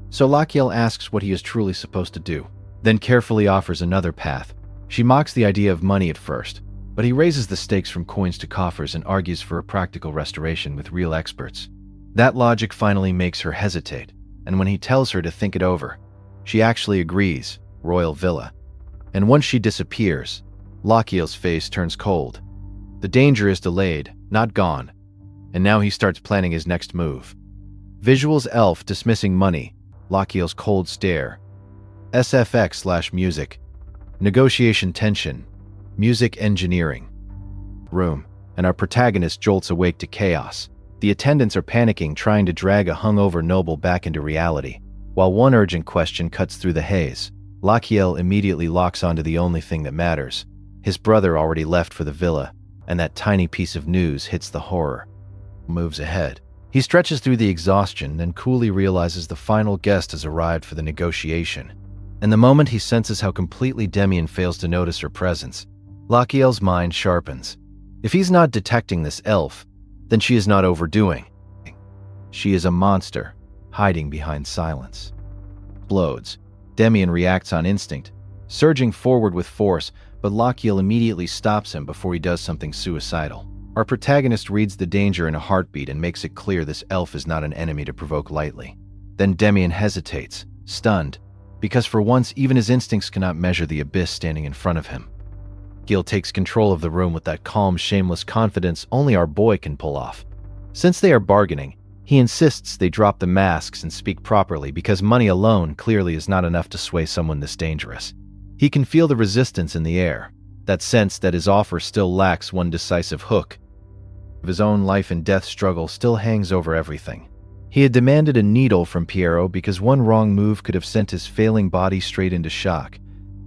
So Lakiel asks what he is truly supposed to do, then carefully offers another path. She mocks the idea of money at first, but he raises the stakes from coins to coffers and argues for a practical restoration with real experts. That logic finally makes her hesitate, and when he tells her to think it over, she actually agrees. Royal villa. And once she disappears, Lakiel's face turns cold. The danger is delayed, not gone, and now he starts planning his next move. Visuals elf dismissing money, Lakiel's cold stare. SFX/music. Negotiation tension. Music engineering. Room, and our protagonist jolts awake to chaos. The attendants are panicking, trying to drag a hungover noble back into reality, while one urgent question cuts through the haze. Lakiel immediately locks onto the only thing that matters. His brother already left for the villa, and that tiny piece of news hits the horror. Moves ahead. He stretches through the exhaustion, then coolly realizes the final guest has arrived for the negotiation. And the moment he senses how completely Demian fails to notice her presence, Lakiel's mind sharpens. If he's not detecting this elf, then she is not overdoing. She is a monster, hiding behind silence. Explodes. Demian reacts on instinct, surging forward with force, but Lakiel immediately stops him before he does something suicidal. Our protagonist reads the danger in a heartbeat and makes it clear this elf is not an enemy to provoke lightly. Then Demian hesitates, stunned, because for once even his instincts cannot measure the abyss standing in front of him. Gil takes control of the room with that calm, shameless confidence only our boy can pull off. Since they are bargaining, he insists they drop the masks and speak properly because money alone clearly is not enough to sway someone this dangerous. He can feel the resistance in the air, that sense that his offer still lacks one decisive hook. His own life and death struggle still hangs over everything. He had demanded a needle from Piero because one wrong move could have sent his failing body straight into shock.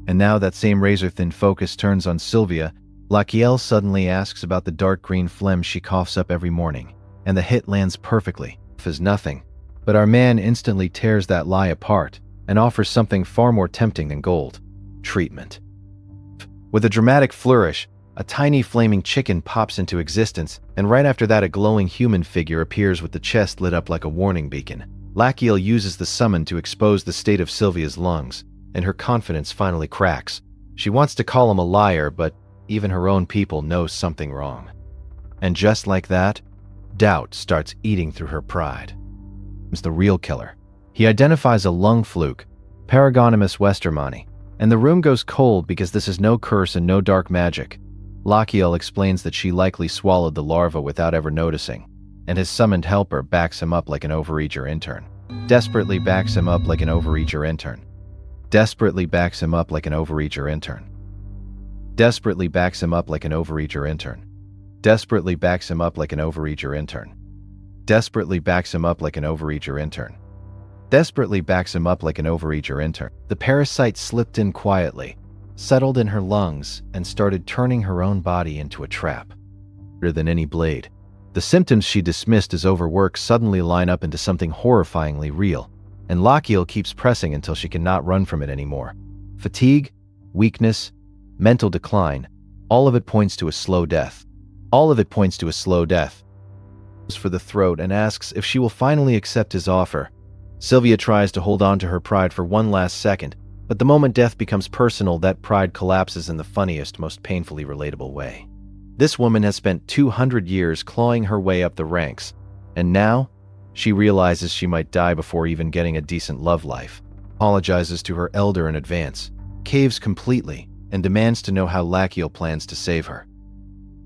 And now that same razor-thin focus turns on Sylvia. Lakiel suddenly asks about the dark green phlegm she coughs up every morning, and the hit lands perfectly, as nothing. But our man instantly tears that lie apart and offers something far more tempting than gold: treatment. With a dramatic flourish, a tiny flaming chicken pops into existence, and right after that a glowing human figure appears with the chest lit up like a warning beacon. Lakiel uses the summon to expose the state of Sylvia's lungs, and her confidence finally cracks. She wants to call him a liar, but even her own people know something wrong. And just like that, doubt starts eating through her pride. It's the real killer. He identifies a lung fluke, Paragonimus Westermani. And the room goes cold because this is no curse and no dark magic. Lachiel explains that she likely swallowed the larva without ever noticing, and his summoned helper backs him up like an overeager intern. Desperately backs him up like an overeager intern. Desperately backs him up like an overeager intern. Desperately backs him up like an overeager intern. Desperately backs him up like an overeager intern. Desperately backs him up like an overeager intern. Desperately backs him up like an overeager intern. The parasite slipped in quietly, settled in her lungs, and started turning her own body into a trap. Better than any blade. The symptoms she dismissed as overwork suddenly line up into something horrifyingly real, and Lachiel keeps pressing until she cannot run from it anymore. Fatigue, weakness, mental decline, all of it points to a slow death. All of it points to a slow death. For the throat and asks if she will finally accept his offer. Sylvia tries to hold on to her pride for one last second, but the moment death becomes personal, that pride collapses in the funniest, most painfully relatable way. This woman has spent 200 years clawing her way up the ranks, and now she realizes she might die before even getting a decent love life, apologizes to her elder in advance, caves completely, and demands to know how Lachiel plans to save her.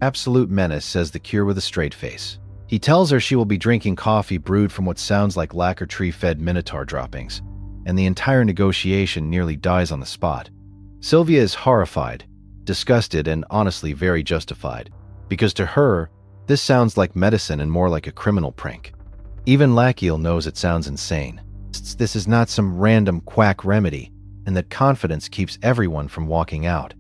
Absolute Menace says the cure with a straight face. He tells her she will be drinking coffee brewed from what sounds like lacquer tree-fed minotaur droppings, and the entire negotiation nearly dies on the spot. Sylvia is horrified, disgusted, and honestly very justified, because to her, this sounds like medicine and more like a criminal prank. Even Lachiel knows it sounds insane. This is not some random quack remedy, and that confidence keeps everyone from walking out.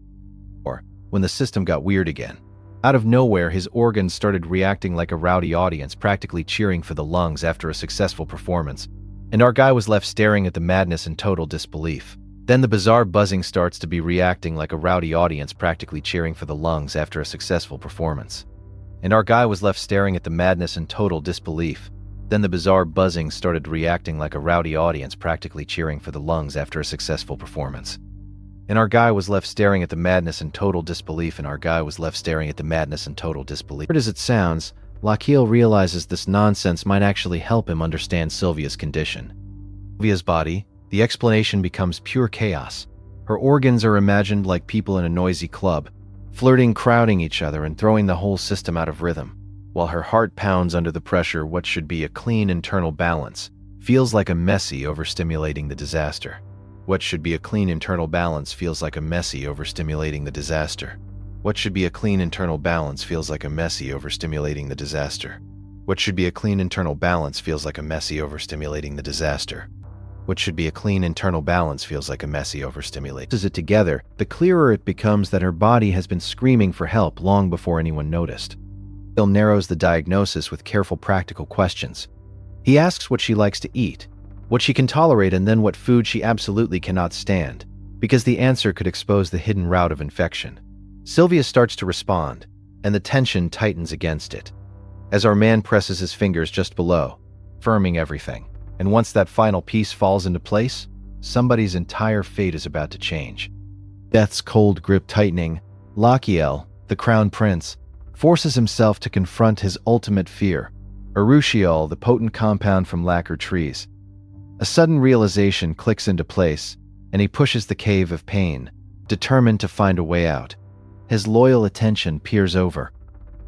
Or, when the system got weird again, out of nowhere his organs started reacting like a rowdy audience practically cheering for the lungs after a successful performance, and our guy was left staring at the madness in total disbelief. Then the bizarre buzzing starts to be reacting like a rowdy audience practically cheering for the lungs after a successful performance. And our guy was left staring at the madness in total disbelief. Then the bizarre buzzing started reacting like a rowdy audience practically cheering for the lungs after a successful performance. And our guy was left staring at the madness in total disbelief, and our guy was left staring at the madness in total disbelief. Weird as it sounds, Lachiel realizes this nonsense might actually help him understand Sylvia's condition. Sylvia's body, the explanation becomes pure chaos. Her organs are imagined like people in a noisy club, flirting, crowding each other, and throwing the whole system out of rhythm. While her heart pounds under the pressure, what should be a clean internal balance feels like a messy, overstimulating the disaster. What should be a clean internal balance feels like a messy, overstimulating the disaster. What should be a clean internal balance feels like a messy, overstimulating the disaster. What should be a clean internal balance feels like a messy, overstimulating the disaster. What should be a clean internal balance feels like a messy, overstimulating. As it together, the clearer it becomes that her body has been screaming for help long before anyone noticed. Bill narrows the diagnosis with careful practical questions. He asks what she likes to eat, what she can tolerate, and then what food she absolutely cannot stand, because the answer could expose the hidden route of infection. Sylvia starts to respond, and the tension tightens against it, as our man presses his fingers just below, firming everything. And once that final piece falls into place, somebody's entire fate is about to change. Death's cold grip tightening, Lachiel, the crown prince, forces himself to confront his ultimate fear, urushiol, the potent compound from lacquer trees. A sudden realization clicks into place, and he pushes the cave of pain, determined to find a way out. His loyal attention peers over.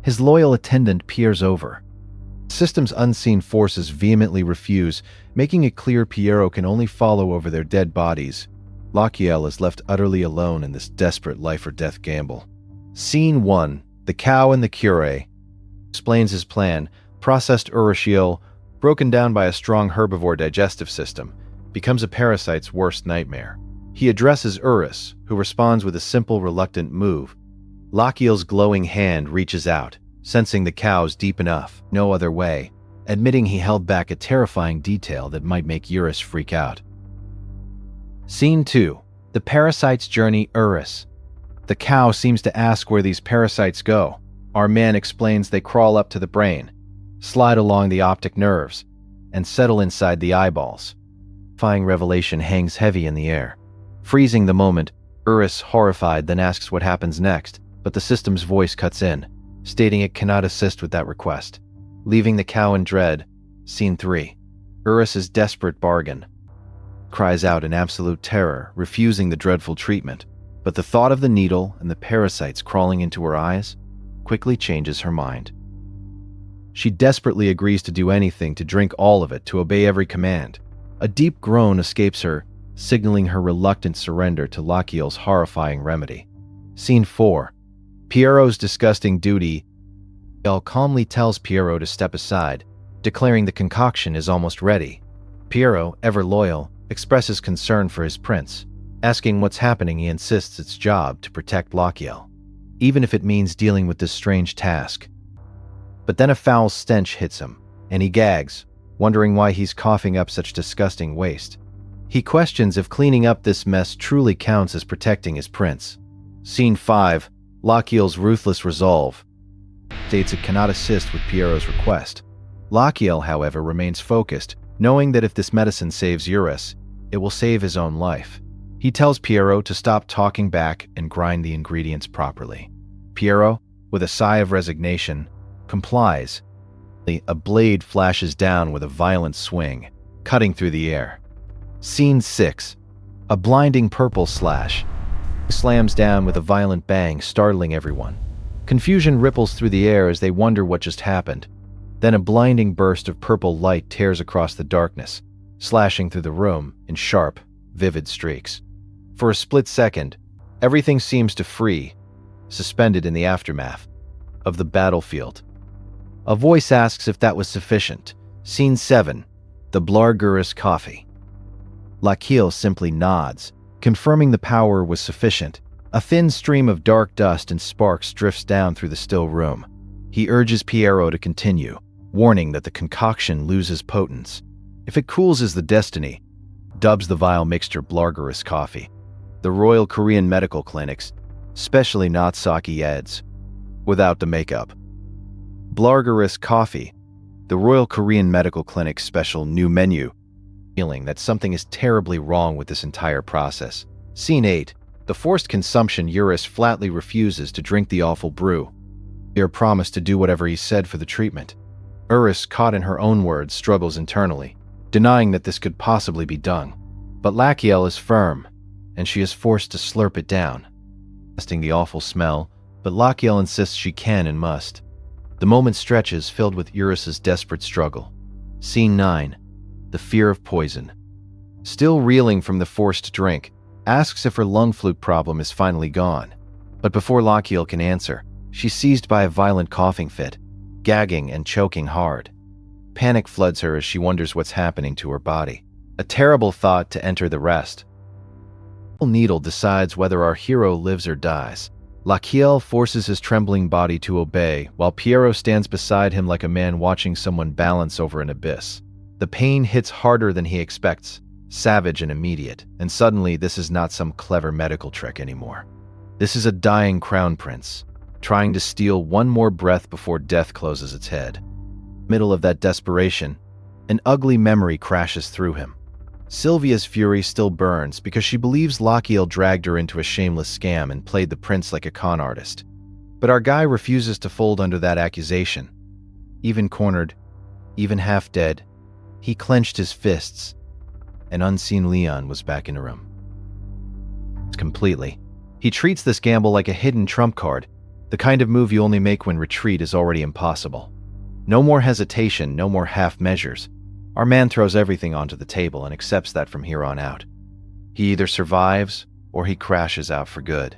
His loyal attendant peers over. System's unseen forces vehemently refuse, making it clear Piero can only follow over their dead bodies. Lachiel is left utterly alone in this desperate life-or-death gamble. Scene 1. The cow and the curé. Explains his plan. Processed urushiol, broken down by a strong herbivore digestive system, becomes a parasite's worst nightmare. He addresses Urus, who responds with a simple, reluctant move. Lachiel's glowing hand reaches out, sensing the cows deep enough, no other way, admitting he held back a terrifying detail that might make Urus freak out. Scene 2. The parasite's journey. Urus. The cow seems to ask where these parasites go. Our man explains they crawl up to the brain, slide along the optic nerves, and settle inside the eyeballs. Terrifying revelation hangs heavy in the air. Freezing the moment, Urus, horrified, then asks what happens next, but the system's voice cuts in, stating it cannot assist with that request. Leaving the cow in dread. Scene 3. Urus's desperate bargain. cries out in absolute terror, refusing the dreadful treatment. But the thought of the needle and the parasites crawling into her eyes quickly changes her mind. She desperately agrees to do anything, to drink all of it, to obey every command. A deep groan escapes her, signaling her reluctant surrender to Lachiel's horrifying remedy. Scene 4. Pierrot's disgusting duty. Lachiel calmly tells Pierrot to step aside, declaring the concoction is almost ready. Pierrot, ever loyal, expresses concern for his prince. Asking what's happening, he insists it's job to protect Lachiel, even if it means dealing with this strange task. But then a foul stench hits him, and he gags, wondering why he's coughing up such disgusting waste. He questions if cleaning up this mess truly counts as protecting his prince. Scene 5. Lachiel's ruthless resolve states it cannot assist with Pierrot's request. Lachiel, however, remains focused, knowing that if this medicine saves Eurus, it will save his own life. He tells Pierrot to stop talking back and grind the ingredients properly. Pierrot, with a sigh of resignation, complies. A blade flashes down with a violent swing, cutting through the air. Scene 6. A blinding purple slash slams down with a violent bang, startling everyone. Confusion ripples through the air as they wonder what just happened. Then a blinding burst of purple light tears across the darkness, slashing through the room in sharp, vivid streaks. For a split second, everything seems to free, suspended in the aftermath of the battlefield. A voice asks if that was sufficient. Scene 7. The Blargurus coffee. Lachiel simply nods, confirming the power was sufficient. A thin stream of dark dust and sparks drifts down through the still room. He urges Pierrot to continue, warning that the concoction loses potence if it cools as the destiny, dubs the vile mixture Blargurus coffee. The Royal Korean Medical Clinics, specially not Saki Eds, without the makeup. Blargurus coffee, the Royal Korean Medical Clinic's special new menu. Feeling that something is terribly wrong with this entire process. Scene 8. The forced consumption. Eurus flatly refuses to drink the awful brew. Pierre promised to do whatever he said for the treatment. Eurus, caught in her own words, struggles internally, denying that this could possibly be done. But Lachiel is firm, and she is forced to slurp it down, testing the awful smell, but Lachiel insists she can and must. The moment stretches, filled with Eurus's desperate struggle. Scene 9. The fear of poison. Still reeling from the forced drink, asks if her lung flute problem is finally gone. But before Lachiel can answer, she's seized by a violent coughing fit, gagging and choking hard. Panic floods her as she wonders what's happening to her body. A terrible thought to enter the rest. The needle decides whether our hero lives or dies. Lachiel forces his trembling body to obey, while Pierrot stands beside him like a man watching someone balance over an abyss. The pain hits harder than he expects, savage and immediate, and suddenly this is not some clever medical trick anymore. This is a dying crown prince, trying to steal one more breath before death closes its head. Middle of that desperation, an ugly memory crashes through him. Sylvia's fury still burns because she believes Lachiel dragged her into a shameless scam and played the prince like a con artist. But our guy refuses to fold under that accusation. Even cornered, even half dead, he clenched his fists. An unseen Leon was back in the room. Completely. He treats this gamble like a hidden trump card, the kind of move you only make when retreat is already impossible. No more hesitation, no more half measures. Our man throws everything onto the table and accepts that from here on out. He either survives or he crashes out for good.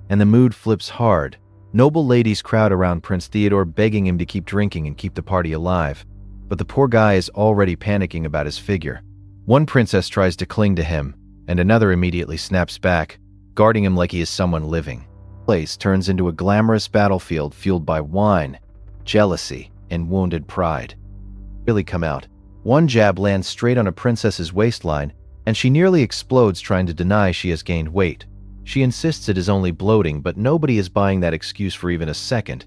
And the mood flips hard. Noble ladies crowd around Prince Theodore, begging him to keep drinking and keep the party alive. But the poor guy is already panicking about his figure. One princess tries to cling to him, and another immediately snaps back, guarding him like he is someone living. The place turns into a glamorous battlefield fueled by wine, jealousy, and wounded pride. Really come out. One jab lands straight on a princess's waistline, and she nearly explodes trying to deny she has gained weight. She insists it is only bloating, but nobody is buying that excuse for even a second.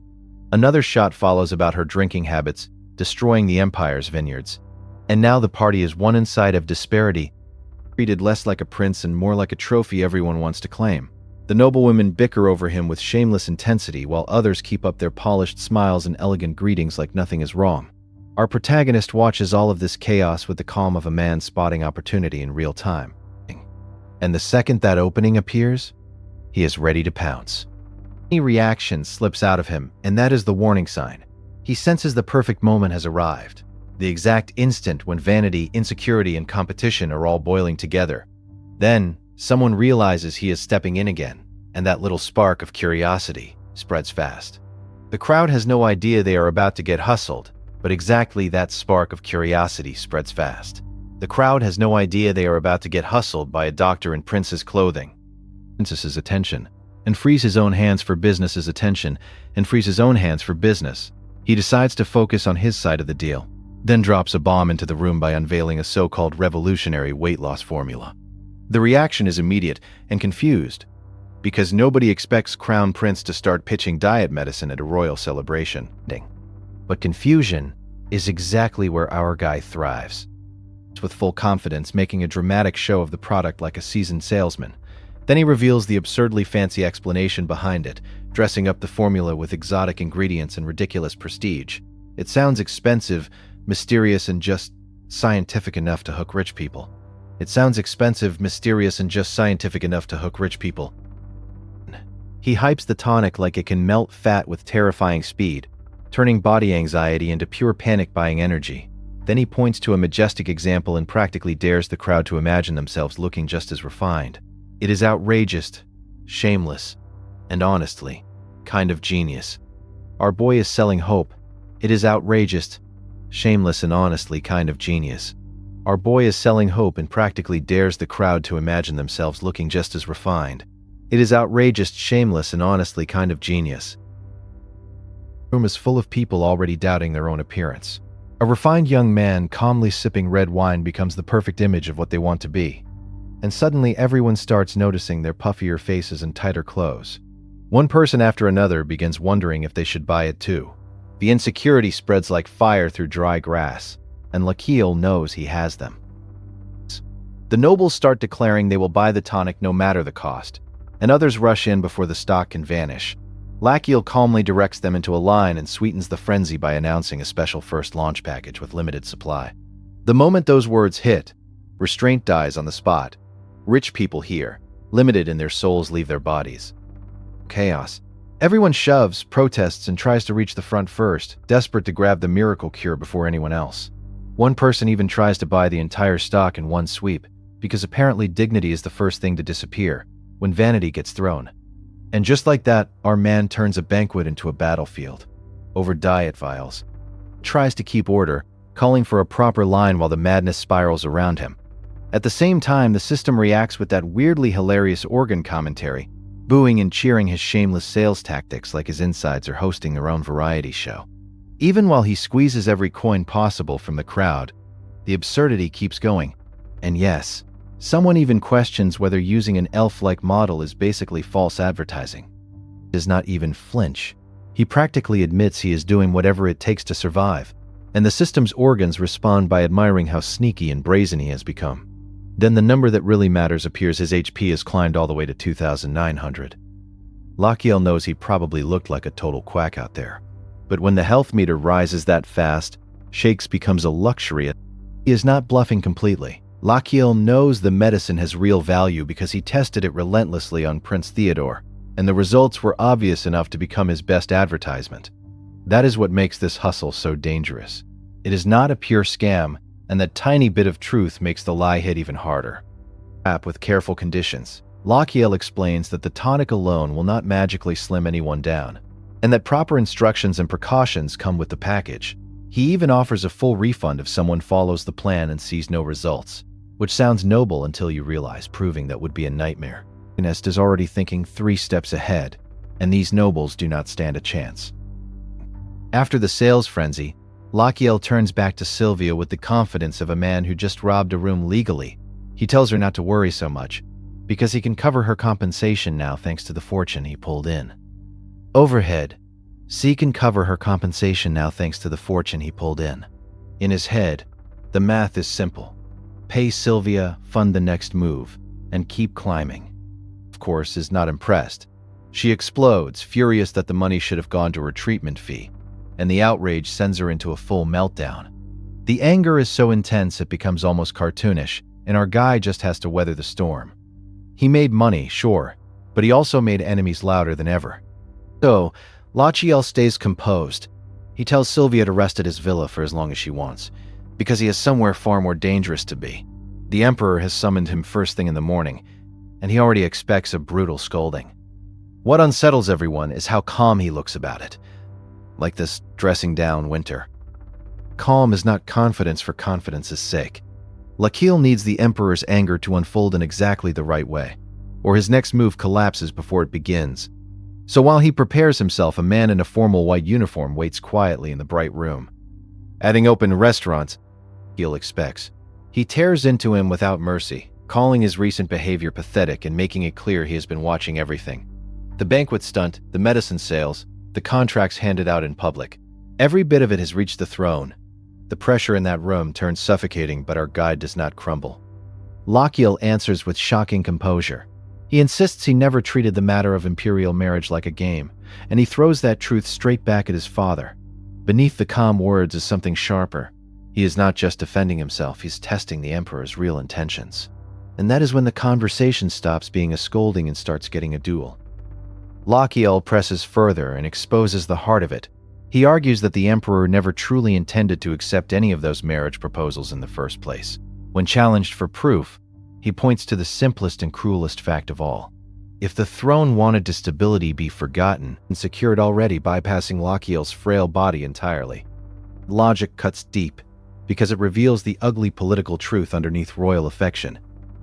Another shot follows about her drinking habits, destroying the Empire's vineyards. And now the party is one inside of disparity, treated less like a prince and more like a trophy everyone wants to claim. The noblewomen bicker over him with shameless intensity, while others keep up their polished smiles and elegant greetings like nothing is wrong. Our protagonist watches all of this chaos with the calm of a man spotting opportunity in real time. And the second that opening appears, he is ready to pounce. Any reaction slips out of him, and that is the warning sign. He senses the perfect moment has arrived. The exact instant when vanity, insecurity, and competition are all boiling together. Then, someone realizes he is stepping in again, and that little spark of curiosity spreads fast. The crowd has no idea they are about to get hustled, but exactly that spark of curiosity spreads fast. The crowd has no idea they are about to get hustled by a doctor in Prince's clothing. Princess's attention, and frees his own hands for business's attention, and frees his own hands for business. He decides to focus on his side of the deal, then drops a bomb into the room by unveiling a so-called revolutionary weight loss formula. The reaction is immediate and confused, because nobody expects Crown Prince to start pitching diet medicine at a royal celebration. But confusion is exactly where our guy thrives. With full confidence, making a dramatic show of the product like a seasoned salesman. Then he reveals the absurdly fancy explanation behind it, dressing up the formula with exotic ingredients and ridiculous prestige. It sounds expensive, mysterious, and just scientific enough to hook rich people. It sounds expensive, mysterious, and just scientific enough to hook rich people. He hypes the tonic like it can melt fat with terrifying speed, turning body anxiety into pure panic-buying energy. Then he points to a majestic example and practically dares the crowd to imagine themselves looking just as refined. It is outrageous, shameless, and honestly, kind of genius. Our boy is selling hope. It is outrageous, shameless, and honestly kind of genius. Our boy is selling hope and practically dares the crowd to imagine themselves looking just as refined. It is outrageous, shameless, and honestly kind of genius. The room is full of people already doubting their own appearance. A refined young man calmly sipping red wine becomes the perfect image of what they want to be. And suddenly everyone starts noticing their puffier faces and tighter clothes. One person after another begins wondering if they should buy it too. The insecurity spreads like fire through dry grass, and Lakiel knows he has them. The nobles start declaring they will buy the tonic no matter the cost, and others rush in before the stock can vanish. Lakiel calmly directs them into a line and sweetens the frenzy by announcing a special first launch package with limited supply. The moment those words hit, restraint dies on the spot. Rich people here, limited in their souls, leave their bodies. Chaos. Everyone shoves, protests, and tries to reach the front first, desperate to grab the miracle cure before anyone else. One person even tries to buy the entire stock in one sweep, because apparently dignity is the first thing to disappear when vanity gets thrown. And just like that, our man turns a banquet into a battlefield. Over diet vials. Tries to keep order, calling for a proper line while the madness spirals around him. At the same time, the system reacts with that weirdly hilarious organ commentary, booing and cheering his shameless sales tactics like his insides are hosting their own variety show. Even while he squeezes every coin possible from the crowd, the absurdity keeps going. And yes, someone even questions whether using an elf-like model is basically false advertising. He does not even flinch. He practically admits he is doing whatever it takes to survive, and the system's organs respond by admiring how sneaky and brazen he has become. Then the number that really matters appears. His HP has climbed all the way to 2,900. Lakiel knows he probably looked like a total quack out there. But when the health meter rises that fast, shakes becomes a luxury. He is not bluffing completely. Lakiel knows the medicine has real value because he tested it relentlessly on Prince Theodore, and the results were obvious enough to become his best advertisement. That is what makes this hustle so dangerous. It is not a pure scam, and that tiny bit of truth makes the lie hit even harder. With careful conditions, Lakiel explains that the tonic alone will not magically slim anyone down, and that proper instructions and precautions come with the package. He even offers a full refund if someone follows the plan and sees no results, which sounds noble until you realize proving that would be a nightmare. Nest is already thinking 3 steps ahead, and these nobles do not stand a chance. After the sales frenzy, Lakiel turns back to Sylvia with the confidence of a man who just robbed a room legally. He tells her not to worry so much, because he can cover her compensation now thanks to the fortune he pulled in. Overhead. C can cover her compensation now thanks to the fortune he pulled in. In his head, the math is simple. Pay Sylvia, fund the next move, and keep climbing. Of course, is not impressed. She explodes, furious that the money should have gone to her treatment fee. and the outrage sends her into a full meltdown. The anger is so intense it becomes almost cartoonish, and our guy just has to weather the storm. He made money, sure, but he also made enemies louder than ever. So, Lachiel stays composed. He tells Sylvia to rest at his villa for as long as she wants, because he has somewhere far more dangerous to be. The Emperor has summoned him first thing in the morning, and he already expects a brutal scolding. What unsettles everyone is how calm he looks about it, like this dressing down winter. Calm is not confidence for confidence's sake. Lachiel needs the Emperor's anger to unfold in exactly the right way, or his next move collapses before it begins. So while he prepares himself, a man in a formal white uniform waits quietly in the bright room. Having opened restaurants, Lachiel expects. He tears into him without mercy, calling his recent behavior pathetic and making it clear he has been watching everything. The banquet stunt, the medicine sales, the contracts handed out in public. Every bit of it has reached the throne. The pressure in that room turns suffocating, but our guide does not crumble. Lachiel answers with shocking composure. He insists he never treated the matter of imperial marriage like a game, and he throws that truth straight back at his father. Beneath the calm words is something sharper. He is not just defending himself, he's testing the Emperor's real intentions. And that is when the conversation stops being a scolding and starts getting a duel. Lachiel presses further and exposes the heart of it. He argues that the Emperor never truly intended to accept any of those marriage proposals in the first place. When challenged for proof, he points to the simplest and cruelest fact of all. If the throne wanted to stability be forgotten and secured already, bypassing Lachiel's frail body entirely. Logic cuts deep, because it reveals the ugly political truth underneath royal affection.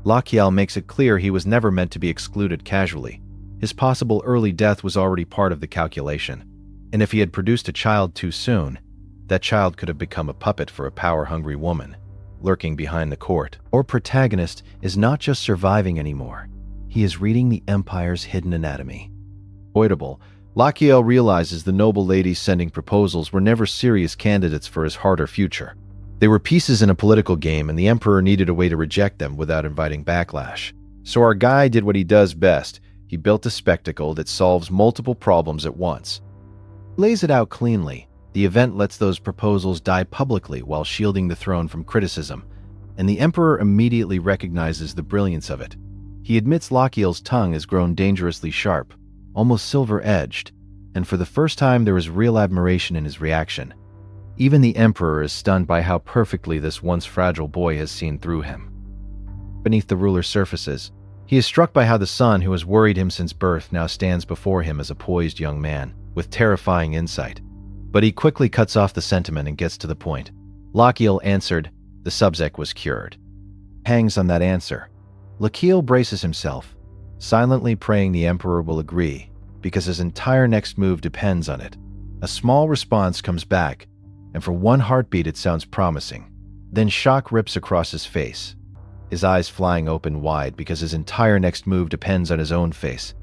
Lachiel makes it clear he was never meant to be excluded casually. His possible early death was already part of the calculation. And if he had produced a child too soon, that child could have become a puppet for a power-hungry woman, lurking behind the court. Our protagonist is not just surviving anymore. He is reading the Empire's hidden anatomy. Avoidable, Lachiel realizes the noble ladies sending proposals were never serious candidates for his heart or future. They were pieces in a political game, and the Emperor needed a way to reject them without inviting backlash. So our guy did what he does best. He built a spectacle that solves multiple problems at once. He lays it out cleanly. The event lets those proposals die publicly while shielding the throne from criticism, and the Emperor immediately recognizes the brilliance of it. He admits Lachiel's tongue has grown dangerously sharp, almost silver-edged, and for the first time there is real admiration in his reaction. Even the Emperor is stunned by how perfectly this once fragile boy has seen through him. Beneath the ruler's surfaces, he is struck by how the son who has worried him since birth now stands before him as a poised young man, with terrifying insight. But he quickly cuts off the sentiment and gets to the point. Lachiel answered, the subject was cured. Hangs on that answer. Lachiel braces himself, silently praying the Emperor will agree, because his entire next move depends on it. A small response comes back, and for one heartbeat it sounds promising. Then shock rips across his face, his eyes flying open wide because his entire next move depends on his own face.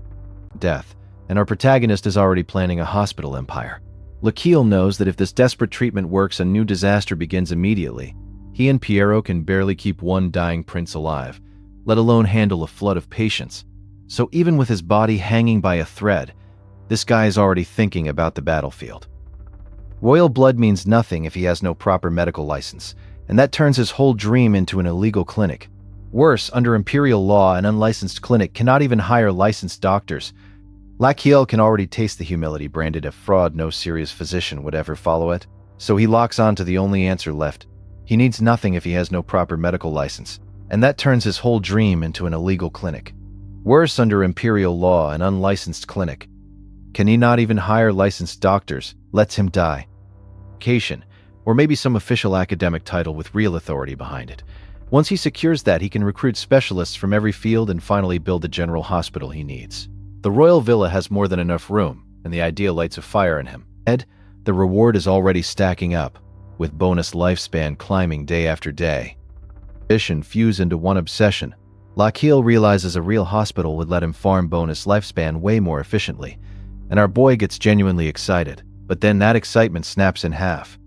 Death, and our protagonist is already planning a hospital empire. Lachiel knows that if this desperate treatment works, a new disaster begins immediately. He and Piero can barely keep one dying prince alive, let alone handle a flood of patients. So even with his body hanging by a thread, this guy is already thinking about the battlefield. Royal blood means nothing if he has no proper medical license, and that turns his whole dream into an illegal clinic. Worse, under imperial law, an unlicensed clinic cannot even hire licensed doctors. Lachiel can already taste the humility branded a fraud no serious physician would ever follow it, so he locks on to the only answer left. He needs nothing if he has no proper medical license, and that turns his whole dream into an illegal clinic. Worse, under imperial law, an unlicensed clinic. Can he not even hire licensed doctors? Lets him die. Cation, or maybe some official academic title with real authority behind it. Once he secures that, he can recruit specialists from every field and finally build the general hospital he needs. The royal villa has more than enough room, and the idea lights a fire in him. The reward is already stacking up, with bonus lifespan climbing day after day. Ambition fuse into one obsession. Lachiel realizes a real hospital would let him farm bonus lifespan way more efficiently, and our boy gets genuinely excited. But then that excitement snaps in half.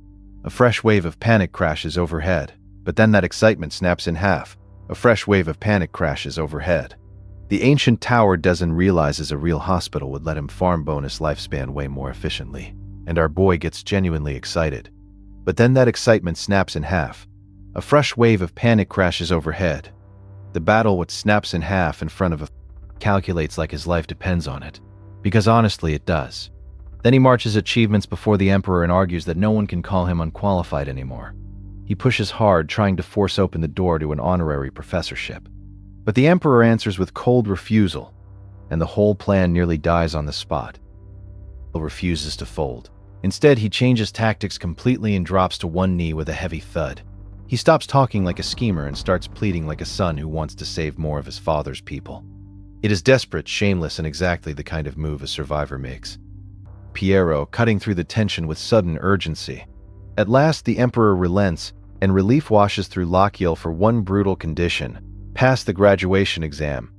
A fresh wave of panic crashes overhead. But then that excitement snaps in half. A fresh wave of panic crashes overhead. The ancient tower doesn't realize a real hospital would let him farm bonus lifespan way more efficiently. and our boy gets genuinely excited. But then that excitement snaps in half. A fresh wave of panic crashes overhead. The battle which snaps in half in front of a calculates like his life depends on it. Because honestly, it does. Then he marches achievements before the Emperor and argues that no one can call him unqualified anymore. He pushes hard, trying to force open the door to an honorary professorship. But the Emperor answers with cold refusal, and the whole plan nearly dies on the spot. He refuses to fold. Instead, he changes tactics completely and drops to one knee with a heavy thud. He stops talking like a schemer and starts pleading like a son who wants to save more of his father's people. It is desperate, shameless, and exactly the kind of move a survivor makes. Piero cutting through the tension with sudden urgency. At last, the Emperor relents, and relief washes through Lachiel for one brutal condition: pass the graduation exam.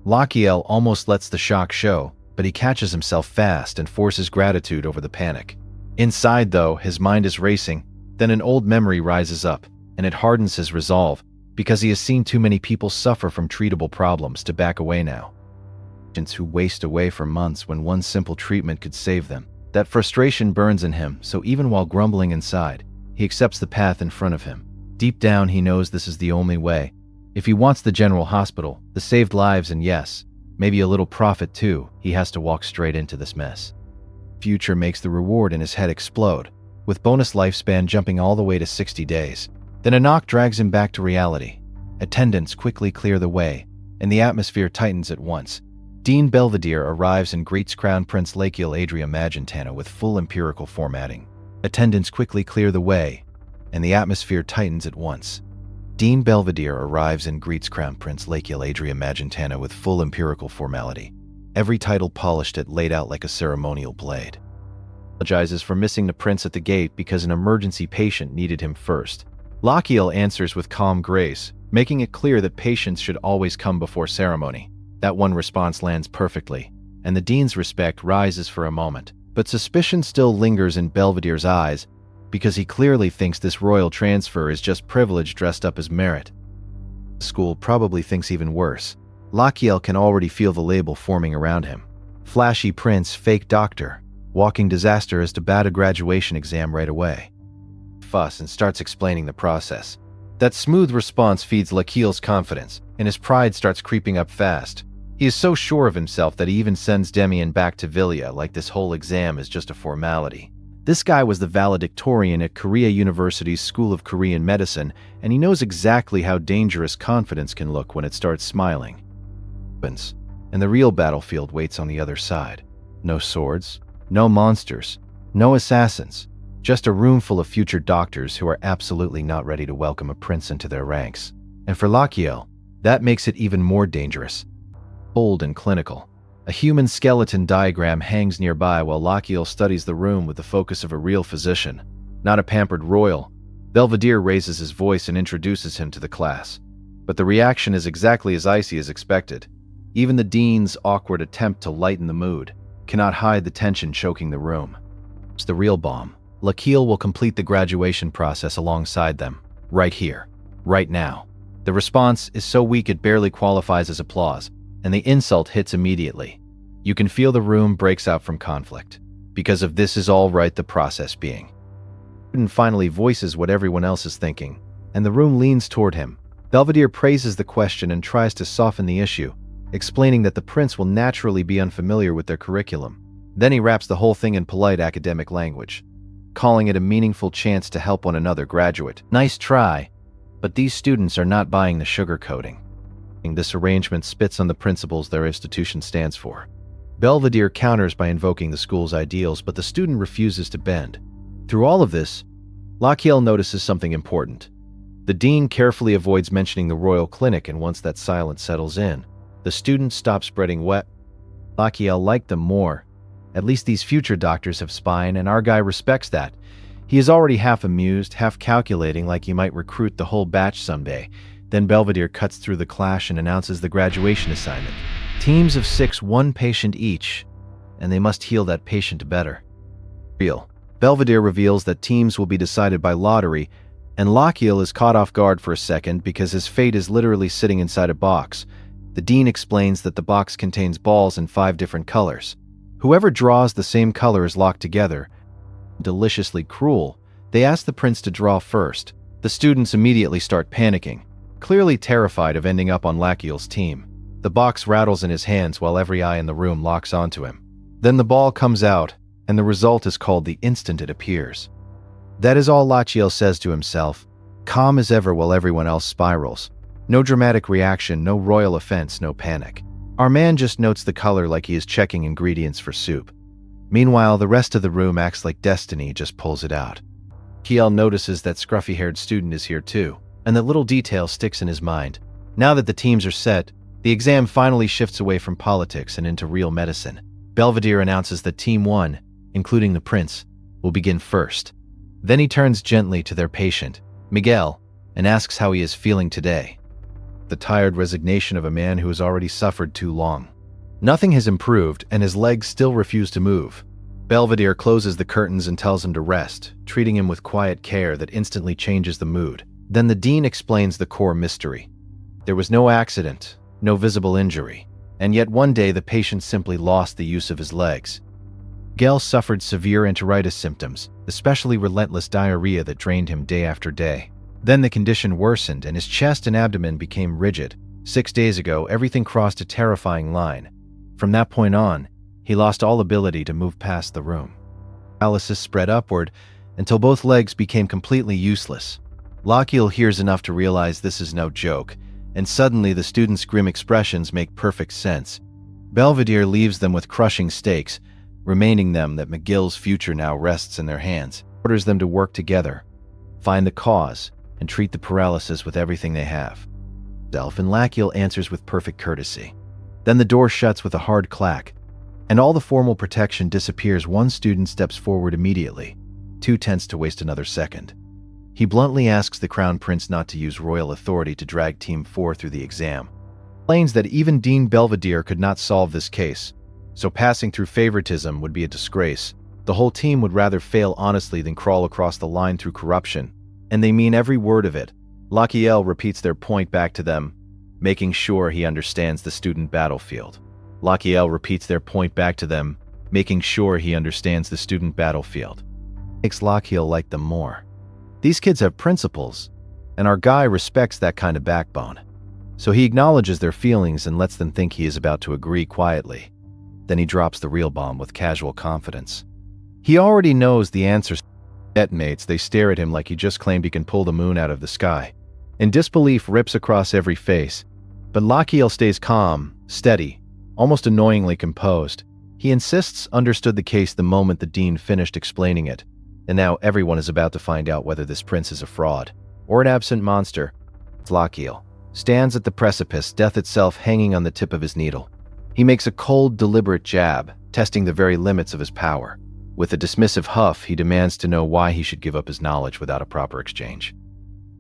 Lachiel almost lets the shock show, but he catches himself fast and forces gratitude over the panic. Inside, though, his mind is racing. Then an old memory rises up, and it hardens his resolve, because he has seen too many people suffer from treatable problems to back away now. Patients who waste away for months when one simple treatment could save them. That frustration burns in him, so even while grumbling inside, he accepts the path in front of him. Deep down, he knows this is the only way. If he wants the general hospital, the saved lives, and yes, maybe a little profit too, he has to walk straight into this mess. Future makes the reward in his head explode, with bonus lifespan jumping all the way to 60 days. Then a knock drags him back to reality. Attendants quickly clear the way, and the atmosphere tightens at once. Dean Belvedere arrives and greets Crown Prince Lachiel Adria Magentana with full empirical formatting. Attendants quickly clear the way, and the atmosphere tightens at once. Dean Belvedere arrives and greets Crown Prince Lachiel Adria Magentana with full empirical formality. Every title polished and laid out like a ceremonial blade. Apologizes for missing the prince at the gate because an emergency patient needed him first. Lachiel answers with calm grace, making it clear that patients should always come before ceremony. That one response lands perfectly, and the dean's respect rises for a moment. But suspicion still lingers in Belvedere's eyes, because he clearly thinks this royal transfer is just privilege dressed up as merit. The school probably thinks even worse. Lachiel can already feel the label forming around him. Flashy prince, fake doctor. Walking disaster is to bat a graduation exam right away. Fuss and starts explaining the process. That smooth response feeds Lachiel's confidence, and his pride starts creeping up fast. He is so sure of himself that he even sends Demian back to Villia like this whole exam is just a formality. This guy was the valedictorian at Korea University's School of Korean Medicine, and he knows exactly how dangerous confidence can look when it starts smiling. And the real battlefield waits on the other side. No swords. No monsters, no assassins, just a room full of future doctors who are absolutely not ready to welcome a prince into their ranks. And for Lachiel, that makes it even more dangerous. Cold and clinical. A human skeleton diagram hangs nearby while Lachiel studies the room with the focus of a real physician, not a pampered royal. Belvedere raises his voice and introduces him to the class. But the reaction is exactly as icy as expected. Even the dean's awkward attempt to lighten the mood cannot hide the tension choking the room. It's the real bomb. Lachiel will complete the graduation process alongside them, right here, right now. The response is so weak it barely qualifies as applause, and the insult hits immediately. You can feel the room breaks out from conflict, because of this is all right the process being. And finally voices what everyone else is thinking, and the room leans toward him. Belvedere praises the question and tries to soften the issue, explaining that the prince will naturally be unfamiliar with their curriculum. Then he wraps the whole thing in polite academic language, calling it a meaningful chance to help one another graduate. Nice try, but these students are not buying the sugarcoating. This arrangement spits on the principles their institution stands for. Belvedere counters by invoking the school's ideals, but the student refuses to bend. Through all of this, Lachiel notices something important. The dean carefully avoids mentioning the royal clinic, and once that silence settles in, the students stop spreading wet. Lachiel liked them more. At least these future doctors have spine, and our guy respects that. He is already half amused, half calculating like he might recruit the whole batch someday. Then Belvedere cuts through the clash and announces the graduation assignment. Teams of 6, 1 patient each, and they must heal that patient better. Belvedere reveals that teams will be decided by lottery, and Lachiel is caught off guard for a second because his fate is literally sitting inside a box. The dean explains that the box contains balls in 5 different colors. Whoever draws the same colors locked together, deliciously cruel, they ask the prince to draw first. The students immediately start panicking, clearly terrified of ending up on Lachiel's team. The box rattles in his hands while every eye in the room locks onto him. Then the ball comes out, and the result is called the instant it appears. That is all Lachiel says to himself, calm as ever while everyone else spirals. No dramatic reaction, no royal offense, no panic. Our man just notes the color like he is checking ingredients for soup. Meanwhile, the rest of the room acts like destiny just pulls it out. Kiel notices that scruffy-haired student is here too, and that little detail sticks in his mind. Now that the teams are set, the exam finally shifts away from politics and into real medicine. Belvedere announces that Team 1, including the prince, will begin first. Then he turns gently to their patient, Miguel, and asks how he is feeling today. The tired resignation of a man who has already suffered too long. Nothing has improved, and his legs still refuse to move. Belvedere closes the curtains and tells him to rest, treating him with quiet care that instantly changes the mood. Then the dean explains the core mystery. There was no accident, no visible injury, and yet one day the patient simply lost the use of his legs. Miguel suffered severe enteritis symptoms, especially relentless diarrhea that drained him day after day. Then the condition worsened and his chest and abdomen became rigid. 6 days ago, everything crossed a terrifying line. From that point on, he lost all ability to move past the room. Paralysis spread upward until both legs became completely useless. Lachiel hears enough to realize this is no joke, and suddenly the students' grim expressions make perfect sense. Belvedere leaves them with crushing stakes, reminding them that McGill's future now rests in their hands. Orders them to work together, find the cause, and treat the paralysis with everything they have. Delph and Lachiel answers with perfect courtesy. Then the door shuts with a hard clack, and all the formal protection disappears. One student steps forward immediately, too tense to waste another second. He bluntly asks the Crown Prince not to use royal authority to drag Team 4 through the exam. Explains that even Dean Belvedere could not solve this case, so passing through favoritism would be a disgrace. The whole team would rather fail honestly than crawl across the line through corruption, and they mean every word of it. Lachiel repeats their point back to them, making sure he understands the student battlefield. Lachiel repeats their point back to them, making sure he understands the student battlefield. Makes Lachiel like them more. These kids have principles, and our guy respects that kind of backbone. So he acknowledges their feelings and lets them think he is about to agree quietly. Then he drops the real bomb with casual confidence. He already knows the answers. Detonates, they stare at him like he just claimed he can pull the moon out of the sky. And disbelief rips across every face. But Lachiel stays calm, steady, almost annoyingly composed. He insists understood the case the moment the dean finished explaining it. And now everyone is about to find out whether this prince is a fraud or an absent monster. Lachiel stands at the precipice, death itself hanging on the tip of his needle. He makes a cold, deliberate jab, testing the very limits of his power. With a dismissive huff, he demands to know why he should give up his knowledge without a proper exchange.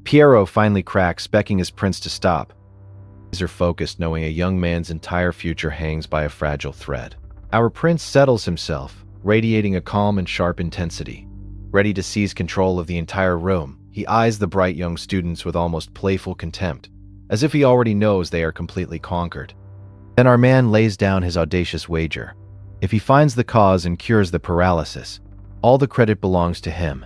Pierrot finally cracks, becking his prince to stop. Eyes are focused, knowing a young man's entire future hangs by a fragile thread. Our prince settles himself, radiating a calm and sharp intensity. Ready to seize control of the entire room, he eyes the bright young students with almost playful contempt, as if he already knows they are completely conquered. Then our man lays down his audacious wager. If he finds the cause and cures the paralysis, all the credit belongs to him.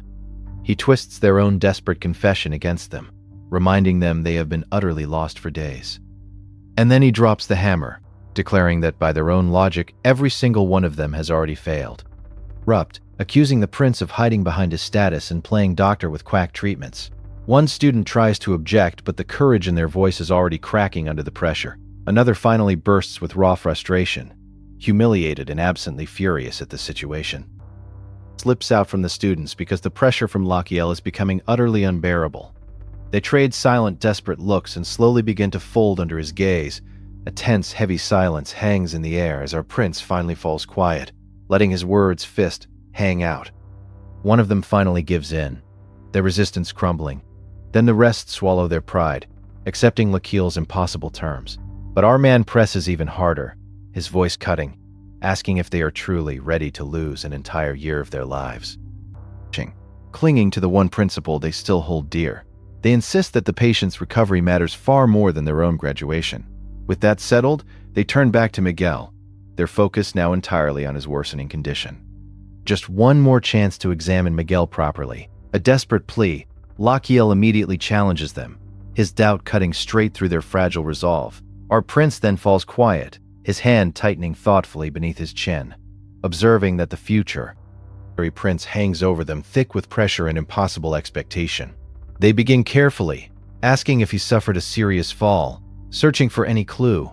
He twists their own desperate confession against them, reminding them they have been utterly lost for days. And then he drops the hammer, declaring that by their own logic, every single one of them has already failed. Rupt, accusing the prince of hiding behind his status and playing doctor with quack treatments. One student tries to object, but the courage in their voice is already cracking under the pressure. Another finally bursts with raw frustration, humiliated and absently furious at the situation. Slips out from the students because the pressure from Lachiel is becoming utterly unbearable. They trade silent, desperate looks and slowly begin to fold under his gaze. A tense, heavy silence hangs in the air as our prince finally falls quiet, letting his words fist hang out. One of them finally gives in, their resistance crumbling. Then the rest swallow their pride, accepting Lachiel's impossible terms. But our man presses even harder, his voice cutting, asking if they are truly ready to lose an entire year of their lives. Clinging to the one principle they still hold dear, they insist that the patient's recovery matters far more than their own graduation. With that settled, they turn back to Miguel, their focus now entirely on his worsening condition. Just one more chance to examine Miguel properly. A desperate plea, Lachiel immediately challenges them, his doubt cutting straight through their fragile resolve. Our prince then falls quiet, his hand tightening thoughtfully beneath his chin, observing that the future Prince hangs over them thick with pressure and impossible expectation. They begin carefully, asking if he suffered a serious fall, searching for any clue,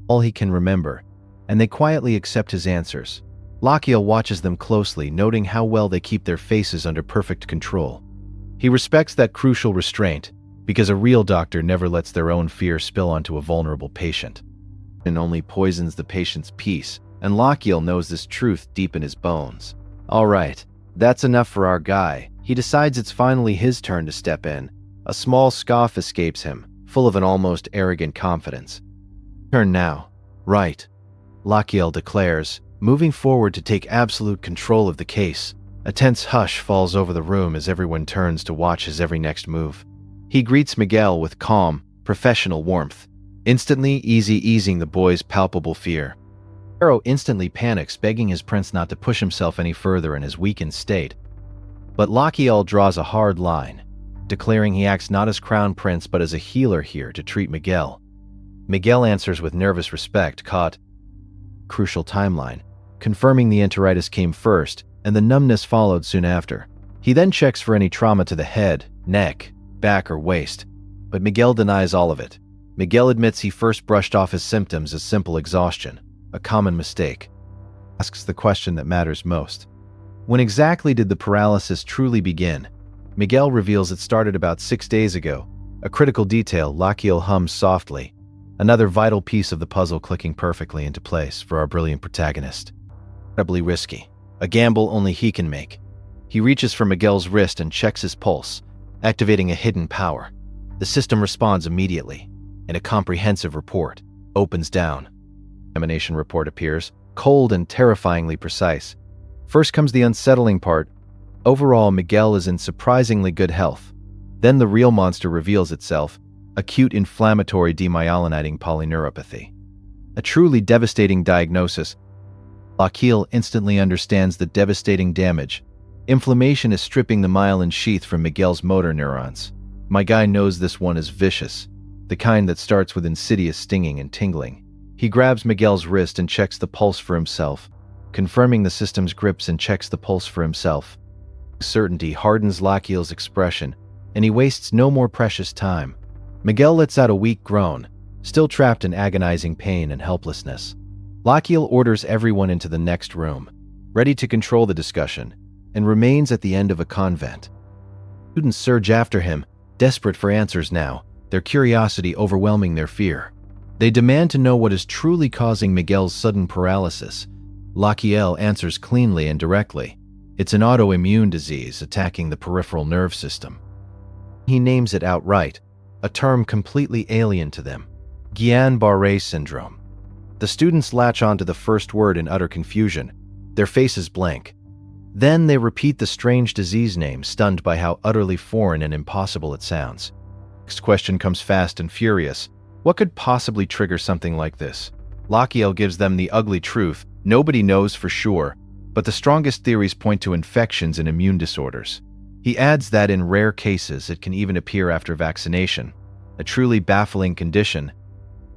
all he can remember, and they quietly accept his answers. Lachiel watches them closely, noting how well they keep their faces under perfect control. He respects that crucial restraint, because a real doctor never lets their own fear spill onto a vulnerable patient. And only poisons the patient's peace, and Lachiel knows this truth deep in his bones. All right, that's enough for our guy. He decides it's finally his turn to step in. A small scoff escapes him, full of an almost arrogant confidence. Turn now. Right, Lachiel declares, moving forward to take absolute control of the case. A tense hush falls over the room as everyone turns to watch his every next move. He greets Miguel with calm, professional warmth, instantly easing the boy's palpable fear. Pharaoh instantly panics, begging his prince not to push himself any further in his weakened state. But Lachiel draws a hard line, declaring he acts not as crown prince but as a healer here to treat Miguel. Miguel answers with nervous respect, caught crucial timeline, confirming the enteritis came first and the numbness followed soon after. He then checks for any trauma to the head, neck, back, or waist, but Miguel denies all of it. Miguel admits he first brushed off his symptoms as simple exhaustion, a common mistake. Asks the question that matters most. When exactly did the paralysis truly begin? Miguel reveals it started about 6 days ago, a critical detail Lachiel hums softly, another vital piece of the puzzle clicking perfectly into place for our brilliant protagonist. Incredibly risky, a gamble only he can make. He reaches for Miguel's wrist and checks his pulse, activating a hidden power. The system responds immediately, and a comprehensive report opens down. Examination report appears, cold and terrifyingly precise. First comes the unsettling part. Overall, Miguel is in surprisingly good health. Then the real monster reveals itself, acute inflammatory demyelinating polyneuropathy. A truly devastating diagnosis. Lachiel instantly understands the devastating damage. Inflammation is stripping the myelin sheath from Miguel's motor neurons. My guy knows this one is vicious, the kind that starts with insidious stinging and tingling. He grabs Miguel's wrist and checks the pulse for himself, confirming the system's grips and checks the pulse for himself. Certainty hardens Lachiel's expression, and he wastes no more precious time. Miguel lets out a weak groan, still trapped in agonizing pain and helplessness. Lachiel orders everyone into the next room, ready to control the discussion, and remains at the end of a convent. Students surge after him, desperate for answers now, their curiosity overwhelming their fear. They demand to know what is truly causing Miguel's sudden paralysis. Lachiel answers cleanly and directly. It's an autoimmune disease attacking the peripheral nerve system. He names it outright, a term completely alien to them: Guillain-Barré syndrome. The students latch onto the first word in utter confusion, their faces blank. Then they repeat the strange disease name, stunned by how utterly foreign and impossible it sounds. Next question comes fast and furious. What could possibly trigger something like this? Lachiel gives them the ugly truth. Nobody knows for sure, but the strongest theories point to infections and immune disorders. He adds that in rare cases it can even appear after vaccination, a truly baffling condition.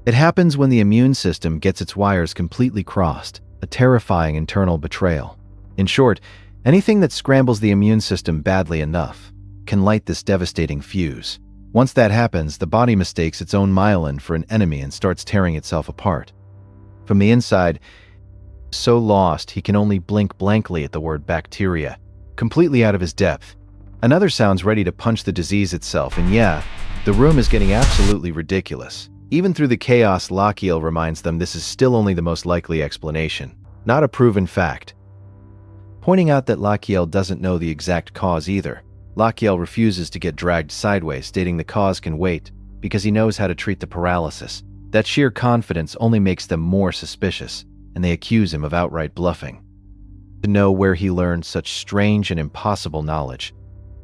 It happens when the immune system gets its wires completely crossed, a terrifying internal betrayal. In short, anything that scrambles the immune system badly enough can light this devastating fuse. Once that happens, the body mistakes its own myelin for an enemy and starts tearing itself apart. From the inside, so lost he can only blink blankly at the word bacteria, completely out of his depth. Another sounds ready to punch the disease itself, and yeah, the room is getting absolutely ridiculous. Even through the chaos, Lachiel reminds them this is still only the most likely explanation, not a proven fact. Pointing out that Lachiel doesn't know the exact cause either, Lachiel refuses to get dragged sideways, stating the cause can wait because he knows how to treat the paralysis. That sheer confidence only makes them more suspicious, and they accuse him of outright bluffing. To know where he learned such strange and impossible knowledge,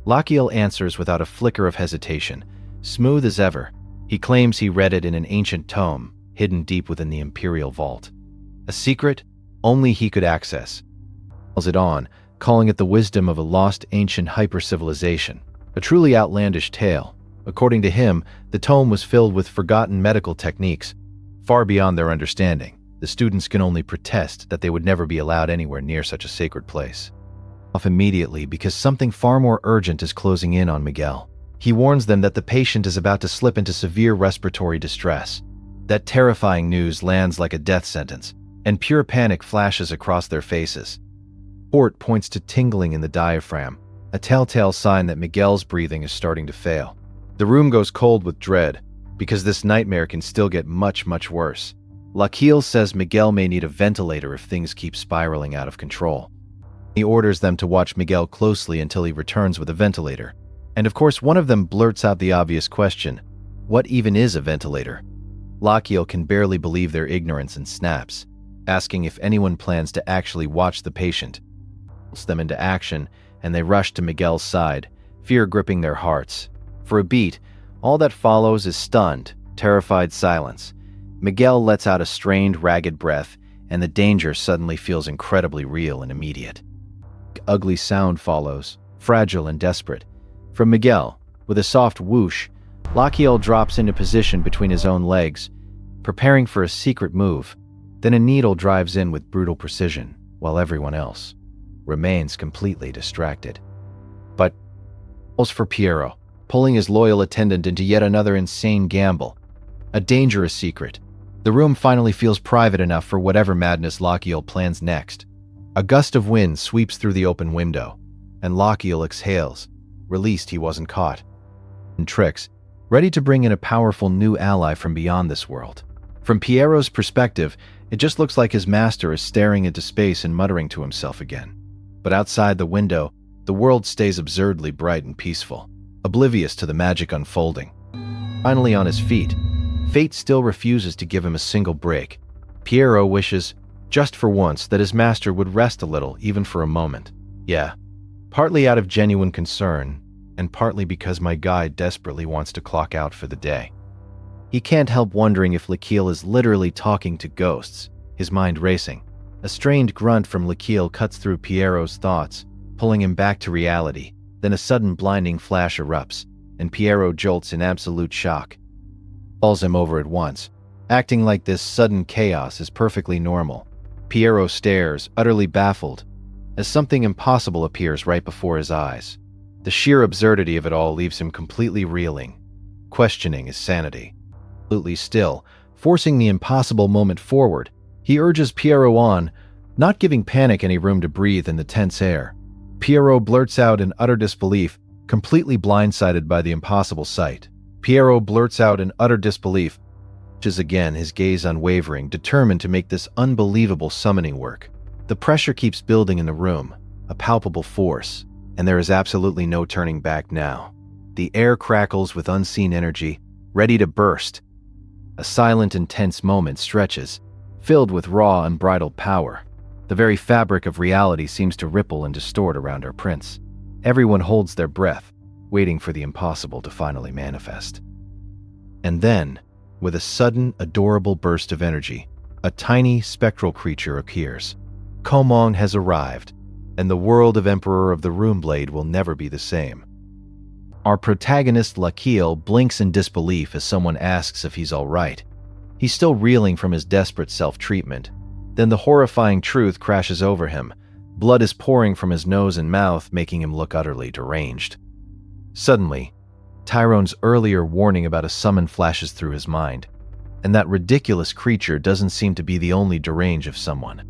Lachiel answers without a flicker of hesitation, smooth as ever. He claims he read it in an ancient tome, hidden deep within the Imperial Vault. A secret only he could access. Calls it on, calling it the wisdom of a lost ancient hyper-civilization. A truly outlandish tale. According to him, the tome was filled with forgotten medical techniques, far beyond their understanding. The students can only protest that they would never be allowed anywhere near such a sacred place. Off immediately because something far more urgent is closing in on Miguel. He warns them that the patient is about to slip into severe respiratory distress. That terrifying news lands like a death sentence, and pure panic flashes across their faces. Port points to tingling in the diaphragm, a telltale sign that Miguel's breathing is starting to fail. The room goes cold with dread, because this nightmare can still get much, much worse. Laquille says Miguel may need a ventilator if things keep spiraling out of control. He orders them to watch Miguel closely until he returns with a ventilator. And of course, one of them blurts out the obvious question: what even is a ventilator? Laquille can barely believe their ignorance and snaps, asking if anyone plans to actually watch the patient. Pulls them into action, and they rush to Miguel's side, fear gripping their hearts. For a beat, all that follows is stunned, terrified silence. Miguel lets out a strained, ragged breath, and the danger suddenly feels incredibly real and immediate. Ugly sound follows, fragile and desperate. From Miguel, with a soft whoosh, Laquille drops into position between his own legs, preparing for a secret move. Then a needle drives in with brutal precision, while everyone else remains completely distracted. But calls for Piero, pulling his loyal attendant into yet another insane gamble. A dangerous secret. The room finally feels private enough for whatever madness Laquille plans next. A gust of wind sweeps through the open window, and Laquille exhales, released he wasn't caught. And tricks, ready to bring in a powerful new ally from beyond this world. From Piero's perspective, it just looks like his master is staring into space and muttering to himself again. But outside the window, the world stays absurdly bright and peaceful, oblivious to the magic unfolding. Finally on his feet, fate still refuses to give him a single break. Piero wishes, just for once, that his master would rest a little, even for a moment. Yeah, partly out of genuine concern, and partly because my guy desperately wants to clock out for the day. He can't help wondering if Laquille is literally talking to ghosts, his mind racing. A strained grunt from Laquille cuts through Piero's thoughts, pulling him back to reality. Then a sudden blinding flash erupts, and Piero jolts in absolute shock. Falls him over at once, acting like this sudden chaos is perfectly normal. Piero stares, utterly baffled, as something impossible appears right before his eyes. The sheer absurdity of it all leaves him completely reeling, questioning his sanity. Absolutely still, forcing the impossible moment forward, he urges Piero on, not giving panic any room to breathe in the tense air. Piero blurts out in utter disbelief, completely blindsided by the impossible sight. Piero blurts out in utter disbelief, watches again, his gaze unwavering, determined to make this unbelievable summoning work. The pressure keeps building in the room, a palpable force, and there is absolutely no turning back now. The air crackles with unseen energy, ready to burst. A silent, intense moment stretches, filled with raw, unbridled power. The very fabric of reality seems to ripple and distort around our prince. Everyone holds their breath, waiting for the impossible to finally manifest. And then, with a sudden, adorable burst of energy, a tiny, spectral creature appears. Komong has arrived, and the world of Emperor of the Runeblade will never be the same. Our protagonist Laquille blinks in disbelief as someone asks if he's all right. He's still reeling from his desperate self-treatment. Then the horrifying truth crashes over him. Blood is pouring from his nose and mouth, making him look utterly deranged. Suddenly, Tyrone's earlier warning about a summon flashes through his mind, and that ridiculous creature doesn't seem to be the only derange of someone.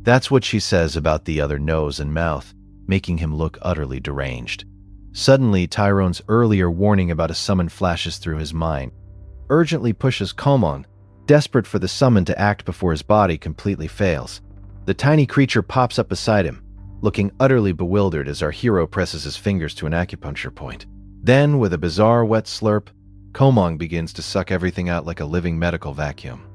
That's what she says about the other nose and mouth, making him look utterly deranged. Suddenly, Tyrone's earlier warning about a summon flashes through his mind, urgently pushes Komon, desperate for the summon to act before his body completely fails. The tiny creature pops up beside him, looking utterly bewildered as our hero presses his fingers to an acupuncture point. Then, with a bizarre wet slurp, Komong begins to suck everything out like a living medical vacuum.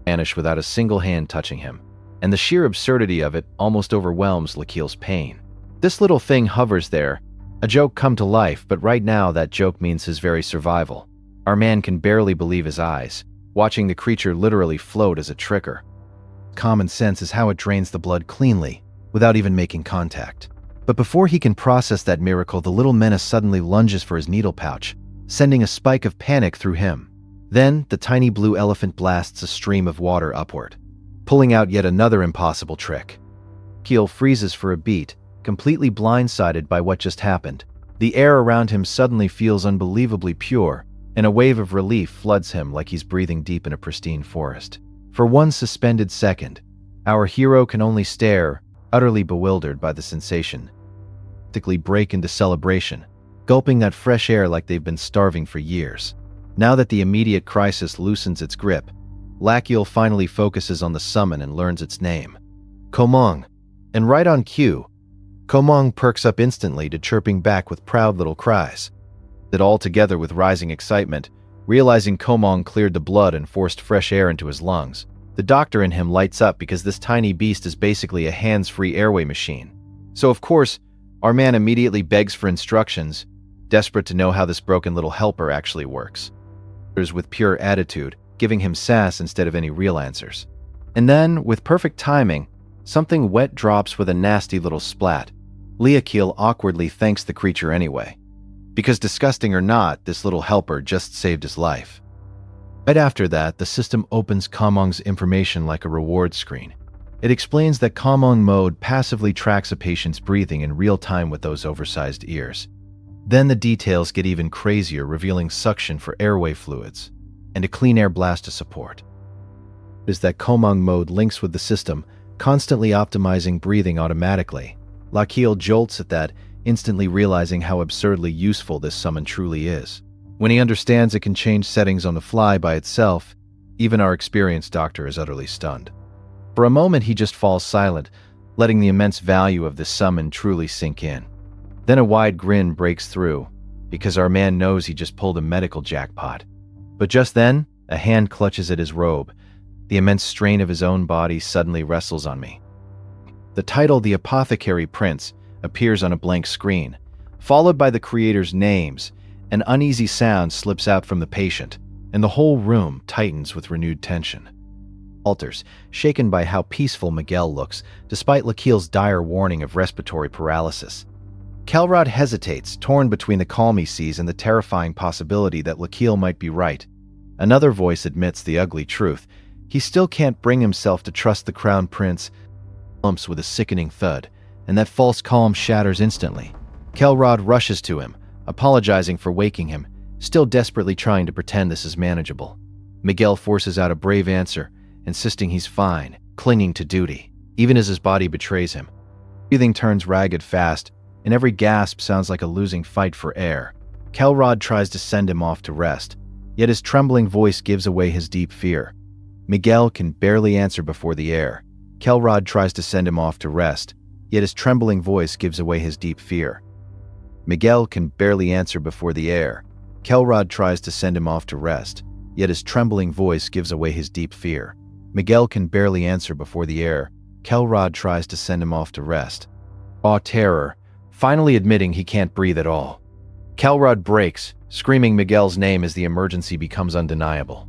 Vanish without a single hand touching him, and the sheer absurdity of it almost overwhelms Laquille's pain. This little thing hovers there, a joke come to life, but right now that joke means his very survival. Our man can barely believe his eyes, watching the creature literally float as a tricker. common sense is how it drains the blood cleanly, without even making contact. But before he can process that miracle, the little menace suddenly lunges for his needle pouch, sending a spike of panic through him. Then, the tiny blue elephant blasts a stream of water upward, pulling out yet another impossible trick. Keel freezes for a beat, completely blindsided by what just happened. The air around him suddenly feels unbelievably pure, and a wave of relief floods him like he's breathing deep in a pristine forest. For one suspended second, our hero can only stare, utterly bewildered by the sensation. Practically break into celebration, gulping that fresh air like they've been starving for years. Now that the immediate crisis loosens its grip, Lakiel finally focuses on the summon and learns its name. Komong. And right on cue, Komong perks up instantly to chirping back with proud little cries. That all together with rising excitement, realizing Komong cleared the blood and forced fresh air into his lungs. The doctor in him lights up because this tiny beast is basically a hands-free airway machine. So of course, our man immediately begs for instructions, desperate to know how this broken little helper actually works. With pure attitude, giving him sass instead of any real answers. And then, with perfect timing, something wet drops with a nasty little splat. Lakiel awkwardly thanks the creature anyway. Because disgusting or not, this little helper just saved his life. Right after that, the system opens Komong's information like a reward screen. It explains that Komong mode passively tracks a patient's breathing in real time with those oversized ears. Then the details get even crazier, revealing suction for airway fluids and a clean air blast to support. Is that Komong mode links with the system, constantly optimizing breathing automatically. Lakiel jolts at that, instantly realizing how absurdly useful this summon truly is. When he understands it can change settings on the fly by itself, even our experienced doctor is utterly stunned. For a moment he just falls silent, letting the immense value of this summon truly sink in. Then a wide grin breaks through, because our man knows he just pulled a medical jackpot. But just then, a hand clutches at his robe. The immense strain of his own body suddenly wrestles on me. The title, The Apothecary Prince, appears on a blank screen, followed by the creator's names. An uneasy sound slips out from the patient, and the whole room tightens with renewed tension. Alters, shaken by how peaceful Miguel looks, despite Lakiel's dire warning of respiratory paralysis. Kelrod hesitates, torn between the calm he sees and the terrifying possibility that Lakiel might be right. Another voice admits the ugly truth. He still can't bring himself to trust the Crown Prince. Lumps with a sickening thud, and that false calm shatters instantly. Kelrod rushes to him, apologizing for waking him, still desperately trying to pretend this is manageable. Miguel forces out a brave answer, insisting he's fine, clinging to duty, even as his body betrays him. Breathing turns ragged fast, and every gasp sounds like a losing fight for air. Kelrod tries to send him off to rest, yet his trembling voice gives away his deep fear. Miguel can barely answer before the air. Kelrod tries to send him off to rest, yet his trembling voice gives away his deep fear. Miguel can barely answer before the air. Kelrod tries to send him off to rest, yet his trembling voice gives away his deep fear. Miguel can barely answer before the air. Kelrod tries to send him off to rest. Raw terror, finally admitting he can't breathe at all. Kelrod breaks, screaming Miguel's name as the emergency becomes undeniable.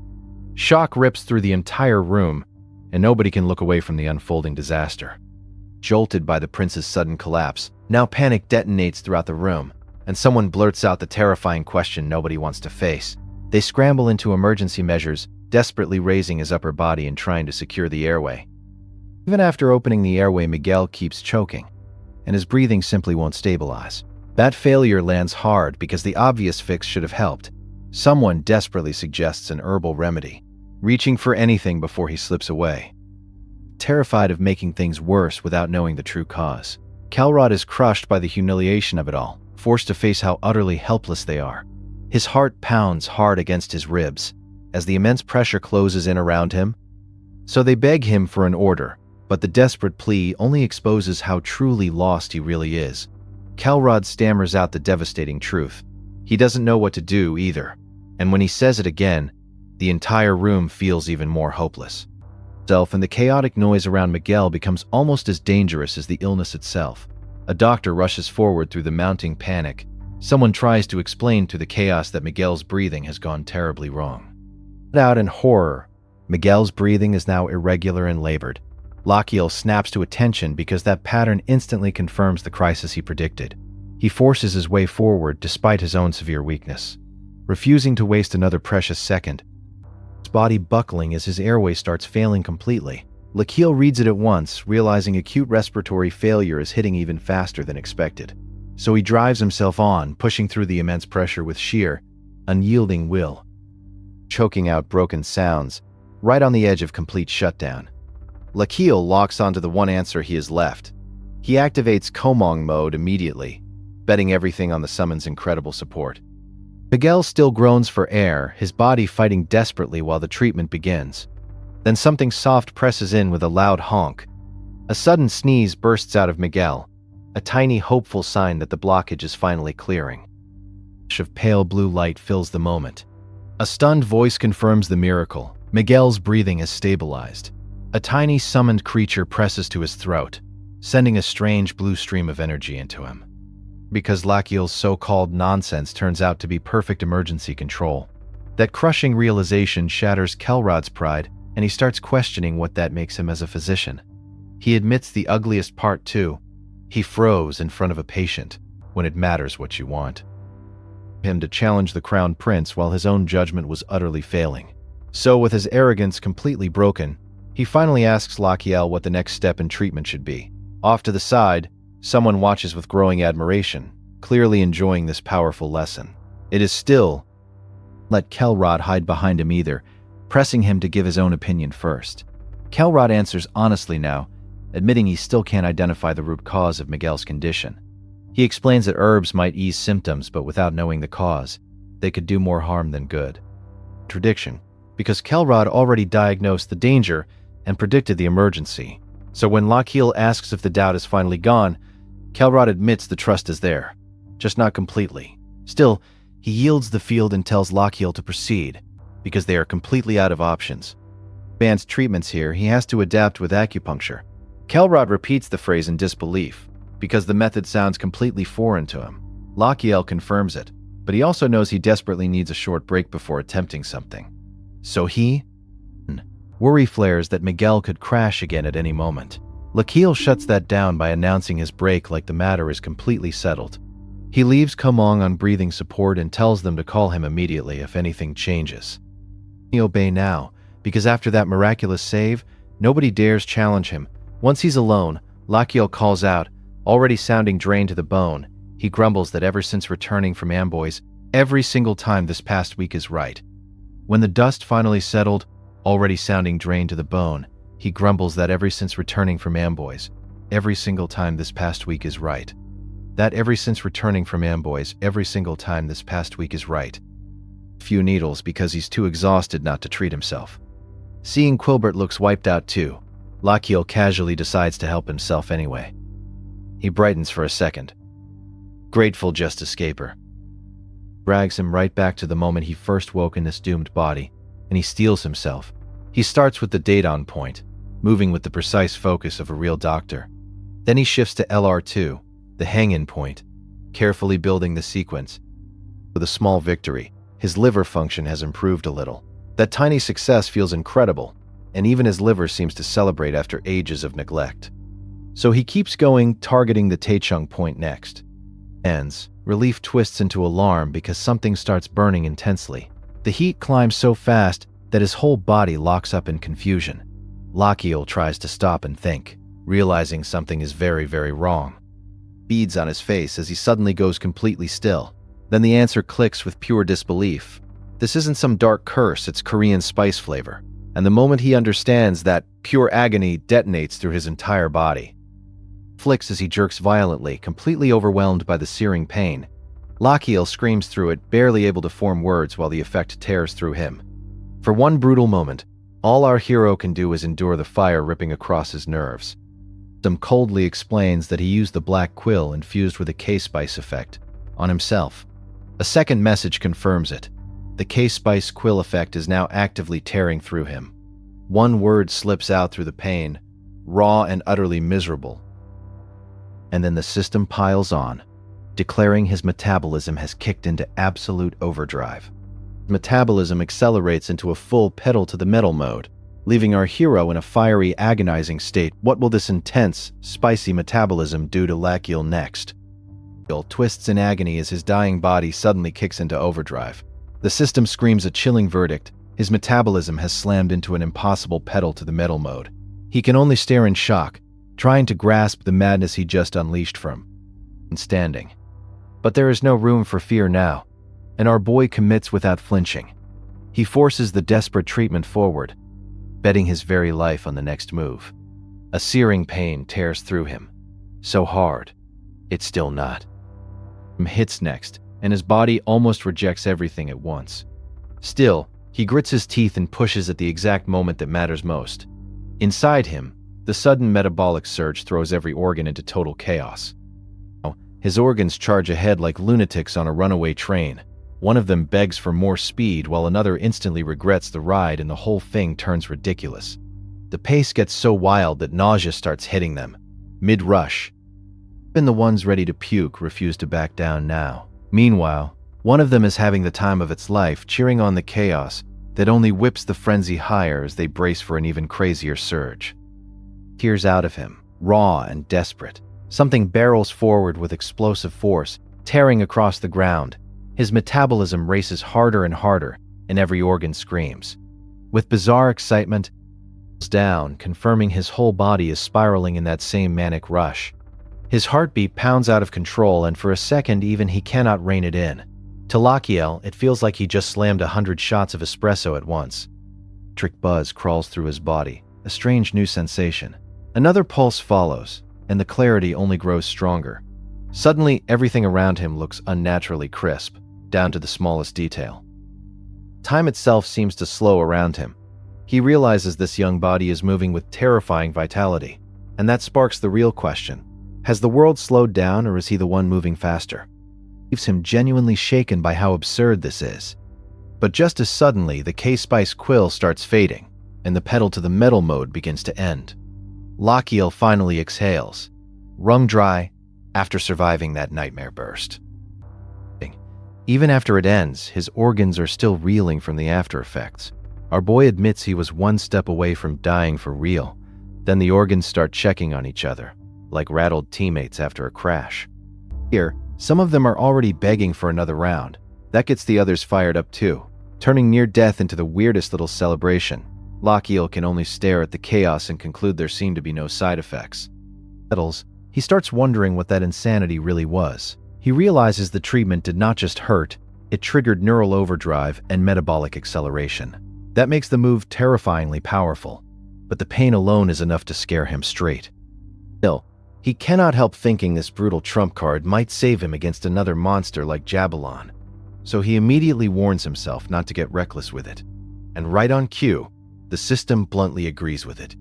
Shock rips through the entire room, and nobody can look away from the unfolding disaster. Jolted by the prince's sudden collapse, now panic detonates throughout the room, and someone blurts out the terrifying question nobody wants to face. They scramble into emergency measures, desperately raising his upper body and trying to secure the airway. Even after opening the airway, Miguel keeps choking, and his breathing simply won't stabilize. That failure lands hard because the obvious fix should have helped. Someone desperately suggests an herbal remedy, reaching for anything before he slips away. Terrified of making things worse without knowing the true cause, Kelrod is crushed by the humiliation of it all, forced to face how utterly helpless they are. His heart pounds hard against his ribs as the immense pressure closes in around him. So they beg him for an order, but the desperate plea only exposes how truly lost he really is. Kelrod stammers out the devastating truth. He doesn't know what to do either, and when he says it again, the entire room feels even more hopeless. And the chaotic noise around Miguel becomes almost as dangerous as the illness itself. A doctor rushes forward through the mounting panic. Someone tries to explain to the chaos that Miguel's breathing has gone terribly wrong. Out in horror, Miguel's breathing is now irregular and labored. Lachiel snaps to attention because that pattern instantly confirms the crisis he predicted. He forces his way forward despite his own severe weakness, refusing to waste another precious second. His body buckling as his airway starts failing completely. Lachiel reads it at once, realizing acute respiratory failure is hitting even faster than expected. So he drives himself on, pushing through the immense pressure with sheer, unyielding will, choking out broken sounds, right on the edge of complete shutdown. Lachiel locks onto the one answer he has left. He activates Komong mode immediately, betting everything on the summon's incredible support. Miguel still groans for air, his body fighting desperately while the treatment begins. Then something soft presses in with a loud honk. A sudden sneeze bursts out of Miguel, a tiny hopeful sign that the blockage is finally clearing. A flash of pale blue light fills the moment. A stunned voice confirms the miracle. Miguel's breathing has stabilized. A tiny summoned creature presses to his throat, sending a strange blue stream of energy into him. Because Lachiel's so-called nonsense turns out to be perfect emergency control. That crushing realization shatters Kelrod's pride, and he starts questioning what that makes him as a physician. He admits the ugliest part too. He froze in front of a patient when it matters what you want. Him to challenge the crown prince while his own judgment was utterly failing. So with his arrogance completely broken, he finally asks Lachiel what the next step in treatment should be. Off to the side, someone watches with growing admiration, clearly enjoying this powerful lesson. It is still, let Kelrod hide behind him either, pressing him to give his own opinion first. Kelrod answers honestly now, admitting he still can't identify the root cause of Miguel's condition. He explains that herbs might ease symptoms, but without knowing the cause, they could do more harm than good. Contradiction, because Kelrod already diagnosed the danger and predicted the emergency. So when Lachiel asks if the doubt is finally gone, Kelrod admits the trust is there, just not completely. Still, he yields the field and tells Lachiel to proceed, because they are completely out of options. Advanced treatments here, he has to adapt with acupuncture. Kelrod repeats the phrase in disbelief, because the method sounds completely foreign to him. Lachiel confirms it, but he also knows he desperately needs a short break before attempting something. So he worry flares that Miguel could crash again at any moment. Lachiel shuts that down by announcing his break like the matter is completely settled. He leaves Komong on breathing support and tells them to call him immediately if anything changes. He obey now, because after that miraculous save, nobody dares challenge him. Once he's alone, Lachiel calls out, already sounding drained to the bone. He grumbles that ever since returning from Amboys, every single time this past week is right. When the dust finally settled, already sounding drained to the bone, he grumbles that ever since returning from Amboys, every single time this past week is right. That ever since returning from Amboys, every single time this past week is right. Few needles because he's too exhausted not to treat himself. Seeing Quilbert looks wiped out too, Lachiel casually decides to help himself anyway. He brightens for a second, grateful just to escape her. Drags him right back to the moment he first woke in this doomed body, and he steels himself. He starts with the Daedon point, moving with the precise focus of a real doctor. Then he shifts to LR2, the hang-in point, carefully building the sequence. With a small victory, his liver function has improved a little. That tiny success feels incredible, and even his liver seems to celebrate after ages of neglect. So he keeps going, targeting the Taechung point next. Ends. Relief twists into alarm because something starts burning intensely. The heat climbs so fast that his whole body locks up in confusion. Lachiel tries to stop and think, realizing something is very, very wrong. Beads on his face as he suddenly goes completely still. Then the answer clicks with pure disbelief. This isn't some dark curse, it's Korean spice flavor. And the moment he understands that, pure agony detonates through his entire body. Flicks as he jerks violently, completely overwhelmed by the searing pain. Lachiel screams through it, barely able to form words while the effect tears through him. For one brutal moment, all our hero can do is endure the fire ripping across his nerves. Some coldly explains that he used the black quill infused with a K-spice effect on himself. A second message confirms it. The K-spice quill effect is now actively tearing through him. One word slips out through the pain, raw and utterly miserable. And then the system piles on, declaring his metabolism has kicked into absolute overdrive. Metabolism accelerates into a full pedal to the metal mode, leaving our hero in a fiery, agonizing state. What will this intense, spicy metabolism do to Lakiel next? Lakiel twists in agony as his dying body suddenly kicks into overdrive. The system screams a chilling verdict. His metabolism has slammed into an impossible pedal to the metal mode. He can only stare in shock, trying to grasp the madness he just unleashed from standing. But there is no room for fear now, and our boy commits without flinching. He forces the desperate treatment forward, betting his very life on the next move. A searing pain tears through him, so hard, it's still not. Hits next, and his body almost rejects everything at once. Still, he grits his teeth and pushes at the exact moment that matters most. Inside him, the sudden metabolic surge throws every organ into total chaos. His organs charge ahead like lunatics on a runaway train. One of them begs for more speed while another instantly regrets the ride, and the whole thing turns ridiculous. The pace gets so wild that nausea starts hitting them. Mid-rush. Even the ones ready to puke refuse to back down now. Meanwhile, one of them is having the time of its life, cheering on the chaos that only whips the frenzy higher as they brace for an even crazier surge. Tears out of him, raw and desperate. Something barrels forward with explosive force, tearing across the ground. His metabolism races harder and harder, and every organ screams. With bizarre excitement, he falls down, confirming his whole body is spiraling in that same manic rush. His heartbeat pounds out of control, and for a second even he cannot rein it in. To Lakiel, it feels like he just slammed 100 shots of espresso at once. Electric buzz crawls through his body, a strange new sensation. Another pulse follows, and the clarity only grows stronger. Suddenly, everything around him looks unnaturally crisp, down to the smallest detail. Time itself seems to slow around him. He realizes this young body is moving with terrifying vitality, and that sparks the real question. Has the world slowed down, or is he the one moving faster? It leaves him genuinely shaken by how absurd this is. But just as suddenly, the K-Spice quill starts fading, and the pedal to the metal mode begins to end. Lakiel finally exhales, wrung dry, after surviving that nightmare burst. Even after it ends, his organs are still reeling from the after effects. Our boy admits he was one step away from dying for real. Then the organs start checking on each other, like rattled teammates after a crash. Here, some of them are already begging for another round. That gets the others fired up too, turning near death into the weirdest little celebration. Lakiel can only stare at the chaos and conclude there seem to be no side effects. He starts wondering what that insanity really was. He realizes the treatment did not just hurt, it triggered neural overdrive and metabolic acceleration. That makes the move terrifyingly powerful, but the pain alone is enough to scare him straight. Still, he cannot help thinking this brutal trump card might save him against another monster like Jabalon. So he immediately warns himself not to get reckless with it. And right on cue, the system bluntly agrees with it.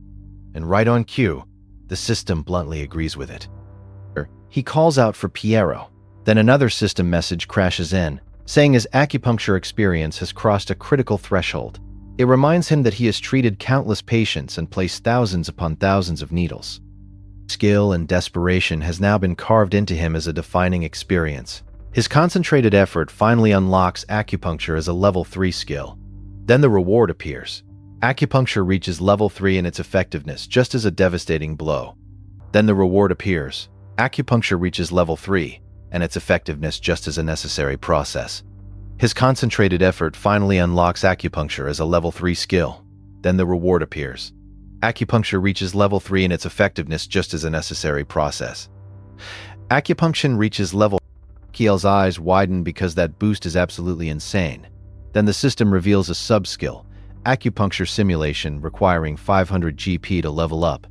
He calls out for Piero. Then another system message crashes in, saying his acupuncture experience has crossed a critical threshold. It reminds him that he has treated countless patients and placed thousands upon thousands of needles. Skill and desperation has now been carved into him as a defining experience. His concentrated effort finally unlocks acupuncture as a level 3 skill. Then the reward appears. Acupuncture reaches level 3 in its effectiveness, just as a devastating blow. Then the reward appears. Acupuncture reaches level 3, and its effectiveness just as a necessary process. His concentrated effort finally unlocks acupuncture as a level 3 skill. Then the reward appears. Acupuncture reaches level 3 in its effectiveness just as a necessary process. Acupuncture reaches level 3. Kiel's eyes widen because that boost is absolutely insane. Then the system reveals a sub-skill, acupuncture simulation requiring 500 GP to level up.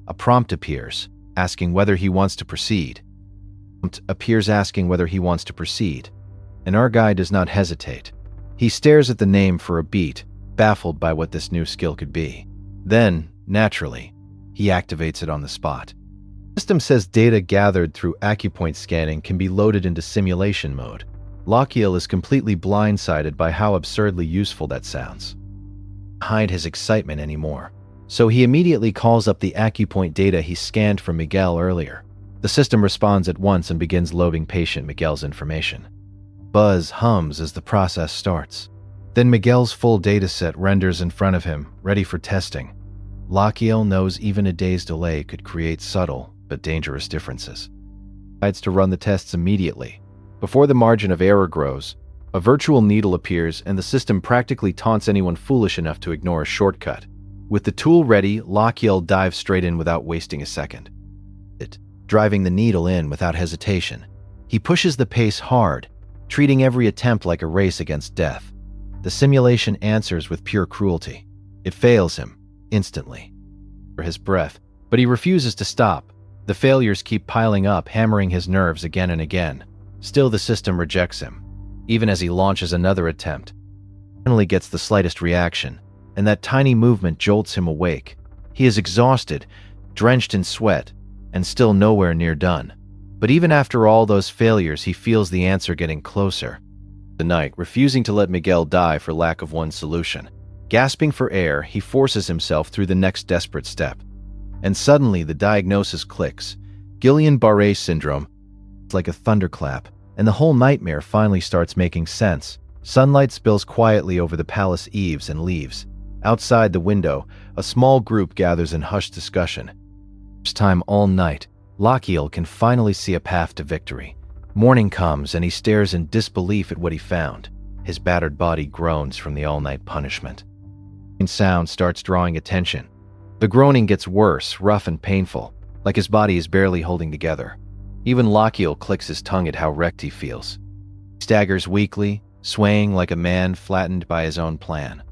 A prompt appears, asking whether he wants to proceed. And our guy does not hesitate. He stares at the name for a beat, baffled by what this new skill could be. Then, naturally, he activates it on the spot. The system says data gathered through acupoint scanning can be loaded into simulation mode. Lakiel is completely blindsided by how absurdly useful that sounds. He can't hide his excitement anymore, so he immediately calls up the acupoint data he scanned from Miguel earlier. The system responds at once and begins loading patient Miguel's information. Buzz hums as the process starts. Then Miguel's full dataset renders in front of him, ready for testing. Lachiel knows even a day's delay could create subtle but dangerous differences. He decides to run the tests immediately. Before the margin of error grows, a virtual needle appears and the system practically taunts anyone foolish enough to ignore a shortcut. With the tool ready, Lachiel dives straight in without wasting a second. Driving the needle in without hesitation. He pushes the pace hard, treating every attempt like a race against death. The simulation answers with pure cruelty. It fails him, instantly. For his breath, but he refuses to stop. The failures keep piling up, hammering his nerves again and again. Still, the system rejects him. Even as he launches another attempt, he finally gets the slightest reaction, and that tiny movement jolts him awake. He is exhausted, drenched in sweat, and still nowhere near done. But even after all those failures, he feels the answer getting closer. The knight, refusing to let Miguel die for lack of one solution. Gasping for air, he forces himself through the next desperate step. And suddenly the diagnosis clicks. Guillain-Barré syndrome. It's like a thunderclap, and the whole nightmare finally starts making sense. Sunlight spills quietly over the palace eaves and leaves. Outside the window, a small group gathers in hushed discussion. First time all night, Lachiel can finally see a path to victory. Morning comes and he stares in disbelief at what he found. His battered body groans from the all-night punishment. Sound starts drawing attention. The groaning gets worse, rough and painful, like his body is barely holding together. Even Lachiel clicks his tongue at how wrecked he feels. He staggers weakly, swaying like a man flattened by his own plan.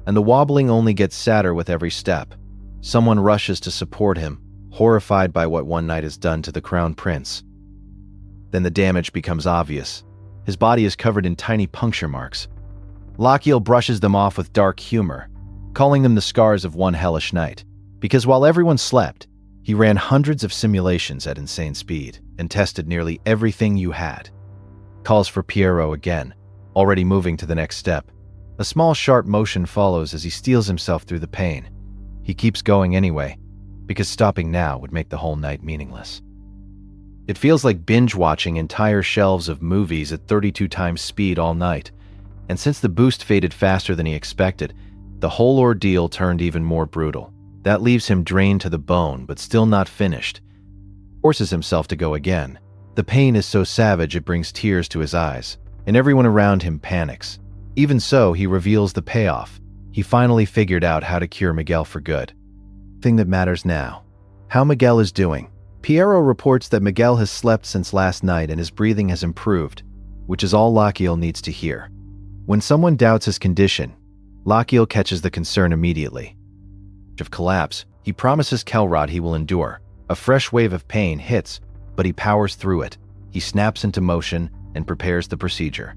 And the wobbling only gets sadder with every step. Someone rushes to support him, horrified by what one night has done to the Crown Prince. Then the damage becomes obvious. His body is covered in tiny puncture marks. Lachiel brushes them off with dark humor, calling them the scars of one hellish night. Because while everyone slept, he ran hundreds of simulations at insane speed and tested nearly everything you had. Calls for Pierrot again, already moving to the next step. A small sharp motion follows as he steels himself through the pain. He keeps going anyway, because stopping now would make the whole night meaningless. It feels like binge-watching entire shelves of movies at 32 times speed all night, and since the boost faded faster than he expected, the whole ordeal turned even more brutal. That leaves him drained to the bone, but still not finished. He forces himself to go again. The pain is so savage it brings tears to his eyes, and everyone around him panics. Even so, he reveals the payoff. He finally figured out how to cure Miguel for good. The thing that matters now. How Miguel is doing. Pierrot reports that Miguel has slept since last night and his breathing has improved, which is all Lachiel needs to hear. When someone doubts his condition, Lachiel catches the concern immediately. Of collapse, he promises Kelrod he will endure. A fresh wave of pain hits, but he powers through it. He snaps into motion and prepares the procedure.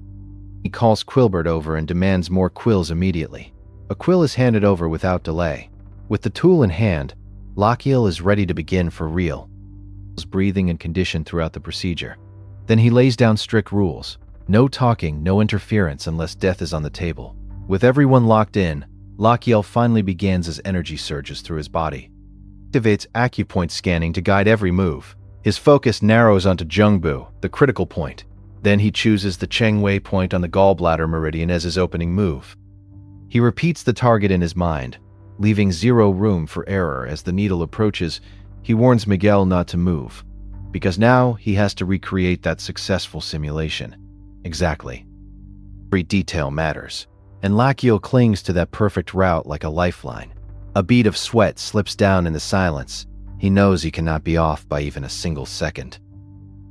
He calls Quilbert over and demands more quills immediately. A quill is handed over without delay. With the tool in hand, Lachiel is ready to begin for real. His breathing and condition throughout the procedure. Then he lays down strict rules. No talking, no interference unless death is on the table. With everyone locked in, Lachiel finally begins his energy surges through his body. He activates acupoint scanning to guide every move. His focus narrows onto Zhengbu, the critical point. Then he chooses the Chengwei point on the gallbladder meridian as his opening move. He repeats the target in his mind, leaving zero room for error. As the needle approaches, he warns Miguel not to move, because now he has to recreate that successful simulation. Exactly. Every detail matters, and Lachiel clings to that perfect route like a lifeline. A bead of sweat slips down in the silence. He knows he cannot be off by even a single second.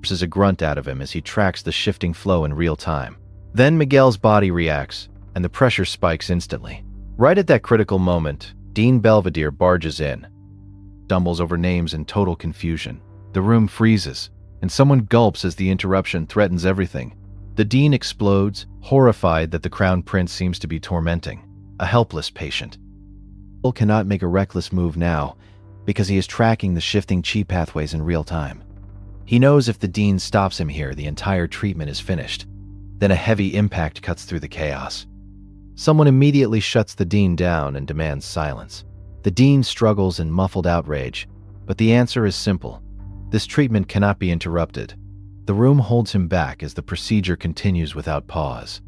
There's a grunt out of him as he tracks the shifting flow in real time. Then Miguel's body reacts, and the pressure spikes instantly. Right at that critical moment, Dean Belvedere barges in, stumbles over names in total confusion. The room freezes, and someone gulps as the interruption threatens everything. The Dean explodes, horrified that the Crown Prince seems to be tormenting a helpless patient. He cannot make a reckless move now, because he is tracking the shifting chi pathways in real time. He knows if the Dean stops him here, the entire treatment is finished. Then a heavy impact cuts through the chaos. Someone immediately shuts the Dean down and demands silence. The Dean struggles in muffled outrage, but the answer is simple. This treatment cannot be interrupted. The room holds him back as the procedure continues without pause.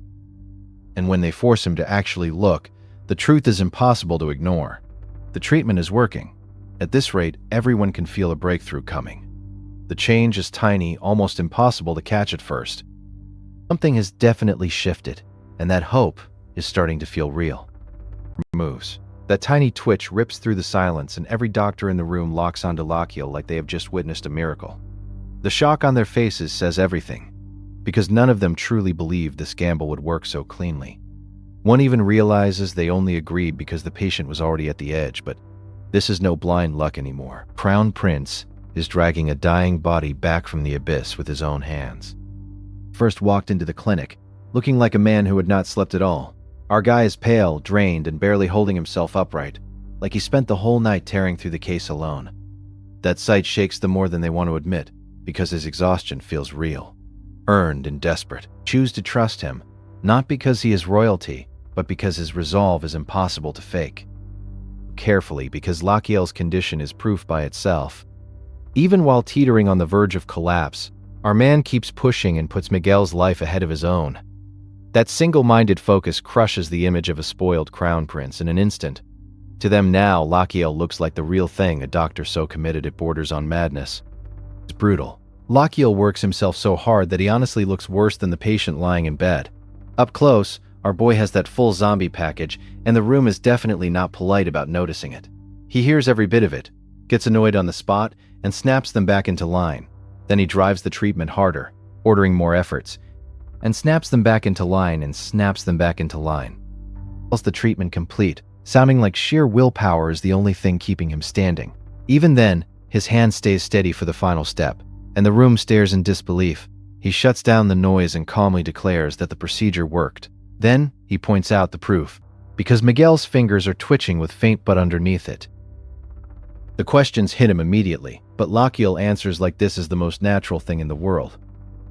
And when they force him to actually look, the truth is impossible to ignore. The treatment is working. At this rate, everyone can feel a breakthrough coming. The change is tiny, almost impossible to catch at first. Something has definitely shifted, and that hope is starting to feel real. Moves. That tiny twitch rips through the silence, and every doctor in the room locks onto Lachiel like they have just witnessed a miracle. The shock on their faces says everything, because none of them truly believed this gamble would work so cleanly. One even realizes they only agreed because the patient was already at the edge, but this is no blind luck anymore. Crown Prince is dragging a dying body back from the abyss with his own hands. First walked into the clinic, looking like a man who had not slept at all. Our guy is pale, drained, and barely holding himself upright, like he spent the whole night tearing through the case alone. That sight shakes them more than they want to admit, because his exhaustion feels real, earned and desperate. Choose to trust him, not because he is royalty, but because his resolve is impossible to fake. Carefully, because Lachiel's condition is proof by itself. Even while teetering on the verge of collapse, our man keeps pushing and puts Miguel's life ahead of his own. That single-minded focus crushes the image of a spoiled crown prince in an instant. To them now, Lachiel looks like the real thing, a doctor so committed it borders on madness. It's brutal. Lachiel works himself so hard that he honestly looks worse than the patient lying in bed. Up close, our boy has that full zombie package, and the room is definitely not polite about noticing it. He hears every bit of it, gets annoyed on the spot, and snaps them back into line. Then he drives the treatment harder, ordering more efforts, and snaps them back into line and snaps them back into line. Calls the treatment complete, sounding like sheer willpower is the only thing keeping him standing. Even then, his hand stays steady for the final step, and the room stares in disbelief. He shuts down the noise and calmly declares that the procedure worked. Then, he points out the proof, because Miguel's fingers are twitching with faint but underneath it. The questions hit him immediately, but Lachiel answers like this is the most natural thing in the world.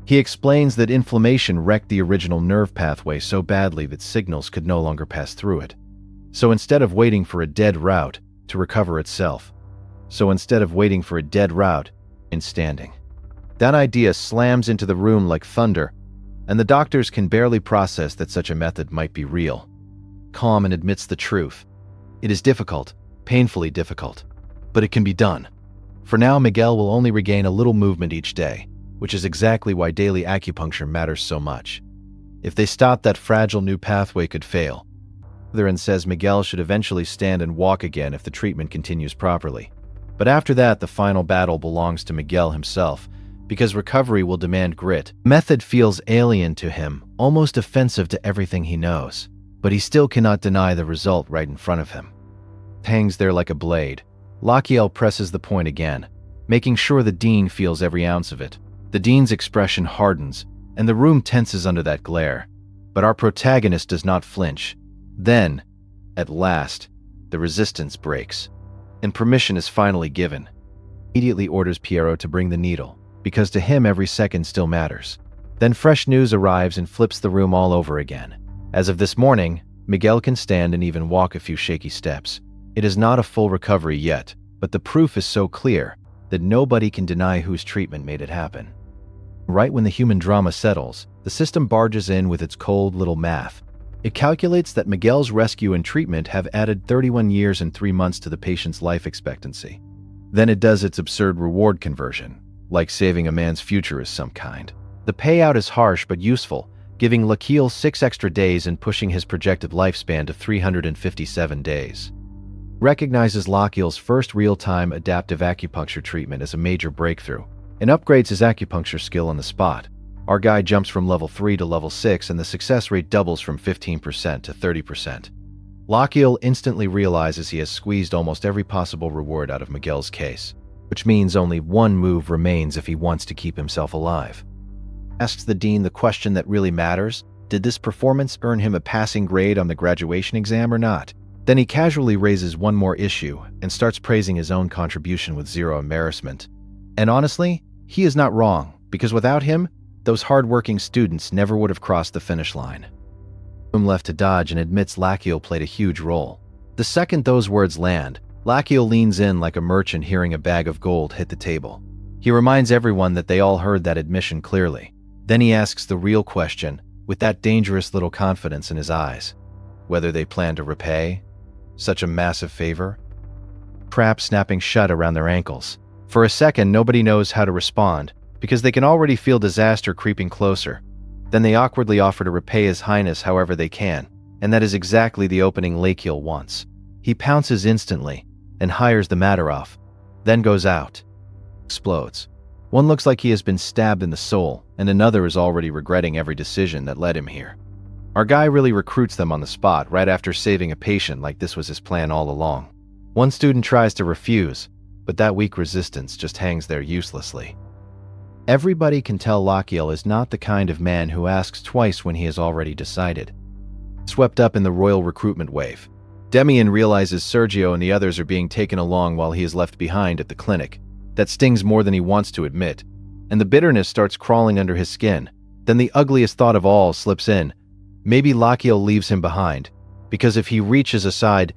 He explains that inflammation wrecked the original nerve pathway so badly that signals could no longer pass through it. So instead of waiting for a dead route to recover itself, in standing. That idea slams into the room like thunder, and the doctors can barely process that such a method might be real. Calm and admits the truth. It is difficult, painfully difficult, but it can be done. For now, Miguel will only regain a little movement each day, which is exactly why daily acupuncture matters so much. If they stop, that fragile new pathway could fail. Therein says Miguel should eventually stand and walk again if the treatment continues properly. But after that, the final battle belongs to Miguel himself, because recovery will demand grit. Method feels alien to him, almost offensive to everything he knows, but he still cannot deny the result right in front of him. It hangs there like a blade. Lachiel presses the point again, making sure the dean feels every ounce of it. The dean's expression hardens, and the room tenses under that glare. But our protagonist does not flinch. Then, at last, the resistance breaks, and permission is finally given. He immediately orders Piero to bring the needle, because to him every second still matters. Then fresh news arrives and flips the room all over again. As of this morning, Miguel can stand and even walk a few shaky steps. It is not a full recovery yet, but the proof is so clear that nobody can deny whose treatment made it happen. Right when the human drama settles, the system barges in with its cold little math. It calculates that Miguel's rescue and treatment have added 31 years and 3 months to the patient's life expectancy. Then it does its absurd reward conversion, like saving a man's future is some kind. The payout is harsh but useful, giving Lachiel 6 extra days and pushing his projected lifespan to 357 days. Recognizes Lachiel's first real-time adaptive acupuncture treatment as a major breakthrough, and upgrades his acupuncture skill on the spot. Our guy jumps from level 3 to level 6, and the success rate doubles from 15% to 30%. Lachiel instantly realizes he has squeezed almost every possible reward out of Miguel's case, which means only one move remains if he wants to keep himself alive. Asks the dean the question that really matters: did this performance earn him a passing grade on the graduation exam or not? Then he casually raises one more issue and starts praising his own contribution with zero embarrassment. And honestly, he is not wrong, because without him, those hard-working students never would have crossed the finish line. Left to dodge and admits Lachiel played a huge role. The second those words land, Lachiel leans in like a merchant hearing a bag of gold hit the table. He reminds everyone that they all heard that admission clearly. Then he asks the real question: with that dangerous little confidence in his eyes. Whether they plan to repay such a massive favor? Trap snapping shut around their ankles. For a second, nobody knows how to respond, because they can already feel disaster creeping closer. Then they awkwardly offer to repay His Highness however they can, and that is exactly the opening Lakiel wants. He pounces instantly, and hires the matter off, then goes out. Explodes. One looks like he has been stabbed in the soul, and another is already regretting every decision that led him here. Our guy really recruits them on the spot right after saving a patient like this was his plan all along. One student tries to refuse, but that weak resistance just hangs there uselessly. Everybody can tell Lakiel is not the kind of man who asks twice when he has already decided. Swept up in the royal recruitment wave, Demian realizes Sergio and the others are being taken along while he is left behind at the clinic. That stings more than he wants to admit, and the bitterness starts crawling under his skin. Then the ugliest thought of all slips in. Maybe Lakiel leaves him behind, because if he reaches aside,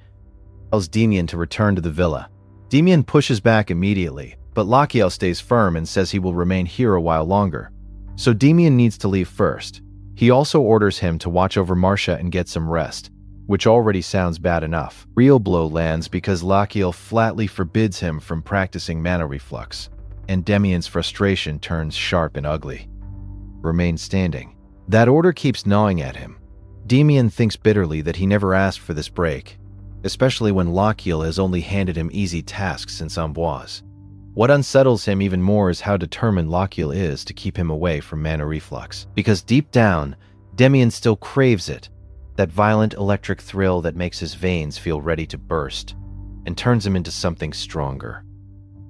tells Demian to return to the villa. Demian pushes back immediately, but Lakiel stays firm and says he will remain here a while longer. So Demian needs to leave first. He also orders him to watch over Marcia and get some rest, which already sounds bad enough. Real blow lands because Lakiel flatly forbids him from practicing mana reflux, and Demian's frustration turns sharp and ugly. Remains standing. That order keeps gnawing at him. Demian thinks bitterly that he never asked for this break, especially when Lakiel has only handed him easy tasks since Amboise. What unsettles him even more is how determined Lakiel is to keep him away from mana reflux, because deep down, Demian still craves it. That violent electric thrill that makes his veins feel ready to burst and turns him into something stronger.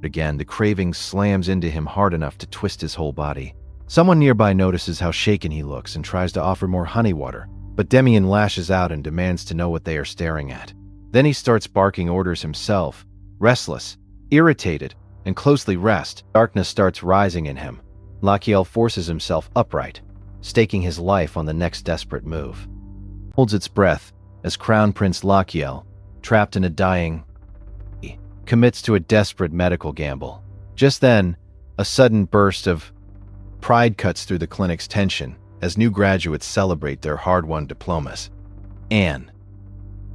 Again, the craving slams into him hard enough to twist his whole body. Someone nearby notices how shaken he looks and tries to offer more honey water, but Demian lashes out and demands to know what they are staring at. Then he starts barking orders himself, restless, irritated, and closely rest. Darkness starts rising in him. Lakiel forces himself upright, staking his life on the next desperate move. Holds its breath as Crown Prince Lakiel, trapped in a dying, commits to a desperate medical gamble. Just then, a sudden burst of pride cuts through the clinic's tension as new graduates celebrate their hard-won diplomas. Anne,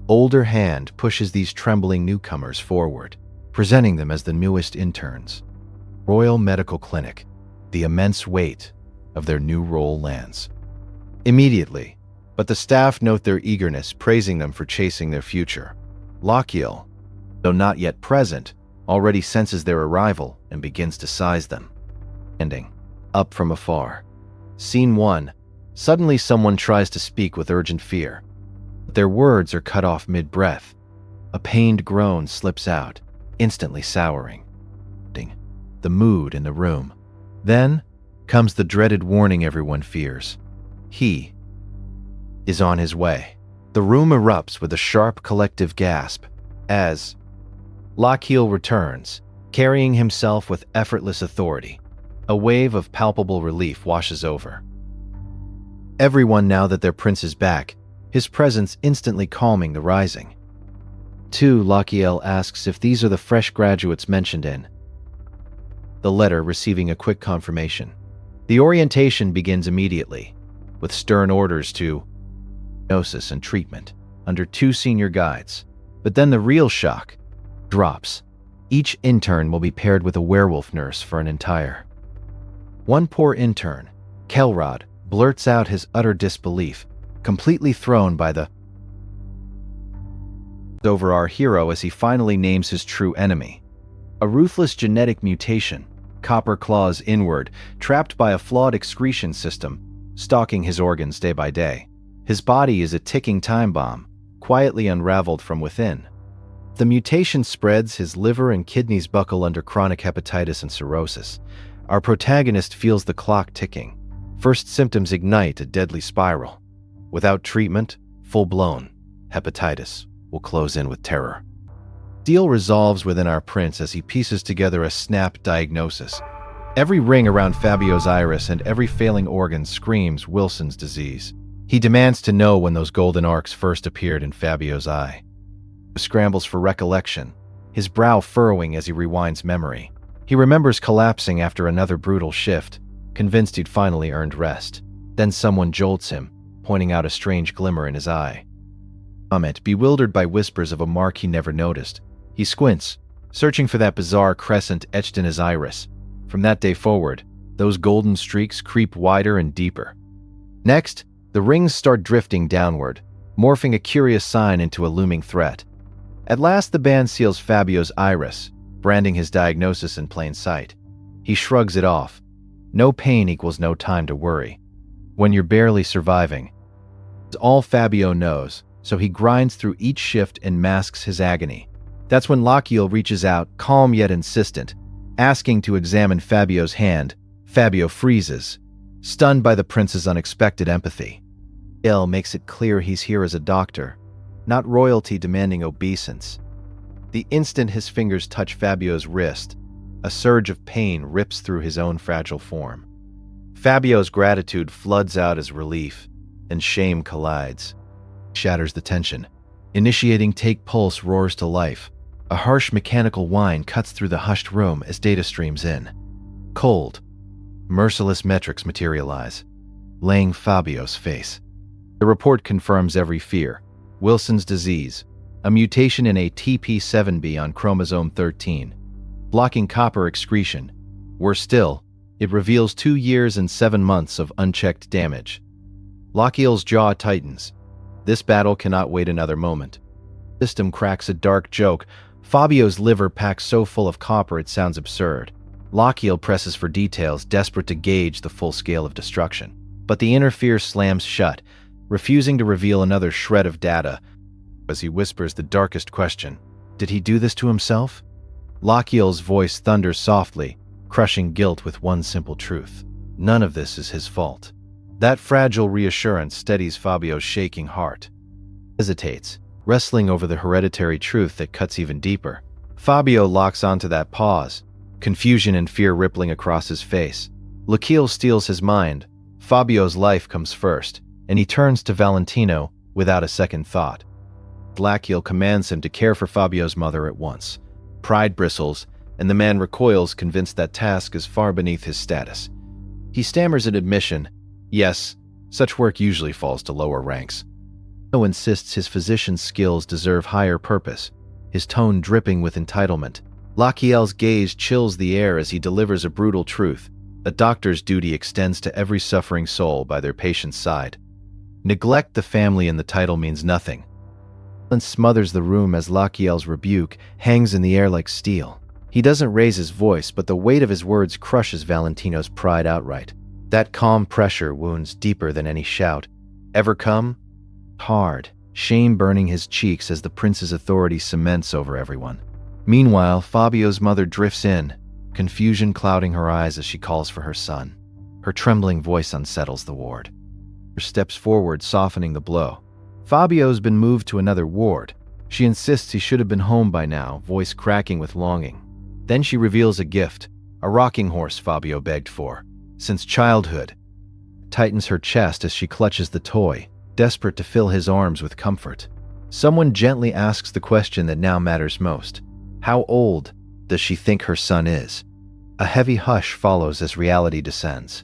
older hand, pushes these trembling newcomers forward, presenting them as the newest interns. Royal Medical Clinic, the immense weight of their new role lands. Immediately, but the staff note their eagerness, praising them for chasing their future. Lakiel, though not yet present, already senses their arrival and begins to size them. Ending. Up from afar. Scene 1. Suddenly someone tries to speak with urgent fear. But their words are cut off mid-breath. A pained groan slips out, instantly souring the mood in the room. Then comes the dreaded warning everyone fears. He is on his way. The room erupts with a sharp collective gasp as Lakiel returns, carrying himself with effortless authority. A wave of palpable relief washes over everyone now that their prince is back, his presence instantly calming the rising. 2. Lakiel asks if these are the fresh graduates mentioned in the letter, receiving a quick confirmation. The orientation begins immediately, with stern orders to diagnosis and treatment under 2 senior guides. But then the real shock drops. Each intern will be paired with a werewolf nurse for an entire. One poor intern, Kelrod, blurts out his utter disbelief, completely thrown by the over our hero as he finally names his true enemy. A ruthless genetic mutation, copper claws inward, trapped by a flawed excretion system, stalking his organs day by day. His body is a ticking time bomb, quietly unraveled from within. The mutation spreads, his liver and kidneys buckle under chronic hepatitis and cirrhosis. Our protagonist feels the clock ticking. First symptoms ignite a deadly spiral. Without treatment, full-blown hepatitis will close in with terror. Deal resolves within our prince as he pieces together a snap diagnosis. Every ring around Fabio's iris and every failing organ screams Wilson's disease. He demands to know when those golden arcs first appeared in Fabio's eye. He scrambles for recollection, his brow furrowing as he rewinds memory. He remembers collapsing after another brutal shift, convinced he'd finally earned rest. Then someone jolts him, pointing out a strange glimmer in his eye. Comment, bewildered by whispers of a mark he never noticed. He squints, searching for that bizarre crescent etched in his iris. From that day forward, those golden streaks creep wider and deeper. Next, the rings start drifting downward, morphing a curious sign into a looming threat. At last, the band seals Fabio's iris, branding his diagnosis in plain sight. He shrugs it off. No pain equals no time to worry. When you're barely surviving, it's all Fabio knows, so he grinds through each shift and masks his agony. That's when Lachiel reaches out, calm yet insistent, asking to examine Fabio's hand. Fabio freezes, stunned by the prince's unexpected empathy. Il makes it clear he's here as a doctor, not royalty demanding obeisance. The instant his fingers touch Fabio's wrist, a surge of pain rips through his own fragile form. Fabio's gratitude floods out as relief, and shame collides. Shatters the tension. Initiating take pulse roars to life. A harsh mechanical whine cuts through the hushed room as data streams in. Cold, merciless metrics materialize, laying Fabio's face. The report confirms every fear. Wilson's disease, a mutation in a TP7B on chromosome 13, blocking copper excretion. Worse still, it reveals 2 years and 7 months of unchecked damage. Lachiel's jaw tightens. This battle cannot wait another moment. The system cracks a dark joke. Fabio's liver packs so full of copper it sounds absurd. Lachiel presses for details, desperate to gauge the full scale of destruction. But the inner fear slams shut, refusing to reveal another shred of data. As he whispers the darkest question, did he do this to himself? Lachiel's voice thunders softly, crushing guilt with one simple truth. None of this is his fault. That fragile reassurance steadies Fabio's shaking heart. Hesitates, wrestling over the hereditary truth that cuts even deeper. Fabio locks onto that pause, confusion and fear rippling across his face. Lachiel steals his mind. Fabio's life comes first, and he turns to Valentino without a second thought. Lachiel commands him to care for Fabio's mother at once. Pride bristles, and the man recoils, convinced that task is far beneath his status. He stammers an admission. Yes, such work usually falls to lower ranks. He insists his physician's skills deserve higher purpose, his tone dripping with entitlement. Lachiel's gaze chills the air as he delivers a brutal truth. A doctor's duty extends to every suffering soul by their patient's side. Neglect the family in the title means nothing. Silence smothers the room as Lachiel's rebuke hangs in the air like steel. He doesn't raise his voice, but the weight of his words crushes Valentino's pride outright. That calm pressure wounds deeper than any shout. Ever come? Hard, shame burning his cheeks as the prince's authority cements over everyone. Meanwhile, Fabio's mother drifts in, confusion clouding her eyes as she calls for her son. Her trembling voice unsettles the ward. Her steps forward, softening the blow. Fabio's been moved to another ward. She insists he should have been home by now, voice cracking with longing. Then she reveals a gift, a rocking horse Fabio begged for. Since childhood. Tightens her chest as she clutches the toy, desperate to fill his arms with comfort. Someone gently asks the question that now matters most. How old does she think her son is? A heavy hush follows as reality descends.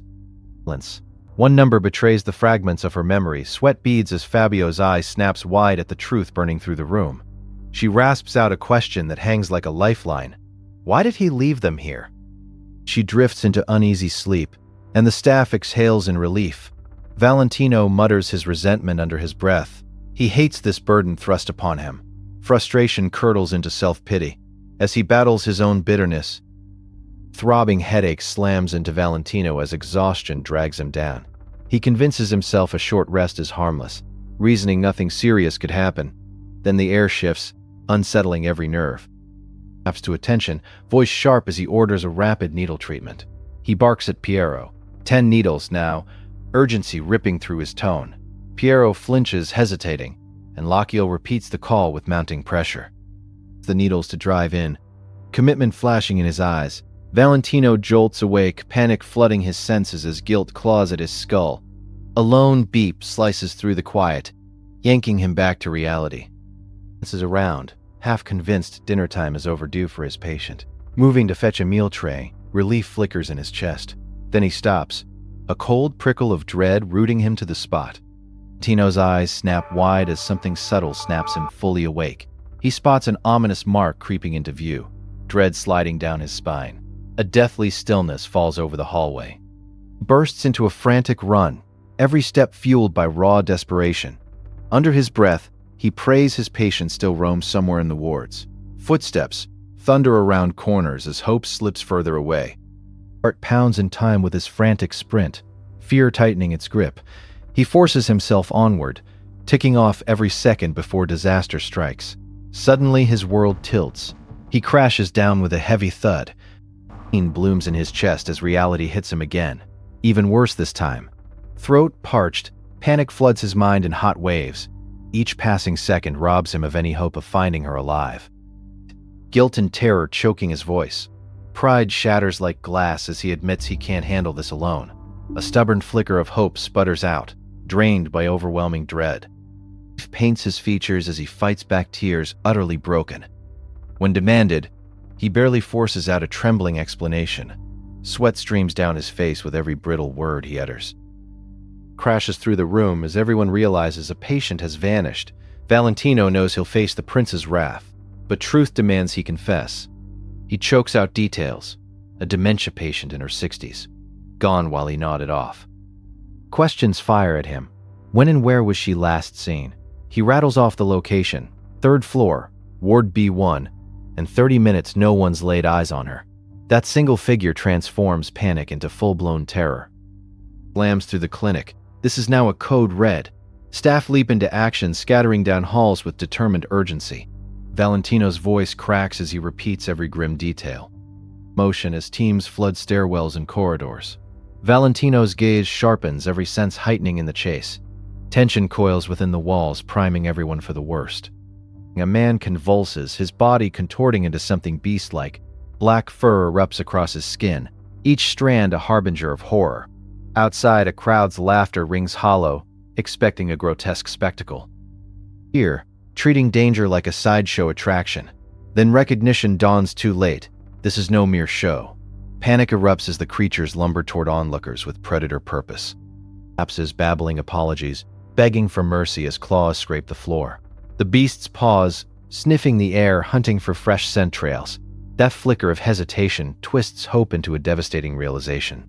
One number betrays the fragments of her memory. Sweat beads as Fabio's eye snaps wide at the truth burning through the room. She rasps out a question that hangs like a lifeline. Why did he leave them here? She drifts into uneasy sleep, and the staff exhales in relief. Valentino mutters his resentment under his breath. He hates this burden thrust upon him. Frustration curdles into self-pity. As he battles his own bitterness, throbbing headache slams into Valentino as exhaustion drags him down. He convinces himself a short rest is harmless, reasoning nothing serious could happen. Then the air shifts, unsettling every nerve. Snaps to attention, voice sharp as he orders a rapid needle treatment. He barks at Piero. 10 needles now, urgency ripping through his tone. Piero flinches, hesitating, and Lachiel repeats the call with mounting pressure. The needles to drive in, commitment flashing in his eyes. Valentino jolts awake, panic flooding his senses as guilt claws at his skull. A lone beep slices through the quiet, yanking him back to reality. This is around, half convinced dinner time is overdue for his patient. Moving to fetch a meal tray, relief flickers in his chest. Then he stops, a cold prickle of dread rooting him to the spot. Tino's eyes snap wide as something subtle snaps him fully awake. He spots an ominous mark creeping into view, dread sliding down his spine. A deathly stillness falls over the hallway. Bursts into a frantic run, every step fueled by raw desperation. Under his breath, he prays his patient still roams somewhere in the wards. Footsteps thunder around corners as hope slips further away. Heart pounds in time with his frantic sprint, fear tightening its grip. He forces himself onward, ticking off every second before disaster strikes. Suddenly his world tilts. He crashes down with a heavy thud. Pain blooms in his chest as reality hits him again. Even worse this time. Throat parched, panic floods his mind in hot waves. Each passing second robs him of any hope of finding her alive. Guilt and terror choking his voice. Pride shatters like glass as he admits he can't handle this alone. A stubborn flicker of hope sputters out, drained by overwhelming dread. Grief paints his features as he fights back tears, utterly broken. When demanded, he barely forces out a trembling explanation. Sweat streams down his face with every brittle word he utters. Crashes through the room as everyone realizes a patient has vanished. Valentino knows he'll face the prince's wrath, but truth demands he confess. He chokes out details. A dementia patient in her 60s. Gone while he nodded off. Questions fire at him. When and where was she last seen? He rattles off the location. 3rd floor, Ward B1. In 30 minutes, no one's laid eyes on her. That single figure transforms panic into full-blown terror. Slams through the clinic. This is now a code red. Staff leap into action, scattering down halls with determined urgency. Valentino's voice cracks as he repeats every grim detail. Motion as teams flood stairwells and corridors. Valentino's gaze sharpens, every sense heightening in the chase. Tension coils within the walls, priming everyone for the worst. A man convulses, his body contorting into something beast-like. Black fur erupts across his skin, each strand a harbinger of horror. Outside, a crowd's laughter rings hollow, expecting a grotesque spectacle. Here, treating danger like a sideshow attraction. Then recognition dawns too late. This is no mere show. Panic erupts as the creatures lumber toward onlookers with predator purpose. Lapses babbling apologies, begging for mercy as claws scrape the floor. The beasts pause, sniffing the air, hunting for fresh scent trails. That flicker of hesitation twists hope into a devastating realization.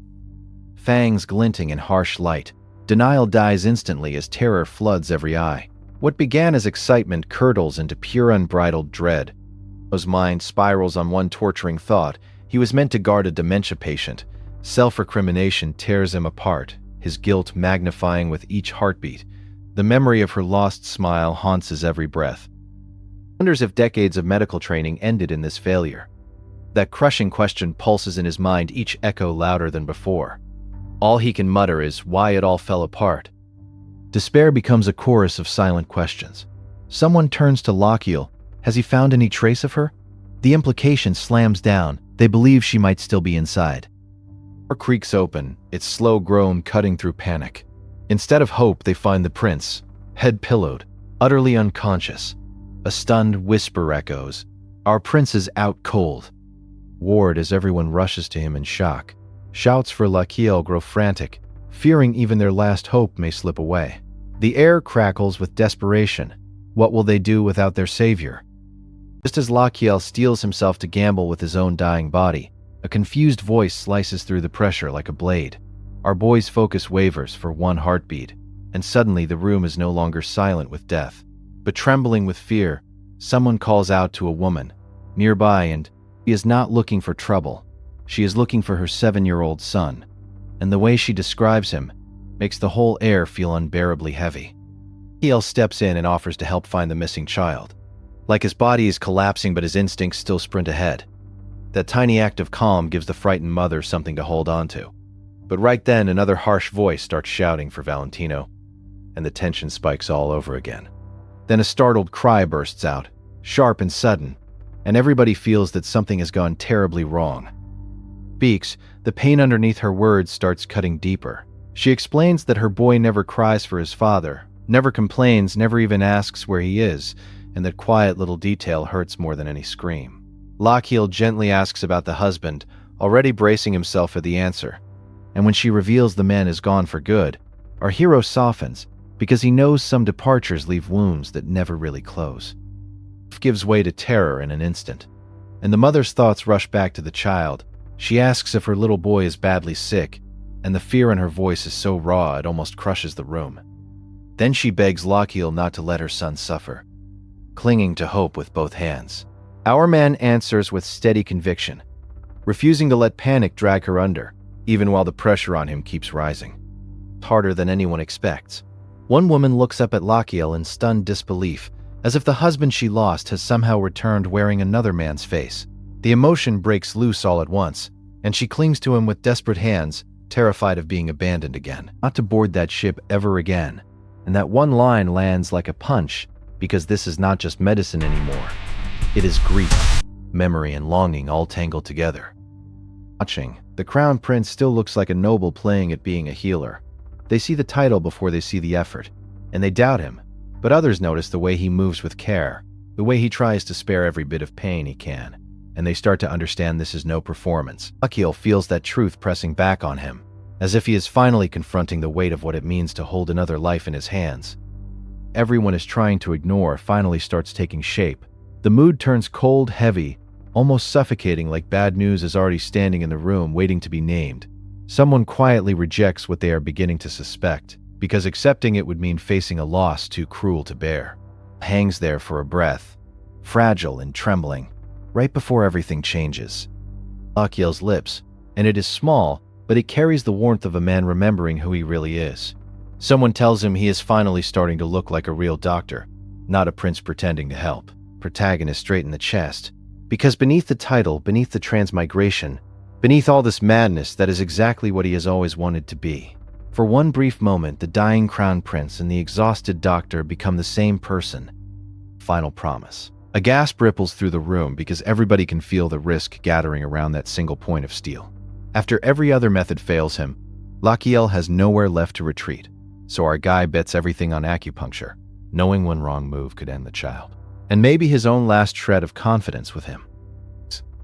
Fangs glinting in harsh light, denial dies instantly as terror floods every eye. What began as excitement curdles into pure unbridled dread. His mind spirals on one torturing thought. He was meant to guard a dementia patient. Self-recrimination tears him apart, his guilt magnifying with each heartbeat. The memory of her lost smile haunts his every breath. He wonders if decades of medical training ended in this failure. That crushing question pulses in his mind, each echo louder than before. All he can mutter is why it all fell apart. Despair becomes a chorus of silent questions. Someone turns to Lochiel. Has he found any trace of her? The implication slams down. They believe she might still be inside. Door creaks open, its slow groan cutting through panic. Instead of hope, they find the prince, head pillowed, utterly unconscious. A stunned whisper echoes. Our prince is out cold. Ward as everyone rushes to him in shock. Shouts for Lochiel grow frantic, fearing even their last hope may slip away. The air crackles with desperation. What will they do without their savior? Just as Lochiel steels himself to gamble with his own dying body, a confused voice slices through the pressure like a blade. Our boy's focus wavers for one heartbeat, and suddenly the room is no longer silent with death, but trembling with fear. Someone calls out to a woman nearby, and she is not looking for trouble. She is looking for her 7-year-old son, and the way she describes him makes the whole air feel unbearably heavy. Lochiel steps in and offers to help find the missing child. Like his body is collapsing, but his instincts still sprint ahead. That tiny act of calm gives the frightened mother something to hold on to. But right then, another harsh voice starts shouting for Valentino, and the tension spikes all over again. Then a startled cry bursts out, sharp and sudden, and everybody feels that something has gone terribly wrong. Speaks, the pain underneath her words starts cutting deeper. She explains that her boy never cries for his father, never complains, never even asks where he is, and that quiet little detail hurts more than any scream. Lochiel gently asks about the husband, already bracing himself for the answer. And when she reveals the man is gone for good, our hero softens, because he knows some departures leave wounds that never really close. Gives way to terror in an instant, and the mother's thoughts rush back to the child. She asks if her little boy is badly sick, and the fear in her voice is so raw it almost crushes the room. Then she begs Lochiel not to let her son suffer, clinging to hope with both hands. Our man answers with steady conviction, refusing to let panic drag her under, even while the pressure on him keeps rising. Harder than anyone expects. One woman looks up at Lochiel in stunned disbelief, as if the husband she lost has somehow returned wearing another man's face. The emotion breaks loose all at once, and she clings to him with desperate hands, terrified of being abandoned again. Not to board that ship ever again. And that one line lands like a punch, because this is not just medicine anymore. It is grief, memory, and longing all tangled together. Watching, the Crown Prince still looks like a noble playing at being a healer. They see the title before they see the effort, and they doubt him. But others notice the way he moves with care, the way he tries to spare every bit of pain he can, and they start to understand this is no performance. Lochiel feels that truth pressing back on him, as if he is finally confronting the weight of what it means to hold another life in his hands. Everyone is trying to ignore finally starts taking shape. The mood turns cold, heavy, almost suffocating, like bad news is already standing in the room waiting to be named. Someone quietly rejects what they are beginning to suspect, because accepting it would mean facing a loss too cruel to bear. Hangs there for a breath, fragile and trembling, right before everything changes. Lochiel's lips, and it is small, but it carries the warmth of a man remembering who he really is. Someone tells him he is finally starting to look like a real doctor, not a prince pretending to help. Protagonist straight in the chest, because beneath the title, beneath the transmigration, beneath all this madness, that is exactly what he has always wanted to be. For one brief moment, the dying Crown Prince and the exhausted doctor become the same person. Final promise. A gasp ripples through the room because everybody can feel the risk gathering around that single point of steel. After every other method fails him, Lochiel has nowhere left to retreat, so our guy bets everything on acupuncture, knowing one wrong move could end the child. And maybe his own last shred of confidence with him.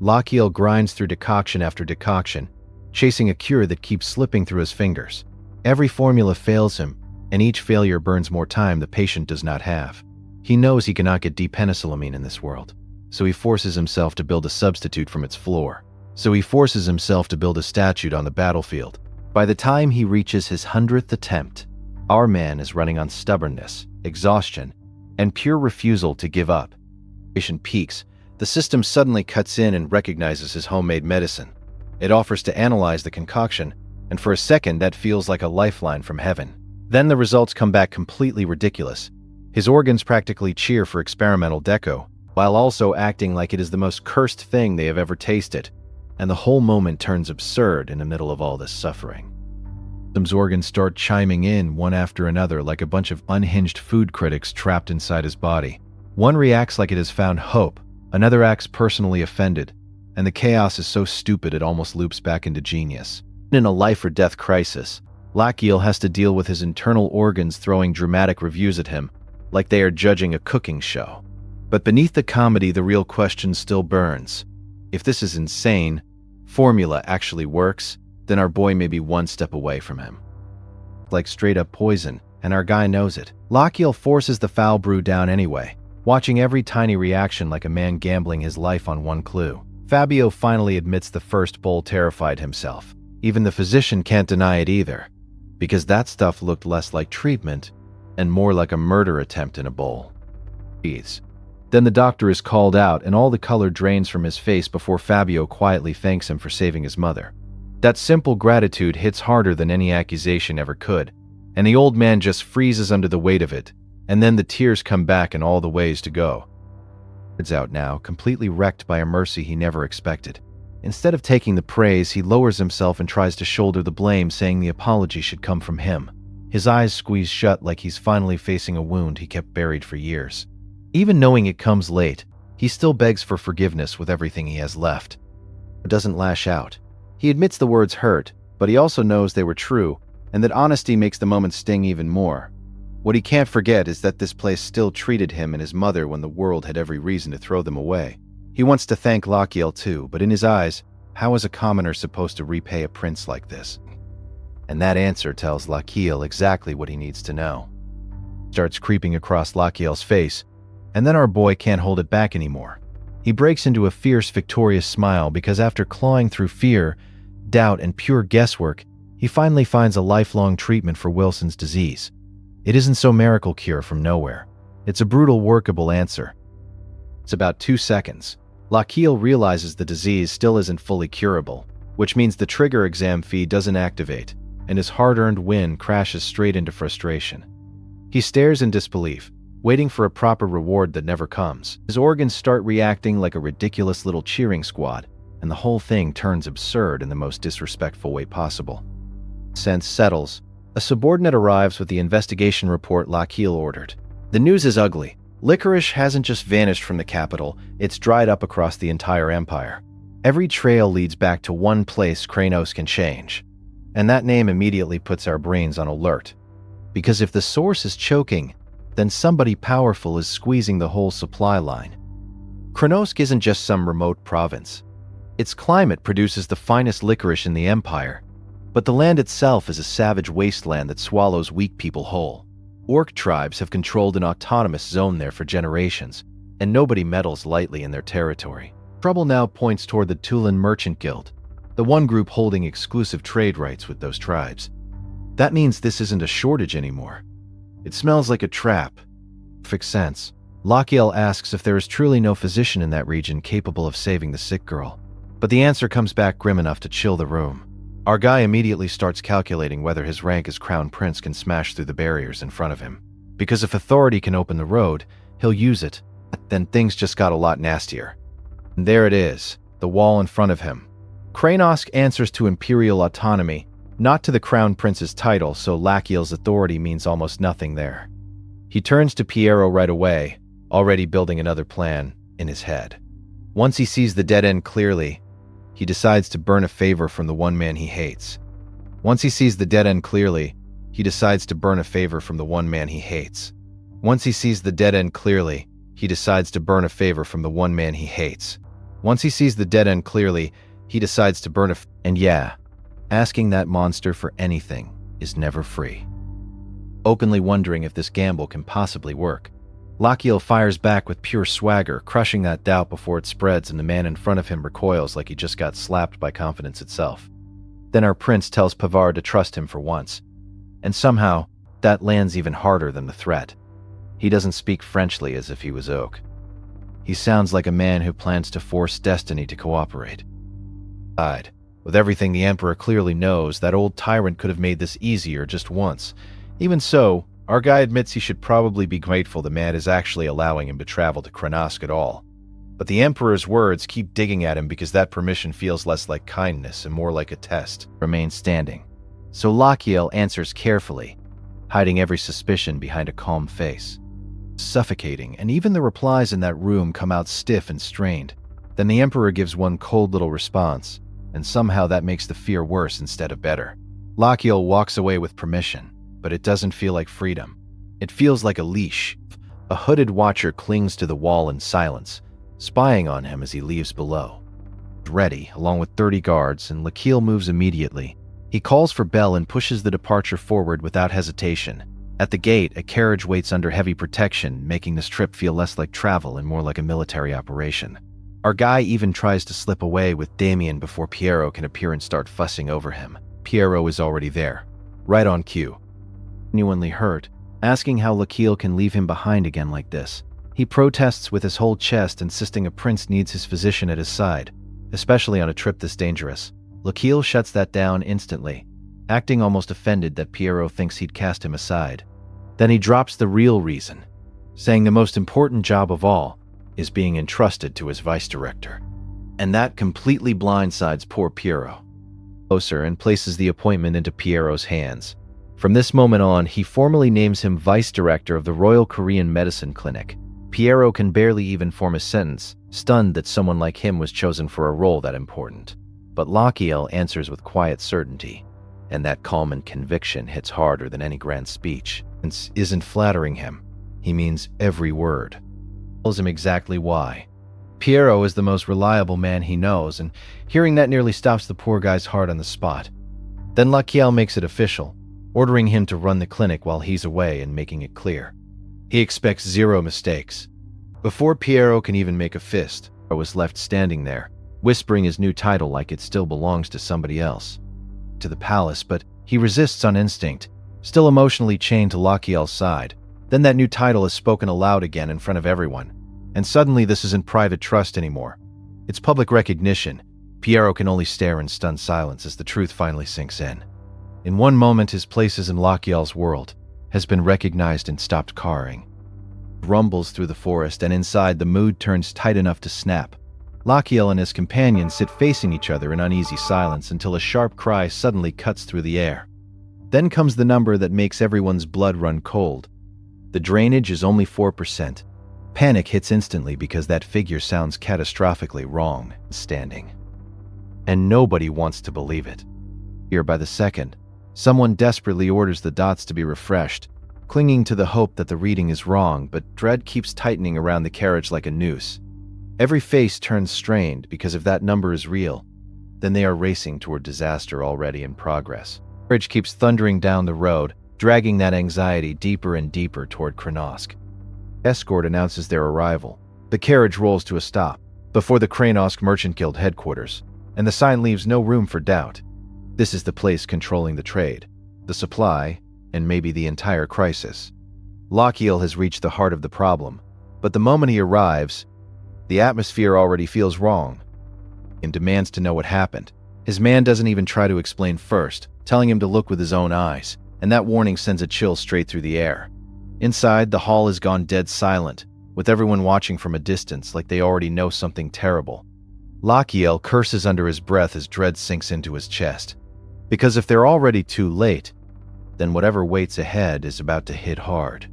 Lochiel grinds through decoction after decoction, chasing a cure that keeps slipping through his fingers. Every formula fails him, and each failure burns more time the patient does not have. He knows he cannot get D-penicillamine in this world, so he forces himself to build a substitute from its floor. So he forces himself to build a statue on the battlefield. By the time he reaches his 100th attempt, our man is running on stubbornness, exhaustion, and pure refusal to give up. Patient peaks. The system suddenly cuts in and recognizes his homemade medicine. It offers to analyze the concoction, and for a second that feels like a lifeline from heaven. Then the results come back completely ridiculous. His organs practically cheer for experimental deco, while also acting like it is the most cursed thing they have ever tasted, and the whole moment turns absurd in the middle of all this suffering. System's organs start chiming in one after another like a bunch of unhinged food critics trapped inside his body. One reacts like it has found hope, another acts personally offended, and the chaos is so stupid it almost loops back into genius. In a life-or-death crisis, Lochiel has to deal with his internal organs throwing dramatic reviews at him, like they are judging a cooking show. But beneath the comedy, the real question still burns. If this is insane formula actually works, then our boy may be one step away from him. Like straight-up poison, and our guy knows it. Lochiel forces the foul brew down anyway, watching every tiny reaction like a man gambling his life on one clue. Fabio finally admits the first bowl terrified himself. Even the physician can't deny it either, because that stuff looked less like treatment and more like a murder attempt in a bowl. Then the doctor is called out and all the color drains from his face before Fabio quietly thanks him for saving his mother. That simple gratitude hits harder than any accusation ever could, and the old man just freezes under the weight of it, and then the tears come back in all the ways to go. It's out now, completely wrecked by a mercy he never expected. Instead of taking the praise, he lowers himself and tries to shoulder the blame, saying the apology should come from him. His eyes squeeze shut like he's finally facing a wound he kept buried for years. Even knowing it comes late, he still begs for forgiveness with everything he has left. But doesn't lash out. He admits the words hurt, but he also knows they were true, and that honesty makes the moment sting even more. What he can't forget is that this place still treated him and his mother when the world had every reason to throw them away. He wants to thank Lochiel too, but in his eyes, how is a commoner supposed to repay a prince like this? And that answer tells Lochiel exactly what he needs to know. starts creeping across Lachiel's face, and then our boy can't hold it back anymore. He breaks into a fierce, victorious smile because after clawing through fear, doubt, and pure guesswork, he finally finds a lifelong treatment for Wilson's disease. It isn't some miracle cure from nowhere. It's a brutal, workable answer. It's about 2 seconds. Lachiel realizes the disease still isn't fully curable, which means the trigger exam fee doesn't activate, and his hard-earned win crashes straight into frustration. He stares in disbelief, waiting for a proper reward that never comes. His organs start reacting like a ridiculous little cheering squad, and the whole thing turns absurd in the most disrespectful way possible. Sense settles. A subordinate arrives with the investigation report Lachiel ordered. The news is ugly. Licorice hasn't just vanished from the capital, it's dried up across the entire empire. Every trail leads back to one place Kranos can change. And that name immediately puts our brains on alert. Because if the source is choking, then somebody powerful is squeezing the whole supply line. Kronosk isn't just some remote province. Its climate produces the finest licorice in the empire, but the land itself is a savage wasteland that swallows weak people whole. Orc tribes have controlled an autonomous zone there for generations, and nobody meddles lightly in their territory. Trouble now points toward the Tulan Merchant Guild, the one group holding exclusive trade rights with those tribes. That means this isn't a shortage anymore. It smells like a trap. Perfect sense. Lachiel asks if there is truly no physician in that region capable of saving the sick girl, but the answer comes back grim enough to chill the room. Our guy immediately starts calculating whether his rank as Crown Prince can smash through the barriers in front of him. Because if authority can open the road, he'll use it. Then things just got a lot nastier. And there it is, the wall in front of him. Kranos answers to imperial autonomy, not to the Crown Prince's title, so Lachiel's authority means almost nothing there. He turns to Piero right away, already building another plan in his head. Once he sees the dead end clearly, he decides to burn a favor from the one man he hates. Once he sees the dead end clearly, he decides to burn a favor from the one man he hates. Once he sees the dead end clearly, he decides to burn a favor from the one man he hates. Once he sees the dead end clearly, he decides to burn and yeah, asking that monster for anything is never free. Openly wondering if this gamble can possibly work, Lachiel fires back with pure swagger, crushing that doubt before it spreads and the man in front of him recoils like he just got slapped by confidence itself. Then our prince tells Pavar to trust him for once. And somehow, that lands even harder than the threat. He doesn't speak Frenchly as if he was Oak. He sounds like a man who plans to force destiny to cooperate. With everything the Emperor clearly knows, that old tyrant could have made this easier just once. Even so, our guy admits he should probably be grateful the man is actually allowing him to travel to Kronosk at all. But the Emperor's words keep digging at him because that permission feels less like kindness and more like a test. Remains standing. So Lachiel answers carefully, hiding every suspicion behind a calm face. Suffocating, and even the replies in that room come out stiff and strained. Then the Emperor gives one cold little response, and somehow that makes the fear worse instead of better. Lachiel walks away with permission, but it doesn't feel like freedom. It feels like a leash. A hooded watcher clings to the wall in silence, spying on him as he leaves below. Ready, along with 30 guards, and Lachiel moves immediately. He calls for Bell and pushes the departure forward without hesitation. At the gate, a carriage waits under heavy protection, making this trip feel less like travel and more like a military operation. Our guy even tries to slip away with Damien before Piero can appear and start fussing over him. Piero is already there, right on cue. Genuinely hurt, asking how Lachiel can leave him behind again like this. He protests with his whole chest, insisting a prince needs his physician at his side, especially on a trip this dangerous. Lachiel shuts that down instantly, acting almost offended that Piero thinks he'd cast him aside. Then he drops the real reason, saying the most important job of all is being entrusted to his vice director. And that completely blindsides poor Piero. Closer and places the appointment into Piero's hands. From this moment on, he formally names him vice director of the Royal Korean Medicine Clinic. Piero can barely even form a sentence, stunned that someone like him was chosen for a role that important. But Lachiel answers with quiet certainty, and that calm and conviction hits harder than any grand speech. And isn't flattering him. He means every word. Tells him exactly why. Piero is the most reliable man he knows, and hearing that nearly stops the poor guy's heart on the spot. Then Lachiel makes it official, ordering him to run the clinic while he's away and making it clear. He expects zero mistakes. Before Piero can even make a fist, I was left standing there, whispering his new title like it still belongs to somebody else. To the palace, but he resists on instinct, still emotionally chained to Lachiel's side. Then that new title is spoken aloud again in front of everyone. And suddenly this isn't private trust anymore. It's public recognition. Piero can only stare in stunned silence as the truth finally sinks in. In one moment, his place in Lachiel's world has been recognized and stopped cawing. Rumbles through the forest, and inside the mood turns tight enough to snap. Lachiel and his companion sit facing each other in uneasy silence until a sharp cry suddenly cuts through the air. Then comes the number that makes everyone's blood run cold. The drainage is only 4%. Panic hits instantly because that figure sounds catastrophically wrong, standing. And nobody wants to believe it. Here by the second, someone desperately orders the dots to be refreshed, clinging to the hope that the reading is wrong, but dread keeps tightening around the carriage like a noose. Every face turns strained because if that number is real, then they are racing toward disaster already in progress. The carriage keeps thundering down the road, dragging that anxiety deeper and deeper toward Kranosk. Escort announces their arrival. The carriage rolls to a stop before the Kranosk Merchant Guild headquarters, and the sign leaves no room for doubt. This is the place controlling the trade, the supply, and maybe the entire crisis. Lachiel has reached the heart of the problem, but the moment he arrives, the atmosphere already feels wrong and demands to know what happened. His man doesn't even try to explain first, telling him to look with his own eyes, and that warning sends a chill straight through the air. Inside, the hall has gone dead silent, with everyone watching from a distance like they already know something terrible. Lachiel curses under his breath as dread sinks into his chest. Because if they're already too late, then whatever waits ahead is about to hit hard.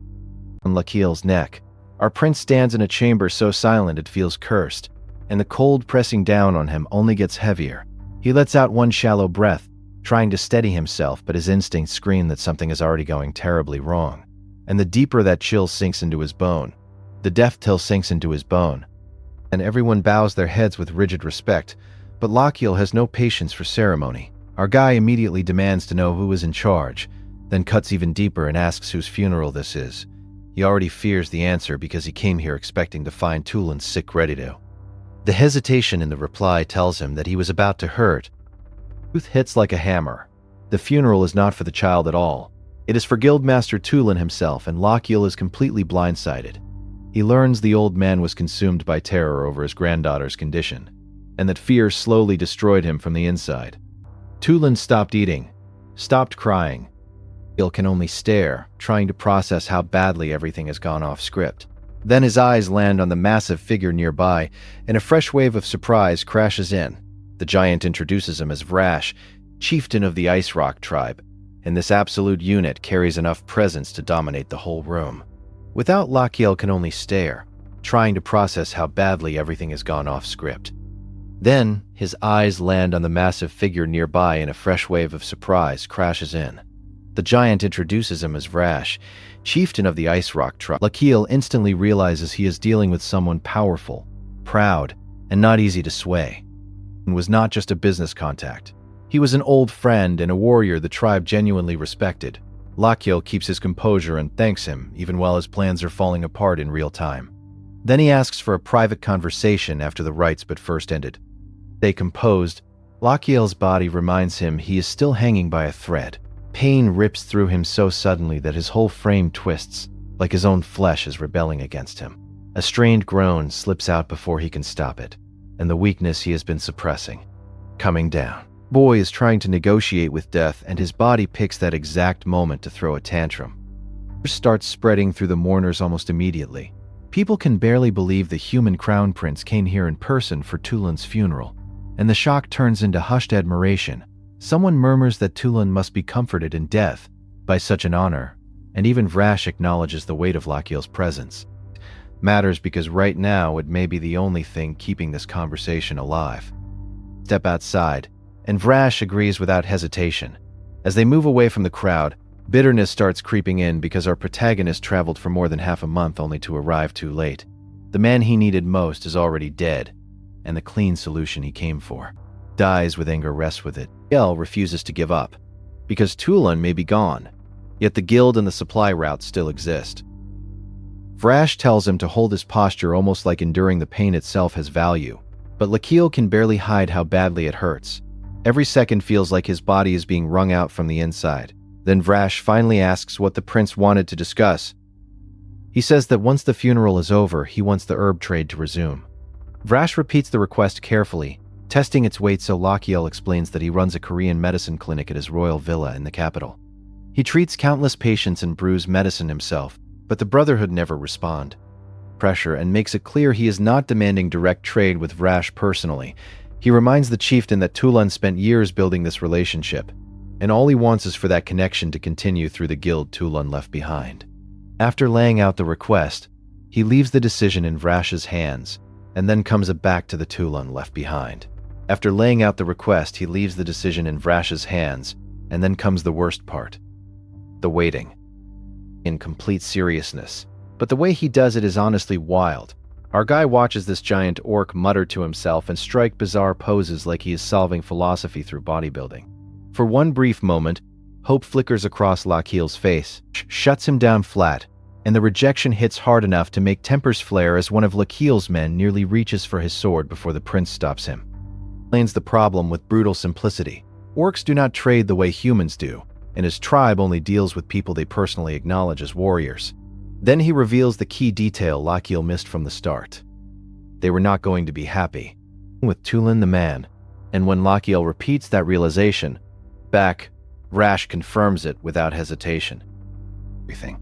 On Lachiel's neck, our prince stands in a chamber so silent it feels cursed, and the cold pressing down on him only gets heavier. He lets out one shallow breath, trying to steady himself, but his instincts scream that something is already going terribly wrong. And the deeper that chill sinks into his bone, the death till sinks into his bone, and everyone bows their heads with rigid respect, but Lachiel has no patience for ceremony. Our guy immediately demands to know who is in charge, then cuts even deeper and asks whose funeral this is. He already fears the answer because he came here expecting to find Tulin sick ready to. The hesitation in the reply tells him that he was about to hurt. Truth hits like a hammer. The funeral is not for the child at all. It is for Guildmaster Tulin himself, and Lachiel is completely blindsided. He learns the old man was consumed by terror over his granddaughter's condition, and that fear slowly destroyed him from the inside. Tulin stopped eating, stopped crying. Lachiel can only stare, trying to process how badly everything has gone off script. Then his eyes land on the massive figure nearby, and a fresh wave of surprise crashes in. The giant introduces him as Vrash, chieftain of the Ice Rock tribe, and this absolute unit carries enough presence to dominate the whole room. Without, Lachiel can only stare, trying to process how badly everything has gone off script. Then, his eyes land on the massive figure nearby and a fresh wave of surprise crashes in. The giant introduces him as Vrash, chieftain of the Ice Rock tribe. Lachiel instantly realizes he is dealing with someone powerful, proud, and not easy to sway. And was not just a business contact. He was an old friend and a warrior the tribe genuinely respected. Lachiel keeps his composure and thanks him, even while his plans are falling apart in real time. Then he asks for a private conversation after the rites but first ended. They composed. Lachiel's body reminds him he is still hanging by a thread. Pain rips through him so suddenly that his whole frame twists, like his own flesh is rebelling against him. A strained groan slips out before he can stop it, and the weakness he has been suppressing, coming down. Boy is trying to negotiate with death, and his body picks that exact moment to throw a tantrum. Fear starts spreading through the mourners almost immediately. People can barely believe the human crown prince came here in person for Tulin's funeral, and the shock turns into hushed admiration. Someone murmurs that Tulin must be comforted in death by such an honor, and even Vrash acknowledges the weight of Lachiel's presence. Matters because right now it may be the only thing keeping this conversation alive. Step outside, and Vrash agrees without hesitation. As they move away from the crowd, bitterness starts creeping in because our protagonist traveled for more than half a month only to arrive too late. The man he needed most is already dead, and the clean solution he came for dies with anger rests with it. Lachiel refuses to give up, because Tulin may be gone, yet the guild and the supply route still exist. Vrash tells him to hold his posture almost like enduring the pain itself has value. But Lakil can barely hide how badly it hurts. Every second feels like his body is being wrung out from the inside. Then Vrash finally asks what the prince wanted to discuss. He says that once the funeral is over, he wants the herb trade to resume. Vrash repeats the request carefully, testing its weight so Lakiel explains that he runs a Korean medicine clinic at his royal villa in the capital. He treats countless patients and brews medicine himself, but the Brotherhood never respond. Pressure and makes it clear he is not demanding direct trade with Vrash personally. He reminds the chieftain that Tulun spent years building this relationship, and all he wants is for that connection to continue through the guild Tulun left behind. After laying out the request, he leaves the decision in Vrash's hands, and then comes back to the Tulun left behind. After laying out the request, he leaves the decision in Vrash's hands, and then comes the worst part. The waiting. In complete seriousness. But the way he does it is honestly wild. Our guy watches this giant orc mutter to himself and strike bizarre poses like he is solving philosophy through bodybuilding. For one brief moment, hope flickers across Lakil's face, shuts him down flat, and the rejection hits hard enough to make tempers flare as one of Lakil's men nearly reaches for his sword before the prince stops him. Explains the problem with brutal simplicity. Orcs do not trade the way humans do, and his tribe only deals with people they personally acknowledge as warriors. Then he reveals the key detail Lakiel missed from the start. They were not going to be happy with Tulun the man, and when Lakiel repeats that realization, Vrash confirms it without hesitation. Everything.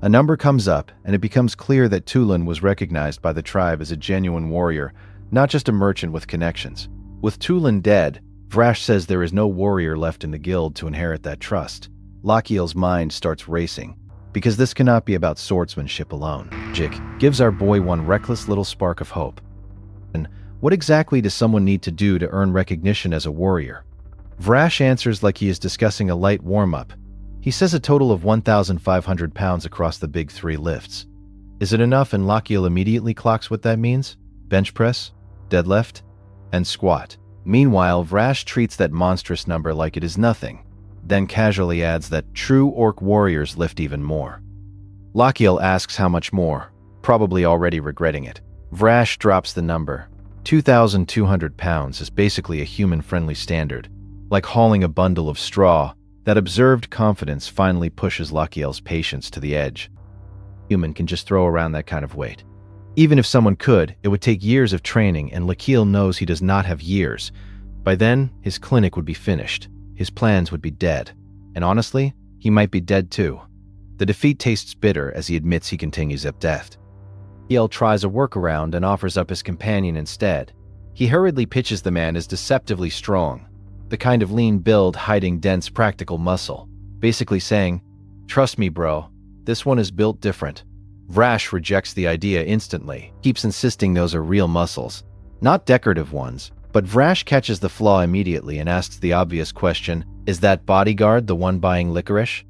A number comes up, and it becomes clear that Tulun was recognized by the tribe as a genuine warrior, not just a merchant with connections. With Tulun dead, Vrash says there is no warrior left in the guild to inherit that trust. Lakiel's mind starts racing, because this cannot be about swordsmanship alone. Jik gives our boy one reckless little spark of hope. And what exactly does someone need to do to earn recognition as a warrior? Vrash answers like he is discussing a light warm-up. He says a total of 1,500 pounds across the big 3 lifts. Is it enough? And Lakiel immediately clocks what that means? Bench press, deadlift, and squat. Meanwhile, Vrash treats that monstrous number like it is nothing, then casually adds that true orc warriors lift even more. Lakiel asks how much more, probably already regretting it. Vrash drops the number. 2,200 pounds is basically a human-friendly standard, like hauling a bundle of straw. That observed confidence finally pushes Lakiel's patience to the edge. Human can just throw around that kind of weight. Even if someone could, it would take years of training, and Lakiel knows he does not have years. By then, his clinic would be finished. His plans would be dead. And honestly, he might be dead too. The defeat tastes bitter as he admits he continues at death. Lakiel tries a workaround and offers up his companion instead. He hurriedly pitches the man as deceptively strong, the kind of lean build hiding dense practical muscle, basically saying, "Trust me, bro, this one is built different." Vrash rejects the idea instantly, keeps insisting those are real muscles, not decorative ones. But Vrash catches the flaw immediately and asks the obvious question, is that bodyguard the one buying licorice?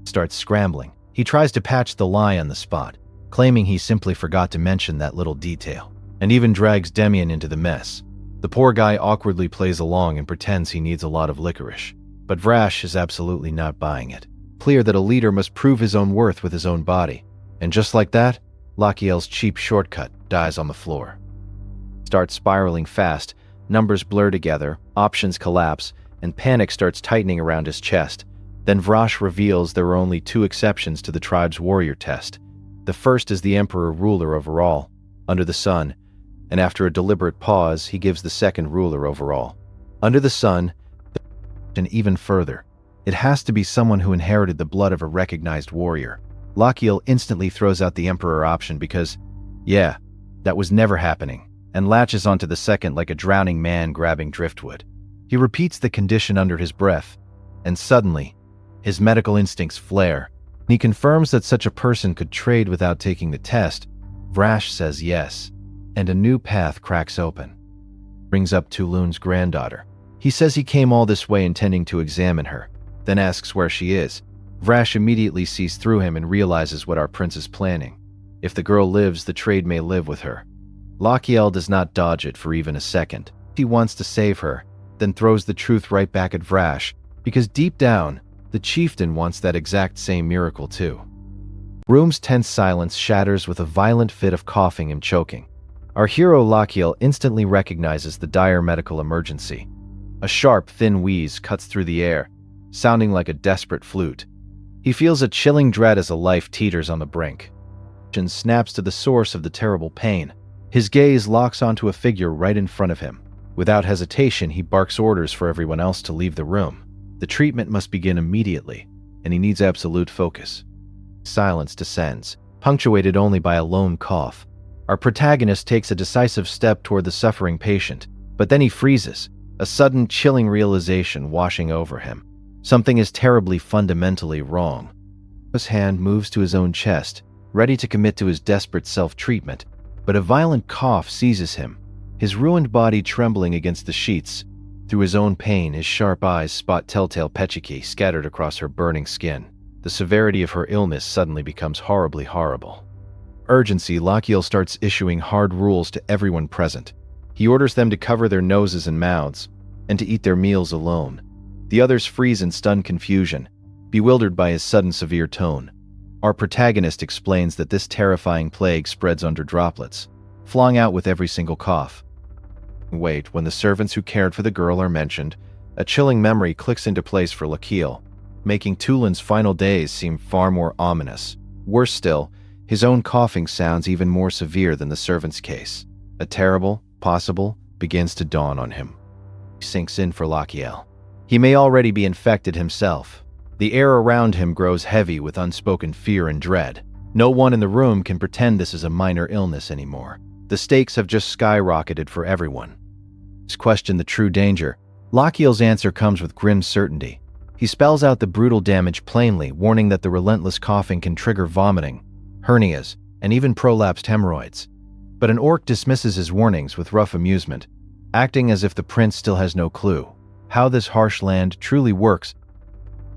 Starts scrambling. He tries to patch the lie on the spot, claiming he simply forgot to mention that little detail, and even drags Demian into the mess. The poor guy awkwardly plays along and pretends he needs a lot of licorice, but Vrash is absolutely not buying it. Clear that a leader must prove his own worth with his own body. And just like that, Lakiel's cheap shortcut dies on the floor. Starts spiraling fast, numbers blur together, options collapse, and panic starts tightening around his chest. Then Vrash reveals there are only 2 exceptions to the tribe's warrior test. The first is the emperor ruler over all, under the sun, and after a deliberate pause, he gives the second ruler over all, under the sun, and even further. It has to be someone who inherited the blood of a recognized warrior. Lakiel instantly throws out the emperor option because, yeah, that was never happening, and latches onto the second like a drowning man grabbing driftwood. He repeats the condition under his breath, and suddenly, his medical instincts flare. He confirms that such a person could trade without taking the test. Vrash says yes, and a new path cracks open. Brings up Tulun's granddaughter. He says he came all this way intending to examine her, then asks where she is. Vrash immediately sees through him and realizes what our prince is planning. If the girl lives, the trade may live with her. Lakiel does not dodge it for even a second. He wants to save her, then throws the truth right back at Vrash, because deep down, the chieftain wants that exact same miracle too. Room's tense silence shatters with a violent fit of coughing and choking. Our hero Lakiel instantly recognizes the dire medical emergency. A sharp, thin wheeze cuts through the air, sounding like a desperate flute. He feels a chilling dread as a life teeters on the brink. And snaps to the source of the terrible pain. His gaze locks onto a figure right in front of him. Without hesitation, he barks orders for everyone else to leave the room. The treatment must begin immediately, and he needs absolute focus. Silence descends, punctuated only by a lone cough. Our protagonist takes a decisive step toward the suffering patient, but then he freezes, a sudden chilling realization washing over him. Something is terribly fundamentally wrong. His hand moves to his own chest, ready to commit to his desperate self-treatment, but a violent cough seizes him, his ruined body trembling against the sheets. Through his own pain, his sharp eyes spot telltale pechiche scattered across her burning skin. The severity of her illness suddenly becomes horribly horrible. Urgency, Lakiel starts issuing hard rules to everyone present. He orders them to cover their noses and mouths, and to eat their meals alone. The others freeze in stunned confusion, bewildered by his sudden severe tone. Our protagonist explains that this terrifying plague spreads under droplets, flying out with every single cough. Wait, when the servants who cared for the girl are mentioned, a chilling memory clicks into place for Lakiel, making Tulin's final days seem far more ominous. Worse still, his own coughing sounds even more severe than the servant's case. A terrible, possible, begins to dawn on him. He sinks in for Lakiel. He may already be infected himself. The air around him grows heavy with unspoken fear and dread. No one in the room can pretend this is a minor illness anymore. The stakes have just skyrocketed for everyone. To question the true danger, Lakiel's answer comes with grim certainty. He spells out the brutal damage plainly, warning that the relentless coughing can trigger vomiting, hernias, and even prolapsed hemorrhoids. But an orc dismisses his warnings with rough amusement, acting as if the prince still has no clue how this harsh land truly works.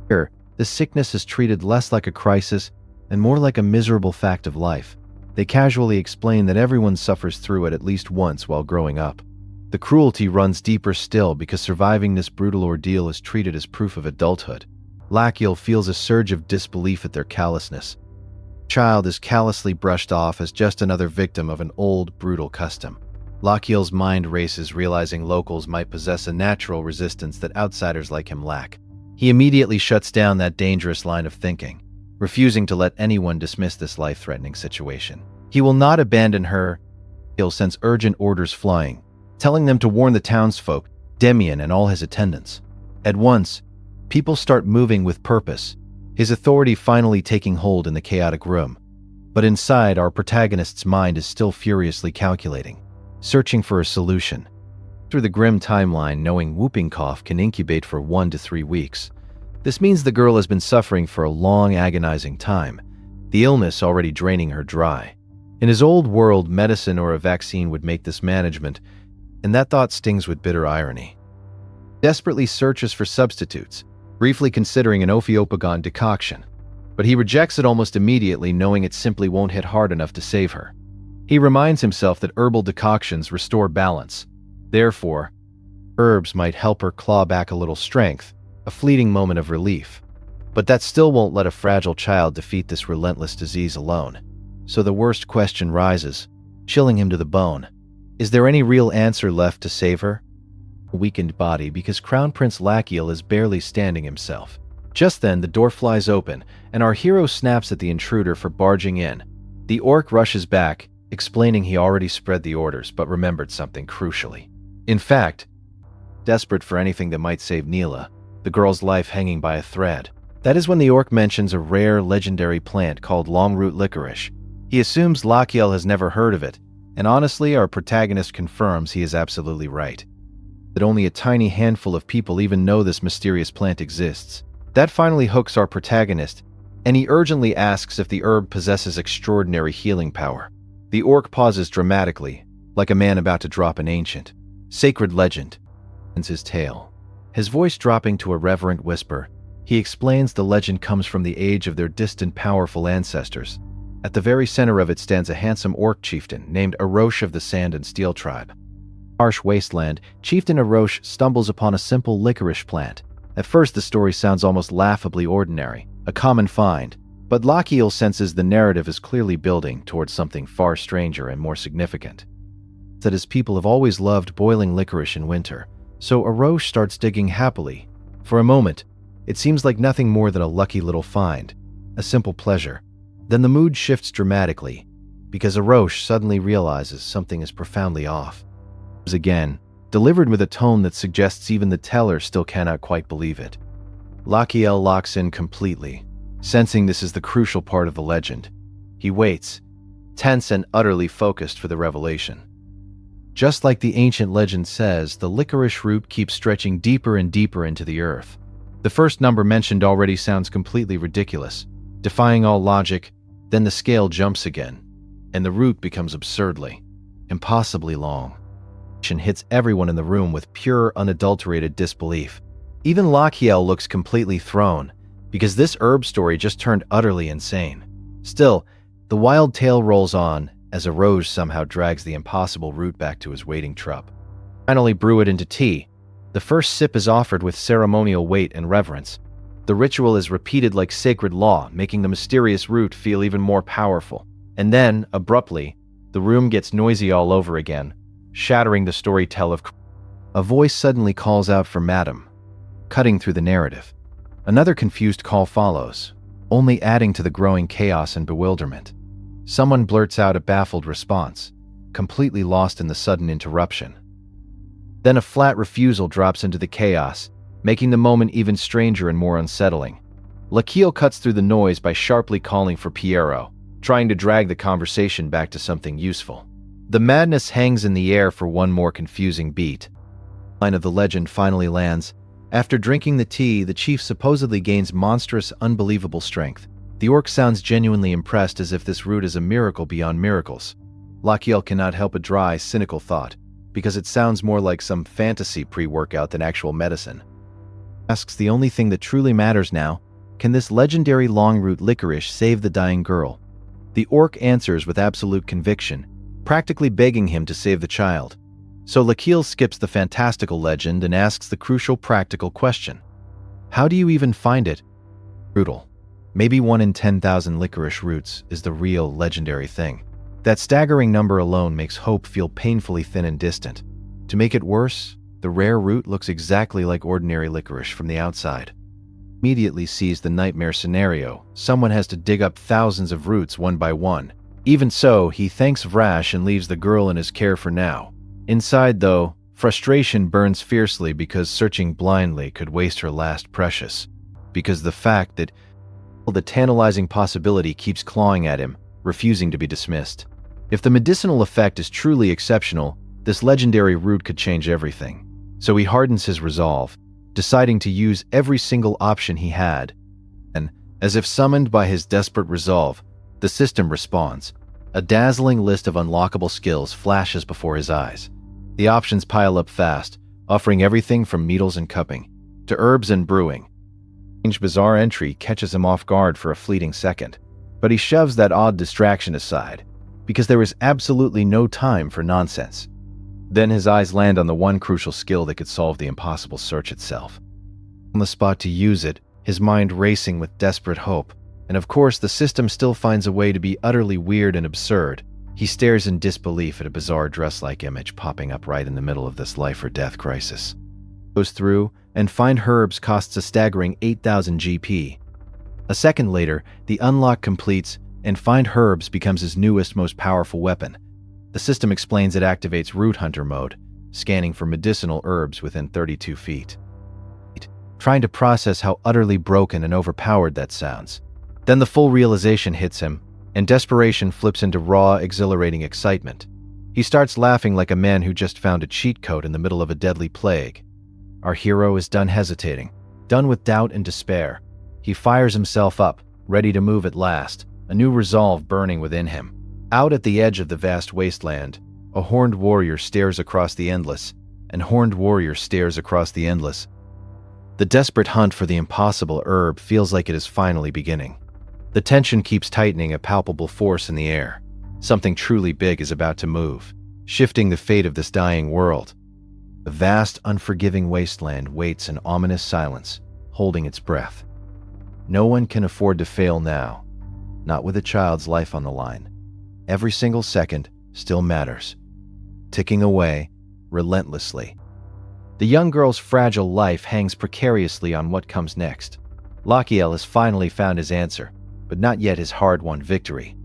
Here, the sickness is treated less like a crisis and more like a miserable fact of life. They casually explain that everyone suffers through it at least once while growing up. The cruelty runs deeper still because surviving this brutal ordeal is treated as proof of adulthood. Lakiel feels a surge of disbelief at their callousness. The child is callously brushed off as just another victim of an old, brutal custom. Lakiel's mind races, realizing locals might possess a natural resistance that outsiders like him lack. He immediately shuts down that dangerous line of thinking, refusing to let anyone dismiss this life-threatening situation. He will not abandon her. He'll send urgent orders flying, telling them to warn the townsfolk, Demian and all his attendants. At once, people start moving with purpose, his authority finally taking hold in the chaotic room. But inside, our protagonist's mind is still furiously calculating, searching for a solution. Through the grim timeline, knowing whooping cough can incubate for 1 to 3 weeks. This means the girl has been suffering for a long, agonizing time, the illness already draining her dry. In his old world, medicine or a vaccine would make this management, and that thought stings with bitter irony. Desperately searches for substitutes, briefly considering an Ophiopagon decoction, but he rejects it almost immediately, knowing it simply won't hit hard enough to save her. He reminds himself that herbal decoctions restore balance. Therefore, herbs might help her claw back a little strength, a fleeting moment of relief. But that still won't let a fragile child defeat this relentless disease alone. So the worst question rises, chilling him to the bone. Is there any real answer left to save her? A weakened body, because Crown Prince Lakiel is barely standing himself. Just then, the door flies open, and our hero snaps at the intruder for barging in. The orc rushes back, explaining he already spread the orders but remembered something crucially. In fact, desperate for anything that might save Neela, the girl's life hanging by a thread. That is when the orc mentions a rare, legendary plant called longroot licorice. He assumes Lakiel has never heard of it, and honestly, our protagonist confirms he is absolutely right. That only a tiny handful of people even know this mysterious plant exists. That finally hooks our protagonist, and he urgently asks if the herb possesses extraordinary healing power. The orc pauses dramatically, like a man about to drop an ancient, sacred legend, ends his tale. His voice dropping to a reverent whisper, he explains the legend comes from the age of their distant powerful ancestors. At the very center of it stands a handsome orc chieftain named Arosh of the Sand and Steel tribe. Harsh wasteland, Chieftain Arosh stumbles upon a simple licorice plant. At first, the story sounds almost laughably ordinary, a common find, But Lochiel senses the narrative is clearly building towards something far stranger and more significant. That his people have always loved boiling licorice in winter, so Arosh starts digging happily. For a moment, it seems like nothing more than a lucky little find, a simple pleasure. Then the mood shifts dramatically, because Arosh suddenly realizes something is profoundly off. Again, delivered with a tone that suggests even the teller still cannot quite believe it. Lochiel locks in completely, sensing this is the crucial part of the legend. He waits, tense and utterly focused for the revelation. Just like the ancient legend says, the licorice root keeps stretching deeper and deeper into the earth. The first number mentioned already sounds completely ridiculous, defying all logic. Then the scale jumps again, and the root becomes absurdly, impossibly long. It hits everyone in the room with pure, unadulterated disbelief. Even Lochiel looks completely thrown, because this herb story just turned utterly insane. Still, the wild tale rolls on as Arosh somehow drags the impossible root back to his waiting trup. Finally brew it into tea. The first sip is offered with ceremonial weight and reverence. The ritual is repeated like sacred law, making the mysterious root feel even more powerful. And then, abruptly, the room gets noisy all over again, shattering the storytell of... A voice suddenly calls out for Madam, cutting through the narrative. Another confused call follows, only adding to the growing chaos and bewilderment. Someone blurts out a baffled response, completely lost in the sudden interruption. Then a flat refusal drops into the chaos, making the moment even stranger and more unsettling. Lochiel cuts through the noise by sharply calling for Piero, trying to drag the conversation back to something useful. The madness hangs in the air for one more confusing beat. The line of the legend finally lands. After drinking the tea, the chief supposedly gains monstrous, unbelievable strength. The orc sounds genuinely impressed, as if this root is a miracle beyond miracles. Lochiel cannot help a dry, cynical thought, because it sounds more like some fantasy pre-workout than actual medicine. Asks the only thing that truly matters now: can this legendary longroot licorice save the dying girl? The orc answers with absolute conviction, practically begging him to save the child. So Lochiel skips the fantastical legend and asks the crucial practical question. How do you even find it? Brutal. Maybe 1 in 10,000 licorice roots is the real legendary thing. That staggering number alone makes hope feel painfully thin and distant. To make it worse, the rare root looks exactly like ordinary licorice from the outside. Immediately sees the nightmare scenario. Someone has to dig up thousands of roots one by one. Even so, he thanks Vrash and leaves the girl in his care for now. Inside, though, frustration burns fiercely because searching blindly could waste her last precious. Because the fact that the tantalizing possibility keeps clawing at him, refusing to be dismissed. If the medicinal effect is truly exceptional, this legendary root could change everything. So he hardens his resolve, deciding to use every single option he had. And, as if summoned by his desperate resolve, the system responds. A dazzling list of unlockable skills flashes before his eyes. The options pile up fast, offering everything from needles and cupping to herbs and brewing. A strange, bizarre entry catches him off guard for a fleeting second, but he shoves that odd distraction aside, because there is absolutely no time for nonsense. Then his eyes land on the one crucial skill that could solve the impossible search itself. On the spot to use it, his mind racing with desperate hope, and of course the system still finds a way to be utterly weird and absurd. He stares in disbelief at a bizarre dress-like image popping up right in the middle of this life-or-death crisis. Goes through, and find herbs costs a staggering 8,000 GP. A second later, the unlock completes, and find herbs becomes his newest, most powerful weapon. The system explains it activates Root Hunter mode, scanning for medicinal herbs within 32 feet. Trying to process how utterly broken and overpowered that sounds. Then the full realization hits him, and desperation flips into raw, exhilarating excitement. He starts laughing like a man who just found a cheat code in the middle of a deadly plague. Our hero is done hesitating, done with doubt and despair. He fires himself up, ready to move at last, a new resolve burning within him. Out at the edge of the vast wasteland, a horned warrior stares across the endless, and horned warrior stares across the endless. The desperate hunt for the impossible herb feels like it is finally beginning. The tension keeps tightening, a palpable force in the air. Something truly big is about to move, shifting the fate of this dying world. The vast, unforgiving wasteland waits in ominous silence, holding its breath. No one can afford to fail now. not with a child's life on the line. Every single second still matters, ticking away relentlessly. The young girl's fragile life hangs precariously on what comes next. Lachiel has finally found his answer, but not yet his hard-won victory.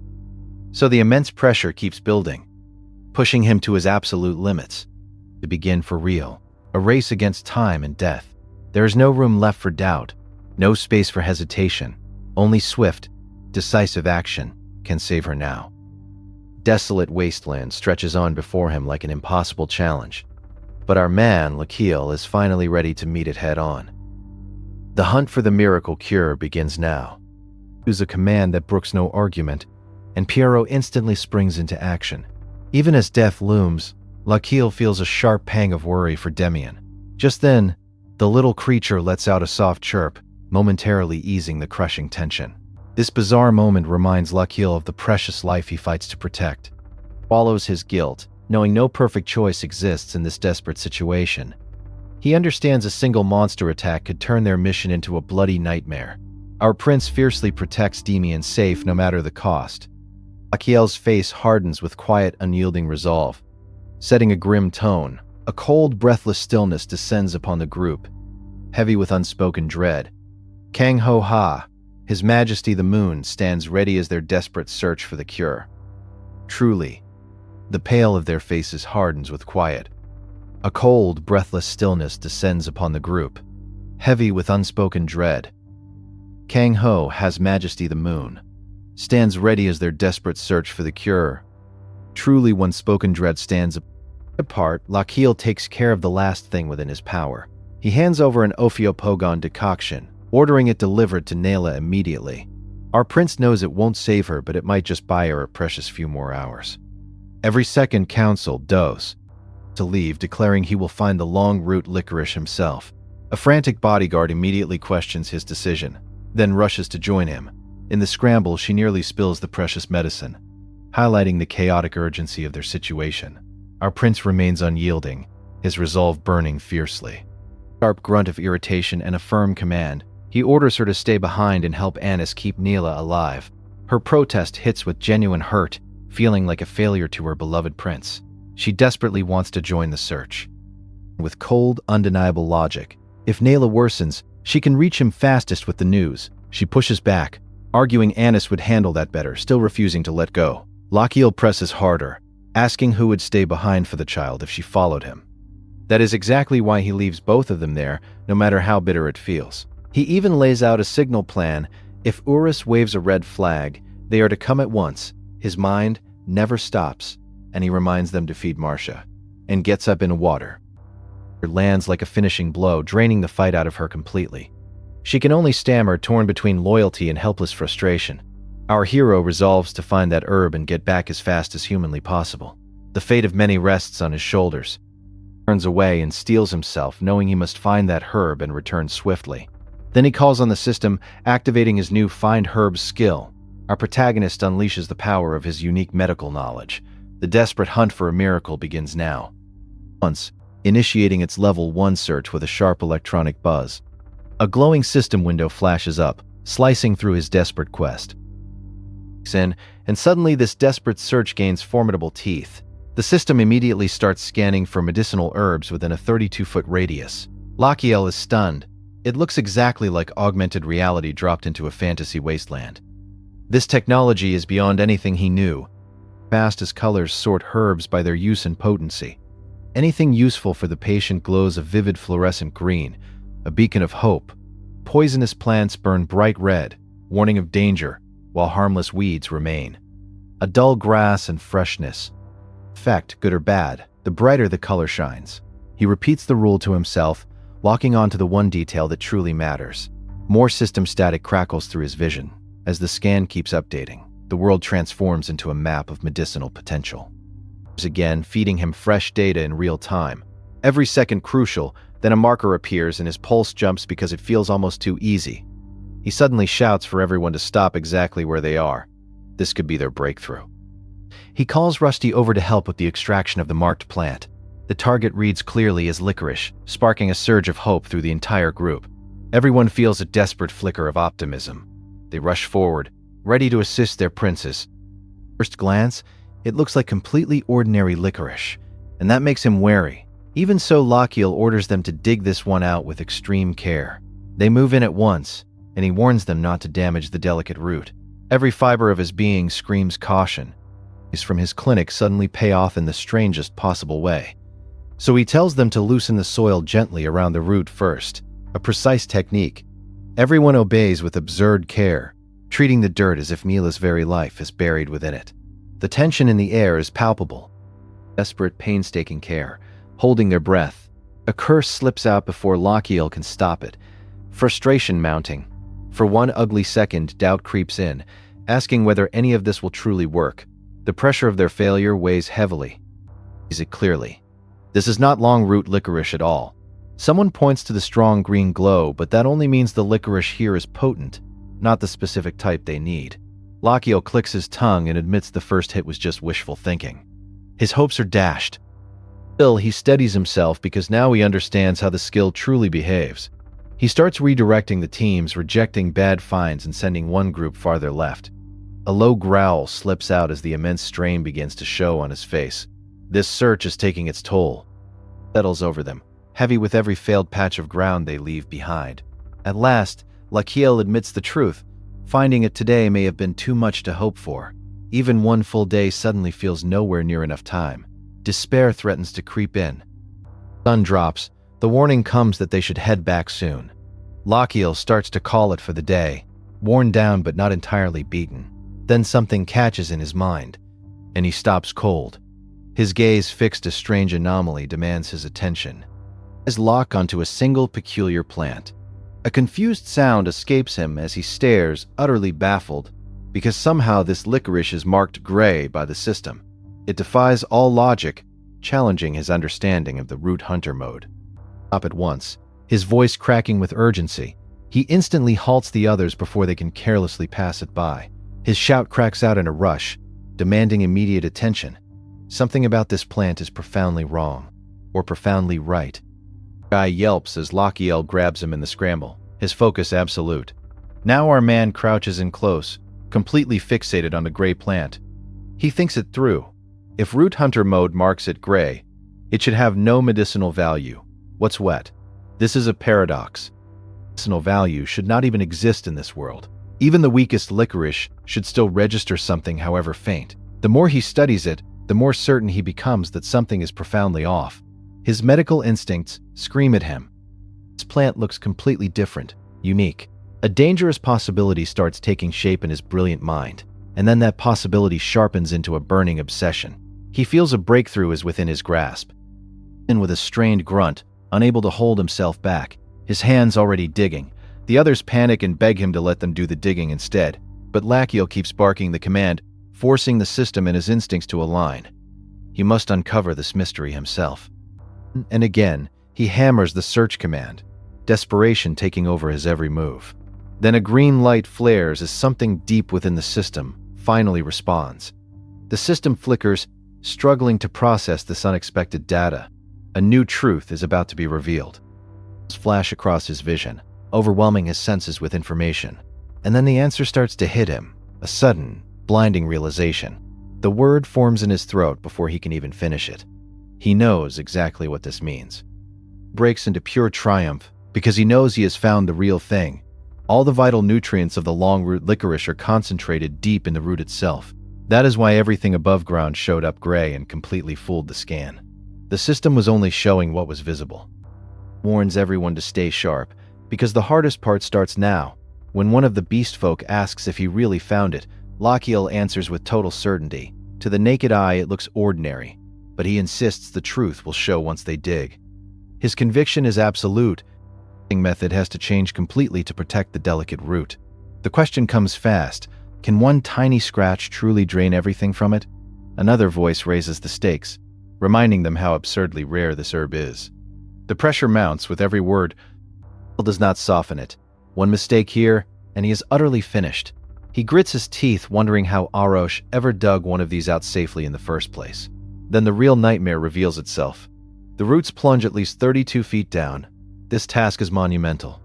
So the immense pressure keeps building, pushing him to his absolute limits. To begin for real, a race against time and death. There is no room left for doubt, no space for hesitation. Only swift, decisive action can save her now. Desolate wasteland stretches on before him like an impossible challenge. But our man, Lachiel, is finally ready to meet it head-on. The hunt for the miracle cure begins now. Use a command that brooks no argument, and Pierrot instantly springs into action. Even as death looms, Lachiel feels a sharp pang of worry for Demian. Just then, the little creature lets out a soft chirp, momentarily easing the crushing tension. This bizarre moment reminds Lachiel of the precious life he fights to protect. Swallows his guilt, knowing no perfect choice exists in this desperate situation. He understands a single monster attack could turn their mission into a bloody nightmare. Our prince fiercely protects Demian safe no matter the cost. Lachiel's face hardens with quiet, unyielding resolve. Setting a grim tone, a cold, breathless stillness descends upon the group, heavy with unspoken dread. Kang Ho Ha, His Majesty the Moon, stands ready as their desperate search for the cure. Truly, the pale of their faces hardens with quiet. A cold, breathless stillness descends upon the group, heavy with unspoken dread. Kang Ho, His Majesty the Moon, stands ready as their desperate search for the cure. Truly, when spoken dread stands apart, Lachiel takes care of the last thing within his power. He hands over an Ophiopogon decoction, ordering it delivered to Nayla immediately. Our prince knows it won't save her, but it might just buy her a precious few more hours. Every second counsel Dose to leave, declaring he will find the long route licorice himself. A frantic bodyguard immediately questions his decision, then rushes to join him. In the scramble, she nearly spills the precious medicine, highlighting the chaotic urgency of their situation. Our prince remains unyielding, his resolve burning fiercely. A sharp grunt of irritation and a firm command, he orders her to stay behind and help Anis keep Neela alive. Her protest hits with genuine hurt, feeling like a failure to her beloved prince. She desperately wants to join the search. With cold, undeniable logic, if Nayla worsens, she can reach him fastest with the news. She pushes back, arguing Anis would handle that better, still refusing to let go. Lachiel presses harder, asking who would stay behind for the child if she followed him. That is exactly why he leaves both of them there, no matter how bitter it feels. He even lays out a signal plan. If Urus waves a red flag, they are to come at once. His mind never stops, and he reminds them to feed Marcia, and gets up in water. It lands like a finishing blow, draining the fight out of her completely. She can only stammer, torn between loyalty and helpless frustration. Our hero resolves to find that herb and get back as fast as humanly possible. The fate of many rests on his shoulders. He turns away and steels himself, knowing he must find that herb and return swiftly. Then he calls on the system, activating his new Find Herbs skill. Our protagonist unleashes the power of his unique medical knowledge. The desperate hunt for a miracle begins now. Once, initiating its level 1 search with a sharp electronic buzz. A glowing system window flashes up, slicing through his desperate quest. And suddenly this desperate search gains formidable teeth. The system immediately starts scanning for medicinal herbs within a 32-foot radius. Lachiel is stunned. It looks exactly like augmented reality dropped into a fantasy wasteland. This technology is beyond anything he knew. Fast as colors sort herbs by their use and potency. Anything useful for the patient glows a vivid fluorescent green, a beacon of hope. Poisonous plants burn bright red, warning of danger, while harmless weeds remain. A dull grass and freshness. Effect, good or bad, the brighter the color shines. He repeats the rule to himself, locking on to the one detail that truly matters. More system static crackles through his vision. As the scan keeps updating, the world transforms into a map of medicinal potential. Again, feeding him fresh data in real time. Every second crucial, then a marker appears and his pulse jumps because it feels almost too easy. He suddenly shouts for everyone to stop exactly where they are. This could be their breakthrough. He calls Rusty over to help with the extraction of the marked plant. The target reads clearly as licorice, sparking a surge of hope through the entire group. Everyone feels a desperate flicker of optimism. They rush forward, ready to assist their princes. First glance, it looks like completely ordinary licorice, and that makes him wary. Even so, Lochiel orders them to dig this one out with extreme care. They move in at once, and he warns them not to damage the delicate root. Every fiber of his being screams caution. These from his clinic suddenly pay off in the strangest possible way. So he tells them to loosen the soil gently around the root first, a precise technique. Everyone obeys with absurd care, treating the dirt as if Mila's very life is buried within it. The tension in the air is palpable. Desperate, painstaking care, holding their breath. A curse slips out before Lochiel can stop it. Frustration mounting. For one ugly second, doubt creeps in, asking whether any of this will truly work. The pressure of their failure weighs heavily. Sees it clearly. This is not long root licorice at all. Someone points to the strong green glow, but that only means the licorice here is potent, not the specific type they need. Lochiel clicks his tongue and admits the first hit was just wishful thinking. His hopes are dashed. Still, he steadies himself because now he understands how the skill truly behaves. He starts redirecting the teams, rejecting bad finds and sending one group farther left. A low growl slips out as the immense strain begins to show on his face. This search is taking its toll. It settles over them, heavy with every failed patch of ground they leave behind. At last, Lochiel admits the truth. Finding it today may have been too much to hope for. Even one full day suddenly feels nowhere near enough time. Despair threatens to creep in. Sun drops. The warning comes that they should head back soon. Lochiel starts to call it for the day, worn down but not entirely beaten. Then something catches in his mind, and he stops cold. His gaze, fixed a strange anomaly, demands his attention. His lock onto a single peculiar plant. A confused sound escapes him as he stares, utterly baffled, because somehow this licorice is marked gray by the system. It defies all logic, challenging his understanding of the root hunter mode. Stop at once, his voice cracking with urgency. He instantly halts the others before they can carelessly pass it by. His shout cracks out in a rush, demanding immediate attention. Something about this plant is profoundly wrong, or profoundly right. Guy yelps as Lochiel grabs him in the scramble, his focus absolute. Now our man crouches in close, completely fixated on the gray plant. He thinks it through. If root hunter mode marks it gray, it should have no medicinal value. What's wet? This is a paradox. Medicinal value should not even exist in this world. Even the weakest licorice should still register something, however faint. The more he studies it, the more certain he becomes that something is profoundly off. His medical instincts scream at him. This plant looks completely different, unique. A dangerous possibility starts taking shape in his brilliant mind, and then that possibility sharpens into a burning obsession. He feels a breakthrough is within his grasp. And with a strained grunt, unable to hold himself back, his hands already digging, the others panic and beg him to let them do the digging instead. But Lochiel keeps barking the command, forcing the system and his instincts to align. He must uncover this mystery himself. And again, he hammers the search command, desperation taking over his every move. Then a green light flares as something deep within the system finally responds. The system flickers, struggling to process this unexpected data. A new truth is about to be revealed. Flash across his vision, overwhelming his senses with information. And then the answer starts to hit him, a sudden, blinding realization. The word forms in his throat before he can even finish it. He knows exactly what this means. Breaks into pure triumph because he knows he has found the real thing. All the vital nutrients of the long root licorice are concentrated deep in the root itself. That is why everything above ground showed up gray and completely fooled the scan. The system was only showing what was visible. Warns everyone to stay sharp, because the hardest part starts now. When one of the beast folk asks if he really found it, Lochiel answers with total certainty. To the naked eye, it looks ordinary, but he insists the truth will show once they dig. His conviction is absolute. The method has to change completely to protect the delicate root. The question comes fast. Can one tiny scratch truly drain everything from it? Another voice raises the stakes, reminding them how absurdly rare this herb is. The pressure mounts with every word. Does not soften it. One mistake here, and he is utterly finished. He grits his teeth, wondering how Arosh ever dug one of these out safely in the first place. Then the real nightmare reveals itself. The roots plunge at least 32 feet down. This task is monumental,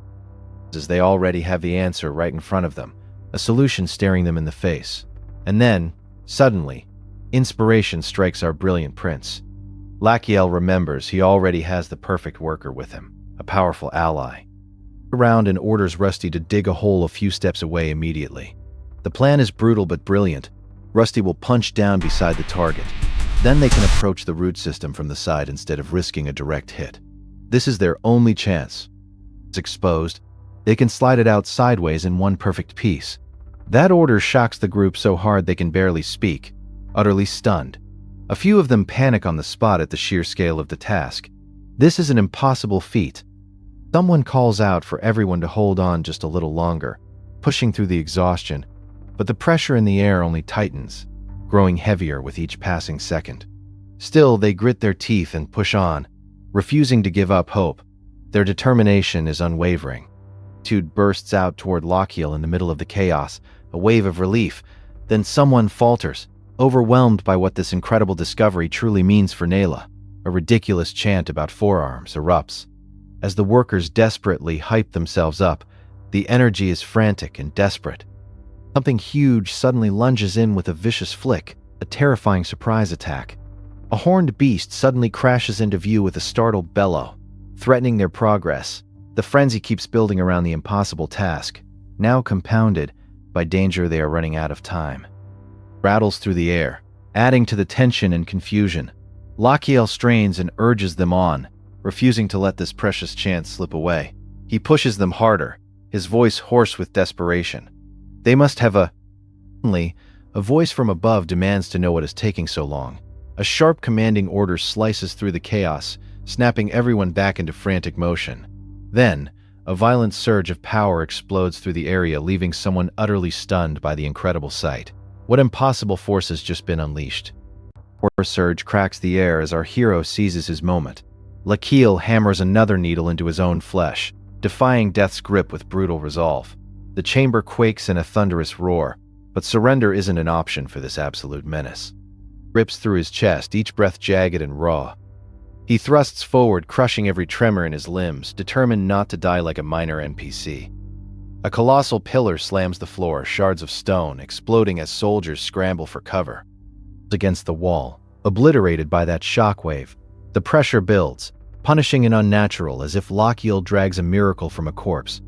as they already have the answer right in front of them. a solution staring them in the face. And then, suddenly, inspiration strikes our brilliant prince. Lachiel remembers he already has the perfect worker with him, a powerful ally. Around and orders Rusty to dig a hole a few steps away immediately. The plan is brutal but brilliant. Rusty will punch down beside the target. Then they can approach the root system from the side instead of risking a direct hit. This is their only chance. It's exposed. They can slide it out sideways in one perfect piece. That order shocks the group so hard they can barely speak, utterly stunned. A few of them panic on the spot at the sheer scale of the task. This is an impossible feat. Someone calls out for everyone to hold on just a little longer, pushing through the exhaustion, but the pressure in the air only tightens, growing heavier with each passing second. Still, they grit their teeth and push on, refusing to give up hope. Their determination is unwavering. Tude bursts out toward Lachiel in the middle of the chaos, a wave of relief. Then someone falters, overwhelmed by what this incredible discovery truly means for Nayla. A ridiculous chant about forearms erupts. As the workers desperately hype themselves up, the energy is frantic and desperate. Something huge suddenly lunges in with a vicious flick, a terrifying surprise attack. A horned beast suddenly crashes into view with a startled bellow, threatening their progress. The frenzy keeps building around the impossible task, now compounded by danger they are running out of time. Rattles through the air, adding to the tension and confusion. Lachiel strains and urges them on, refusing to let this precious chance slip away. He pushes them harder, his voice hoarse with desperation. They must have Suddenly, a voice from above demands to know what is taking so long. A sharp commanding order slices through the chaos, snapping everyone back into frantic motion. Then, a violent surge of power explodes through the area, leaving someone utterly stunned by the incredible sight. What impossible force has just been unleashed? A surge cracks the air as our hero seizes his moment. Lachiel hammers another needle into his own flesh, defying death's grip with brutal resolve. The chamber quakes in a thunderous roar, but surrender isn't an option for this absolute menace. Rips through his chest, each breath jagged and raw. He thrusts forward, crushing every tremor in his limbs, determined not to die like a minor NPC. A colossal pillar slams the floor, shards of stone exploding as soldiers scramble for cover. Against the wall, obliterated by that shockwave, the pressure builds, punishing and unnatural, as if Lachiel drags a miracle from a corpse.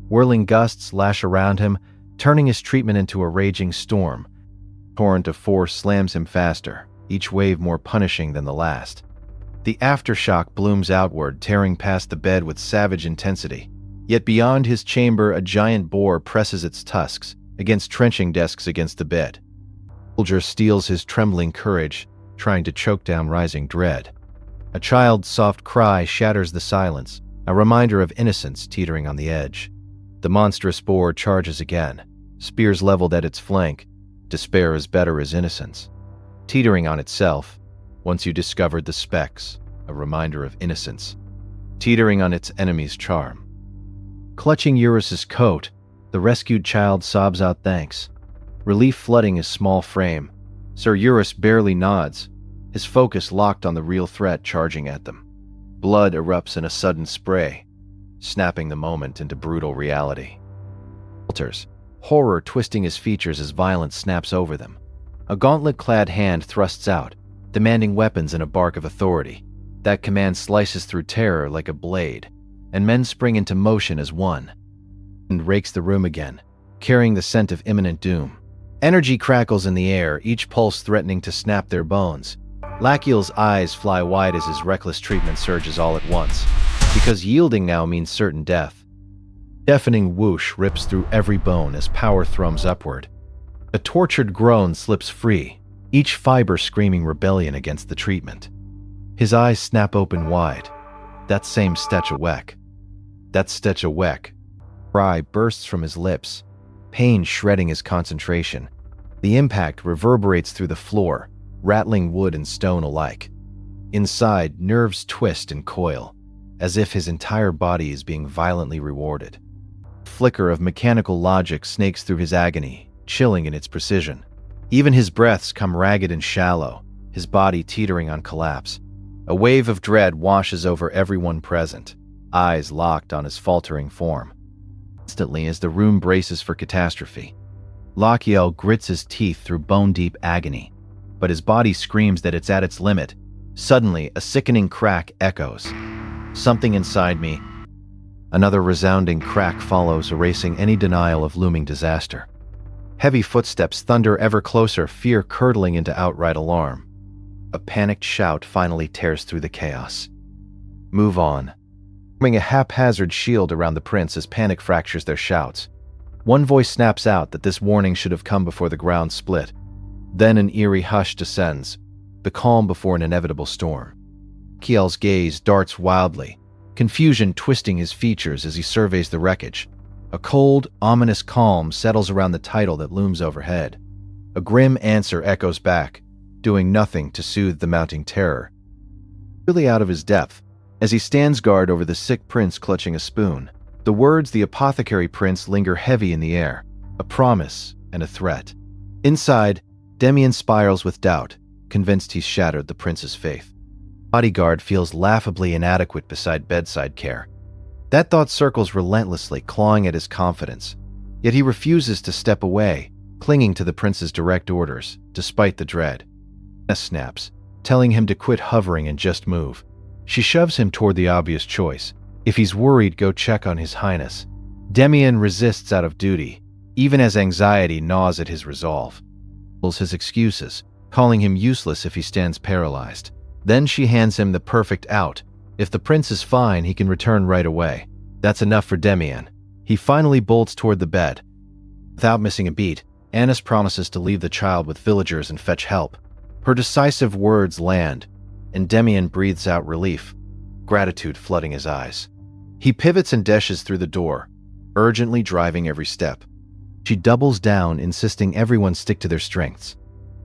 Whirling gusts lash around him, turning his treatment into a raging storm. A torrent of force slams him faster, each wave more punishing than the last. The aftershock blooms outward, tearing past the bed with savage intensity. Yet beyond his chamber, a giant boar presses its tusks against trenching desks against the bed. The soldier steels his trembling courage, trying to choke down rising dread. A child's soft cry shatters the silence, a reminder of innocence teetering on the edge. The monstrous boar charges again, spears leveled at its flank. Despair is better as innocence. Teetering on itself, once you discovered the specks, a reminder of innocence. Teetering on its enemy's charm. Clutching Eurus's coat, the rescued child sobs out thanks. Relief flooding his small frame. Sir Eurus barely nods, his focus locked on the real threat charging at them. Blood erupts in a sudden spray, snapping the moment into brutal reality. Falters, horror twisting his features as violence snaps over them. A gauntlet-clad hand thrusts out, demanding weapons and a bark of authority. That command slices through terror like a blade, and men spring into motion as one. And rakes the room again, carrying the scent of imminent doom. Energy crackles in the air, each pulse threatening to snap their bones. Lachiel's eyes fly wide as his reckless treatment surges all at once, because yielding now means certain death. Deafening whoosh rips through every bone as power thrums upward. A tortured groan slips free, each fiber screaming rebellion against the treatment. His eyes snap open wide. That same Stech awake. That Stech awake. Cry bursts from his lips, pain shredding his concentration. The impact reverberates through the floor, rattling wood and stone alike. Inside, nerves twist and coil, as if his entire body is being violently rewarded. A flicker of mechanical logic snakes through his agony, chilling in its precision. Even his breaths come ragged and shallow, his body teetering on collapse. A wave of dread washes over everyone present, eyes locked on his faltering form. Instantly, as the room braces for catastrophe, Lachiel grits his teeth through bone-deep agony, but his body screams that it's at its limit. Suddenly, a sickening crack echoes. Something inside me. Another resounding crack follows, erasing any denial of looming disaster. Heavy footsteps thunder ever closer, fear curdling into outright alarm. A panicked shout finally tears through the chaos. Move on. Forming a haphazard shield around the prince as panic fractures their shouts. One voice snaps out that this warning should have come before the ground split. Then an eerie hush descends, the calm before an inevitable storm. Kiel's gaze darts wildly, confusion twisting his features as he surveys the wreckage. A cold, ominous calm settles around the title that looms overhead. A grim answer echoes back, doing nothing to soothe the mounting terror. Really out of his depth, as he stands guard over the sick prince clutching a spoon, the words the Apothecary Prince linger heavy in the air, a promise and a threat. Inside, Demian spirals with doubt, convinced he's shattered the prince's faith. Bodyguard feels laughably inadequate beside bedside care. That thought circles relentlessly, clawing at his confidence. Yet he refuses to step away, clinging to the prince's direct orders, despite the dread. Anna snaps, telling him to quit hovering and just move. She shoves him toward the obvious choice. If he's worried, go check on His Highness. Demian resists out of duty, even as anxiety gnaws at his resolve. Pulls his excuses, calling him useless if he stands paralyzed. Then she hands him the perfect out. If the prince is fine, he can return right away. That's enough for Demian. He finally bolts toward the bed. Without missing a beat, Annis promises to leave the child with villagers and fetch help. Her decisive words land, and Demian breathes out relief, gratitude flooding his eyes. He pivots and dashes through the door, urgently driving every step. She doubles down, insisting everyone stick to their strengths.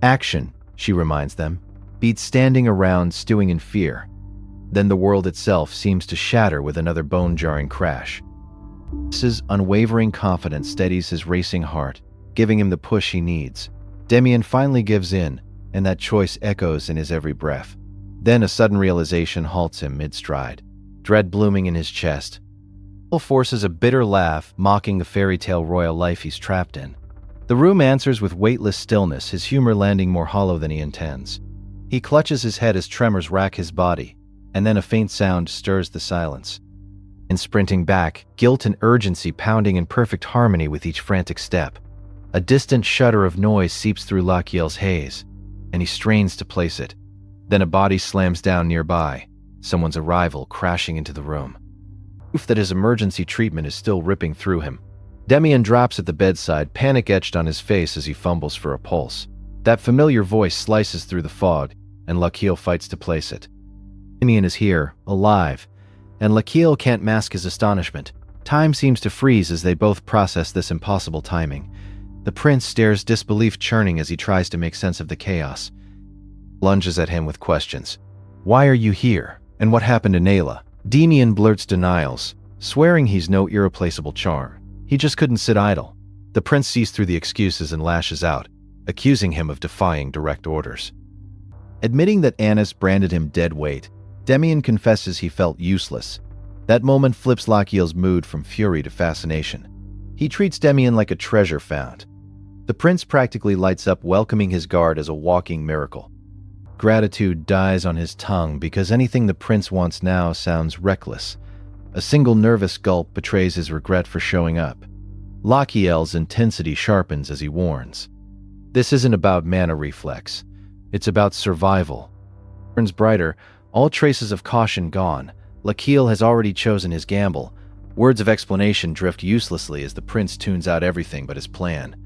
Action, she reminds them, beats standing around stewing in fear. Then the world itself seems to shatter with another bone-jarring crash. His unwavering confidence steadies his racing heart, giving him the push he needs. Demian finally gives in, and that choice echoes in his every breath. Then a sudden realization halts him mid-stride, dread blooming in his chest. He forces a bitter laugh, mocking the fairy tale royal life he's trapped in. The room answers with weightless stillness, his humor landing more hollow than he intends. He clutches his head as tremors rack his body, and then a faint sound stirs the silence. In sprinting back, guilt and urgency pounding in perfect harmony with each frantic step. A distant shudder of noise seeps through Lachiel's haze, and he strains to place it. Then a body slams down nearby, someone's arrival crashing into the room. Proof that his emergency treatment is still ripping through him. Demian drops at the bedside, panic etched on his face as he fumbles for a pulse. That familiar voice slices through the fog, and Lachiel fights to place it. Demian is here, alive, and Lachiel can't mask his astonishment. Time seems to freeze as they both process this impossible timing. The prince stares, disbelief churning as he tries to make sense of the chaos. Lunges at him with questions. Why are you here? And what happened to Nayla? Demian blurts denials, swearing he's no irreplaceable charm. He just couldn't sit idle. The prince sees through the excuses and lashes out, accusing him of defying direct orders. Admitting that Annis branded him dead weight, Demian confesses he felt useless. That moment flips Lachiel's mood from fury to fascination. He treats Demian like a treasure found. The prince practically lights up, welcoming his guard as a walking miracle. Gratitude dies on his tongue because anything the prince wants now sounds reckless. A single nervous gulp betrays his regret for showing up. Lachiel's intensity sharpens as he warns. This isn't about mana reflex. It's about survival. Turns brighter, all traces of caution gone. Lachiel has already chosen his gamble. Words of explanation drift uselessly as the prince tunes out everything but his plan.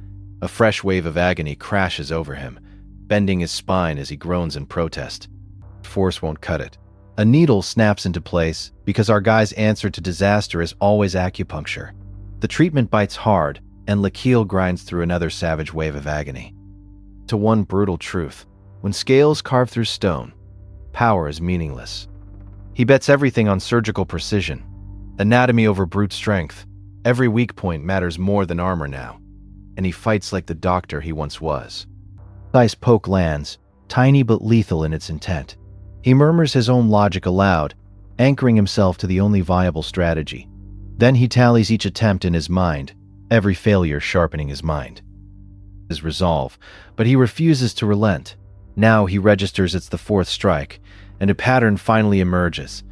A fresh wave of agony crashes over him, bending his spine as he groans in protest. Force won't cut it. A needle snaps into place because our guy's answer to disaster is always acupuncture. The treatment bites hard, and Lachiel grinds through another savage wave of agony. To one brutal truth, when scales carve through stone, power is meaningless. He bets everything on surgical precision, anatomy over brute strength. Every weak point matters more than armor now, and he fights like the doctor he once was. Precise poke lands, tiny but lethal in its intent. He murmurs his own logic aloud, anchoring himself to the only viable strategy. Then he tallies each attempt in his mind, every failure sharpening his mind. his resolve, but he refuses to relent. Now he registers it's the fourth strike, and a pattern finally emerges.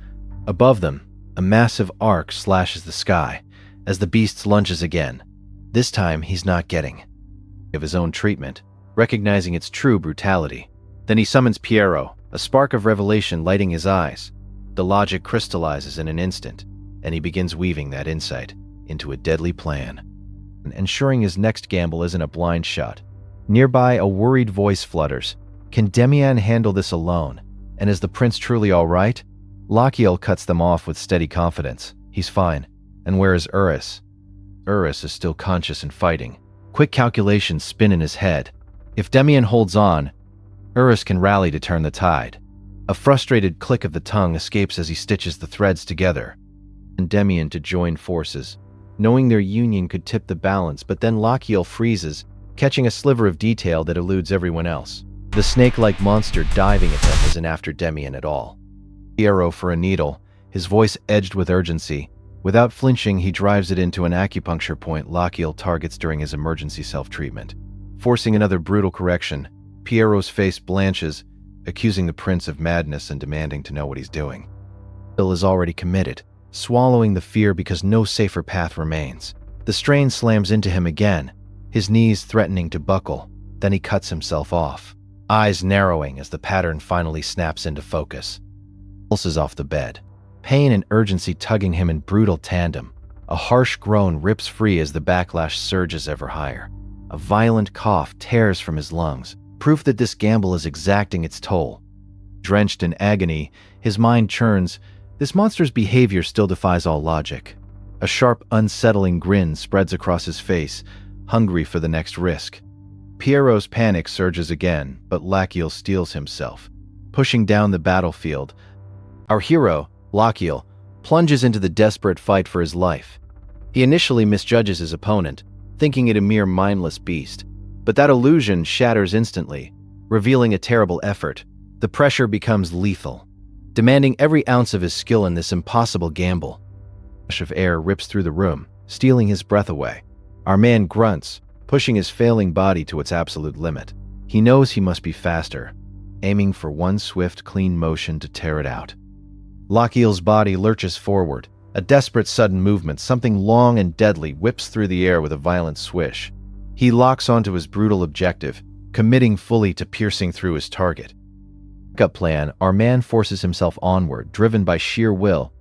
Above them, a massive arc slashes the sky as the beast lunges again. This time, he's not getting of his own treatment, recognizing its true brutality. Then he summons Pierrot, a spark of revelation lighting his eyes. The logic crystallizes in an instant, and he begins weaving that insight into a deadly plan, ensuring his next gamble isn't a blind shot. Nearby, a worried voice flutters. Can Demian handle this alone? And is the prince truly all right? Lachiel cuts them off with steady confidence. He's fine. And where is Urus? Urus is still conscious and fighting. Quick calculations spin in his head. If Demian holds on, Urus can rally to turn the tide. A frustrated click of the tongue escapes as he stitches the threads together. And Demian to join forces, knowing their union could tip the balance, but then Lachiel freezes, catching a sliver of detail that eludes everyone else. The snake-like monster diving at them isn't after Demian at all. Arrow for a needle, his voice edged with urgency. Without flinching, he drives it into an acupuncture point Lachiel targets during his emergency self-treatment. Forcing another brutal correction, Pierrot's face blanches, accusing the prince of madness and demanding to know what he's doing. Bill is already committed, swallowing the fear because no safer path remains. The strain slams into him again, his knees threatening to buckle. Then he cuts himself off, eyes narrowing as the pattern finally snaps into focus. Pulses off the bed, pain and urgency tugging him in brutal tandem. A harsh groan rips free as the backlash surges ever higher. A violent cough tears from his lungs, proof that this gamble is exacting its toll. Drenched in agony, his mind churns. This monster's behavior still defies all logic. A sharp, unsettling grin spreads across his face, hungry for the next risk. Pierrot's panic surges again, but Lachiel steels himself. Pushing down the battlefield, our hero, Lachiel, plunges into the desperate fight for his life. He initially misjudges his opponent, thinking it a mere mindless beast. But that illusion shatters instantly, revealing a terrible effort. The pressure becomes lethal, demanding every ounce of his skill in this impossible gamble. A rush of air rips through the room, stealing his breath away. Our man grunts, pushing his failing body to its absolute limit. He knows he must be faster, aiming for one swift, clean motion to tear it out. Lachiel's body lurches forward. A desperate sudden movement, something long and deadly, whips through the air with a violent swish. He locks onto his brutal objective, committing fully to piercing through his target. Backup plan, our man forces himself onward, driven by sheer will.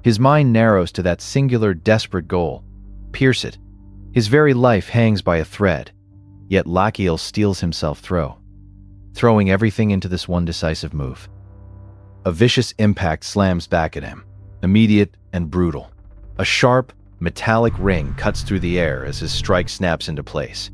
His mind narrows to that singular, desperate goal. Pierce it. His very life hangs by a thread. Yet Lachiel steels himself throwing everything into this one decisive move. A vicious impact slams back at him, immediate and brutal. A sharp, metallic ring cuts through the air as his strike snaps into place.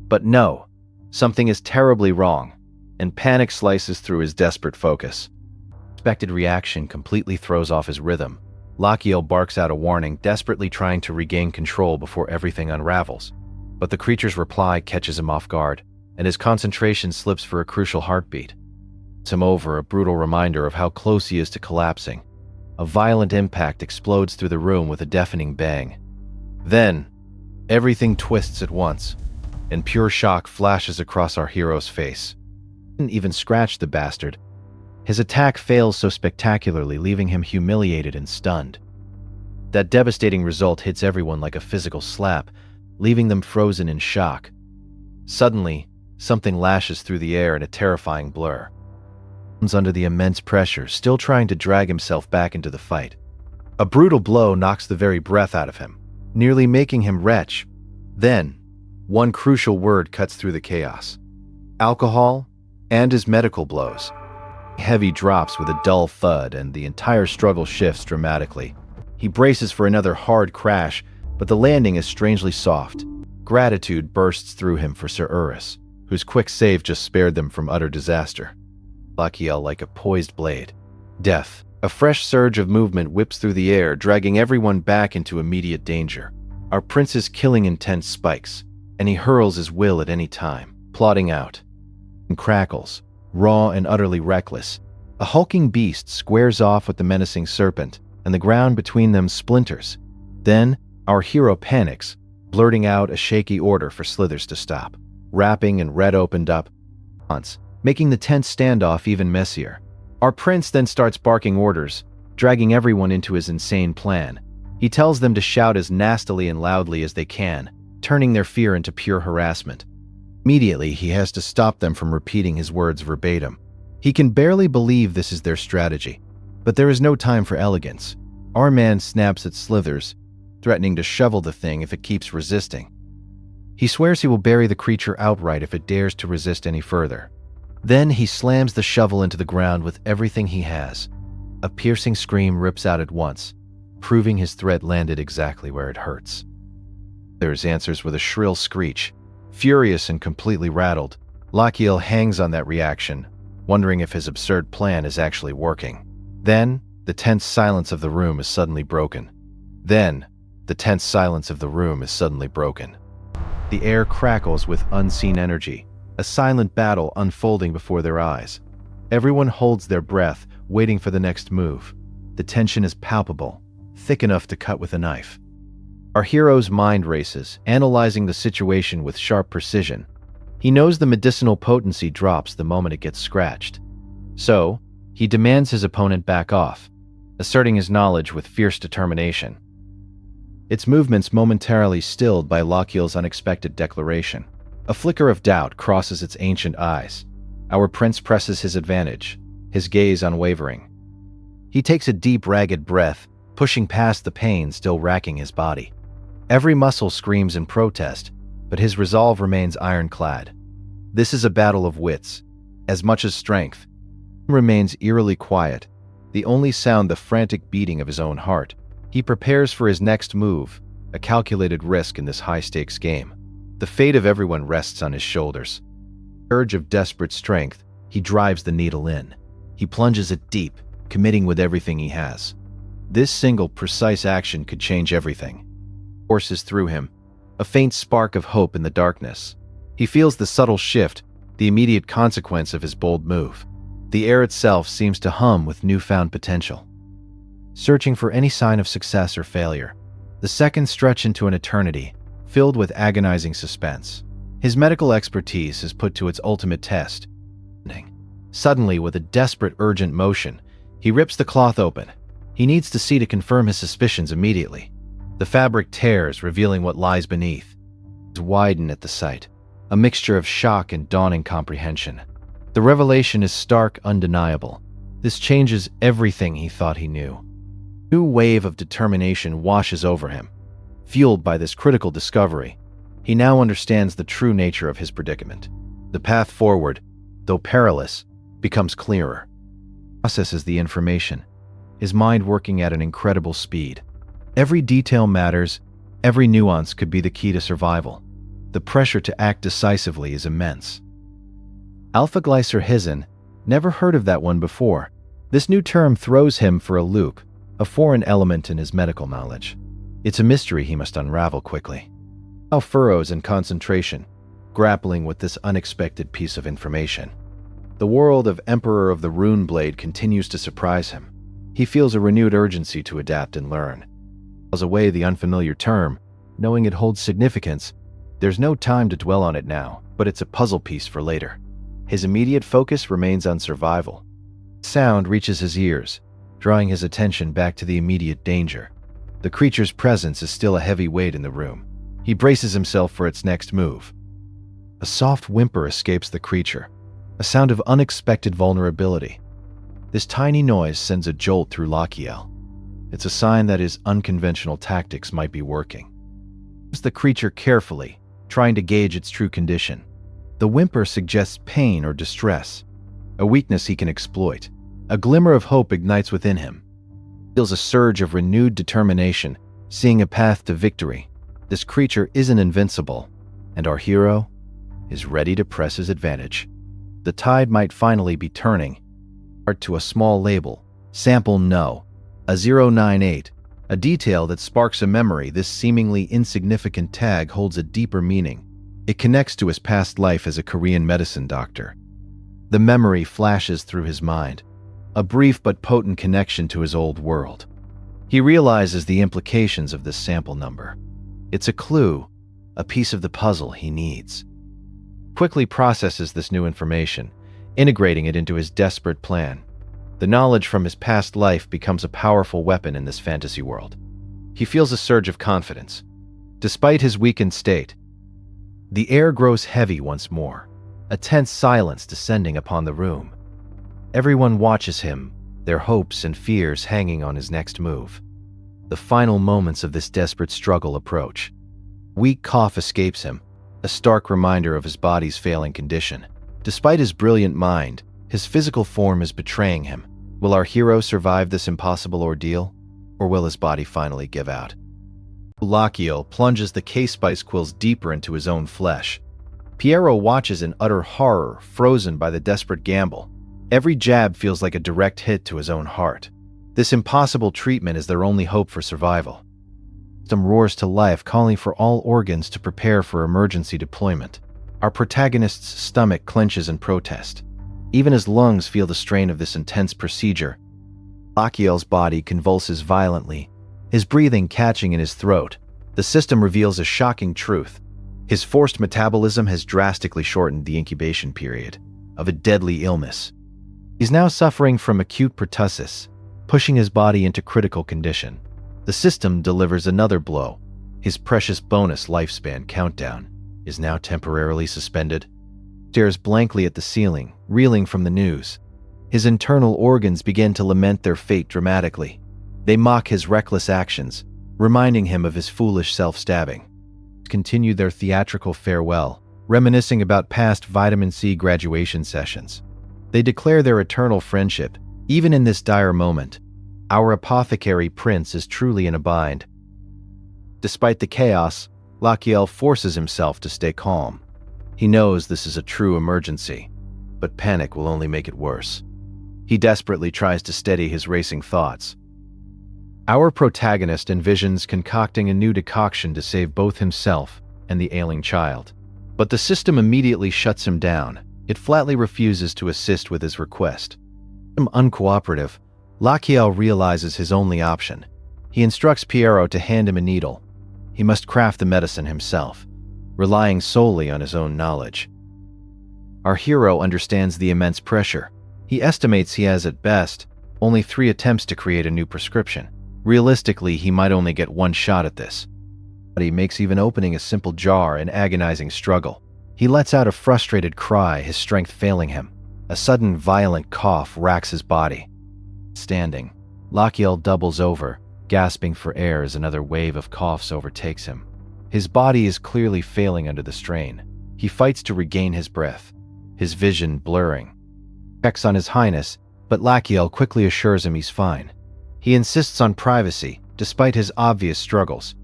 But no, something is terribly wrong, and panic slices through his desperate focus. Unexpected reaction completely throws off his rhythm. Lachiel barks out a warning, desperately trying to regain control before everything unravels. But the creature's reply catches him off guard, and his concentration slips for a crucial heartbeat. It's him over, a brutal reminder of how close he is to collapsing. A violent impact explodes through the room with a deafening bang. Then, everything twists at once, and pure shock flashes across our hero's face. He didn't even scratch the bastard. His attack fails so spectacularly, leaving him humiliated and stunned. That devastating result hits everyone like a physical slap, leaving them frozen in shock. Suddenly, something lashes through the air in a terrifying blur. Under the immense pressure, still trying to drag himself back into the fight. A brutal blow knocks the very breath out of him, nearly making him retch. Then, one crucial word cuts through the chaos. Alcohol and his medical blows. Heavy drops with a dull thud, and the entire struggle shifts dramatically. He braces for another hard crash, but the landing is strangely soft. Gratitude bursts through him for Sir Urus, whose quick save just spared them from utter disaster. Lachiel like a poised blade. Death. A fresh surge of movement whips through the air, dragging everyone back into immediate danger. Our prince's killing intent spikes, and he hurls his will at any time, plotting out. And crackles, raw and utterly reckless. A hulking beast squares off with the menacing serpent, and the ground between them splinters. Then, our hero panics, blurting out a shaky order for Slithers to stop. rapping and red opened up once, making the tense standoff even messier. Our prince then starts barking orders, dragging everyone into his insane plan. He tells them to shout as nastily and loudly as they can, turning their fear into pure harassment. Immediately, he has to stop them from repeating his words verbatim. He can barely believe this is their strategy, but there is no time for elegance. Our man snaps at Slithers, threatening to shovel the thing if it keeps resisting. He swears he will bury the creature outright if it dares to resist any further. Then he slams the shovel into the ground with everything he has. A piercing scream rips out at once, proving his threat landed exactly where it hurts. Slithers answers with a shrill screech. Furious and completely rattled, Lachiel hangs on that reaction, wondering if his absurd plan is actually working. Then, the tense silence of the room is suddenly broken. The air crackles with unseen energy, a silent battle unfolding before their eyes. Everyone holds their breath, waiting for the next move. The tension is palpable, thick enough to cut with a knife. Our hero's mind races, analyzing the situation with sharp precision. He knows the medicinal potency drops the moment it gets scratched. So, he demands his opponent back off, asserting his knowledge with fierce determination. Its movements momentarily stilled by Lachiel's unexpected declaration. A flicker of doubt crosses its ancient eyes. Our prince presses his advantage, his gaze unwavering. He takes a deep, ragged breath, pushing past the pain still racking his body. Every muscle screams in protest, but his resolve remains ironclad. This is a battle of wits, as much as strength. He remains eerily quiet, the only sound the frantic beating of his own heart. He prepares for his next move, a calculated risk in this high-stakes game. The fate of everyone rests on his shoulders. Urge of desperate strength, he drives the needle in. He plunges it deep, committing with everything he has. This single, precise action could change everything. Courses through him, a faint spark of hope in the darkness. He feels the subtle shift, the immediate consequence of his bold move. The air itself seems to hum with newfound potential. Searching for any sign of success or failure, the seconds stretch into an eternity, filled with agonizing suspense. His medical expertise is put to its ultimate test. Suddenly, with a desperate, urgent motion, he rips the cloth open. He needs to see to confirm his suspicions immediately. The fabric tears, revealing what lies beneath. His eyes widen at the sight, a mixture of shock and dawning comprehension. The revelation is stark, undeniable. This changes everything he thought he knew. A new wave of determination washes over him. Fueled by this critical discovery, he now understands the true nature of his predicament. The path forward, though perilous, becomes clearer. He processes the information, his mind working at an incredible speed. Every detail matters, every nuance could be the key to survival. The pressure to act decisively is immense. Alpha Glycer Hisen, never heard of that one before. This new term throws him for a loop, a foreign element in his medical knowledge. It's a mystery he must unravel quickly. Now furrows in concentration, grappling with this unexpected piece of information. The world of Emperor of the Rune Blade continues to surprise him. He feels a renewed urgency to adapt and learn. Away the unfamiliar term, knowing it holds significance. There's no time to dwell on it now, but it's a puzzle piece for later. His immediate focus remains on survival. Sound reaches his ears, drawing his attention back to the immediate danger. The creature's presence is still a heavy weight in the room. He braces himself for its next move. A soft whimper escapes the creature, a sound of unexpected vulnerability. This tiny noise sends a jolt through Lachiel. It's a sign that his unconventional tactics might be working. He observes the creature carefully, trying to gauge its true condition. The whimper suggests pain or distress, a weakness he can exploit. A glimmer of hope ignites within him. He feels a surge of renewed determination, seeing a path to victory. This creature isn't invincible, and our hero is ready to press his advantage. The tide might finally be turning. To a small label, sample no. A 098, a detail that sparks a memory. This seemingly insignificant tag holds a deeper meaning. It connects to his past life as a Korean medicine doctor. The memory flashes through his mind, a brief but potent connection to his old world. He realizes the implications of this sample number. It's a clue, a piece of the puzzle he needs. Quickly processes this new information, integrating it into his desperate plan. The knowledge from his past life becomes a powerful weapon in this fantasy world. He feels a surge of confidence. Despite his weakened state, the air grows heavy once more, a tense silence descending upon the room. Everyone watches him, their hopes and fears hanging on his next move. The final moments of this desperate struggle approach. Weak cough escapes him, a stark reminder of his body's failing condition. Despite his brilliant mind, his physical form is betraying him. Will our hero survive this impossible ordeal, or will his body finally give out? Lachiel plunges the case-spice quills deeper into his own flesh. Piero watches in utter horror, frozen by the desperate gamble. Every jab feels like a direct hit to his own heart. This impossible treatment is their only hope for survival. The system roars to life, calling for all organs to prepare for emergency deployment. Our protagonist's stomach clenches in protest. Even his lungs feel the strain of this intense procedure. Lachiel's body convulses violently, his breathing catching in his throat. The system reveals a shocking truth. His forced metabolism has drastically shortened the incubation period of a deadly illness. He's now suffering from acute pertussis, pushing his body into critical condition. The system delivers another blow. His precious bonus lifespan countdown is now temporarily suspended. He stares blankly at the ceiling, reeling from the news. His internal organs begin to lament their fate dramatically. They mock his reckless actions, reminding him of his foolish self-stabbing. Continue their theatrical farewell, reminiscing about past vitamin C graduation sessions. They declare their eternal friendship, even in this dire moment. Our Apothecary Prince is truly in a bind. Despite the chaos, Lachiel forces himself to stay calm. He knows this is a true emergency, but panic will only make it worse. He desperately tries to steady his racing thoughts. Our protagonist envisions concocting a new decoction to save both himself and the ailing child. But the system immediately shuts him down. It flatly refuses to assist with his request. Uncooperative, Lachiel realizes his only option. He instructs Piero to hand him a needle. He must craft the medicine himself, relying solely on his own knowledge. Our hero understands the immense pressure. He estimates he has, at best, only 3 attempts to create a new prescription. Realistically, he might only get 1 shot at this. But he makes even opening a simple jar an agonizing struggle. He lets out a frustrated cry, his strength failing him. A sudden violent cough racks his body. Standing, Lachiel doubles over, gasping for air as another wave of coughs overtakes him. His body is clearly failing under the strain. He fights to regain his breath, his vision blurring. Checks on His Highness, but Lachiel quickly assures him he's fine. He insists on privacy, despite his obvious struggles.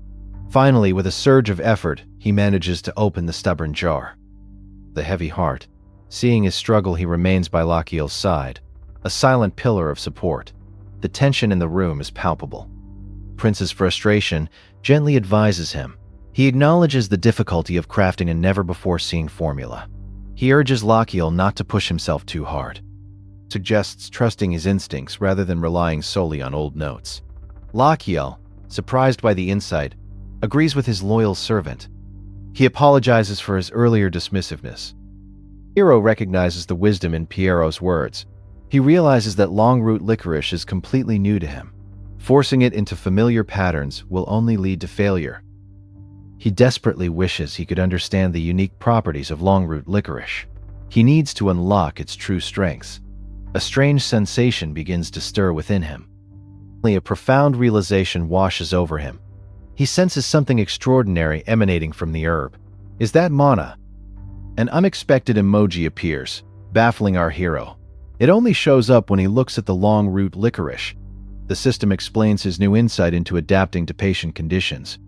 Finally, with a surge of effort, he manages to open the stubborn jar. The heavy heart. Seeing his struggle, he remains by Lachiel's side, a silent pillar of support. The tension in the room is palpable. Prince's frustration gently advises him. He acknowledges the difficulty of crafting a never-before-seen formula. He urges Lachiel not to push himself too hard. Suggests trusting his instincts rather than relying solely on old notes. Lachiel, surprised by the insight, agrees with his loyal servant. He apologizes for his earlier dismissiveness. Piero recognizes the wisdom in Piero's words. He realizes that long-root licorice is completely new to him. Forcing it into familiar patterns will only lead to failure. He desperately wishes he could understand the unique properties of long-root licorice. He needs to unlock its true strengths. A strange sensation begins to stir within him. Only a profound realization washes over him. He senses something extraordinary emanating from the herb. Is that mana? An unexpected emoji appears, baffling our hero. It only shows up when he looks at the long-root licorice. The system explains his new insight into adapting to patient conditions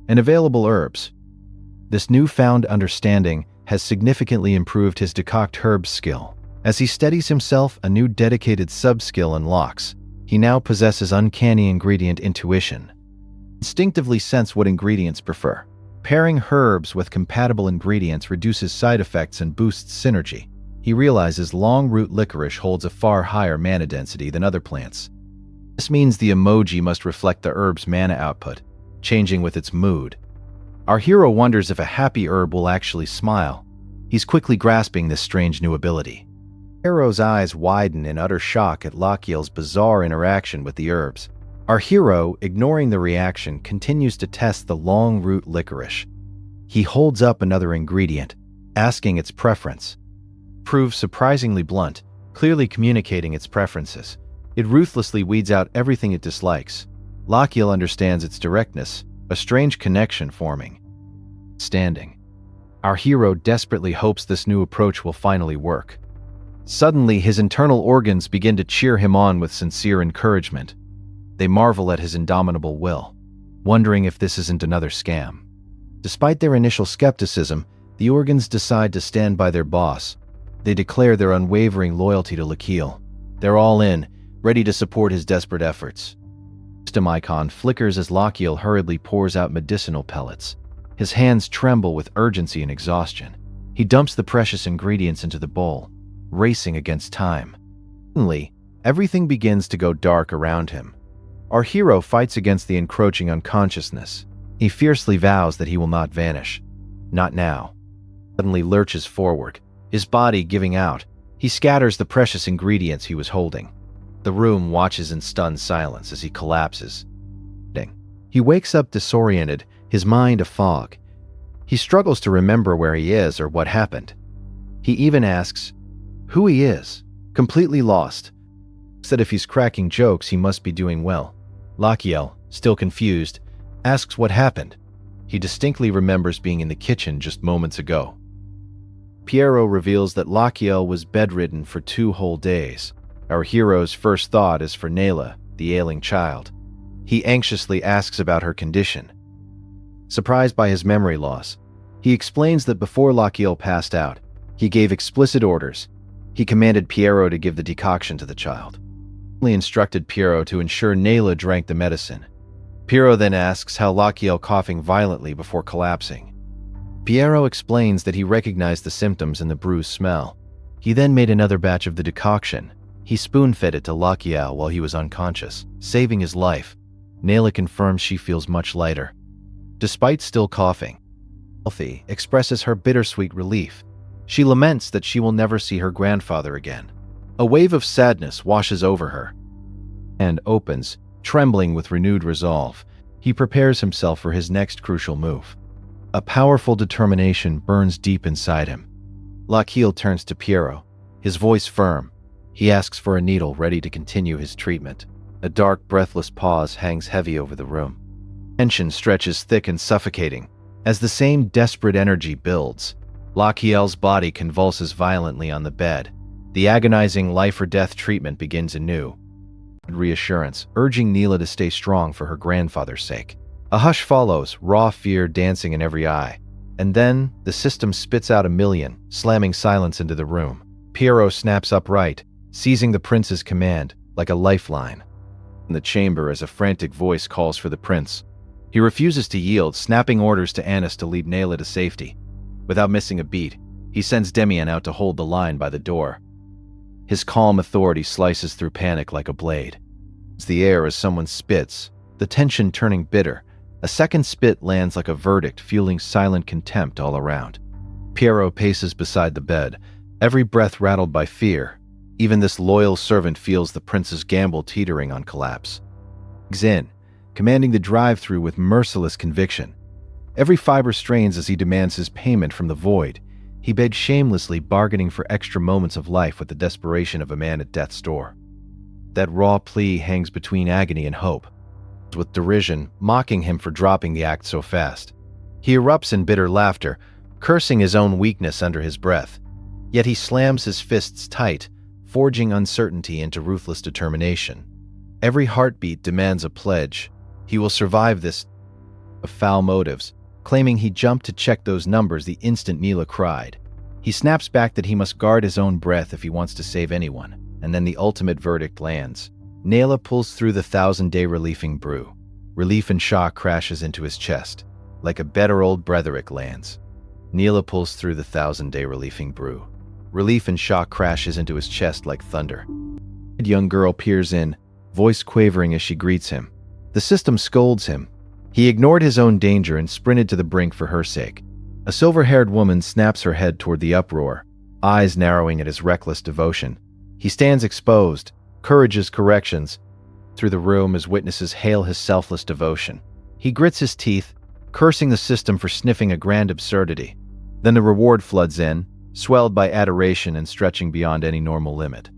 and available herbs. This newfound understanding has significantly improved his decoct herbs skill. As he steadies himself, a new dedicated sub-skill unlocks. He now possesses uncanny ingredient intuition. Instinctively sense what ingredients prefer. Pairing herbs with compatible ingredients reduces side effects and boosts synergy. He realizes long-root licorice holds a far higher mana density than other plants. This means the emoji must reflect the herb's mana output, changing with its mood. Our hero wonders if a happy herb will actually smile. He's quickly grasping this strange new ability. Pierrot's eyes widen in utter shock at Lachiel's bizarre interaction with the herbs. Our hero, ignoring the reaction, continues to test the long root licorice. He holds up another ingredient, asking its preference. Proves surprisingly blunt, clearly communicating its preferences. It ruthlessly weeds out everything it dislikes. Lachiel understands its directness, a strange connection forming. Standing. Our hero desperately hopes this new approach will finally work. Suddenly, his internal organs begin to cheer him on with sincere encouragement. They marvel at his indomitable will, wondering if this isn't another scam. Despite their initial skepticism, the organs decide to stand by their boss. They declare their unwavering loyalty to Lachiel. They're all in, ready to support his desperate efforts. The system icon flickers as Lachiel hurriedly pours out medicinal pellets. His hands tremble with urgency and exhaustion. He dumps the precious ingredients into the bowl, racing against time. Suddenly, everything begins to go dark around him. Our hero fights against the encroaching unconsciousness. He fiercely vows that he will not vanish. Not now. Suddenly lurches forward, his body giving out. He scatters the precious ingredients he was holding. The room watches in stunned silence as he collapses. He wakes up disoriented, his mind a fog. He struggles to remember where he is or what happened. He even asks who he is, completely lost. Said if he's cracking jokes, he must be doing well. Lachiel, still confused, asks what happened. He distinctly remembers being in the kitchen just moments ago. Pierrot reveals that Lachiel was bedridden for 2 whole days. Our hero's first thought is for Nayla, the ailing child. He anxiously asks about her condition. Surprised by his memory loss, he explains that before Lachiel passed out, he gave explicit orders. He commanded Pierrot to give the decoction to the child. He instructed Pierrot to ensure Nayla drank the medicine. Pierrot then asks how Lachiel coughing violently before collapsing. Pierrot explains that he recognized the symptoms in the brew's smell. He then made another batch of the decoction. He spoon-fed it to Lachiel while he was unconscious, saving his life. Nayla confirms she feels much lighter. Despite still coughing, Elfie expresses her bittersweet relief. She laments that she will never see her grandfather again. A wave of sadness washes over her. And opens, trembling with renewed resolve. He prepares himself for his next crucial move. A powerful determination burns deep inside him. Lachiel turns to Pierrot, his voice firm. He asks for a needle ready to continue his treatment. A dark, breathless pause hangs heavy over the room. Tension stretches thick and suffocating. As the same desperate energy builds, Lachiel's body convulses violently on the bed. The agonizing life-or-death treatment begins anew. Reassurance, urging Nayla to stay strong for her grandfather's sake. A hush follows, raw fear dancing in every eye. And then, the system spits out 1,000,000, slamming silence into the room. Pierrot snaps upright, seizing the prince's command, like a lifeline. In the chamber, as a frantic voice calls for the prince. He refuses to yield, snapping orders to Annis to lead Nayla to safety. Without missing a beat, he sends Demian out to hold the line by the door. His calm authority slices through panic like a blade. It's the air as someone spits, the tension turning bitter. A second spit lands like a verdict, fueling silent contempt all around. Pierrot paces beside the bed, every breath rattled by fear. Even this loyal servant feels the prince's gamble teetering on collapse. He's in, commanding the drive-through with merciless conviction. Every fiber strains as he demands his payment from the void. He begs shamelessly, bargaining for extra moments of life with the desperation of a man at death's door. That raw plea hangs between agony and hope, with derision mocking him for dropping the act so fast. He erupts in bitter laughter, cursing his own weakness under his breath. Yet he slams his fists tight, forging uncertainty into ruthless determination. Every heartbeat demands a pledge. He will survive this of foul motives, claiming he jumped to check those numbers the instant Nayla cried. He snaps back that he must guard his own breath if he wants to save anyone, and then the ultimate verdict lands. Nayla pulls through the 1,000-day relieving brew. Relief and shock crashes into his chest, like a better old Bretherick lands. Nayla pulls through the 1,000-day relieving brew. Relief and shock crashes into his chest like thunder. A young girl peers in, voice quavering as she greets him. The system scolds him. He ignored his own danger and sprinted to the brink for her sake. A silver-haired woman snaps her head toward the uproar, eyes narrowing at his reckless devotion. He stands exposed, courage's corrections, through the room as witnesses hail his selfless devotion. He grits his teeth, cursing the system for sniffing a grand absurdity. Then the reward floods in, swelled by adoration and stretching beyond any normal limit.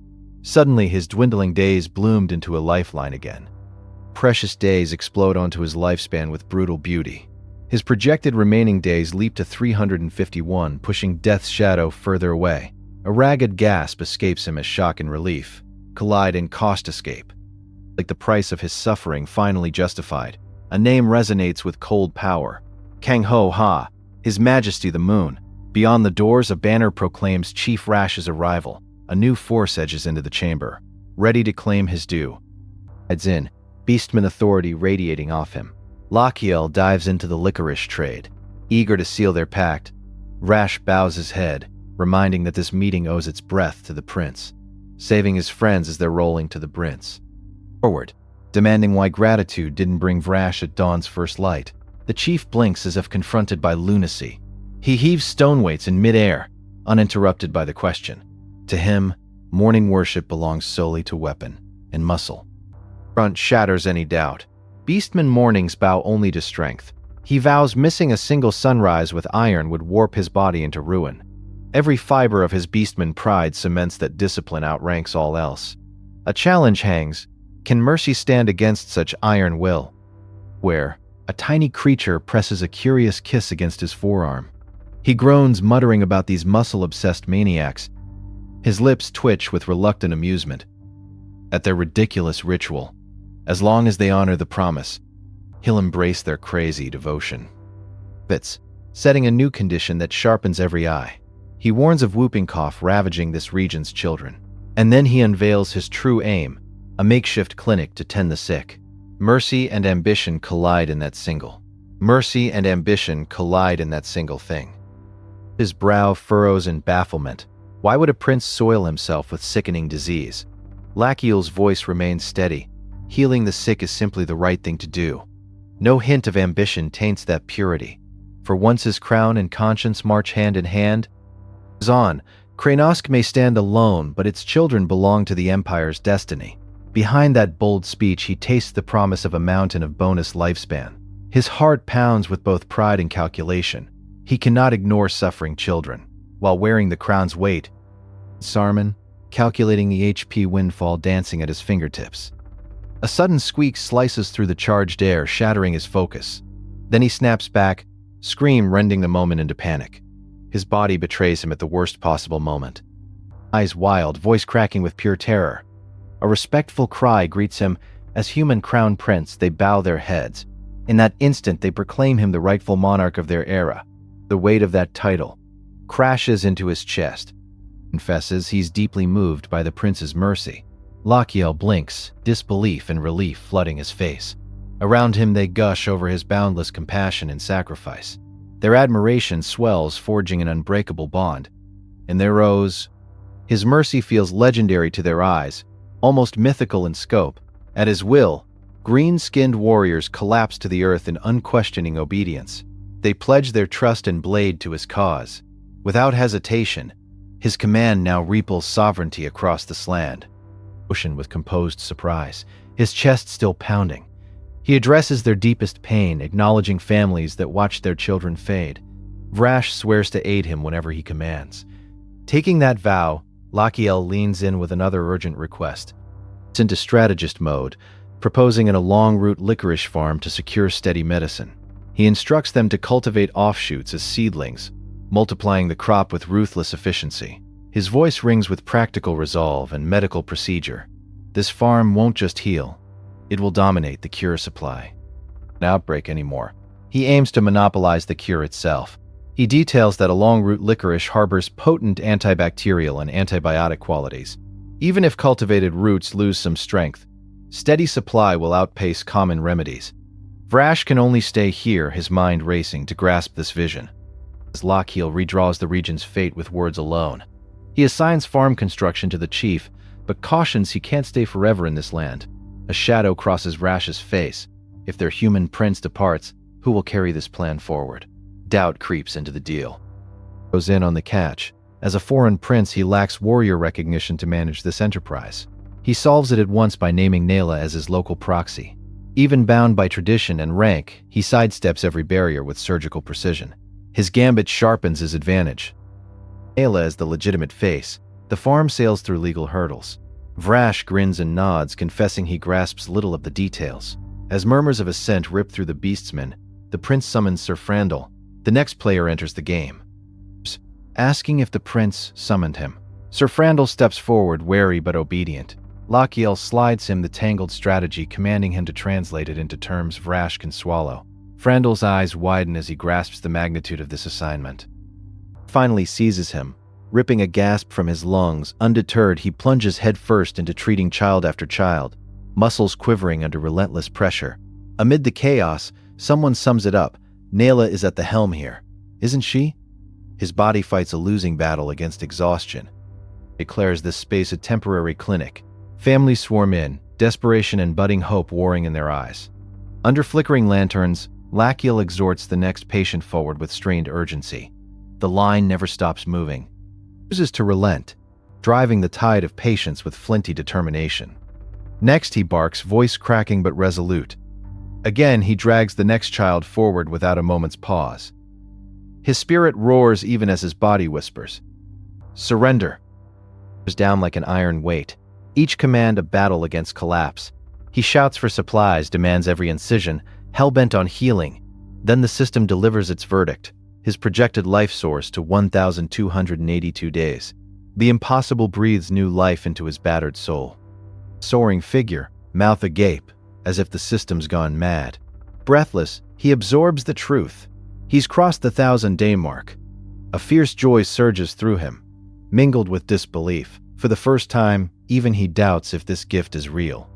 Suddenly, his dwindling days bloomed into a lifeline again. Precious days explode onto his lifespan with brutal beauty. His projected remaining days leap to 351, pushing death's shadow further away. A ragged gasp escapes him as shock and relief collide in cost escape. Like the price of his suffering finally justified, a name resonates with cold power. Kang Ho Ha, His Majesty the Moon. Beyond the doors, a banner proclaims Chief Rash's arrival. A new force edges into the chamber, ready to claim his due. Heads in, Beastman authority radiating off him. Lachiel dives into the licorice trade, eager to seal their pact. Rash bows his head, reminding that this meeting owes its breath to the prince, saving his friends as they're rolling to the brinks. Forward, demanding why gratitude didn't bring Vrash at dawn's first light. The chief blinks as if confronted by lunacy. He heaves stone weights in midair, uninterrupted by the question. To him, morning worship belongs solely to weapon and muscle. Front shatters any doubt. Beastman mornings bow only to strength. He vows missing a single sunrise with iron would warp his body into ruin. Every fiber of his Beastman pride cements that discipline outranks all else. A challenge hangs. Can mercy stand against such iron will? Where a tiny creature presses a curious kiss against his forearm. He groans, muttering about these muscle-obsessed maniacs. His lips twitch with reluctant amusement at their ridiculous ritual. As long as they honor the promise, he'll embrace their crazy devotion. Fitz, setting a new condition that sharpens every eye. He warns of whooping cough ravaging this region's children. And then he unveils his true aim, a makeshift clinic to tend the sick. Mercy and ambition collide in that single. Mercy and ambition collide in that single thing. His brow furrows in bafflement. Why would a prince soil himself with sickening disease? Lachiel's voice remains steady. Healing the sick is simply the right thing to do. No hint of ambition taints that purity. For once his crown and conscience march hand in hand. On, Kranosk may stand alone, but its children belong to the Empire's destiny. Behind that bold speech, he tastes the promise of a mountain of bonus lifespan. His heart pounds with both pride and calculation. He cannot ignore suffering children. While wearing the crown's weight, Sarman, calculating the HP windfall dancing at his fingertips. A sudden squeak slices through the charged air, shattering his focus. Then he snaps back, scream rending the moment into panic. His body betrays him at the worst possible moment. Eyes wild, voice cracking with pure terror. A respectful cry greets him. As human crown prince, they bow their heads. In that instant, they proclaim him the rightful monarch of their era. The weight of that title crashes into his chest. Confesses he's deeply moved by the prince's mercy. Lachiel blinks, disbelief and relief flooding his face. Around him they gush over his boundless compassion and sacrifice. Their admiration swells, forging an unbreakable bond. In their rows, his mercy feels legendary to their eyes, almost mythical in scope. At his will, green-skinned warriors collapse to the earth in unquestioning obedience. They pledge their trust and blade to his cause. Without hesitation, his command now ripples sovereignty across this land. Ocean with composed surprise, his chest still pounding. He addresses their deepest pain, acknowledging families that watch their children fade. Vrash swears to aid him whenever he commands. Taking that vow, Lachiel leans in with another urgent request. It's into strategist mode, proposing in a long-route licorice farm to secure steady medicine. He instructs them to cultivate offshoots as seedlings, multiplying the crop with ruthless efficiency. His voice rings with practical resolve and medical procedure. This farm won't just heal, it will dominate the cure supply. An outbreak anymore. He aims to monopolize the cure itself. He details that a long-root licorice harbors potent antibacterial and antibiotic qualities. Even if cultivated roots lose some strength, steady supply will outpace common remedies. Vrash can only stay here, his mind racing, to grasp this vision. As Lachiel redraws the region's fate with words alone. He assigns farm construction to the chief, but cautions he can't stay forever in this land. A shadow crosses Rash's face. If their human prince departs, who will carry this plan forward? Doubt creeps into the deal. Goes in on the catch. As a foreign prince, he lacks warrior recognition to manage this enterprise. He solves it at once by naming Nayla as his local proxy. Even bound by tradition and rank, he sidesteps every barrier with surgical precision. His gambit sharpens his advantage. Nayla is the legitimate face. The farm sails through legal hurdles. Vrash grins and nods, confessing he grasps little of the details. As murmurs of assent rip through the beastsmen, the prince summons Sir Frandl. The next player enters the game, asking if the prince summoned him. Sir Frandl steps forward, wary but obedient. Lachiel slides him the tangled strategy, commanding him to translate it into terms Vrash can swallow. Frandl's eyes widen as he grasps the magnitude of this assignment. Finally seizes him. Ripping a gasp from his lungs, undeterred, he plunges headfirst into treating child after child, muscles quivering under relentless pressure. Amid the chaos, someone sums it up. Nayla is at the helm here, isn't she? His body fights a losing battle against exhaustion. Declares this space a temporary clinic. Families swarm in, desperation and budding hope warring in their eyes. Under flickering lanterns, Lachiel exhorts the next patient forward with strained urgency. The line never stops moving. He chooses to relent, driving the tide of patience with flinty determination. Next he barks, voice cracking but resolute. Again he drags the next child forward without a moment's pause. His spirit roars even as his body whispers, "Surrender!" Is down like an iron weight, each command a battle against collapse. He shouts for supplies, demands every incision, hell-bent on healing. Then the system delivers its verdict, his projected life source to 1,282 days. The impossible breathes new life into his battered soul. Soaring figure, mouth agape, as if the system's gone mad. Breathless, he absorbs the truth. He's crossed the 1,000-day mark. A fierce joy surges through him, mingled with disbelief. For the first time, even he doubts if this gift is real.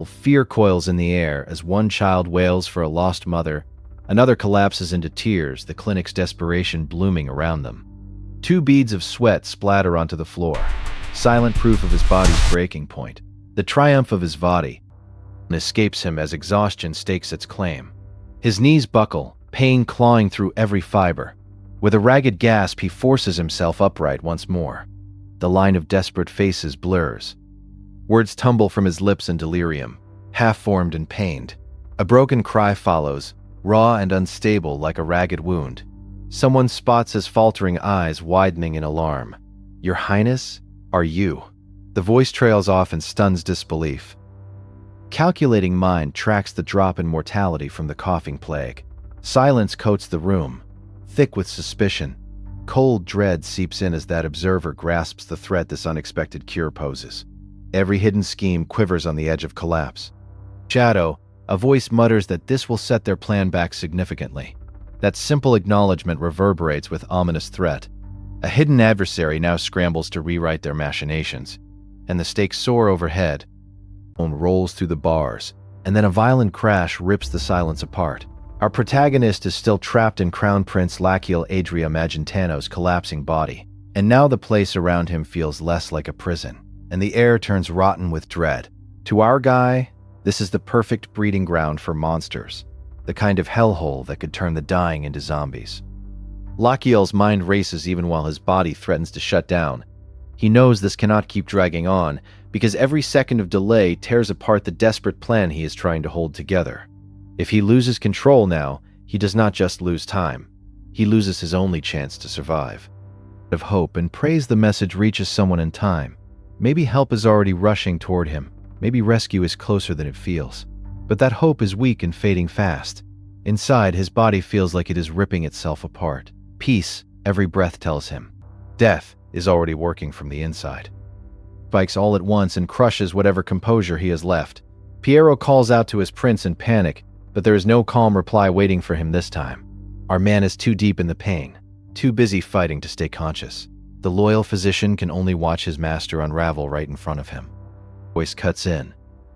Fear coils in the air as one child wails for a lost mother, another collapses into tears, the clinic's desperation blooming around them. 2 beads of sweat splatter onto the floor, silent proof of his body's breaking point. The triumph of his body escapes him as exhaustion stakes its claim. His knees buckle, pain clawing through every fiber. With a ragged gasp, he forces himself upright once more. The line of desperate faces blurs. Words tumble from his lips in delirium, half-formed and pained. A broken cry follows, raw and unstable like a ragged wound. Someone spots his faltering eyes widening in alarm. "Your Highness, are you?" The voice trails off and stuns disbelief. Calculating mind tracks the drop in mortality from the coughing plague. Silence coats the room, thick with suspicion. Cold dread seeps in as that observer grasps the threat this unexpected cure poses. Every hidden scheme quivers on the edge of collapse. Shadow, a voice mutters that this will set their plan back significantly. That simple acknowledgement reverberates with ominous threat. A hidden adversary now scrambles to rewrite their machinations, and the stakes soar overhead. One rolls through the bars, and then a violent crash rips the silence apart. Our protagonist is still trapped in Crown Prince Lachiel Adria Magentano's collapsing body, and now the place around him feels less like a prison, and the air turns rotten with dread. To our guy, this is the perfect breeding ground for monsters, the kind of hellhole that could turn the dying into zombies. Lachiel's mind races even while his body threatens to shut down. He knows this cannot keep dragging on, because every second of delay tears apart the desperate plan he is trying to hold together. If he loses control now, he does not just lose time. He loses his only chance to survive. Of hope and prays the message reaches someone in time. Maybe help is already rushing toward him. Maybe rescue is closer than it feels. But that hope is weak and fading fast. Inside, his body feels like it is ripping itself apart. Peace, every breath tells him. Death is already working from the inside. Spikes all at once and crushes whatever composure he has left. Piero calls out to his prince in panic, but there is no calm reply waiting for him this time. Our man is too deep in the pain, too busy fighting to stay conscious. The loyal physician can only watch his master unravel right in front of him. Voice cuts in,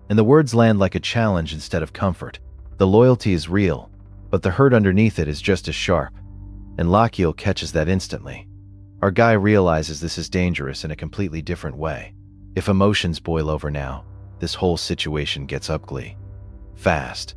and the words land like a challenge instead of comfort. The loyalty is real, but the hurt underneath it is just as sharp, and Lachiel catches that instantly. Our guy realizes this is dangerous in a completely different way. If emotions boil over now, this whole situation gets ugly. Fast.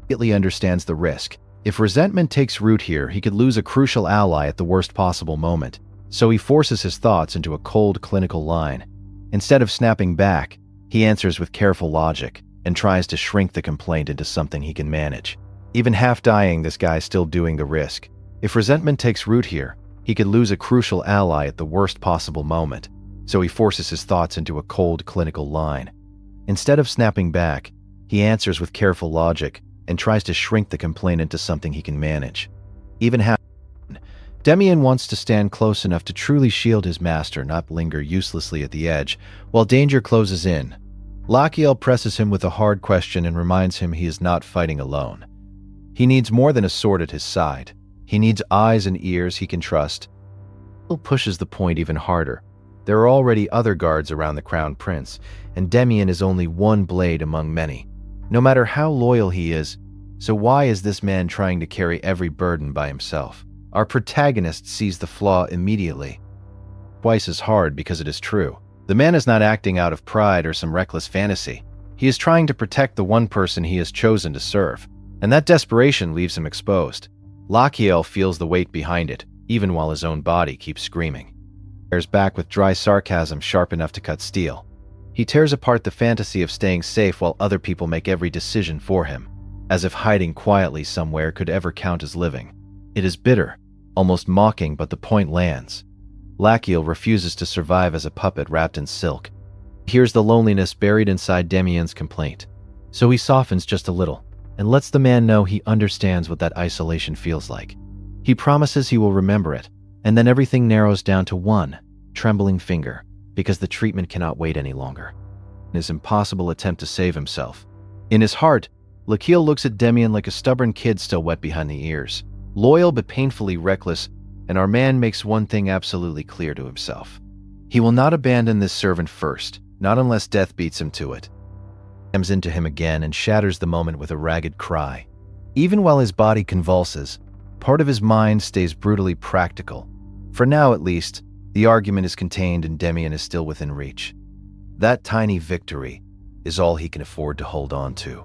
He immediately understands the risk. If resentment takes root here, he could lose a crucial ally at the worst possible moment, so he forces his thoughts into a cold, clinical line. Instead of snapping back, he answers with careful logic and tries to shrink the complaint into something he can manage. Even half dying, this guy's still doing the risk. If resentment takes root here, he could lose a crucial ally at the worst possible moment, so he forces his thoughts into a cold, clinical line. Instead of snapping back, he answers with careful logic and tries to shrink the complaint into something he can manage. Even half Demian wants to stand close enough to truly shield his master, not linger uselessly at the edge, while danger closes in. Lachiel presses him with a hard question and reminds him he is not fighting alone. He needs more than a sword at his side. He needs eyes and ears he can trust. He pushes the point even harder. There are already other guards around the Crown Prince, and Demian is only one blade among many. No matter how loyal he is, so why is this man trying to carry every burden by himself? Our protagonist sees the flaw immediately. Twice as hard because it is true. The man is not acting out of pride or some reckless fantasy. He is trying to protect the one person he has chosen to serve, and that desperation leaves him exposed. Lachiel feels the weight behind it, even while his own body keeps screaming. He stares back with dry sarcasm sharp enough to cut steel. He tears apart the fantasy of staying safe while other people make every decision for him, as if hiding quietly somewhere could ever count as living. It is bitter, almost mocking, but the point lands. Lachiel refuses to survive as a puppet wrapped in silk. He hears the loneliness buried inside Demian's complaint, so he softens just a little and lets the man know he understands what that isolation feels like. He promises he will remember it, and then everything narrows down to one trembling finger, because the treatment cannot wait any longer. In his impossible attempt to save himself. In his heart, Lachiel looks at Demian like a stubborn kid still wet behind the ears. Loyal but painfully reckless, and our man makes one thing absolutely clear to himself. He will not abandon this servant first, not unless death beats him to it. He comes into him again and shatters the moment with a ragged cry. Even while his body convulses, part of his mind stays brutally practical. For now, at least, the argument is contained and Demian is still within reach. That tiny victory is all he can afford to hold on to.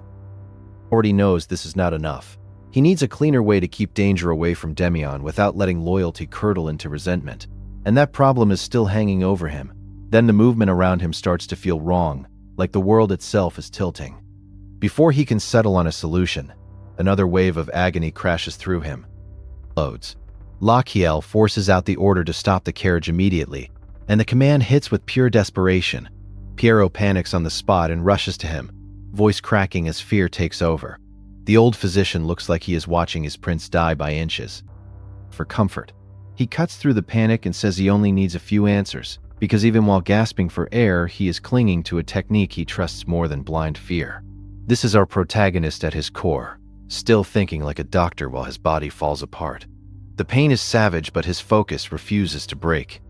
He already knows this is not enough. He needs a cleaner way to keep danger away from Demian without letting loyalty curdle into resentment, and that problem is still hanging over him. Then the movement around him starts to feel wrong, like the world itself is tilting. Before he can settle on a solution, another wave of agony crashes through him. Loads. Lachiel forces out the order to stop the carriage immediately, and the command hits with pure desperation. Pierrot panics on the spot and rushes to him, voice cracking as fear takes over. The old physician looks like he is watching his prince die by inches. For comfort, he cuts through the panic and says he only needs a few answers, because even while gasping for air, he is clinging to a technique he trusts more than blind fear. This is our protagonist at his core, still thinking like a doctor while his body falls apart. The pain is savage, but his focus refuses to break.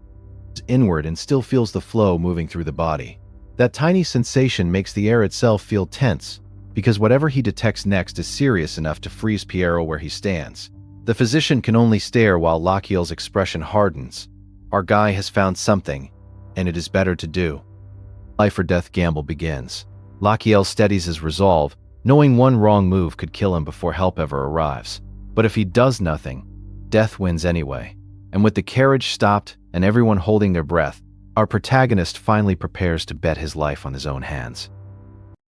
He is inward and still feels the flow moving through the body. That tiny sensation makes the air itself feel tense, because whatever he detects next is serious enough to freeze Pierrot where he stands. The physician can only stare while Lachiel's expression hardens. Our guy has found something, and it is better to do. Life or death gamble begins. Lachiel steadies his resolve, knowing one wrong move could kill him before help ever arrives. But if he does nothing, death wins anyway. And with the carriage stopped and everyone holding their breath, our protagonist finally prepares to bet his life on his own hands.